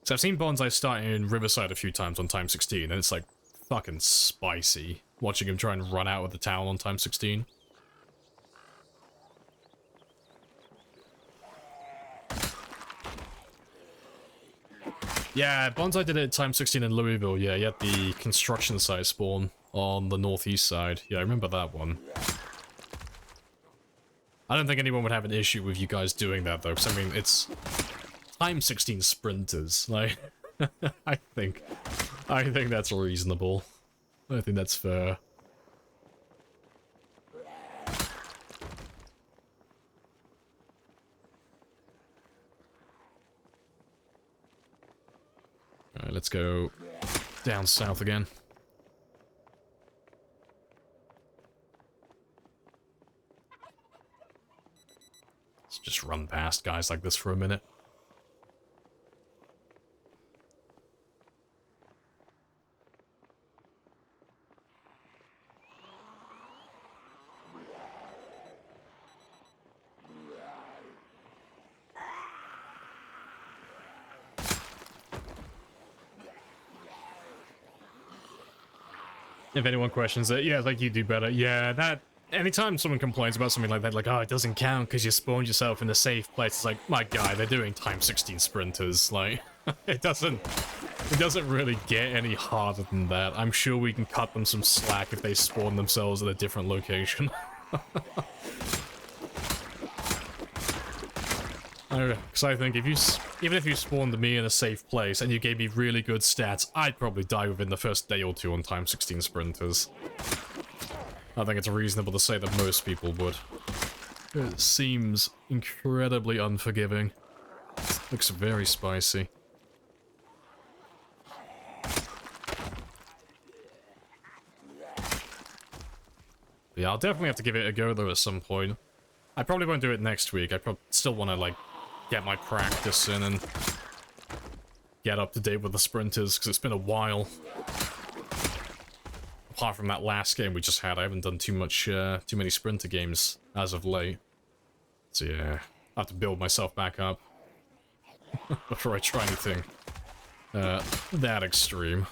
So I've seen Bonsai start in Riverside a few times on time 16, and it's like fucking spicy watching him try and run out of the town on time 16. Yeah, Bonsai did it at time 16 in Louisville. Yeah, he had the construction site spawn on the northeast side. Yeah, I remember that one. I don't think anyone would have an issue with you guys doing that, though, because, I mean, it's time 16 sprinters. Like, I think that's reasonable. I think that's fair. Alright, let's go down south again. Let's just run past guys like this for a minute. If anyone questions it, yeah, like you do better. Yeah, that... Anytime someone complains about something like that, like, oh, it doesn't count because you spawned yourself in a safe place, it's like, my guy, they're doing time 16 sprinters, like, it doesn't really get any harder than that. I'm sure we can cut them some slack if they spawn themselves at a different location. Because I think even if you spawned me in a safe place and you gave me really good stats, I'd probably die within the first day or two on time 16 sprinters. I think it's reasonable to say that most people would. It seems incredibly unforgiving. Looks very spicy. Yeah, I'll definitely have to give it a go though at some point. I probably won't do it next week. I still want to, like, get my practice in and get up to date with the sprinters, because it's been a while. Apart from that last game we just had, I haven't done too many sprinter games as of late. So yeah, I have to build myself back up before I try anything that extreme.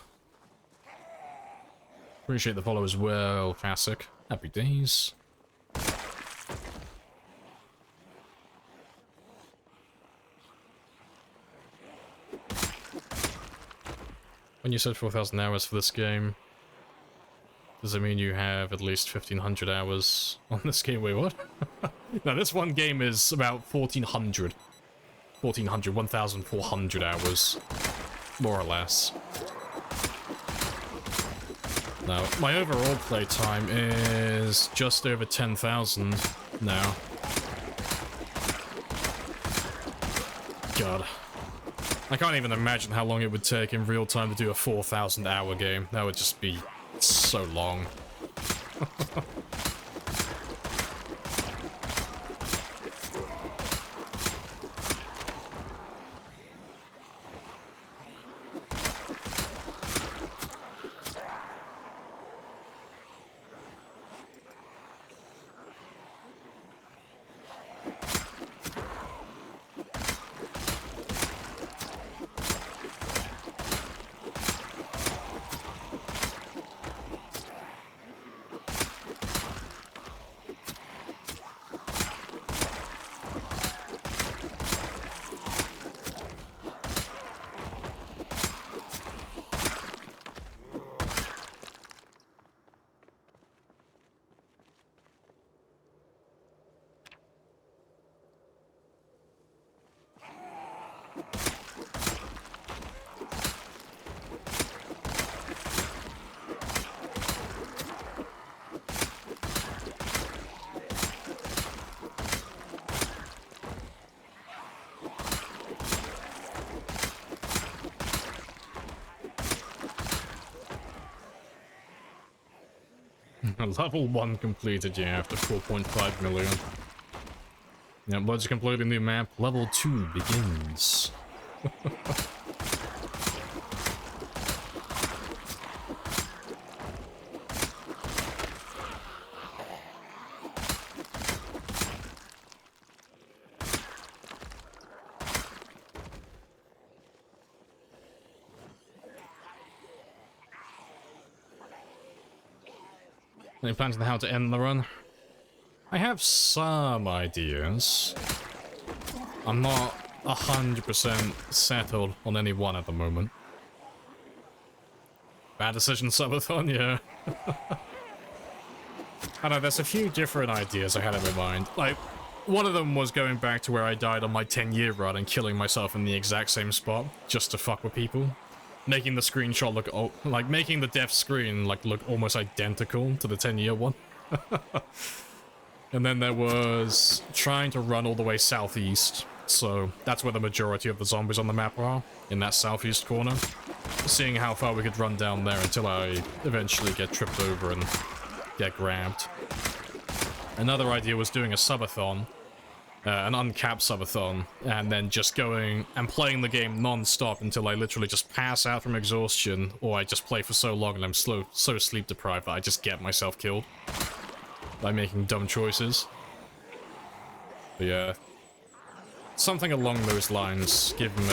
Appreciate the follow as well, Classic. Happy days. When you said 4,000 hours for this game, does it mean you have at least 1,500 hours on this game? Wait, what? No, this one game is about 1,400. 1,400 hours. More or less. Now, my overall playtime is just over 10,000 now. God. I can't even imagine how long it would take in real time to do a 4,000 hour game. That would just be so long. Level 1 completed, yeah, after 4.5 million. Yeah, let's complete a new map. Level 2 begins. Any plans on how to end the run? I have some ideas. I'm not 100% settled on any one at the moment. Bad decision, subathon, yeah. I know, there's a few different ideas I had in my mind. Like, one of them was going back to where I died on my 10-year run and killing myself in the exact same spot, just to fuck with people. Making the screenshot look, like, making the death screen, like, look almost identical to the 10-year one. And then there was trying to run all the way southeast, so that's where the majority of the zombies on the map are, in that southeast corner. Seeing how far we could run down there until I eventually get tripped over and get grabbed. Another idea was doing a subathon, an uncapped subathon, and then just going and playing the game non-stop until I literally just pass out from exhaustion, or I just play for so long and I'm so sleep deprived that I just get myself killed by making dumb choices. But yeah, something along those lines. Give him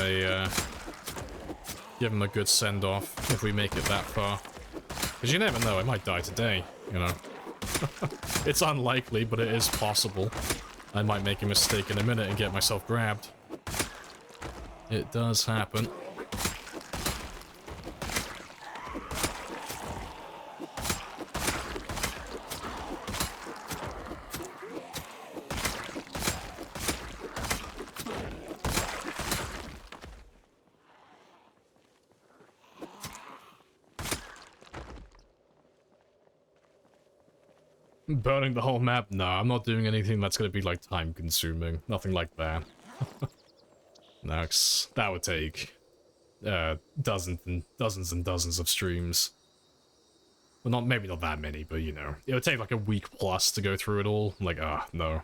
a good send-off if we make it that far. Because you never know, I might die today, you know. It's unlikely, but it is possible. I might make a mistake in a minute and get myself grabbed. It does happen. Burning the whole map? No, I'm not doing anything that's gonna be, like, time-consuming. Nothing like that. No, 'cause that would take, dozens and dozens of streams. Well, maybe not that many, but, you know. It would take, like, a week plus to go through it all. I'm like, no.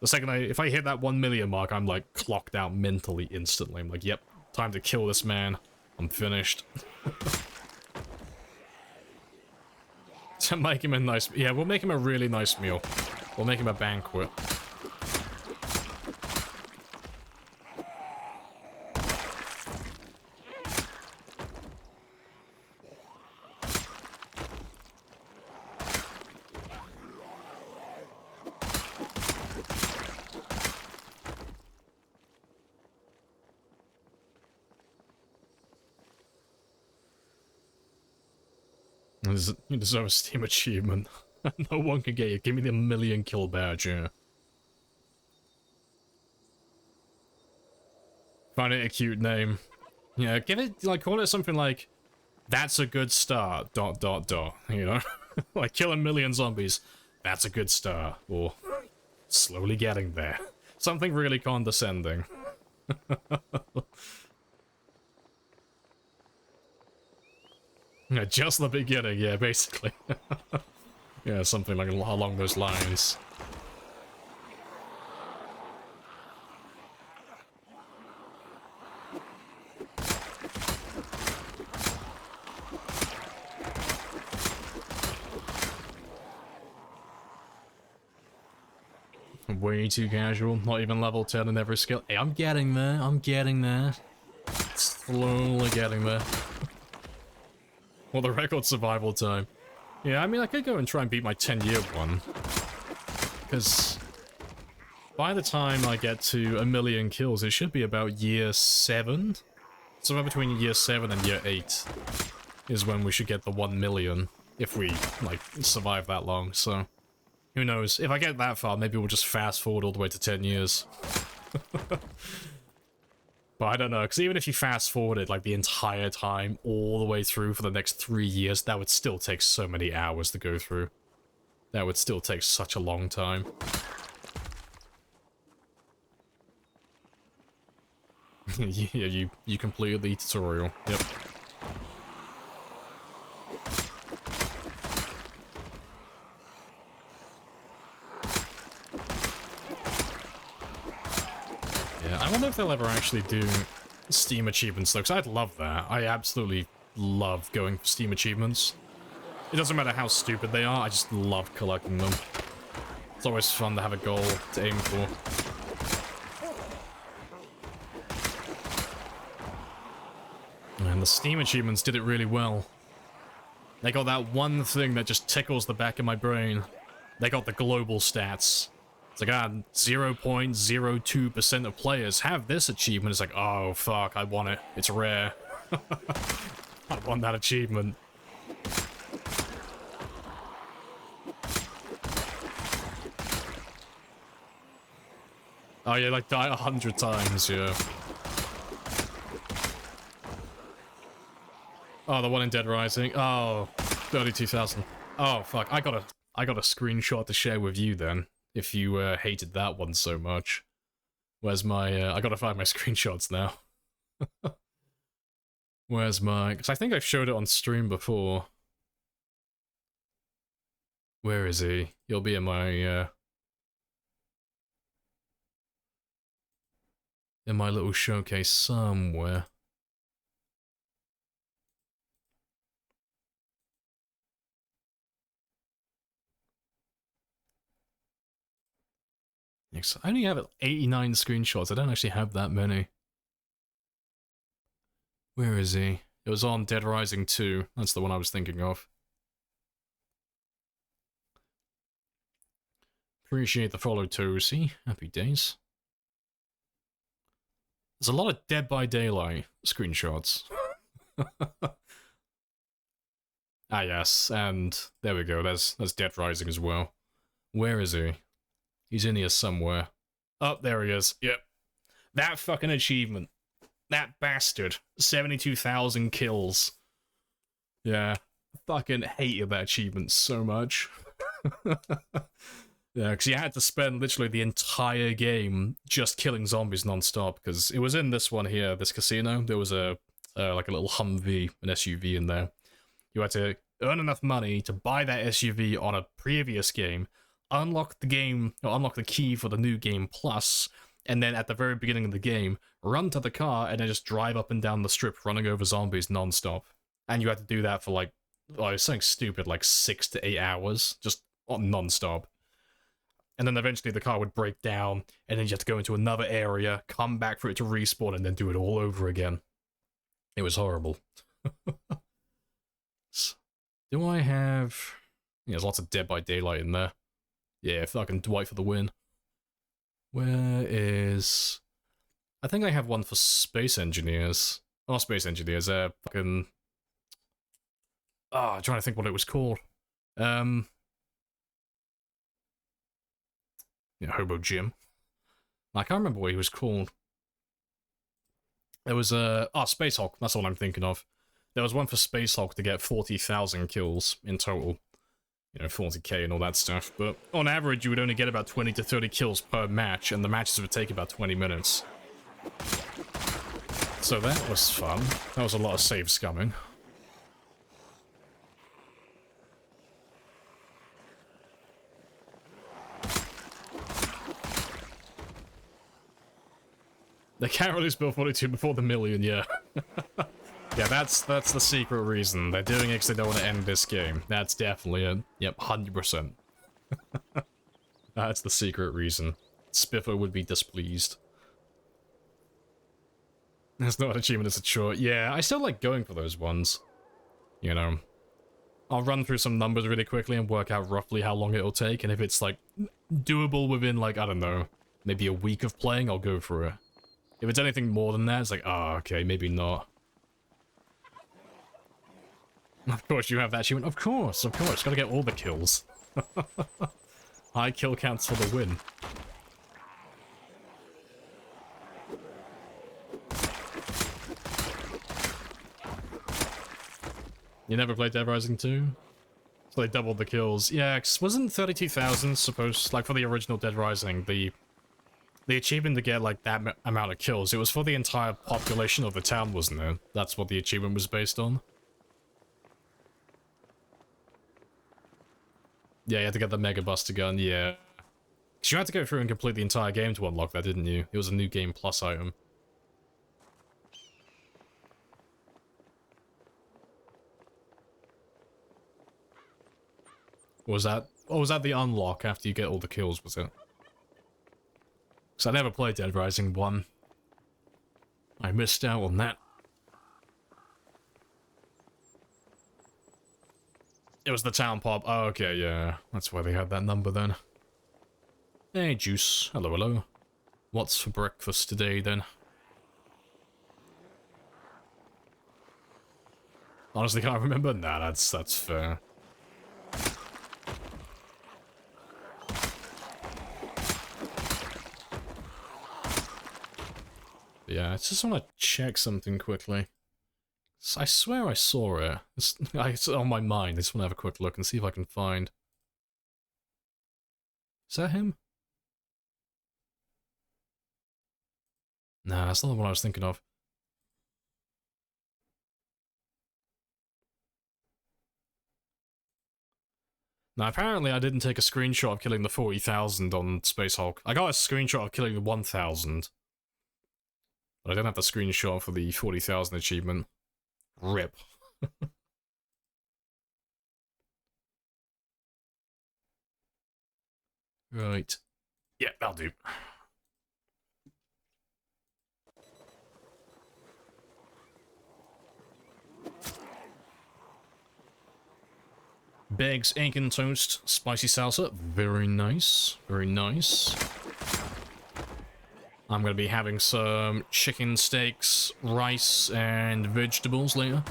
The second if I hit that 1 million mark, I'm, like, clocked out mentally instantly. I'm like, yep, time to kill this man. I'm finished. To make him a nice... Yeah, we'll make him a really nice meal. We'll make him a banquet. You deserve a Steam achievement. No one can get you. Give me the 1,000,000 kill badge, yeah. Find it a cute name. Yeah, give it, like, call it something like, that's a good start, ... you know? Like, kill 1,000,000 zombies. That's a good start. Or, slowly getting there. Something really condescending. Yeah, just the beginning, yeah, basically. Yeah, something like along those lines. Way too casual, not even level 10 in every skill. Hey, I'm getting there, I'm getting there. Slowly getting there. Well, the record survival time. Yeah, I mean, I could go and try and beat my 10-year one. Because by the time I get to 1,000,000 kills, it should be about year 7. Somewhere between year 7 and year 8 is when we should get the 1,000,000. If we, like, survive that long, so... Who knows? If I get that far, maybe we'll just fast forward all the way to 10 years. But I don't know, because even if you fast forwarded, like, the entire time, all the way through for the next 3 years, that would still take so many hours to go through. That would still take such a long time. Yeah, you completed the tutorial. Yep. I wonder if they'll ever actually do Steam achievements, though, because I'd love that. I absolutely love going for Steam achievements. It doesn't matter how stupid they are, I just love collecting them. It's always fun to have a goal to aim for. And the Steam achievements did it really well. They got that one thing that just tickles the back of my brain. They got the global stats. It's like, 0.02% of players have this achievement. It's like, oh, fuck, I want it. It's rare. I want that achievement. Oh, yeah, like, die 100 times, yeah. Oh, the one in Dead Rising. Oh, 32,000. Oh, fuck, I got a screenshot to share with you, then. If you hated that one so much. Where's my, I gotta find my screenshots now. Where's my, because I think I showed it on stream before. Where is he? He'll be in my, little showcase somewhere. I only have 89 screenshots. I don't actually have that many. Where is he? It was on Dead Rising 2. That's the one I was thinking of. Appreciate the follow, Tosi. Happy days. There's a lot of Dead by Daylight screenshots. Ah, yes, and there we go. There's Dead Rising as well. Where is he? He's in here somewhere. Oh, there he is. Yep. That fucking achievement. That bastard. 72,000 kills. Yeah. Fucking hated that achievement so much. Yeah, because you had to spend literally the entire game just killing zombies non-stop, because it was in this one here, this casino. There was a like a little Humvee, an SUV in there. You had to earn enough money to buy that SUV on a previous game, unlock the game, or unlock the key for the new game plus, and then at the very beginning of the game, run to the car and then just drive up and down the strip running over zombies non-stop. And you had to do that for like, oh, something stupid, like 6 to 8 hours, just non-stop. And then eventually the car would break down, and then you have to go into another area, come back for it to respawn, and then do it all over again. It was horrible. Do I have... Yeah, there's lots of Dead by Daylight in there. Yeah, fucking Dwight for the win. Where is... I think I have one for Space Engineers. Oh, not Space Engineers, fucking... I'm trying to think what it was called. Yeah, Hobo Jim. I can't remember what he was called. There was Space Hulk, that's all I'm thinking of. There was one for Space Hulk to get 40,000 kills in total. You know, 40k and all that stuff. But on average, you would only get about 20 to 30 kills per match, and the matches would take about 20 minutes. So that was fun. That was a lot of save scumming. They can't release Build 42 before the million, yeah. Yeah, that's the secret reason. They're doing it because they don't want to end this game. That's definitely it. Yep, 100%. That's the secret reason. Spiffo would be displeased. There's no achievement as a chore. Yeah, I still like going for those ones. You know. I'll run through some numbers really quickly and work out roughly how long it'll take, and if it's, like, doable within, like, I don't know, maybe a week of playing, I'll go for it. If it's anything more than that, it's like, okay, maybe not. Of course you have that achievement. Of course. Gotta get all the kills. High kill counts for the win. You never played Dead Rising 2? So they doubled the kills. Yeah, 'cause wasn't 32,000 supposed, like for the original Dead Rising, the achievement to get like that amount of kills, it was for the entire population of the town, wasn't it? That's what the achievement was based on. Yeah, you had to get the Mega Buster gun, yeah. 'Cause you had to go through and complete the entire game to unlock that, didn't you? It was a new game plus item. Was that... Oh, was that the unlock after you get all the kills, was it? Because I never played Dead Rising 1. I missed out on that. It was the town pop. Oh, okay, yeah. That's why they had that number then. Hey, Juice. Hello, hello. What's for breakfast today, then? Honestly, can't remember? Nah, that's fair. Yeah, I just want to check something quickly. I swear I saw it. It's on my mind. I just want to have a quick look and see if I can find... Is that him? Nah, that's not the one I was thinking of. Now, apparently I didn't take a screenshot of killing the 40,000 on Space Hulk. I got a screenshot of killing the 1,000. But I don't have the screenshot for the 40,000 achievement. RIP. Right. Yeah, that'll do. Beggs, egg and toast, spicy salsa. Very nice. Very nice. I'm gonna be having some chicken steaks, rice, and vegetables later.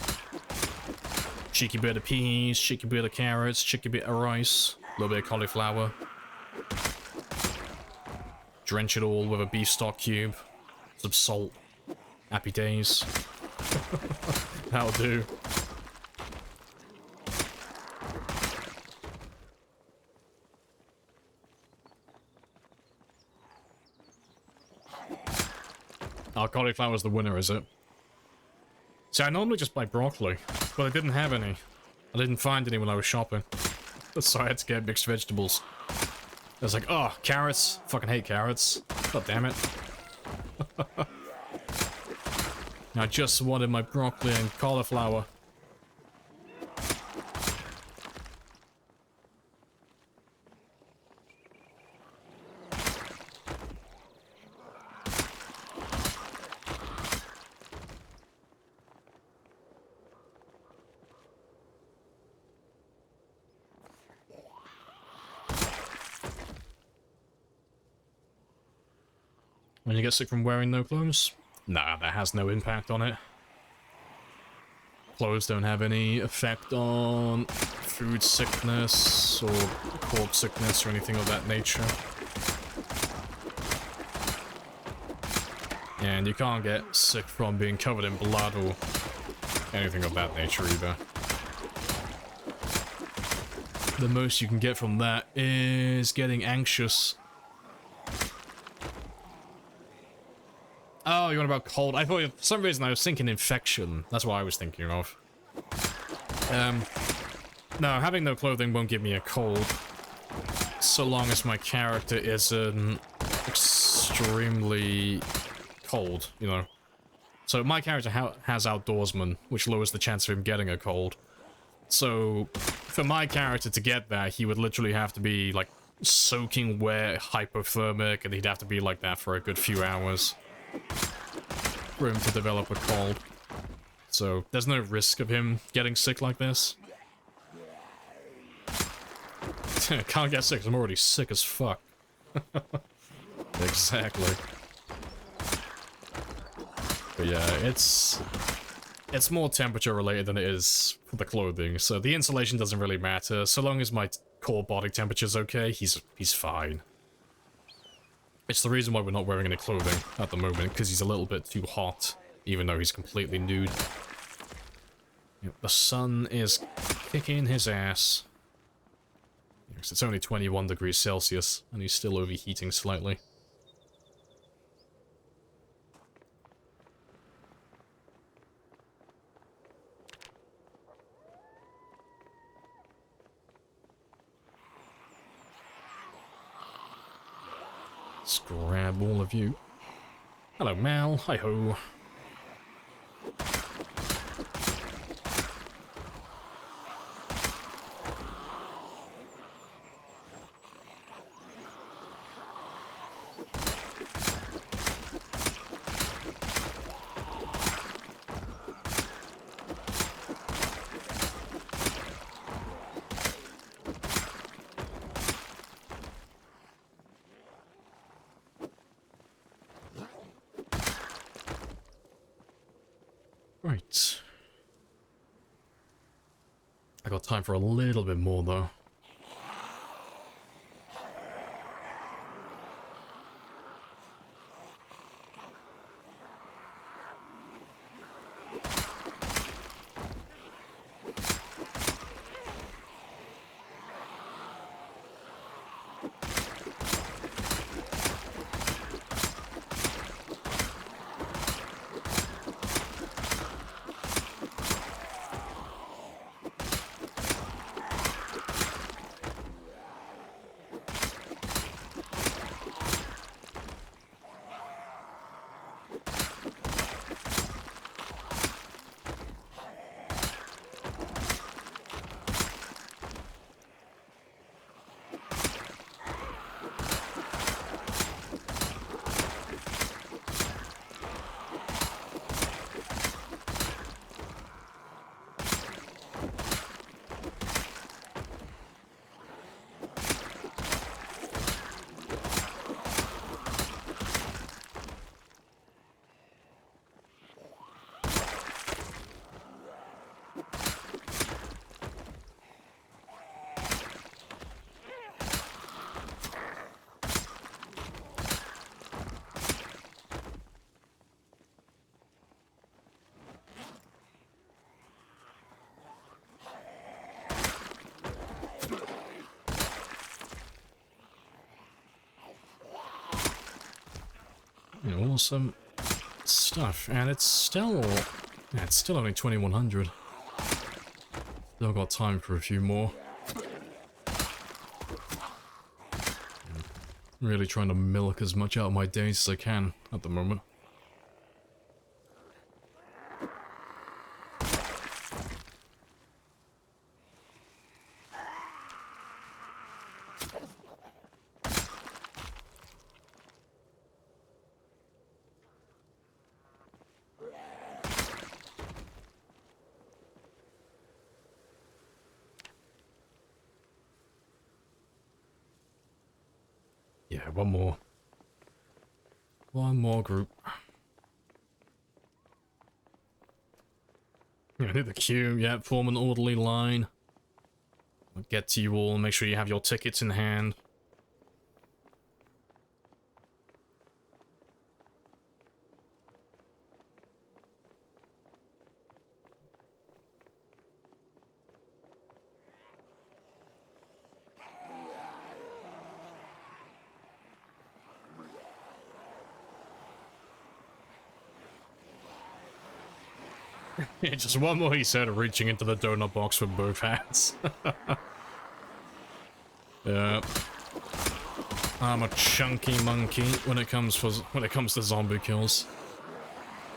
Cheeky bit of peas, cheeky bit of carrots, cheeky bit of rice, a little bit of cauliflower. Drench it all with a beef stock cube, some salt. Happy days. That'll do. Oh, cauliflower's the winner, is it? See, I normally just buy broccoli, but I didn't have any. I didn't find any when I was shopping. So I had to get mixed vegetables. I was like, oh, carrots. Fucking hate carrots. God damn it. I just wanted my broccoli and cauliflower. When you get sick from wearing no clothes? Nah, that has no impact on it. Clothes don't have any effect on food sickness or corpse sickness or anything of that nature. And you can't get sick from being covered in blood or anything of that nature either. The most you can get from that is getting anxious. Oh, you want about cold? I thought for some reason I was thinking infection. That's what I was thinking of. No, having no clothing won't give me a cold. So long as my character isn't extremely cold, you know. So my character has outdoorsman, which lowers the chance of him getting a cold. So for my character to get that, he would literally have to be like soaking wet, hypothermic, and he'd have to be like that for a good few hours for him to develop a cold. So there's no risk of him getting sick like this. Can't get sick, I'm already sick as fuck. Exactly. But yeah, it's more temperature related than it is for the clothing, so the insulation doesn't really matter. So long as my core body temperature's okay, he's fine. It's the reason why we're not wearing any clothing at the moment, because he's a little bit too hot, even though he's completely nude. Yep, the sun is kicking his ass. Yes, it's only 21 degrees Celsius, and he's still overheating slightly. Let's grab all of you. Hello, Mal. Hi-ho. Right. I got time for a little bit more, though. Awesome stuff, and it's still only 2100. Still got time for a few more. Really trying to milk as much out of my days as I can at the moment. Yeah, one more. One more group. Yeah, hit the queue, yeah, form an orderly line. I'll get to you all, make sure you have your tickets in hand. Yeah, just one more, he said, reaching into the donut box with both hands. Yeah. I'm a chunky monkey when it comes to zombie kills.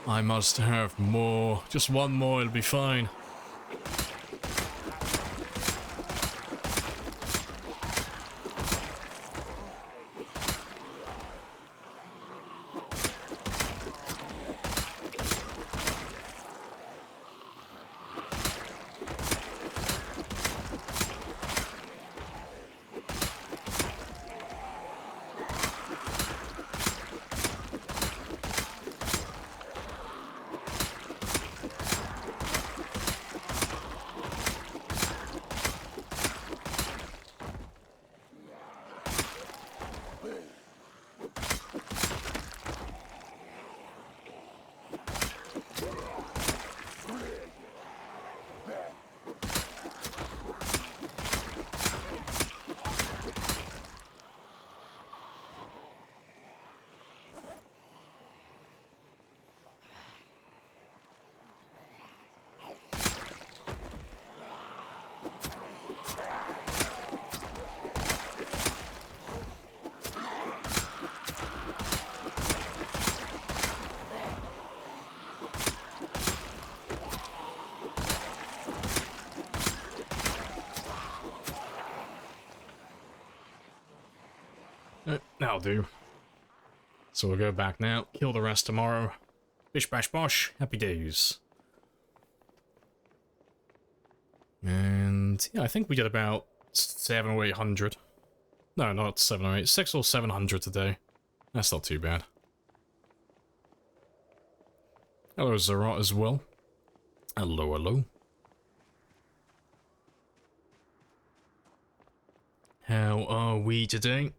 I must have more. Just one more, it'll be fine. That'll do. So we'll go back now, kill the rest tomorrow. Bish bash bosh, happy days. And yeah, I think we did about 700 or 800. No, not 7 or 8, 600 or 700 today. That's not too bad. Hello, Zerat as well. Hello, hello. How are we today?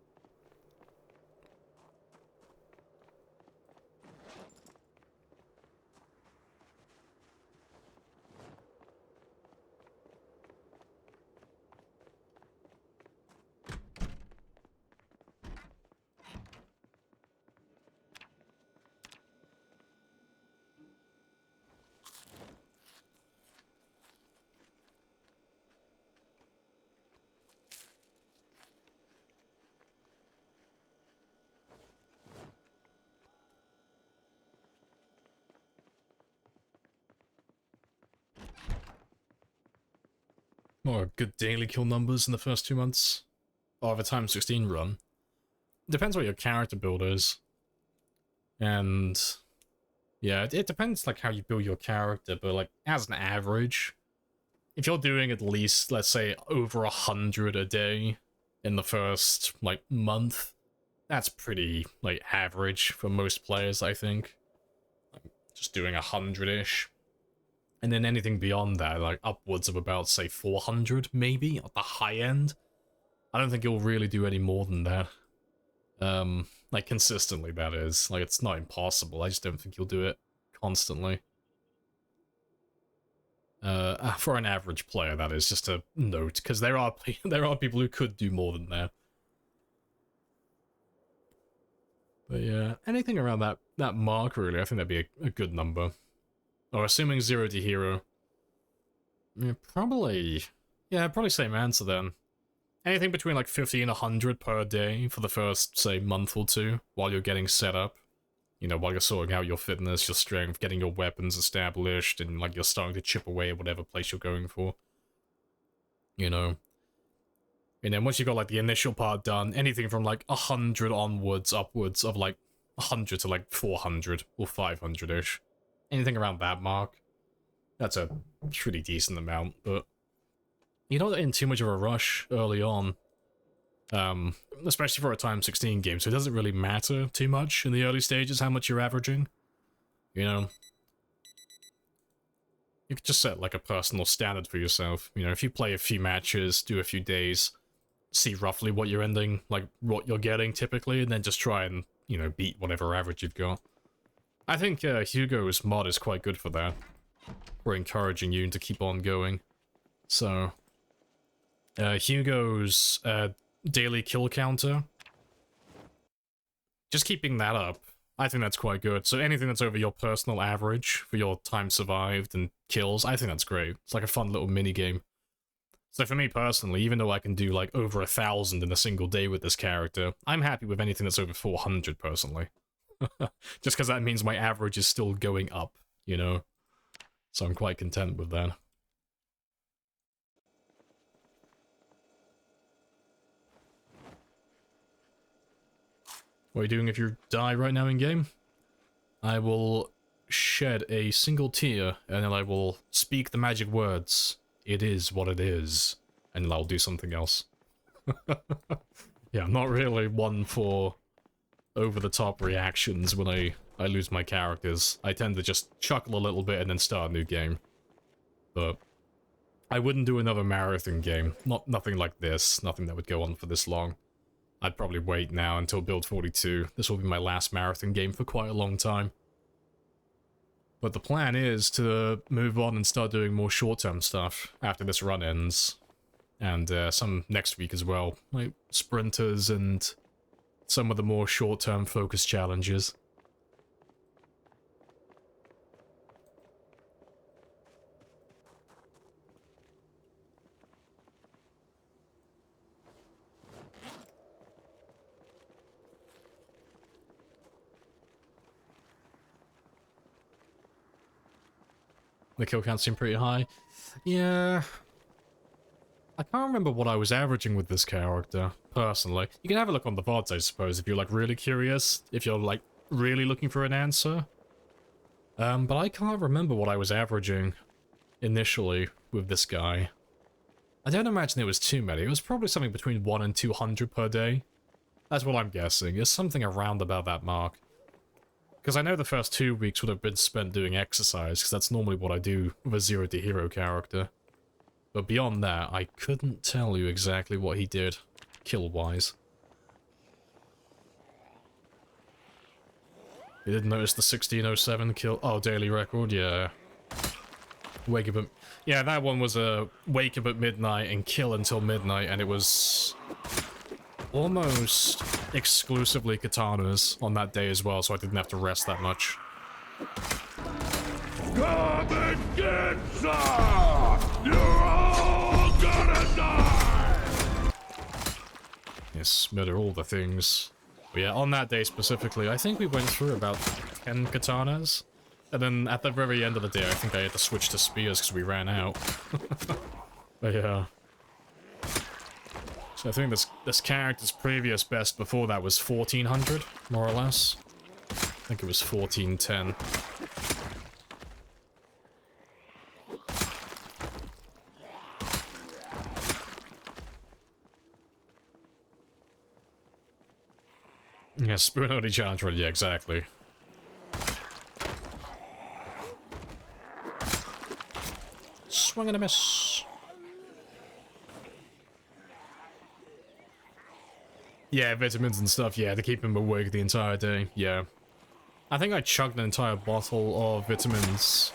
More good daily kill numbers in the first 2 months of a time 16 run. Depends what your character build is. And yeah, it depends like how you build your character, but like as an average, if you're doing at least, let's say, over 100 a day in the first like month, that's pretty like average for most players, I think. Just doing 100-ish. And then anything beyond that, like upwards of about, say, 400, maybe, at the high end. I don't think you'll really do any more than that. Like, consistently, that is. Like, it's not impossible, I just don't think you'll do it constantly. For an average player, that is, just a note, because there are people who could do more than that. But yeah, anything around that mark, really, I think that'd be a good number. Or assuming 0 to hero. Yeah, probably same answer then. Anything between like 50 and 100 per day for the first, say, month or two while you're getting set up. You know, while you're sorting out your fitness, your strength, getting your weapons established, and like you're starting to chip away at whatever place you're going for. You know. And then once you got like the initial part done, anything from like 100 onwards, upwards of like 100 to like 400 or 500-ish. Anything around that mark. That's a pretty decent amount, but you're not in too much of a rush early on. Especially for a Time 16 game, so it doesn't really matter too much in the early stages how much you're averaging. You know? You could just set like a personal standard for yourself. You know, if you play a few matches, do a few days, see roughly what you're ending, like what you're getting typically, and then just try and, you know, beat whatever average you've got. I think Hugo's mod is quite good for that. For encouraging you to keep on going. So, Hugo's daily kill counter, just keeping that up, I think that's quite good. So anything that's over your personal average for your time survived and kills, I think that's great. It's like a fun little mini game. So for me personally, even though I can do like over 1,000 in a single day with this character, I'm happy with anything that's over 400 personally. Just because that means my average is still going up, you know? So I'm quite content with that. What are you doing if you die right now in game? I will shed a single tear, and then I will speak the magic words. It is what it is. And then I'll do something else. Yeah, I'm not really one for over-the-top reactions when I lose my characters. I tend to just chuckle a little bit and then start a new game. But I wouldn't do another marathon game. Nothing like this. Nothing that would go on for this long. I'd probably wait now until build 42. This will be my last marathon game for quite a long time. But the plan is to move on and start doing more short-term stuff after this run ends. And some next week as well. Like sprinters and some of the more short-term focus challenges. The kill count seemed pretty high. Yeah. I can't remember what I was averaging with this character, personally. You can have a look on the VODs, I suppose, if you're, like, really curious. If you're, like, really looking for an answer. But I can't remember what I was averaging initially with this guy. I don't imagine it was too many. It was probably something between 100 and 200 per day. That's what I'm guessing. It's something around about that mark. Because I know the first 2 weeks would have been spent doing exercise, because that's normally what I do with a 0 to hero character. But beyond that, I couldn't tell you exactly what he did, kill-wise. You didn't notice the 1607 kill? Oh, daily record, yeah. Wake up at... Yeah, that one was a wake up at midnight and kill until midnight, and it was almost exclusively katanas on that day as well, so I didn't have to rest that much. Come and get some! You're all gonna die! Yes, murder all the things. But yeah, on that day specifically, I think we went through about 10 katanas. And then at the very end of the day, I think I had to switch to spears because we ran out. But yeah. So I think this character's previous best before that was 1400, more or less. I think it was 1410. Yeah, spoon only challenge run, yeah, exactly. Swing and a miss. Yeah, vitamins and stuff, yeah, to keep him awake the entire day, yeah. I think I chugged an entire bottle of vitamins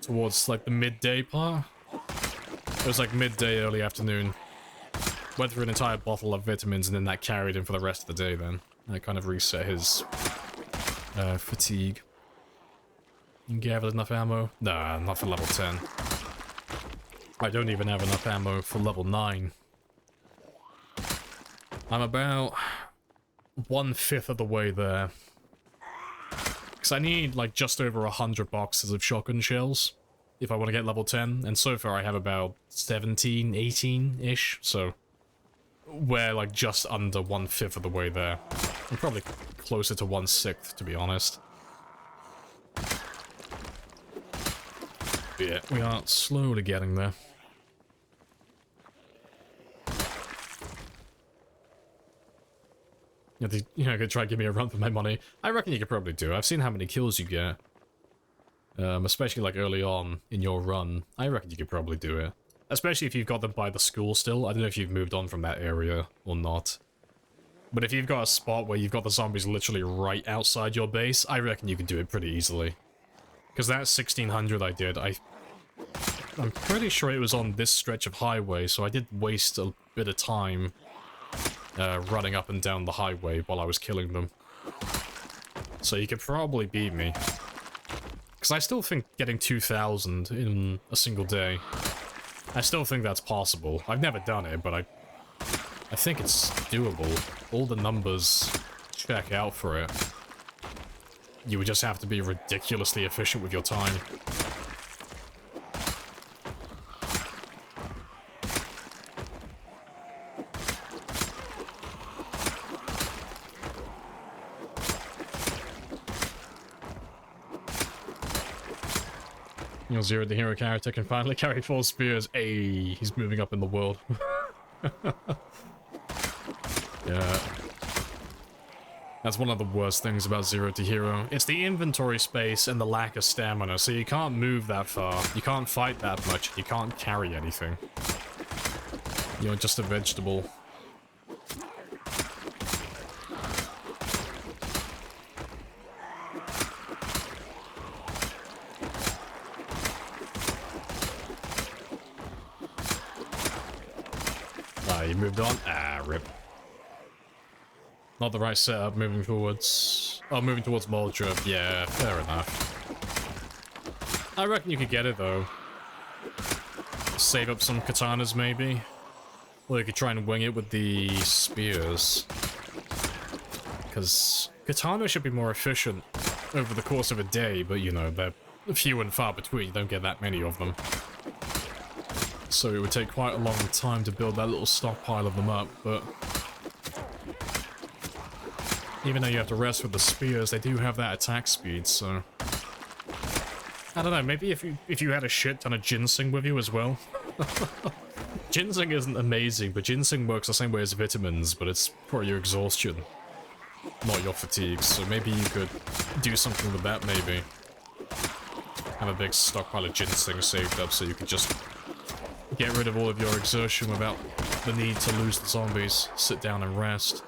towards, like, the midday part. It was, like, midday, early afternoon. Went through an entire bottle of vitamins, and then that carried him for the rest of the day, then. That kind of reset his fatigue. You gathered enough ammo? Nah, not for level 10. I don't even have enough ammo for level 9. I'm about 1/5 of the way there. Because I need, like, just over 100 boxes of shotgun shells if I want to get level 10, and so far I have about 17, 18-ish, so we're, like, just under 1/5 of the way there. I'm probably closer to 1/6, to be honest. But yeah, we are slowly getting there. You know, could try to give me a run for my money. I reckon you could probably do it. I've seen how many kills you get. Especially like early on in your run. I reckon you could probably do it. Especially if you've got them by the school still. I don't know if you've moved on from that area or not. But if you've got a spot where you've got the zombies literally right outside your base, I reckon you can do it pretty easily. Because that 1600 I did, I'm pretty sure it was on this stretch of highway, so I did waste a bit of time running up and down the highway while I was killing them. So you could probably beat me. Because I still think getting 2,000 in a single day, I still think that's possible. I've never done it, but I think it's doable. All the numbers check out for it. You would just have to be ridiculously efficient with your time. Your Zero the hero character can finally carry 4 spears. Ayy, he's moving up in the world. Yeah. That's one of the worst things about Zero to Hero. It's the inventory space and the lack of stamina, so you can't move that far, you can't fight that much, you can't carry anything. You're just a vegetable. You moved on? Ah, rip. Not the right setup moving forwards. Oh, moving towards Moldrop. Yeah, fair enough. I reckon you could get it, though. Save up some katanas, maybe? Or you could try and wing it with the spears. Because katana should be more efficient over the course of a day, but, you know, they're few and far between. You don't get that many of them. So it would take quite a long time to build that little stockpile of them up, but even though you have to rest with the spears, they do have that attack speed, so I don't know, maybe if you had a shit ton of ginseng with you as well. Ginseng isn't amazing, but ginseng works the same way as vitamins, but it's for your exhaustion, not your fatigue, so maybe you could do something with that, maybe. Have a big stockpile of ginseng saved up so you could just get rid of all of your exertion without the need to lose the zombies. Sit down and rest.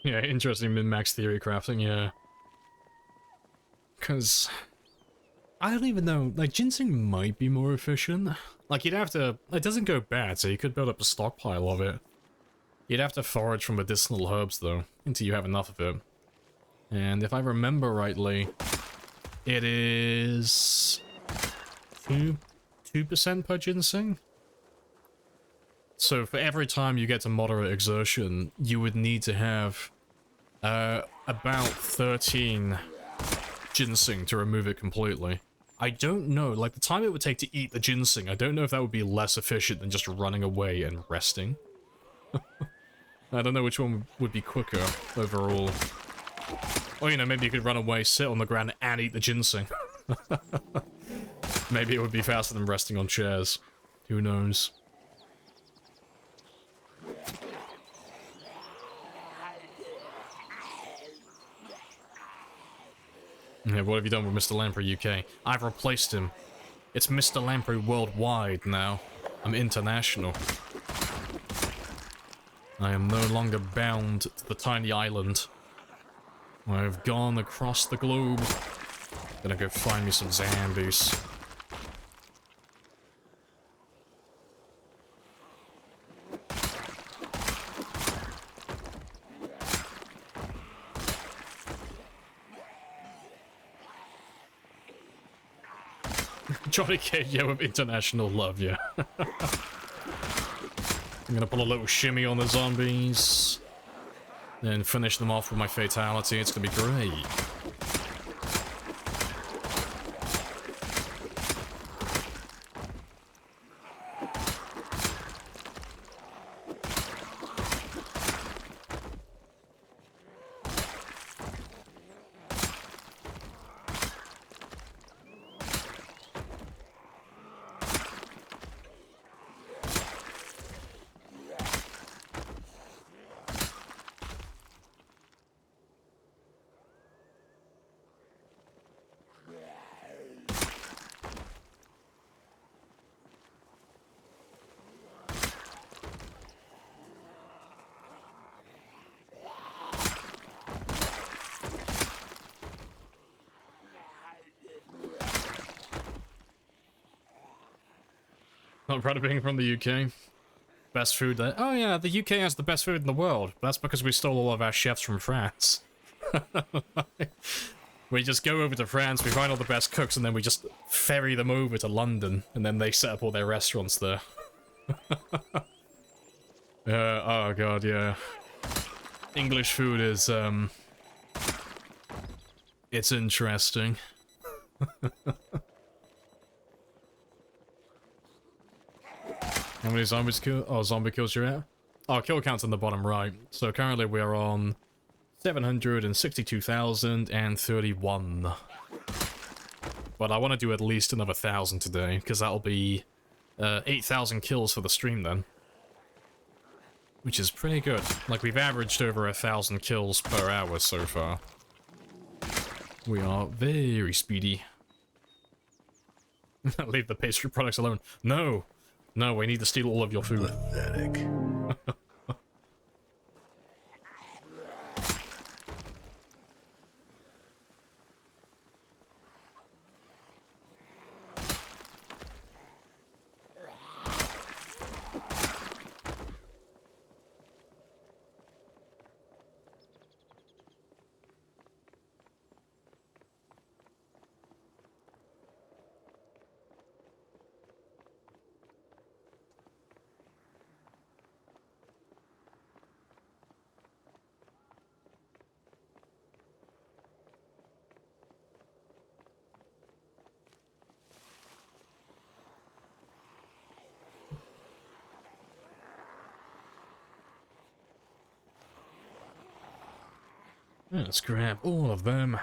Yeah, interesting min-max theory crafting, yeah. Because I don't even know, like, ginseng might be more efficient. Like, you'd have to, it doesn't go bad, so you could build up a stockpile of it. You'd have to forage for medicinal herbs, though, until you have enough of it. And if I remember rightly, it is 2 2% per ginseng. So for every time you get to moderate exertion, you would need to have about 13 ginseng to remove it completely. I don't know, like the time it would take to eat the ginseng, I don't know if that would be less efficient than just running away and resting. I don't know which one would be quicker overall. Or, you know, maybe you could run away, sit on the ground, and eat the ginseng. Maybe it would be faster than resting on chairs. Who knows? Yeah, what have you done with Mr. Lamprey UK? I've replaced him. It's Mr. Lamprey worldwide now. I'm international. I am no longer bound to the tiny island. I've gone across the globe. Gonna go find me some zombies. Johnny Cage, yeah, with international love, yeah. I'm gonna pull a little shimmy on the zombies. Then finish them off with my fatality. It's gonna be great. Not proud of being from the UK. Best food there. Oh yeah, the UK has the best food in the world. That's because we stole all of our chefs from France. We just go over to France, we find all the best cooks, and then we just ferry them over to London, and then they set up all their restaurants there. Oh god, yeah. English food is, it's interesting. How many zombies kill? Oh, zombie kills you're at? Oh, kill count's in the bottom right. So currently we are on 762,031. But I want to do at least another 1,000 today, because that'll be 8,000 kills for the stream then. Which is pretty good. Like, we've averaged over 1,000 kills per hour so far. We are very speedy. Leave the pastry products alone. No! No, we need to steal all of your food. Pathetic. Let's grab all of them.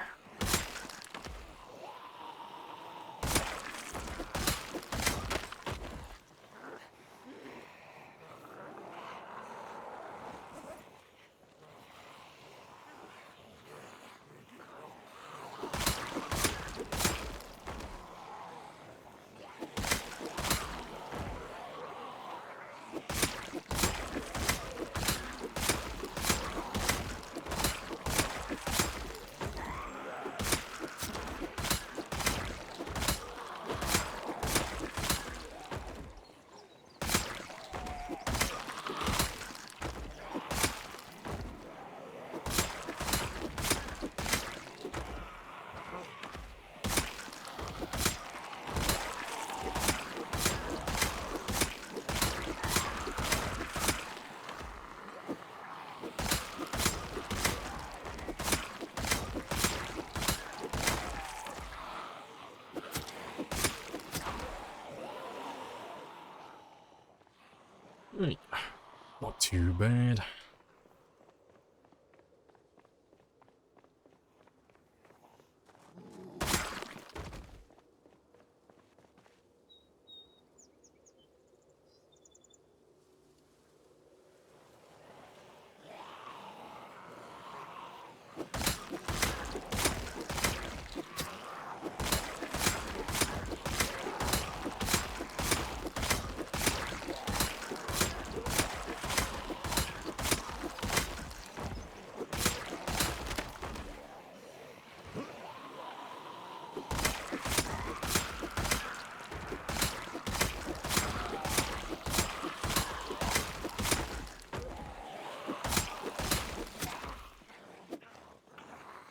too bad.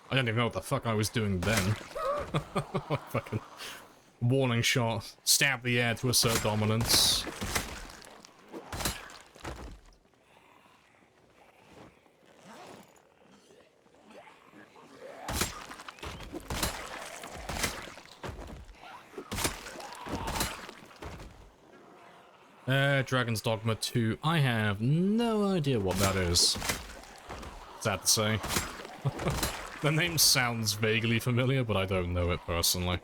I don't even know what the fuck I was doing then. Fucking warning shot. Stab the air to assert dominance. Dragon's Dogma 2. I have no idea what that is. Sad to say. The name sounds vaguely familiar, but I don't know it personally.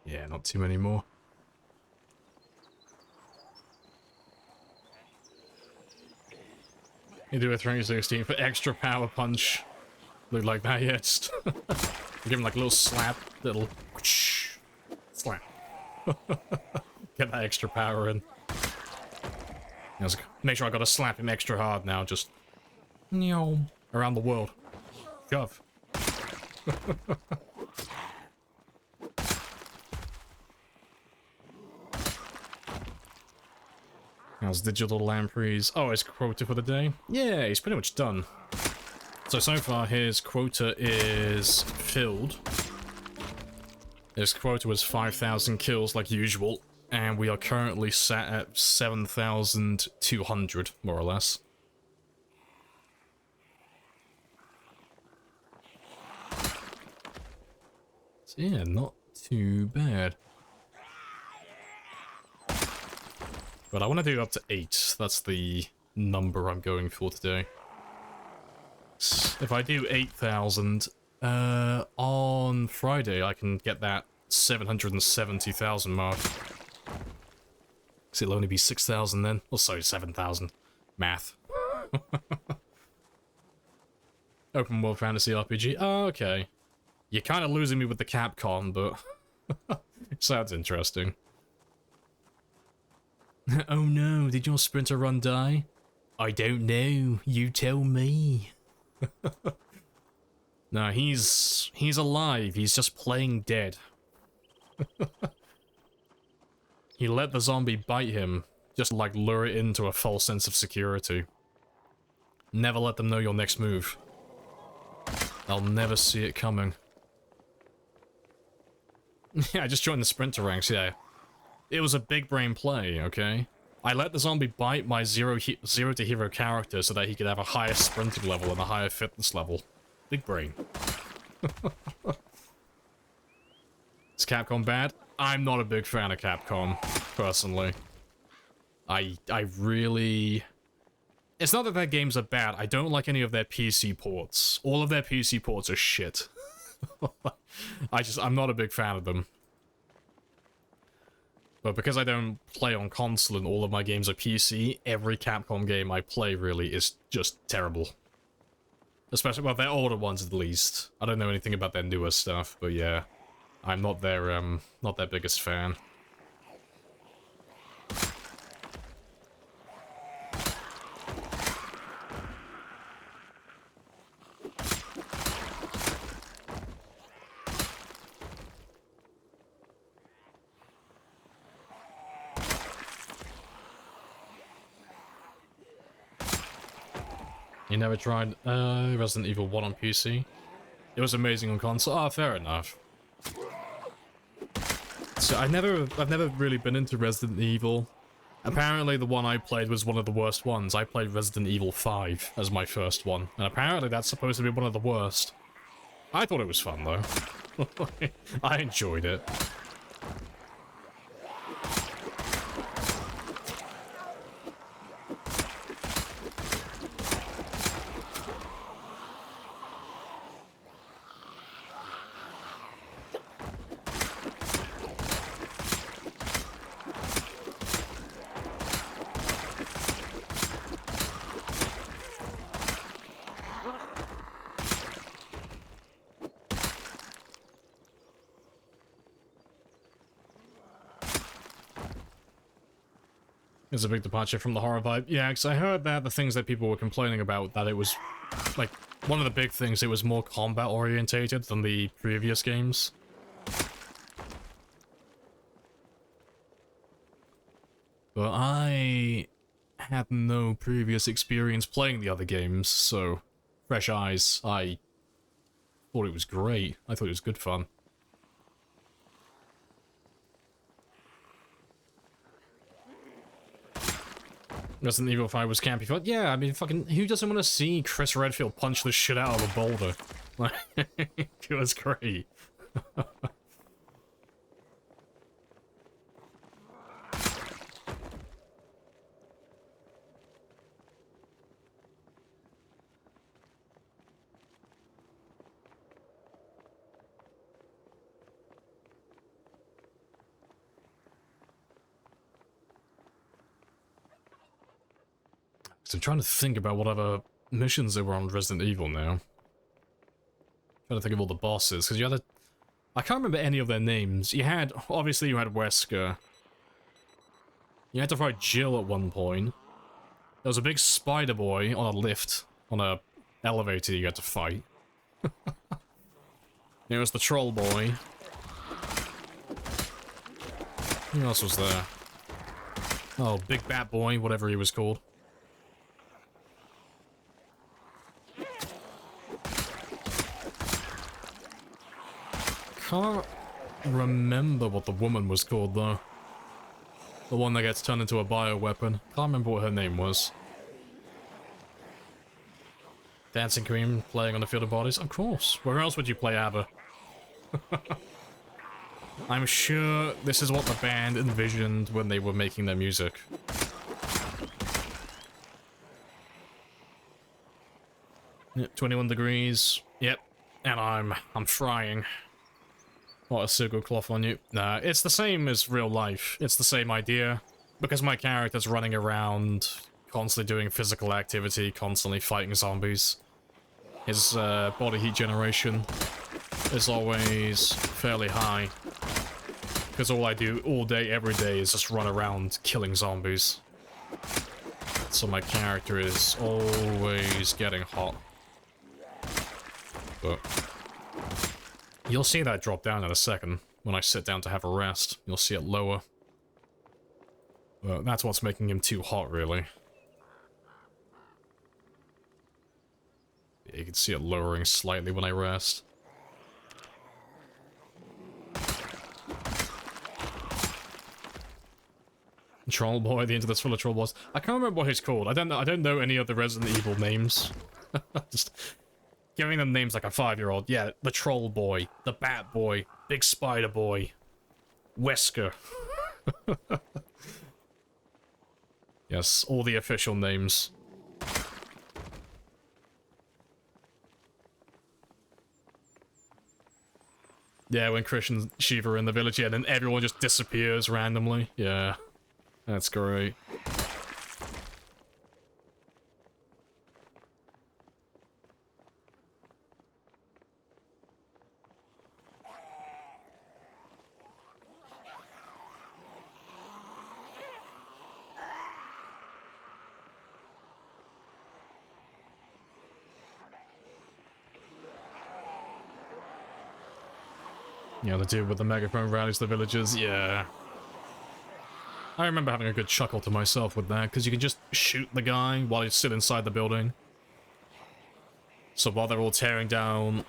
Yeah, not too many more. You do a 316 for extra power punch. Look like that, yeah. Just give him like a little slap, little slap. Get that extra power in. Make sure I gotta slap him extra hard now, just around the world. Shove. How's digital Lampreys? Oh, his quota for the day? Yeah, he's pretty much done. So far his quota is filled. His quota was 5,000 kills like usual, and we are currently sat at 7,200, more or less. So yeah, not too bad. But I want to do up to 8. That's the number I'm going for today. If I do 8,000, on Friday I can get that 770,000 mark. Because it'll only be 6,000 then. Oh, sorry, 7,000. Math. Open World Fantasy RPG. Oh, okay. You're kind of losing me with the Capcom, but... sounds interesting. Oh no, did your sprinter run die? I don't know, you tell me. No, he's alive, he's just playing dead. He let the zombie bite him, just like lure it into a false sense of security. Never let them know your next move. They'll never see it coming. Yeah, I just joined the sprinter ranks, yeah. It was a big brain play, okay? I let the zombie bite my zero to hero character so that he could have a higher sprinting level and a higher fitness level. Big brain. Is Capcom bad? I'm not a big fan of Capcom, personally. I really... It's not that their games are bad, I don't like any of their PC ports. All of their PC ports are shit. I'm not a big fan of them. But because I don't play on console and all of my games are PC, every Capcom game I play really is just terrible. Especially, well, their older ones at least. I don't know anything about their newer stuff, but yeah. I'm not their biggest fan. You never tried Resident Evil 1 on PC? It was amazing on console. Ah, fair enough. So I've never really been into Resident Evil. Apparently the one I played was one of the worst ones. I played Resident Evil 5 as my first one, and apparently that's supposed to be one of the worst. I thought it was fun though. I enjoyed it. It's a big departure from the horror vibe. Yeah, because I heard that the things that people were complaining about, that it was, like, one of the big things, it was more combat orientated than the previous games. But I had no previous experience playing the other games, so fresh eyes, I thought it was great. I thought it was good fun. Resident Evil 5 was campy fun. Yeah, I mean, fucking, who doesn't want to see Chris Redfield punch the shit out of a boulder? Like, it was great. I'm trying to think about what other missions there were on Resident Evil now. Trying to think of all the bosses, because you had I can't remember any of their names. You had, obviously you had Wesker. You had to fight Jill at one point. There was a big spider boy on a lift, on a elevator you had to fight. There was the troll boy. Who else was there? Oh, Big Bat Boy, whatever he was called. Can't remember what the woman was called though. The one that gets turned into a bioweapon. Can't remember what her name was. Dancing Queen playing on the Field of Bodies? Of course. Where else would you play ABBA? I'm sure this is what the band envisioned when they were making their music. Yep, 21 degrees. Yep. And I'm frying. What, a silk cloth on you? Nah, it's the same as real life. It's the same idea. Because my character's running around, constantly doing physical activity, constantly fighting zombies. His body heat generation is always fairly high. Because all I do all day, every day is just run around killing zombies. So my character is always getting hot. But you'll see that drop down in a second. When I sit down to have a rest, you'll see it lower. But that's what's making him too hot, really. Yeah, you can see it lowering slightly when I rest. Troll boy, the internet full of troll boys. I can't remember what he's called. I don't know any other Resident Evil names. Just giving them names like a 5-year-old. Yeah, the troll boy, the bat boy, big spider boy, Wesker. Yes, all the official names. Yeah, when Christian and Shiva are in the village, yeah, then everyone just disappears randomly. Yeah, that's great. Yeah, the dude with the megaphone rallies the villagers, yeah. I remember having a good chuckle to myself with that, because you can just shoot the guy while he's still inside the building. So while they're all tearing down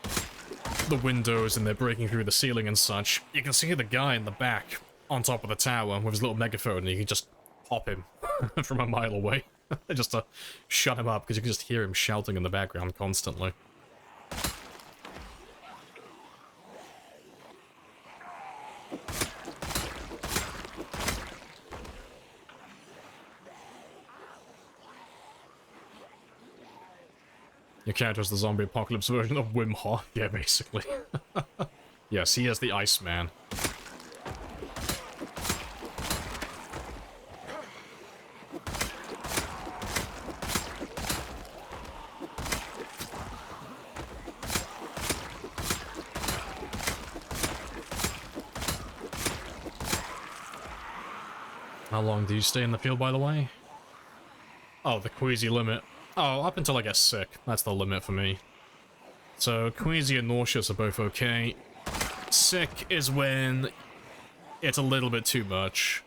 the windows and they're breaking through the ceiling and such, you can see the guy in the back on top of the tower with his little megaphone, and you can just pop him from a mile away. Just to shut him up, because you can just hear him shouting in the background constantly. Your character's the zombie apocalypse version of Wim Hof. Yeah, basically. Yes, he is the Iceman. How long do you stay in the field, by the way? Oh, the queasy limit. Oh, up until I get sick. That's the limit for me. So, queasy and nauseous are both okay. Sick is when it's a little bit too much.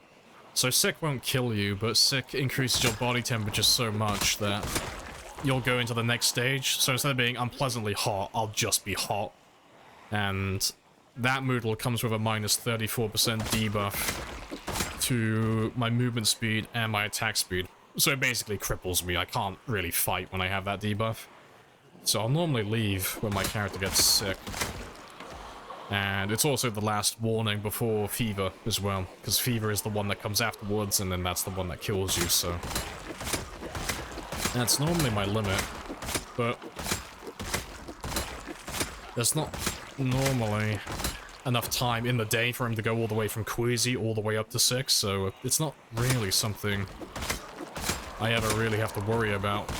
So sick won't kill you, but sick increases your body temperature so much that you'll go into the next stage. So instead of being unpleasantly hot, I'll just be hot. And that moodle comes with a minus 34% debuff to my movement speed and my attack speed. So it basically cripples me. I can't really fight when I have that debuff. So I'll normally leave when my character gets sick. And it's also the last warning before fever as well, because fever is the one that comes afterwards, and then that's the one that kills you, so... That's normally my limit, but... There's not normally enough time in the day for him to go all the way from queasy all the way up to 6, so it's not really something I ever really have to worry about.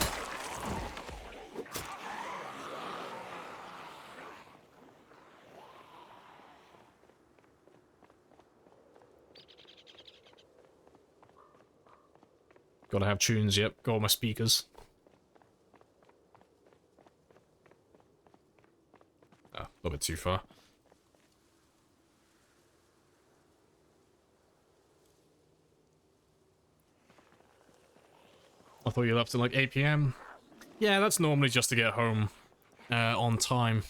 Gotta have tunes, yep. Got all my speakers. Oh, a little bit too far. I thought you left at like 8 PM. Yeah, that's normally just to get home on time.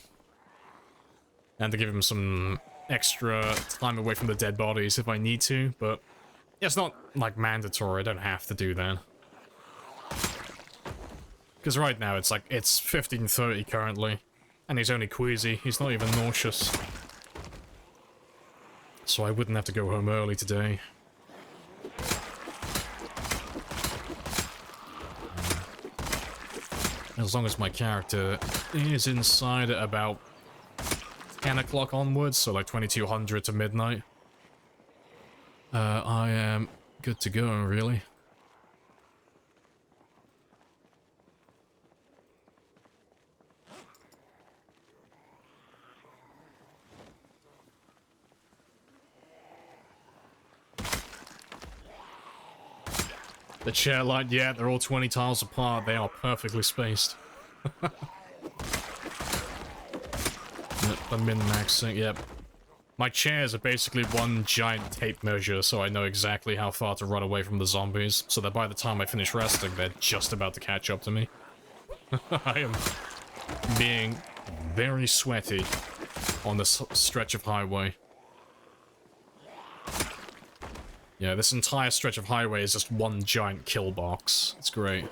And to give him some extra time away from the dead bodies if I need to, but it's not, like, mandatory. I don't have to do that. Because right now it's like, it's 15:30 currently, and he's only queasy. He's not even nauseous. So I wouldn't have to go home early today. As long as my character is inside at about 10 o'clock onwards, so like 2200 to midnight, I am good to go, really. The chair line, yeah, they're all 20 tiles apart. They are perfectly spaced. Yep, the min-maxing, yep. My chairs are basically one giant tape measure, so I know exactly how far to run away from the zombies, so that by the time I finish resting, they're just about to catch up to me. I am being very sweaty on this stretch of highway. Yeah, this entire stretch of highway is just one giant kill box. It's great.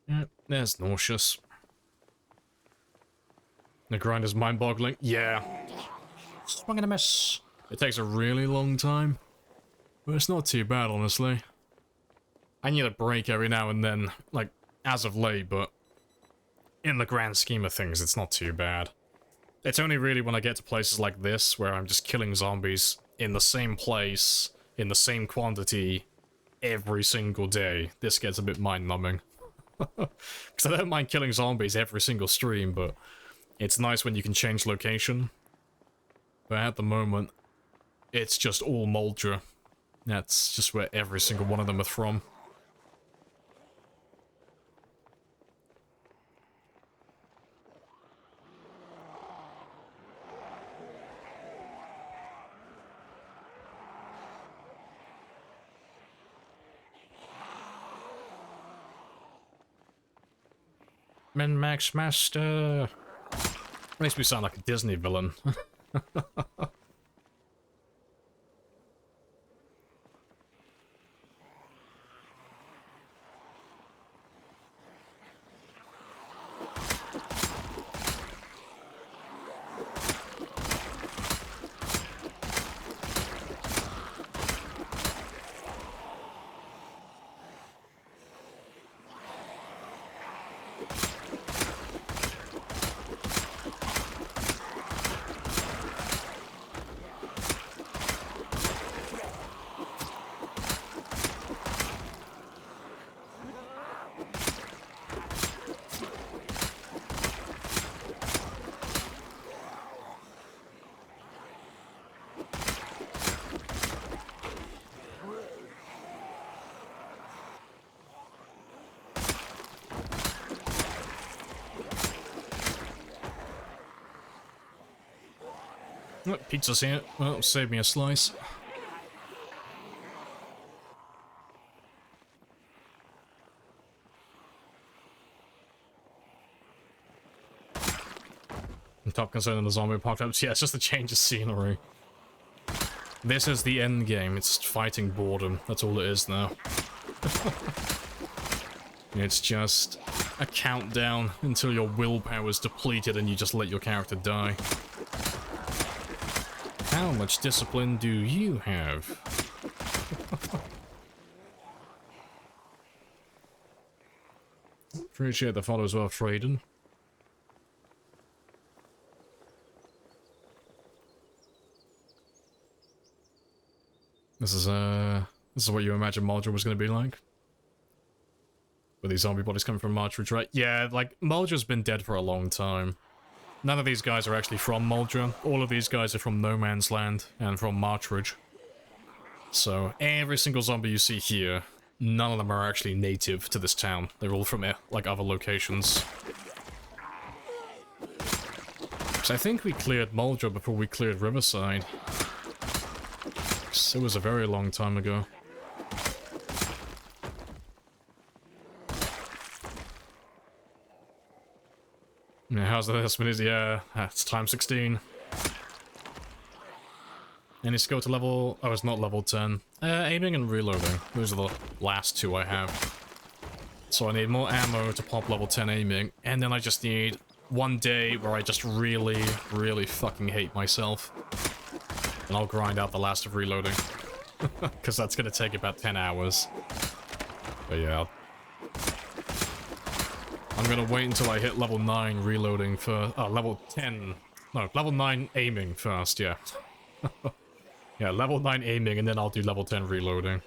Yep, there's nauseous. The grind is mind-boggling. Yeah. Swing and a miss. It takes a really long time. But it's not too bad, honestly. I need a break every now and then, like, as of late, but in the grand scheme of things, it's not too bad. It's only really when I get to places like this, where I'm just killing zombies in the same place, in the same quantity, every single day, this gets a bit mind-numbing. Because I don't mind killing zombies every single stream, but it's nice when you can change location. But at the moment, it's just all Moldra. That's just where every single one of them are from. Min-Max Master! Makes me sound like a Disney villain. Oh, pizza's here. Well, save me a slice. The top concern in the zombie apocalypse, yeah, it's just a change of scenery. This is the end game. It's fighting boredom. That's all it is now. It's just a countdown until your willpower is depleted and you just let your character die. How much discipline do you have? Appreciate the follow as well, Traden. This is what you imagine Moldra was going to be like? With these zombie bodies coming from Marchridge, right? Yeah, like, Moldra's been dead for a long time. None of these guys are actually from Moldra. All of these guys are from No Man's Land and from Marchridge. So, every single zombie you see here, none of them are actually native to this town. They're all from, like, other locations. So I think we cleared Moldra before we cleared Riverside. It was a very long time ago. Yeah, how's this one? Yeah, it's time 16. Any skill to level... Oh, it's not level 10. Aiming and reloading. Those are the last two I have. So I need more ammo to pop level 10 aiming, and then I just need one day where I just really, really fucking hate myself. And I'll grind out the last of reloading. Because that's gonna take about 10 hours. But yeah, I'm gonna wait until I hit level 9 reloading for... Oh, level 10... No, level 9 aiming first, yeah. Yeah, level 9 aiming, and then I'll do level 10 reloading.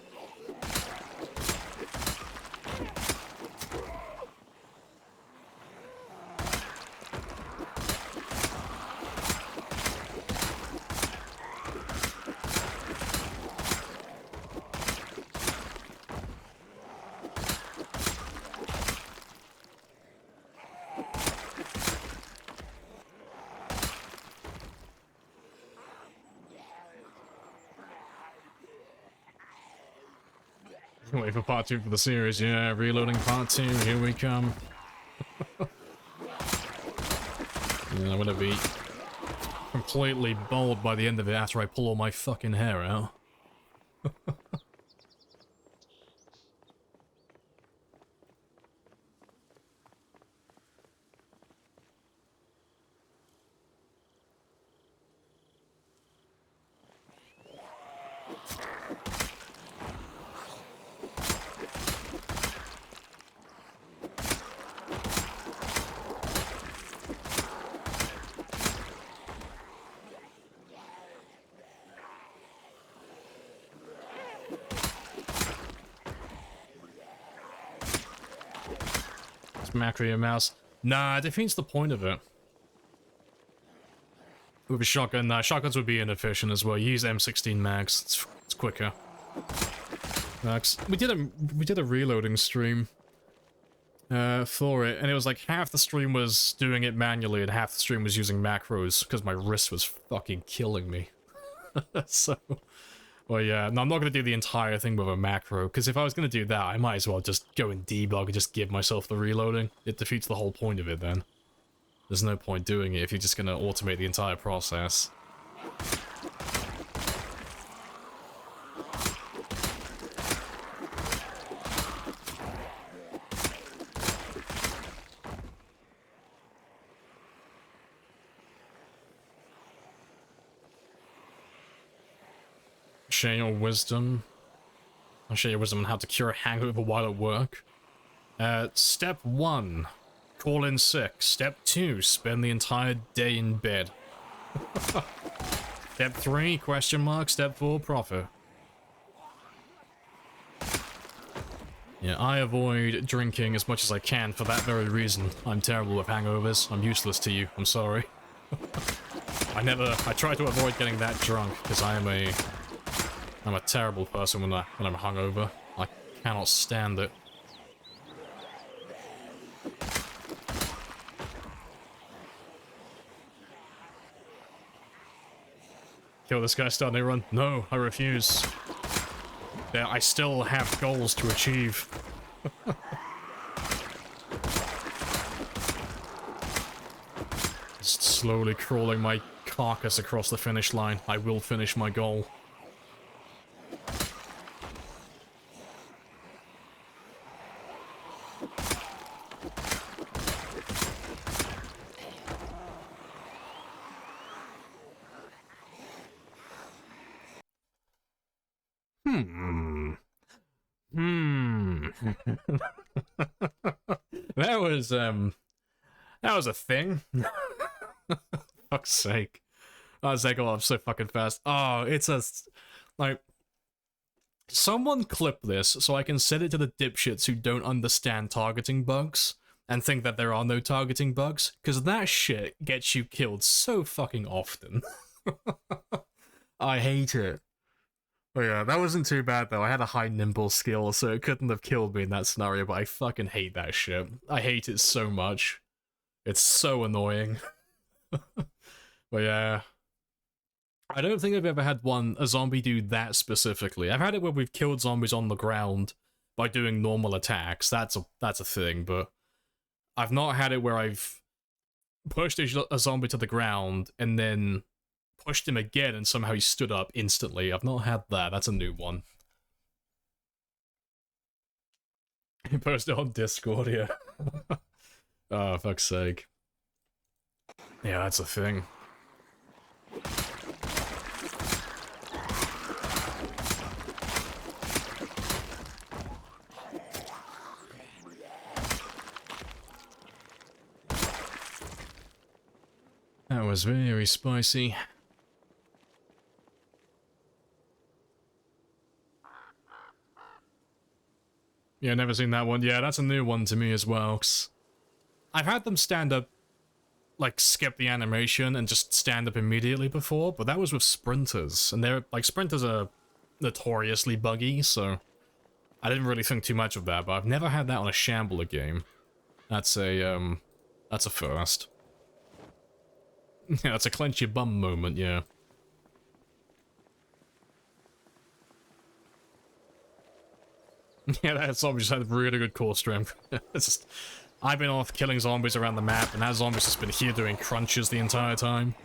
Wait for part 2 for the series, yeah, reloading part 2, here we come. Yeah, I'm gonna be completely bald by the end of it after I pull all my fucking hair out. macro your mouse. Nah, it defeats the point of it. With a shotgun, shotguns would be inefficient as well. You use M16 mags, it's quicker. Max. We did a reloading stream for it, and it was like half the stream was doing it manually and half the stream was using macros because my wrist was fucking killing me. So, well, yeah, no, I'm not going to do the entire thing with a macro, because if I was going to do that, I might as well just go in debug and just give myself the reloading. It defeats the whole point of it then. There's no point doing it if you're just going to automate the entire process. Share your wisdom. I'll share your wisdom on how to cure a hangover while at work. Step 1. Call in sick. Step 2. Spend the entire day in bed. Step 3. Question mark. Step 4. Profit. Yeah, I avoid drinking as much as I can for that very reason. I'm terrible with hangovers. I'm useless to you. I'm sorry. I try to avoid getting that drunk because I'm a terrible person when I'm hungover. I cannot stand it. Kill this guy starting to run. No, I refuse. Yeah, I still have goals to achieve. Just slowly crawling my carcass across the finish line. I will finish my goal. That was a thing. Fuck's sake. Oh, Zegel, I'm so fucking fast. Oh, like, someone clip this so I can send it to the dipshits who don't understand targeting bugs and think that there are no targeting bugs, because that shit gets you killed so fucking often. I hate it. Oh yeah, that wasn't too bad though. I had a high nimble skill, so it couldn't have killed me in that scenario, but I fucking hate that shit. I hate it so much. It's so annoying. But yeah. I don't think I've ever had a zombie do that specifically. I've had it where we've killed zombies on the ground by doing normal attacks. That's a thing, but I've not had it where I've pushed a zombie to the ground and then pushed him again and somehow he stood up instantly. I've not had that. That's a new one. He posted on Discord, yeah. Oh, fuck's sake. Yeah, that's a thing. That was very spicy. Yeah, never seen that one. Yeah, that's a new one to me as well. 'Cause I've had them stand up, like, skip the animation and just stand up immediately before, but that was with sprinters. And they're, like, sprinters are notoriously buggy, so I didn't really think too much of that, but I've never had that on a Shambler game. That's a first. Yeah, that's a clench your bum moment, yeah. Yeah, that zombie just had really good core strength. It's just, I've been off killing zombies around the map, and that zombie's just been here doing crunches the entire time.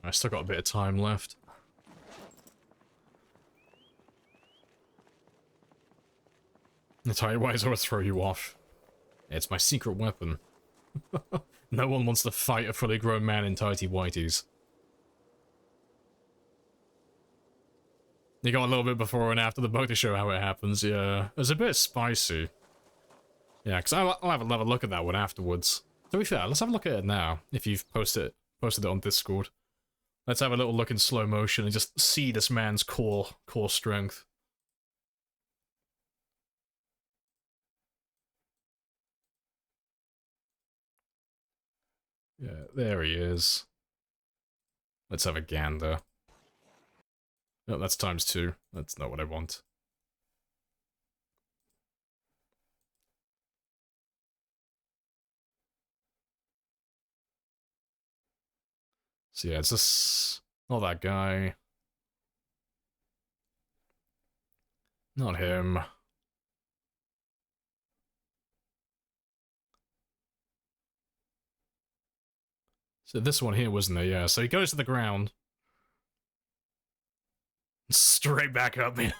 I still got a bit of time left. The tight wires will throw you off. It's my secret weapon. No one wants to fight a fully grown man in tighty whities. You got a little bit before and after the bug to show how it happens, yeah. It was a bit spicy. Yeah, because I'll have another look at that one afterwards. To be fair, let's have a look at it now, if you've posted it on Discord. Let's have a little look in slow motion and just see this man's core strength. Yeah, there he is. Let's have a gander. No, that's ×2. That's not what I want. So yeah, it's just not that guy. Not him. So this one here, wasn't it? Yeah, so he goes to the ground. Straight back up, man.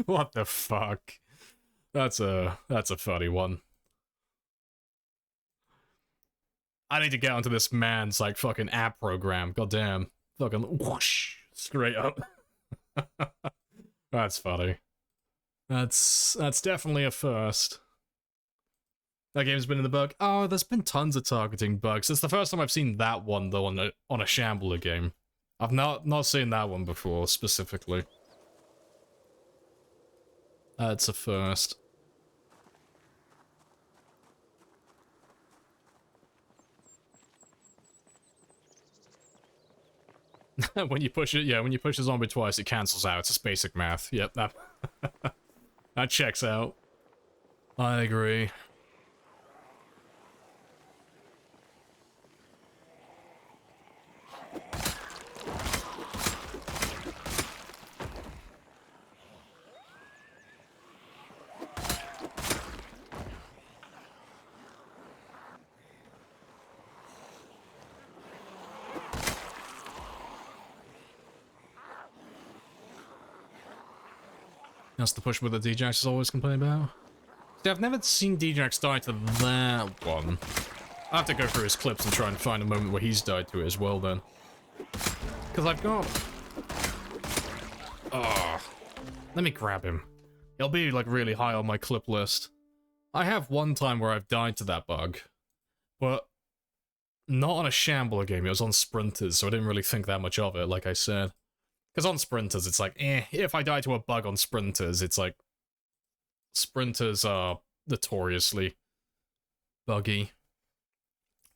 What the fuck? That's a funny one. I need to get onto this man's, like, fucking app program. Goddamn. Fucking whoosh. Straight up. That's funny. That's definitely a first. That game's been in the bug. Oh, there's been tons of targeting bugs. It's the first time I've seen that one, though, on a Shambler game. I've not seen that one before, specifically. That's a first. When you push it, yeah, when you push a zombie twice, it cancels out. It's just basic math. Yep, that that checks out. I agree. That's the push with the D-Jax is always complaining about. See, I've never seen D-Jax die to that one. I have to go through his clips and try and find a moment where he's died to it as well, then. Because I've got... Oh, let me grab him. He'll be, like, really high on my clip list. I have one time where I've died to that bug, but not on a Shambler game. It was on Sprinters, so I didn't really think that much of it, like I said. Because on Sprinters, it's like, if I die to a bug on Sprinters, it's like... Sprinters are notoriously buggy.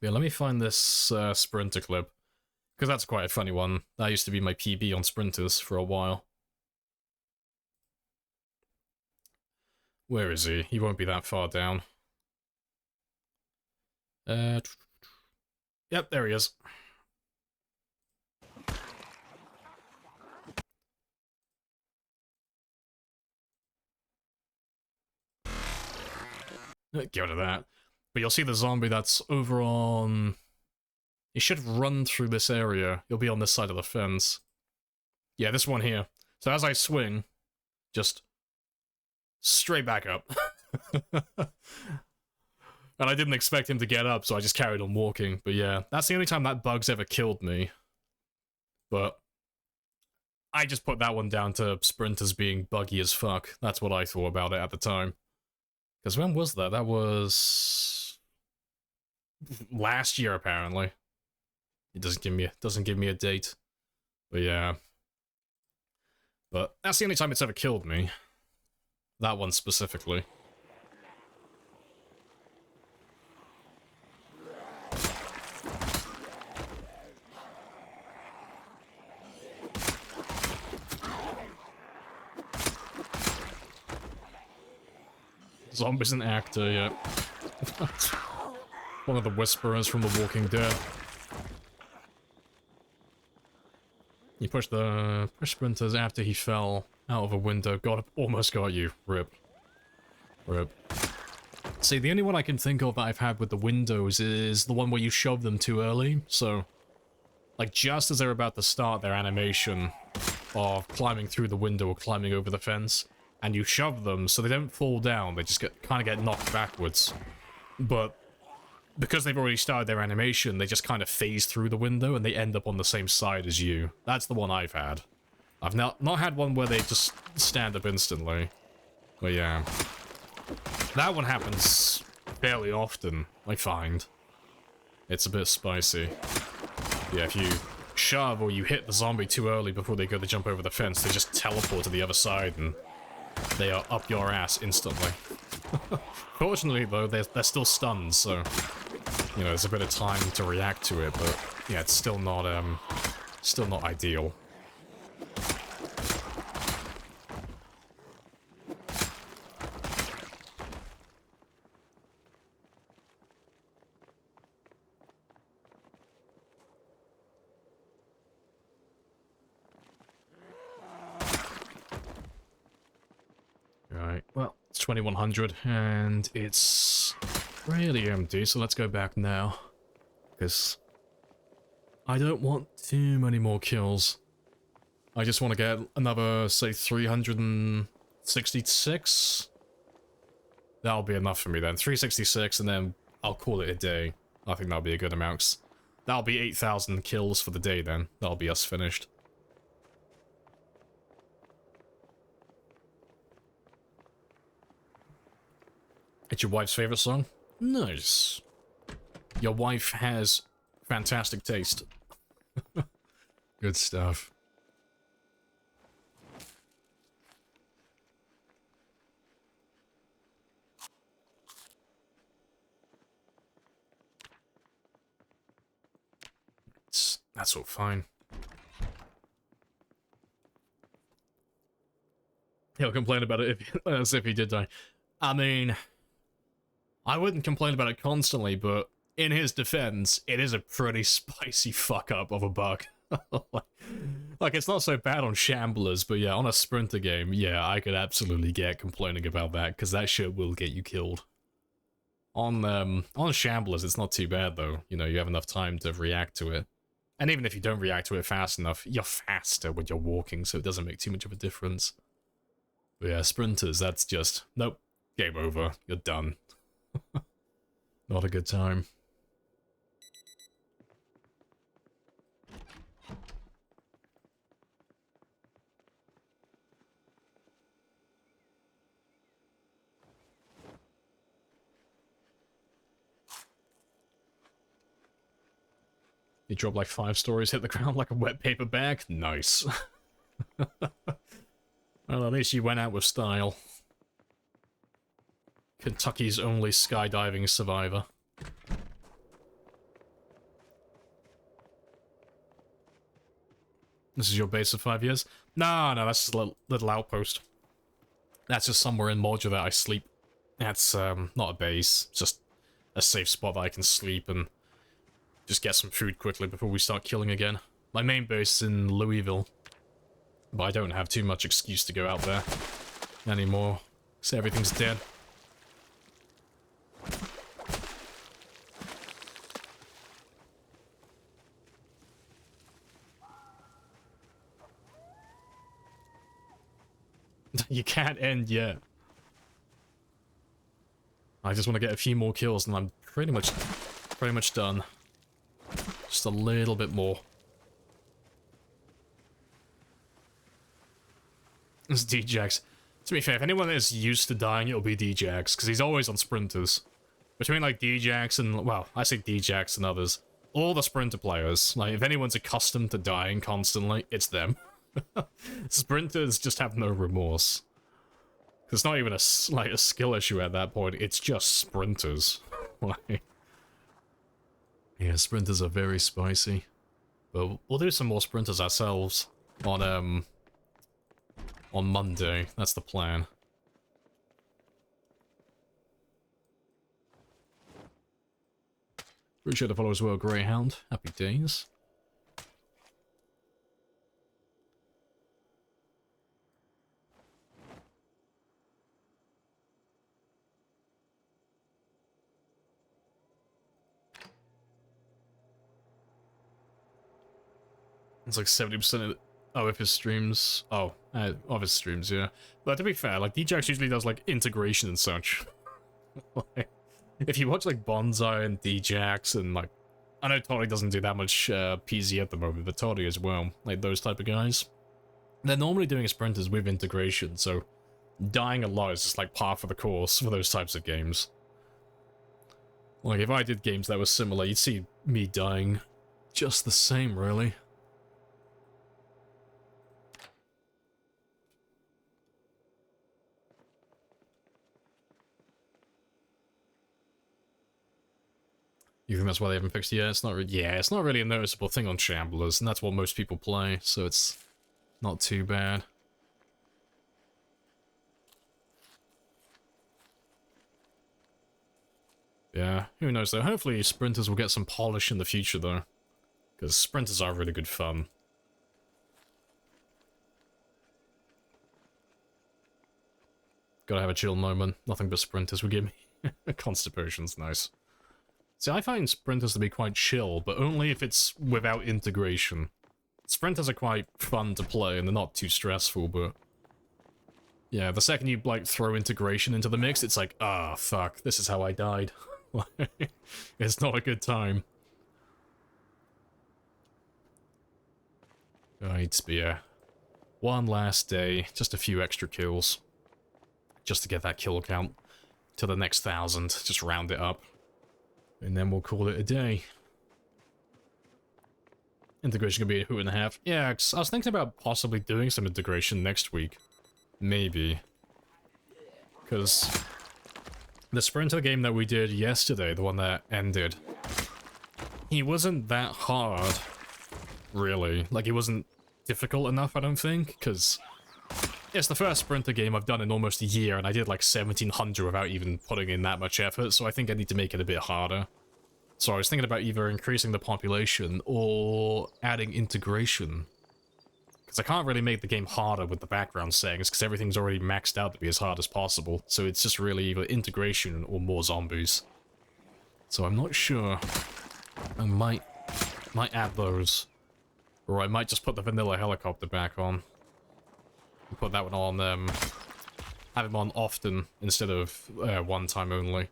Yeah, let me find this Sprinter clip. Because that's quite a funny one. That used to be my PB on Sprinters for a while. Where is he? He won't be that far down. Yep, there he is. Get rid of that. But you'll see the zombie that's over on... He should run through this area. He'll be on this side of the fence. Yeah, this one here. So as I swing, just straight back up. And I didn't expect him to get up, so I just carried on walking. But yeah, that's the only time that bug's ever killed me. But I just put that one down to Sprinters being buggy as fuck. That's what I thought about it at the time. Because when was that? That was... last year, apparently. It doesn't give me a date. But yeah. But that's the only time it's ever killed me. That one specifically. Zombie's an actor, yeah. One of the Whisperers from The Walking Dead. You push Sprinters after he fell out of a window. God, almost got you. Rip. Rip. See, the only one I can think of that I've had with the windows is the one where you shove them too early. So, like, just as they're about to start their animation of climbing through the window or climbing over the fence, and you shove them so they don't fall down, they just kind of get knocked backwards. But because they've already started their animation, they just kind of phase through the window and they end up on the same side as you. That's the one I've had. I've not had one where they just stand up instantly. But yeah. That one happens fairly often, I find. It's a bit spicy. Yeah, if you shove or you hit the zombie too early before they go to jump over the fence, they just teleport to the other side and they are up your ass instantly. Fortunately, though, they're still stunned, so, you know, there's a bit of time to react to it, but yeah, it's still not ideal. Right, well, it's 2100 and it's really empty, so let's go back now. Because I don't want too many more kills. I just want to get another, say, 366. That'll be enough for me then. 366 and then I'll call it a day. I think that'll be a good amount. 'Cause that'll be 8,000 kills for the day then. That'll be us finished. It's your wife's favorite song? Nice. Your wife has fantastic taste. Good stuff. That's all fine. He'll complain about it as if he did die. I mean, I wouldn't complain about it constantly, but in his defense, it is a pretty spicy fuck-up of a bug. Like, it's not so bad on Shamblers, but yeah, on a Sprinter game, yeah, I could absolutely get complaining about that, because that shit will get you killed. On Shamblers, it's not too bad, though. You know, you have enough time to react to it. And even if you don't react to it fast enough, you're faster when you're walking, so it doesn't make too much of a difference. But yeah, Sprinters, that's just, nope, game over, you're done. Not a good time. You drop like 5 stories, hit the ground like a wet paper bag? Nice. Well, at least you went out with style. Kentucky's only skydiving survivor. This is your base of 5 years? No, that's just a little outpost. That's just somewhere in Modular that I sleep. That's not a base, it's just a safe spot that I can sleep and just get some food quickly before we start killing again. My main base is in Louisville, but I don't have too much excuse to go out there anymore, so everything's dead. You can't end yet. I just want to get a few more kills and I'm pretty much done. Just a little bit more. It's D-Jax. To be fair, if anyone is used to dying, it'll be D-Jax, because he's always on Sprinters. Between, like, D-Jax and, well, I say D-Jax and others, all the Sprinter players, like, if anyone's accustomed to dying constantly, it's them. Sprinters just have no remorse. It's not even a skill issue at that point, it's just Sprinters. Like, yeah, Sprinters are very spicy. But we'll do some more Sprinters ourselves on Monday. That's the plan. Appreciate the follow as well, Greyhound. Happy days. It's like 70% of his streams. Oh, of his streams, yeah. But to be fair, like, DJX usually does, like, integration and such. Like, if you watch, like, Bonsai and DJX and, like, I know Toddy doesn't do that much PZ at the moment, but Toddy as well. Like, those type of guys. they're normally doing sprinters with integration, so dying a lot is just like par for the course for those types of games. Like, if I did games that were similar, you'd see me dying just the same, really. You think that's why they haven't fixed it yet? It's not really, yeah, it's not really a noticeable thing on Shamblers, and that's what most people play, so it's not too bad. Yeah, who knows though. Hopefully sprinters will get some polish in the future though, because sprinters are really good fun. Gotta have a chill moment. Nothing but sprinters will give me. Constipation's nice. See, I find sprinters to be quite chill, but only if it's without integration. Sprinters are quite fun to play, and they're not too stressful, but... yeah, the second you, like, throw integration into the mix, it's like, ah, fuck, this is how I died. It's not a good time. Right, but yeah. One last day, just a few extra kills. Just to get that kill count to the next 1,000, just round it up. And then we'll call it a day. Integration could be a hoot and a half. Yeah, I was thinking about possibly doing some integration next week. Maybe. Because the sprinter game that we did yesterday, the one that ended, he wasn't that hard, really. Like, he wasn't difficult enough, I don't think, because it's the first sprinter game I've done in almost a year, and I did like 1,700 without even putting in that much effort, so I think I need to make it a bit harder. So I was thinking about either increasing the population or adding integration. Because I can't really make the game harder with the background settings, because everything's already maxed out to be as hard as possible. So it's just really either integration or more zombies. So I'm not sure. I might add those. Or I might just put the vanilla helicopter back on. And put that one on, have him on often instead of one time only.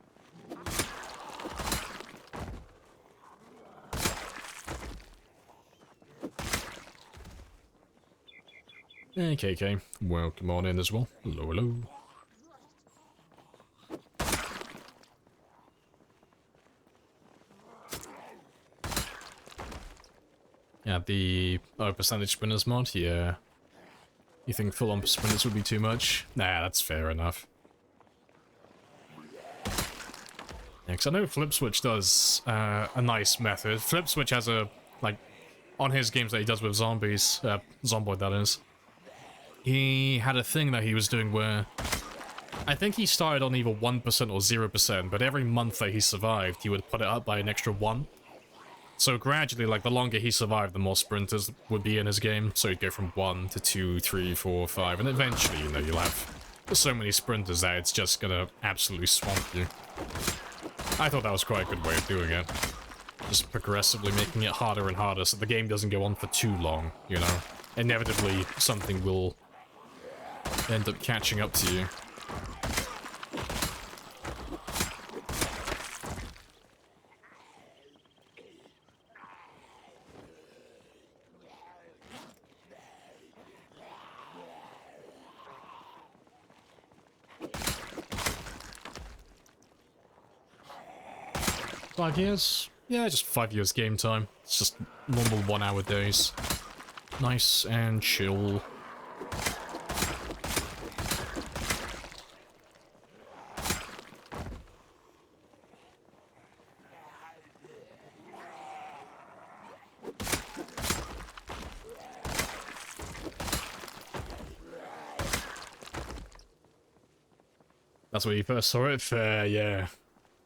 Okay, welcome on in as well. Hello, hello. Yeah, the percentage sprinters mod, yeah. You think full-on sprinters would be too much? Nah, that's fair enough. Yeah, because I know Flip Switch does a nice method. Flip Switch has a, like, on his games that he does with zombies, Zomboid that is, he had a thing that he was doing where I think he started on either 1% or 0%, but every month that he survived, he would put it up by an extra 1. So gradually, like, the longer he survived, the more sprinters would be in his game. So he'd go from 1 to 2, 3, 4, 5, and eventually, you know, you'll have so many sprinters that it's just gonna absolutely swamp you. I thought that was quite a good way of doing it. Just progressively making it harder and harder so the game doesn't go on for too long, you know? Inevitably, something will end up catching up to you. $5 years? Yeah, just 5 years game time. It's just normal 1 hour days. Nice and chill. That's where you first saw it? Fair, yeah.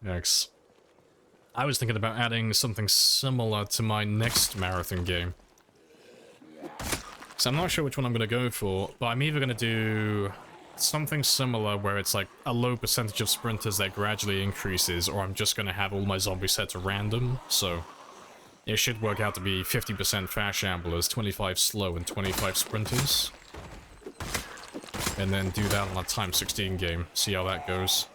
Yikes. I was thinking about adding something similar to my next marathon game. So I'm not sure which one I'm going to go for, but I'm either going to do something similar where it's like a low percentage of sprinters that gradually increases, or I'm just going to have all my zombie sets random, so it should work out to be 50% fast shamblers, 25 slow, and 25 sprinters. And then do that on a time 16 game, see how that goes.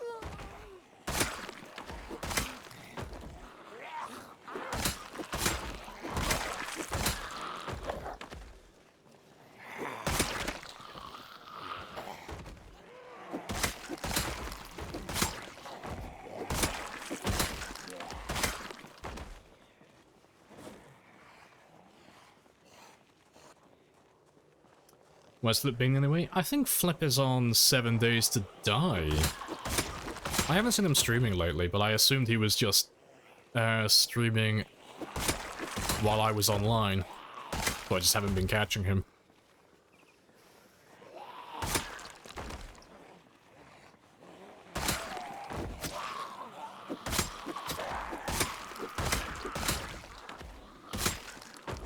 Where's Flip being anyway? I think Flip is on 7 Days to Die. I haven't seen him streaming lately, but I assumed he was just streaming while I was online. But I just haven't been catching him.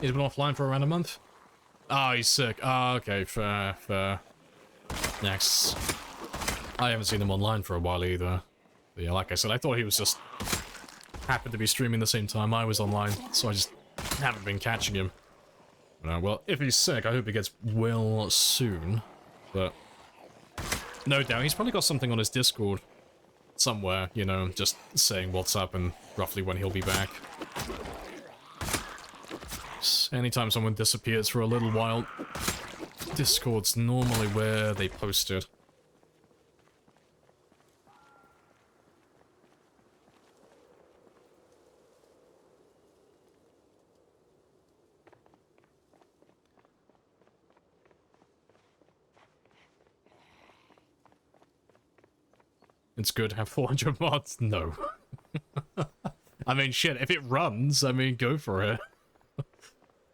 He's been offline for around a month? Oh, he's sick. Oh, okay, fair. Next. I haven't seen him online for a while either. But yeah, like I said, I thought he was just happened to be streaming the same time I was online, so I just haven't been catching him. Well, if he's sick, I hope he gets well soon. But no doubt, he's probably got something on his Discord somewhere, you know, just saying what's up and roughly when he'll be back. Anytime someone disappears for a little while, Discord's normally where they post it. It's good to have 400 mods? No. I mean, shit, if it runs, I mean, go for it.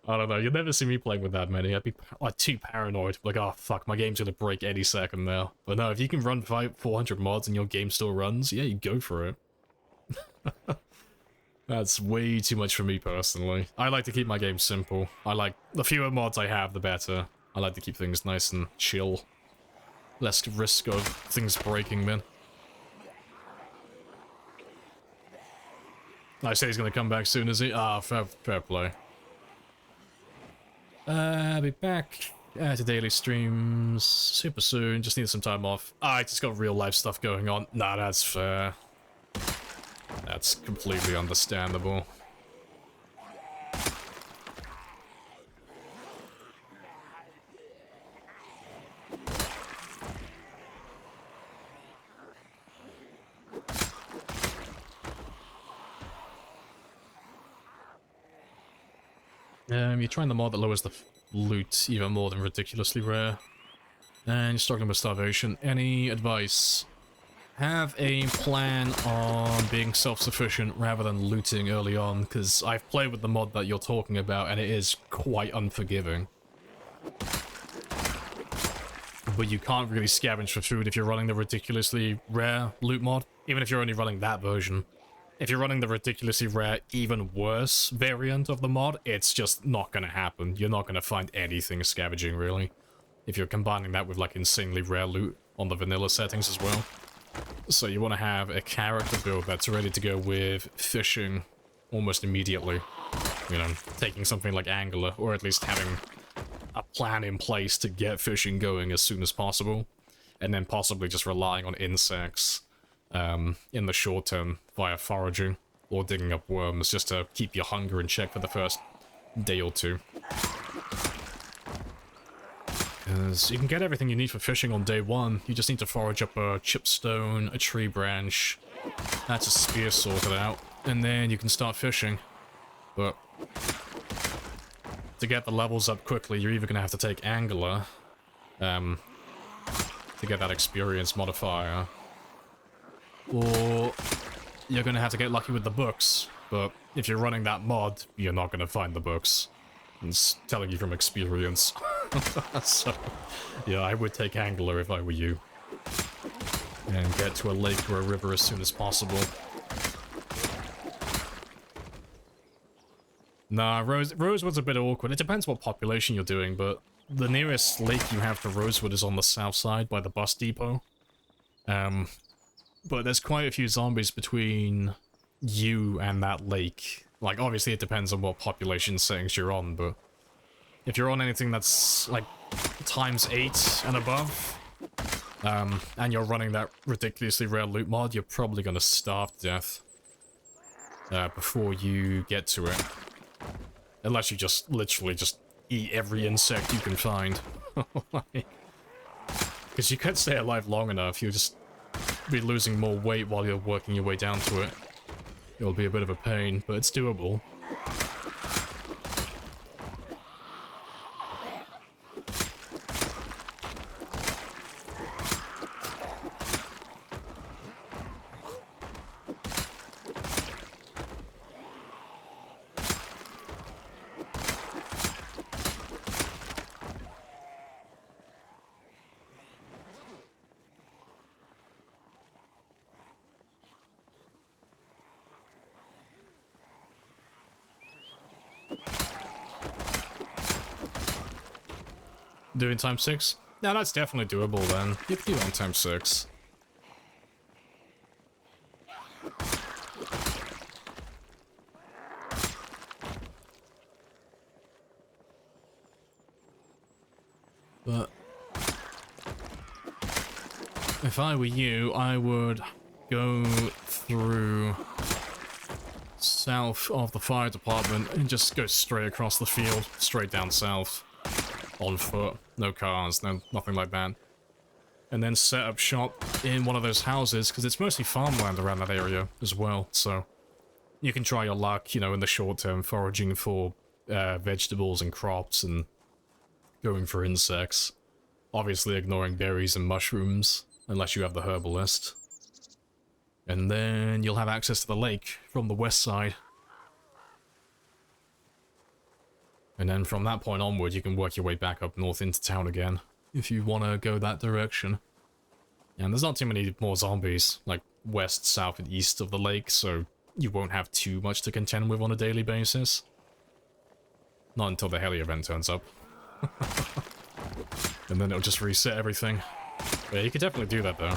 I don't know, you'll never see me playing with that many. I'd be like too paranoid. Like, oh fuck, my game's gonna break any second now. But no, if you can run 400 mods and your game still runs, yeah, you go for it. That's way too much for me personally. I like to keep my game simple. I like, the fewer mods I have, the better. I like to keep things nice and chill. Less risk of things breaking, man. I say he's gonna come back soon, is he? Ah, fair play. I'll be back to daily streams super soon. Just need some time off. I just got real life stuff going on. Nah, that's fair. That's completely understandable. You're trying the mod that lowers the loot even more than ridiculously rare. And you're struggling with starvation. Any advice? Have a plan on being self-sufficient rather than looting early on, because I've played with the mod that you're talking about and it is quite unforgiving. But you can't really scavenge for food if you're running the ridiculously rare loot mod, even if you're only running that version. If you're running the ridiculously rare, even worse variant of the mod, it's just not gonna happen. You're not gonna find anything scavenging, really. If you're combining that with, like, insanely rare loot on the vanilla settings as well. So you want to have a character build that's ready to go with fishing almost immediately. You know, taking something like Angler, or at least having a plan in place to get fishing going as soon as possible. And then possibly just relying on insects in the short term via foraging or digging up worms just to keep your hunger in check for the first day or two. Because you can get everything you need for fishing on day one. You just need to forage up a chipstone, a tree branch, that's a spear sorted out, and then you can start fishing. But to get the levels up quickly, you're either going to have to take Angler to get that experience modifier, or you're going to have to get lucky with the books. But if you're running that mod, you're not going to find the books. It's telling you from experience. So, yeah, I would take Angler if I were you. And get to a lake or a river as soon as possible. Nah, Rosewood's a bit awkward. It depends what population you're doing, but the nearest lake you have to Rosewood is on the south side by the bus depot. But there's quite a few zombies between you and that lake. Like, obviously it depends on what population settings you're on, but if you're on anything that's, like, ×8 and above, and you're running that ridiculously rare loot mod, you're probably gonna starve to death before you get to it. Unless you just literally just eat every insect you can find. Because you could stay alive long enough, you'll just be losing more weight while you're working your way down to it. It'll be a bit of a pain, but it's doable. Doing times 6? No, that's definitely doable then. You can do it on times 6. But if I were you, I would go through south of the fire department and just go straight across the field, straight down south, on foot, no cars, nothing like that. And then set up shop in one of those houses, because it's mostly farmland around that area as well, so you can try your luck, you know, in the short term, foraging for vegetables and crops and going for insects. Obviously ignoring berries and mushrooms, unless you have the herbalist. And then you'll have access to the lake from the west side. And then from that point onward, you can work your way back up north into town again, if you want to go that direction. And there's not too many more zombies, like west, south, and east of the lake, so you won't have too much to contend with on a daily basis. Not until the heli event turns up. And then it'll just reset everything. But yeah, you could definitely do that, though.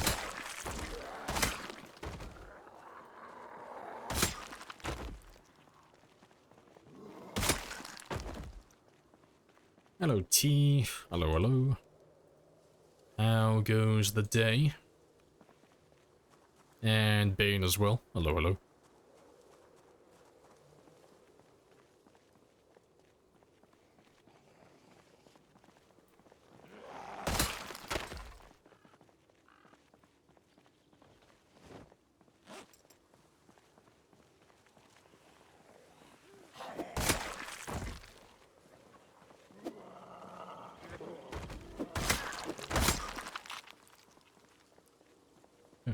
Hello, T. Hello, hello. How goes the day? And Bane as well. Hello, hello.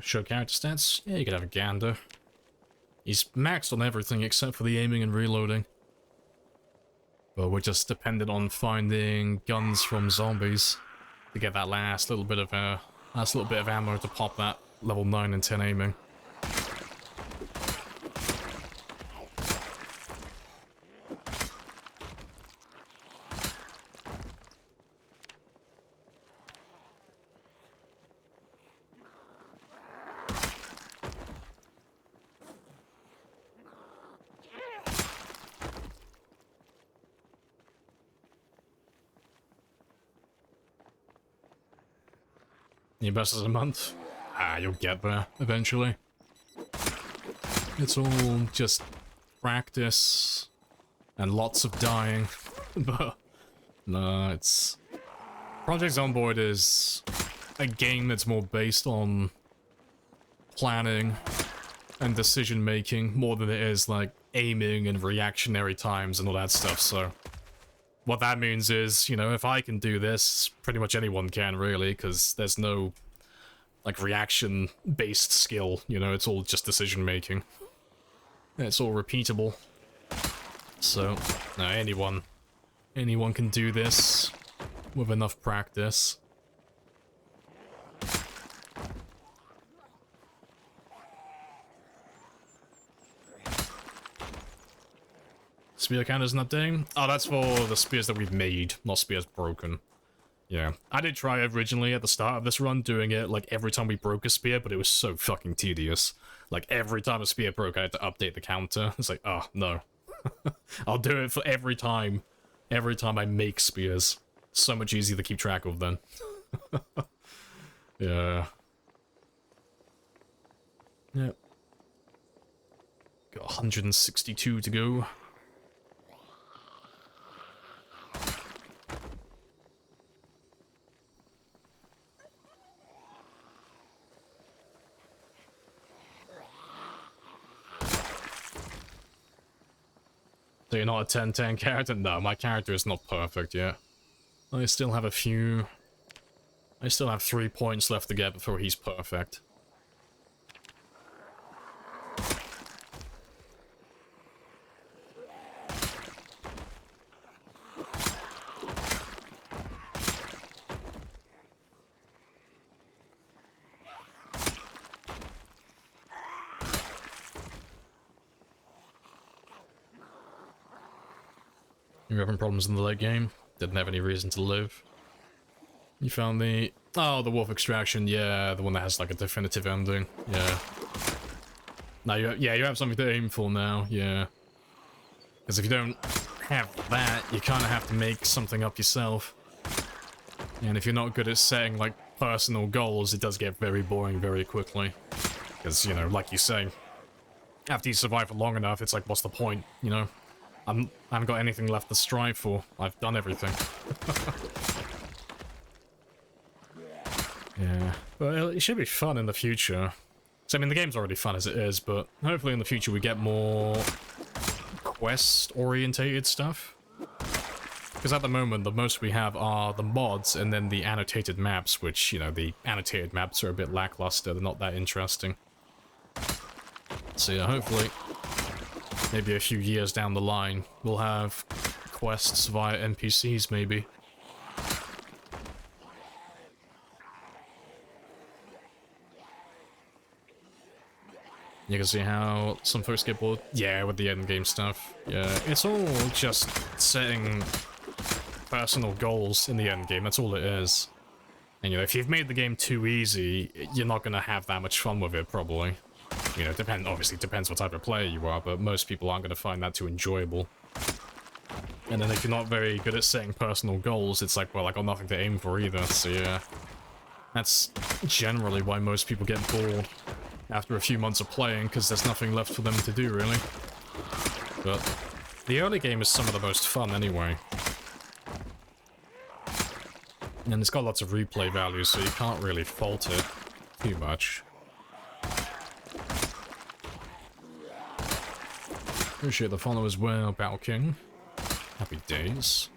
Show character stats? Yeah, you could have a gander. He's maxed on everything except for the aiming and reloading. But we're just dependent on finding guns from zombies to get that last little bit of ammo to pop that level 9 and 10 aiming. New bosses a month? Ah, you'll get there eventually. It's all just practice and lots of dying. But no, it's Project Zomboid is a game that's more based on planning and decision making more than it is like aiming and reactionary times and all that stuff, so what that means is, you know, if I can do this, pretty much anyone can, really, because there's no, like, reaction-based skill, you know, it's all just decision-making. It's all repeatable. So, no, anyone can do this with enough practice. Spear count isn't updating? Oh, that's for the spears that we've made, not spears broken. Yeah. I did try originally at the start of this run doing it, like, every time we broke a spear, but it was so fucking tedious. Like, every time a spear broke, I had to update the counter. It's like, oh, no. I'll do it for every time I make spears. So much easier to keep track of then. Yeah. Yep. Got 162 to go. So you're not a 10-10 character? No, my character is not perfect yet. I still have 3 points left to get before he's perfect. You're having problems in the late game? Didn't have any reason to live. You found the... Oh, the wolf extraction, yeah, the one that has like a definitive ending, yeah. Now you have something to aim for now, yeah. Because if you don't have that, you kind of have to make something up yourself. And if you're not good at setting like personal goals, it does get very boring very quickly. Because, you know, like you say, after you survive for long enough, it's like, what's the point, you know? I haven't got anything left to strive for. I've done everything. Yeah, but it should be fun in the future. So, I mean, the game's already fun as it is, but hopefully in the future we get more quest-orientated stuff. Because at the moment, the most we have are the mods and then the annotated maps, which, you know, the annotated maps are a bit lackluster. They're not that interesting. So, yeah, hopefully, maybe a few years down the line, we'll have quests via NPCs, maybe. You can see how some folks get bored. Yeah, with the endgame stuff. Yeah, it's all just setting personal goals in the endgame. That's all it is. And, you know, if you've made the game too easy, you're not going to have that much fun with it, probably. You know, obviously depends what type of player you are, but most people aren't going to find that too enjoyable. And then if you're not very good at setting personal goals, it's like, well, I got nothing to aim for either, so yeah. That's generally why most people get bored after a few months of playing, because there's nothing left for them to do, really. But the early game is some of the most fun anyway. And it's got lots of replay value, so you can't really fault it too much. Appreciate the follow as well, Battle King. Happy days.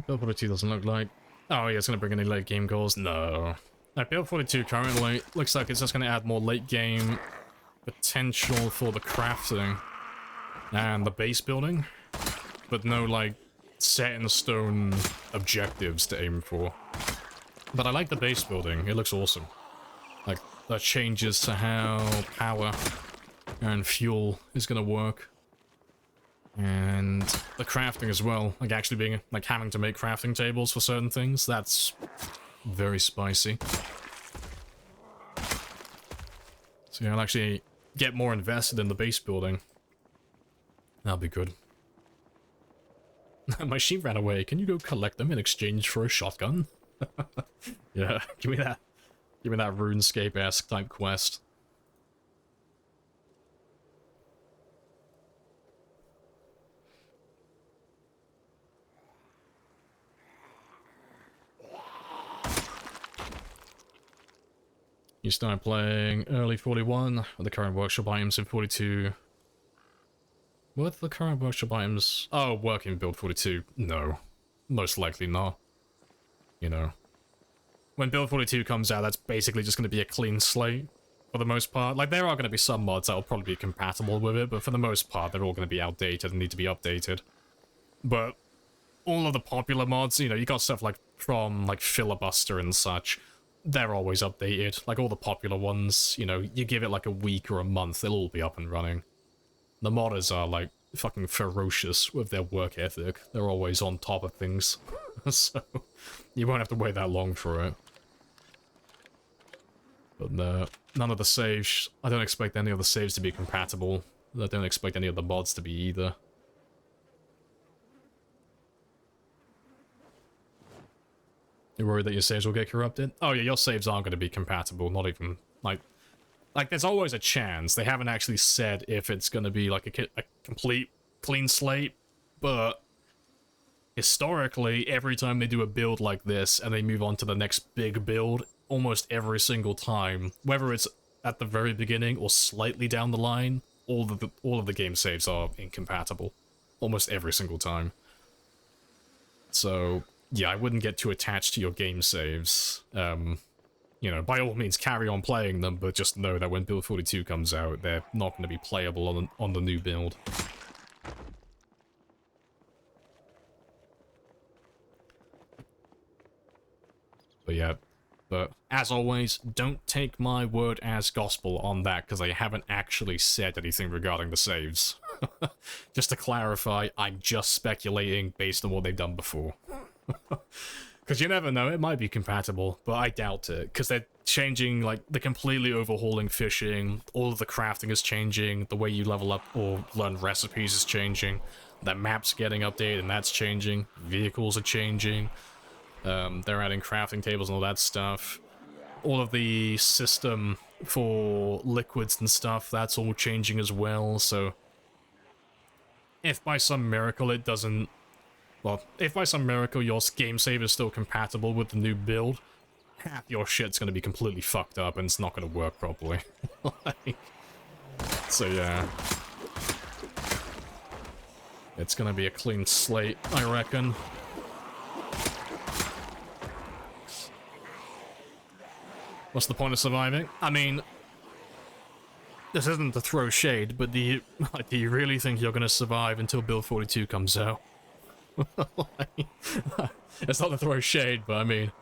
Build 42 doesn't look like... Oh yeah, it's going to bring any late game goals? No. Build 42 currently looks like it's just going to add more late game potential for the crafting and the base building, but no like set in stone objectives to aim for. But I like the base building, it looks awesome. Like, that changes to how power and fuel is going to work. And the crafting as well, like actually being, like having to make crafting tables for certain things, that's very spicy. So yeah, I'll actually get more invested in the base building. That'll be good. My sheep ran away, can you go collect them in exchange for a shotgun? Yeah, give me that RuneScape-esque type quest. You start playing early 41, with the current workshop items in 42. What the current workshop items? Oh, working build 42. No. Most likely not. You know. When build 42 comes out, that's basically just going to be a clean slate, for the most part. Like, there are going to be some mods that will probably be compatible with it, but for the most part, they're all going to be outdated and need to be updated. But all of the popular mods, you know, you got stuff like from, like, Filibuster and such. They're always updated. Like, all the popular ones, you know, you give it like a week or a month, they'll all be up and running. The modders are, like, fucking ferocious with their work ethic. They're always on top of things. So, you won't have to wait that long for it. But none of the saves... I don't expect any of the saves to be compatible. I don't expect any of the mods to be either. You're worried that your saves will get corrupted? Oh yeah, your saves aren't going to be compatible, not even, like, there's always a chance. They haven't actually said if it's going to be, like, a complete clean slate, but historically, every time they do a build like this and they move on to the next big build, almost every single time, whether it's at the very beginning or slightly down the line, all of the game saves are incompatible, almost every single time. So yeah, I wouldn't get too attached to your game saves. You know, by all means carry on playing them, but just know that when build 42 comes out, they're not going to be playable on the new build. But yeah, but as always, don't take my word as gospel on that, because I haven't actually said anything regarding the saves. Just to clarify, I'm just speculating based on what they've done before. Because you never know, it might be compatible, but I doubt it, because they're changing, like, they're completely overhauling fishing, all of the crafting is changing, the way you level up or learn recipes is changing, the map's getting updated and that's changing, vehicles are changing, they're adding crafting tables and all that stuff. All of the system for liquids and stuff, that's all changing as well, so if by some miracle it doesn't... Well, if by some miracle your game save is still compatible with the new build, half your shit's gonna be completely fucked up and it's not gonna work properly. Like, so yeah. It's gonna be a clean slate, I reckon. What's the point of surviving? I mean, this isn't to throw shade, but do you really think you're gonna survive until build 42 comes out? It's not to throw shade, but I mean,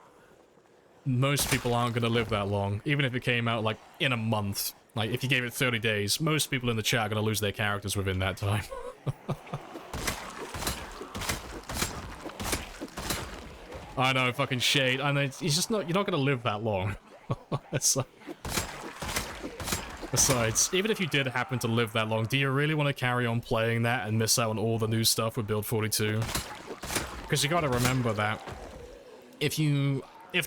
most people aren't going to live that long. Even if it came out, like, in a month. Like, if you gave it 30 days, most people in the chat are going to lose their characters within that time. I know, fucking shade. I know, it's just not... You're not going to live that long. Besides, even if you did happen to live that long, do you really want to carry on playing that and miss out on all the new stuff with build 42? Because you gotta remember that if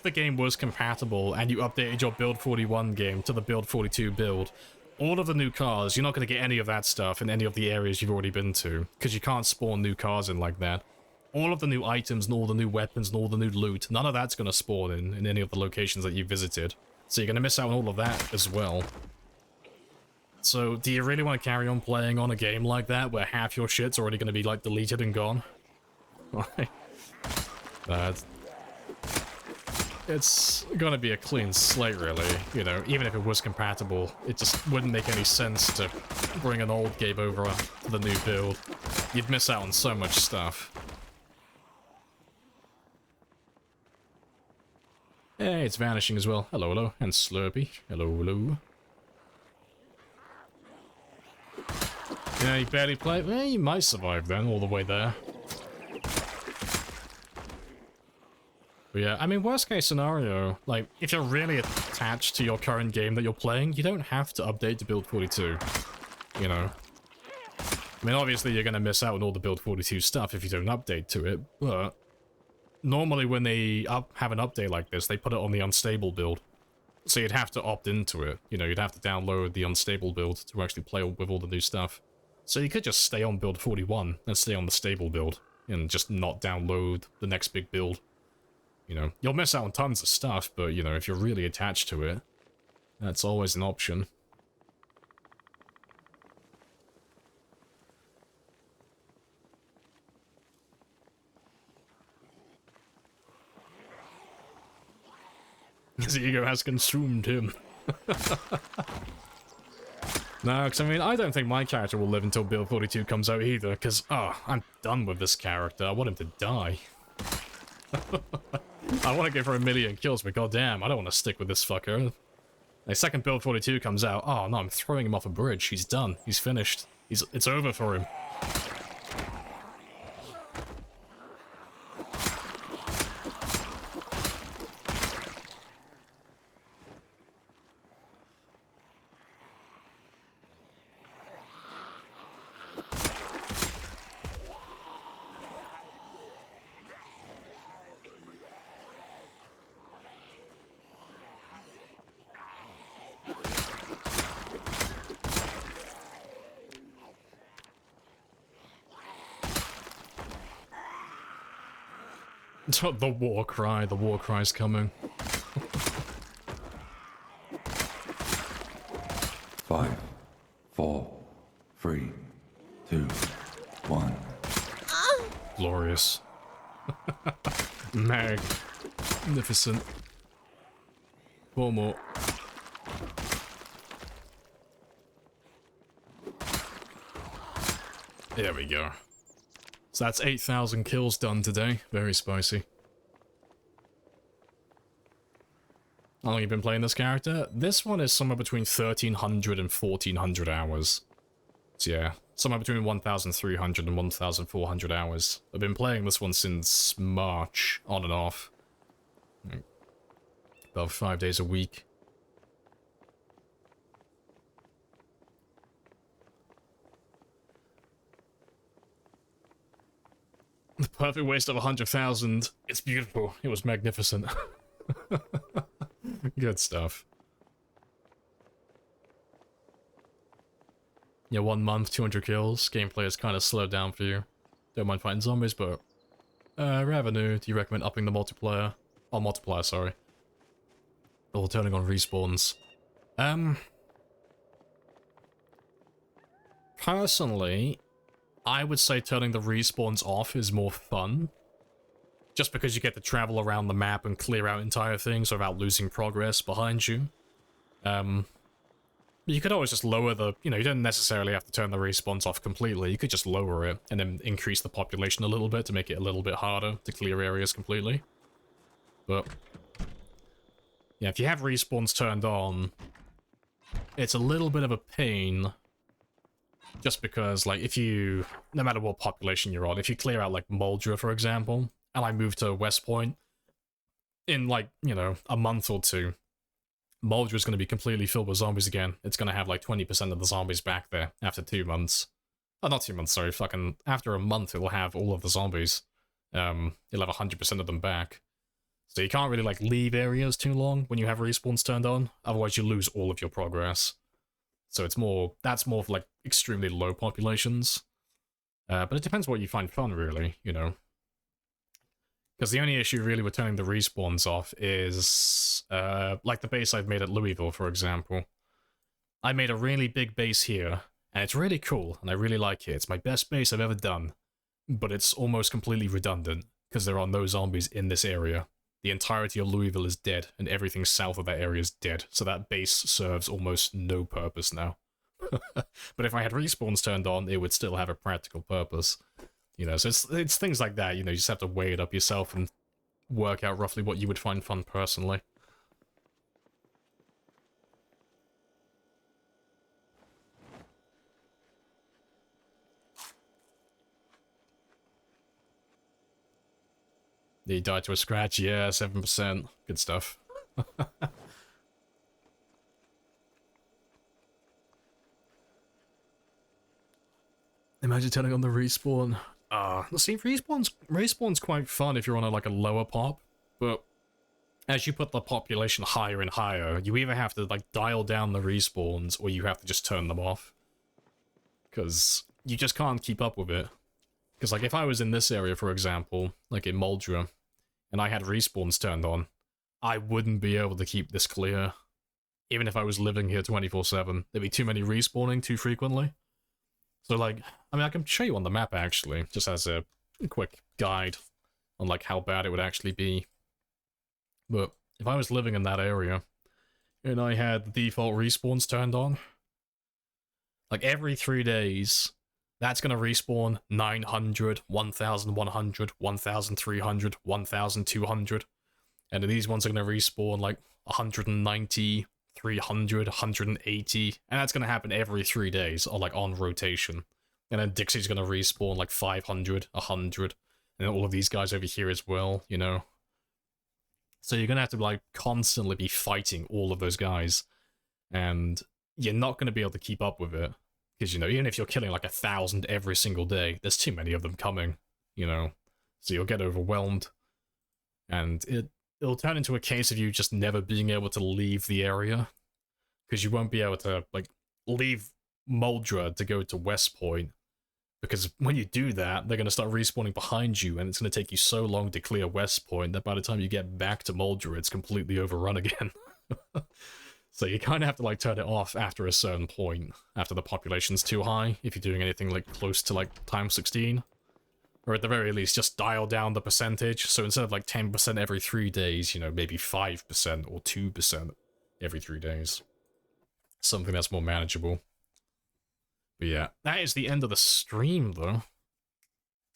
the game was compatible and you updated your build 41 game to the build 42 build, all of the new cars, you're not going to get any of that stuff in any of the areas you've already been to, because you can't spawn new cars in like that. All of the new items and all the new weapons and all the new loot, none of that's going to spawn in any of the locations that you visited. So you're going to miss out on all of that as well. So, do you really want to carry on playing on a game like that, where half your shit's already going to be, like, deleted and gone? It's gonna be a clean slate, really. You know, even if it was compatible, it just wouldn't make any sense to bring an old game over to the new build. You'd miss out on so much stuff. Hey, it's vanishing as well. Hello, hello. And Slurpee. Hello, hello. Yeah, you barely play. Well, you might survive then, all the way there. But yeah, I mean, worst case scenario, like, if you're really attached to your current game that you're playing, you don't have to update to build 42. You know? I mean, obviously you're gonna miss out on all the build 42 stuff if you don't update to it, but normally when they have an update like this, they put it on the unstable build. So you'd have to opt into it. You know, you'd have to download the unstable build to actually play with all the new stuff. So you could just stay on build 41 and stay on the stable build and just not download the next big build. You know, you'll miss out on tons of stuff, but, you know, if you're really attached to it, that's always an option. His ego has consumed him. No, because I mean, I don't think my character will live until build 42 comes out either, because, oh, I'm done with this character. I want him to die. I want to go for 1,000,000 kills, but goddamn, I don't want to stick with this fucker. The second build 42 comes out, oh no, I'm throwing him off a bridge. He's done. He's finished. It's over for him. The war cry's coming. 5, 4, 3, 2, 1. Glorious. Magnificent. Four more. There we go. So that's 8,000 kills done today. Very spicy. How long have you been playing this character? This one is somewhere between 1,300 and 1,400 hours. So yeah, somewhere between 1,300 and 1,400 hours. I've been playing this one since March, on and off. About 5 days a week. The perfect waste of 100,000. It's beautiful. It was magnificent. Good stuff. Yeah, 1 month, 200 kills. Gameplay is kind of slowed down for you. Don't mind fighting zombies, but... Revenue, do you recommend upping the multiplayer? Oh, multiplier, sorry. Or turning on respawns. Personally, I would say turning the respawns off is more fun. Just because you get to travel around the map and clear out entire things without losing progress behind you. You could always just lower the... You know, you don't necessarily have to turn the respawns off completely. You could just lower it and then increase the population a little bit to make it a little bit harder to clear areas completely. But... yeah, if you have respawns turned on, it's a little bit of a pain. Just because, like, if you... no matter what population you're on, if you clear out, like, Moldra, for example, and I move to West Point, in, like, you know, a month or two, Moldra's going to be completely filled with zombies again. It's going to have, like, 20% of the zombies back there after 2 months. Oh, not 2 months, sorry, fucking... after a month, it'll have all of the zombies. You'll have 100% of them back. So you can't really, like, leave areas too long when you have respawns turned on, otherwise you lose all of your progress. So it's more... that's more for, like, extremely low populations. But it depends what you find fun, really, you know. Because the only issue, really, with turning the respawns off is... like the base I've made at Louisville, for example. I made a really big base here, and it's really cool, and I really like it. It's my best base I've ever done. But it's almost completely redundant, because there are no zombies in this area. The entirety of Louisville is dead, and everything south of that area is dead, so that base serves almost no purpose now. But if I had respawns turned on, it would still have a practical purpose. You know, so it's things like that, you know, you just have to weigh it up yourself and work out roughly what you would find fun personally. He died to a scratch, yeah, 7%. Good stuff. Imagine turning on the respawn. See, respawn's quite fun if you're on like a lower pop, but as you put the population higher and higher, you either have to like dial down the respawns or you have to just turn them off. Because you just can't keep up with it. Because like if I was in this area, for example, like in Moldra, and I had respawns turned on, I wouldn't be able to keep this clear. Even if I was living here 24/7, there'd be too many respawning too frequently. So like, I mean, I can show you on the map actually, just as a quick guide on like how bad it would actually be. But if I was living in that area, and I had the default respawns turned on, like every 3 days, that's going to respawn 900, 1100, 1300, 1200. And these ones are going to respawn like 190, 300, 180. And that's going to happen every 3 days, or like on rotation. And then Dixie's going to respawn like 500, 100. And all of these guys over here as well, you know. So you're going to have to like constantly be fighting all of those guys. And you're not going to be able to keep up with it. Because, you know, even if you're killing like 1,000 every single day, there's too many of them coming, you know. So you'll get overwhelmed. And it'll turn into a case of you just never being able to leave the area. Because you won't be able to, like, leave Moldra to go to West Point. Because when you do that, they're going to start respawning behind you, and it's going to take you so long to clear West Point that by the time you get back to Moldra, it's completely overrun again. So you kind of have to like turn it off after a certain point, after the population's too high, if you're doing anything like close to like times 16. Or at the very least, just dial down the percentage. So instead of like 10% every 3 days, you know, maybe 5% or 2% every 3 days. Something that's more manageable. But yeah, that is the end of the stream though.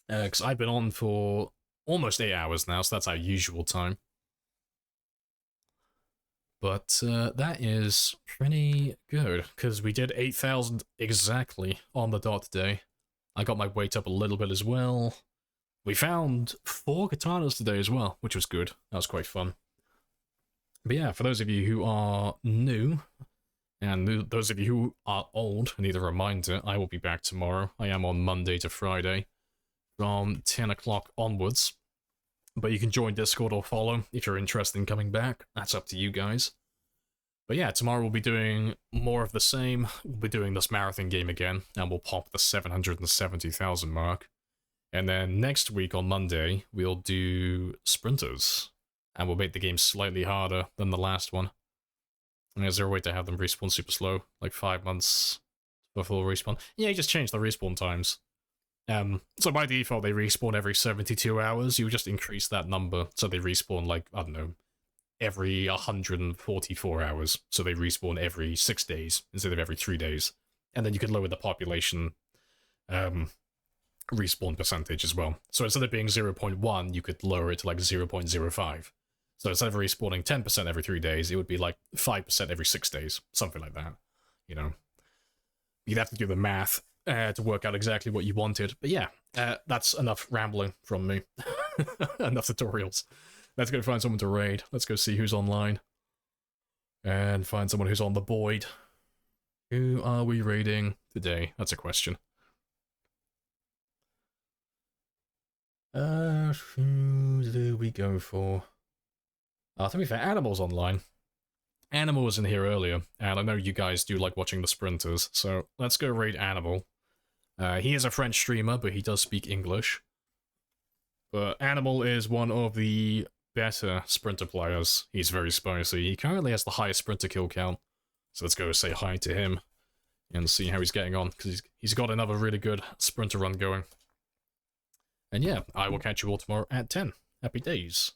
Because I've been on for almost 8 hours now, so that's our usual time. But that is pretty good, because we did 8,000 exactly on the dot today. I got my weight up a little bit as well. We found 4 katanas today as well, which was good. That was quite fun. But yeah, for those of you who are new, and those of you who are old, I need a reminder, I will be back tomorrow. I am on Monday to Friday, from 10 o'clock onwards. But you can join Discord or follow if you're interested in coming back. That's up to you guys. But yeah, tomorrow we'll be doing more of the same. We'll be doing this marathon game again, and we'll pop the 770,000 mark. And then next week on Monday, we'll do sprinters. And we'll make the game slightly harder than the last one. And is there a way to have them respawn super slow? Like 5 months before respawn? Yeah, you just change the respawn times. So by default, they respawn every 72 hours. You just increase that number, so they respawn, like, I don't know, every 144 hours. So they respawn every 6 days, instead of every 3 days. And then you could lower the population respawn percentage as well. So instead of being 0.1, you could lower it to, like, 0.05. So instead of respawning 10% every 3 days, it would be, like, 5% every 6 days. Something like that, you know. You'd have to do the math to work out exactly what you wanted. But yeah, that's enough rambling from me. Enough tutorials. Let's go find someone to raid. Let's go see who's online. And find someone who's on the board. Who are we raiding today? That's a question. Who do we go for? To be fair, Animal's online. Animal was in here earlier, and I know you guys do like watching the sprinters, so let's go raid Animal. He is a French streamer, but he does speak English. But Animal is one of the better sprinter players. He's very spicy. He currently has the highest sprinter kill count. So let's go say hi to him and see how he's getting on, because he's got another really good sprinter run going. And yeah, I will catch you all tomorrow at 10. Happy days.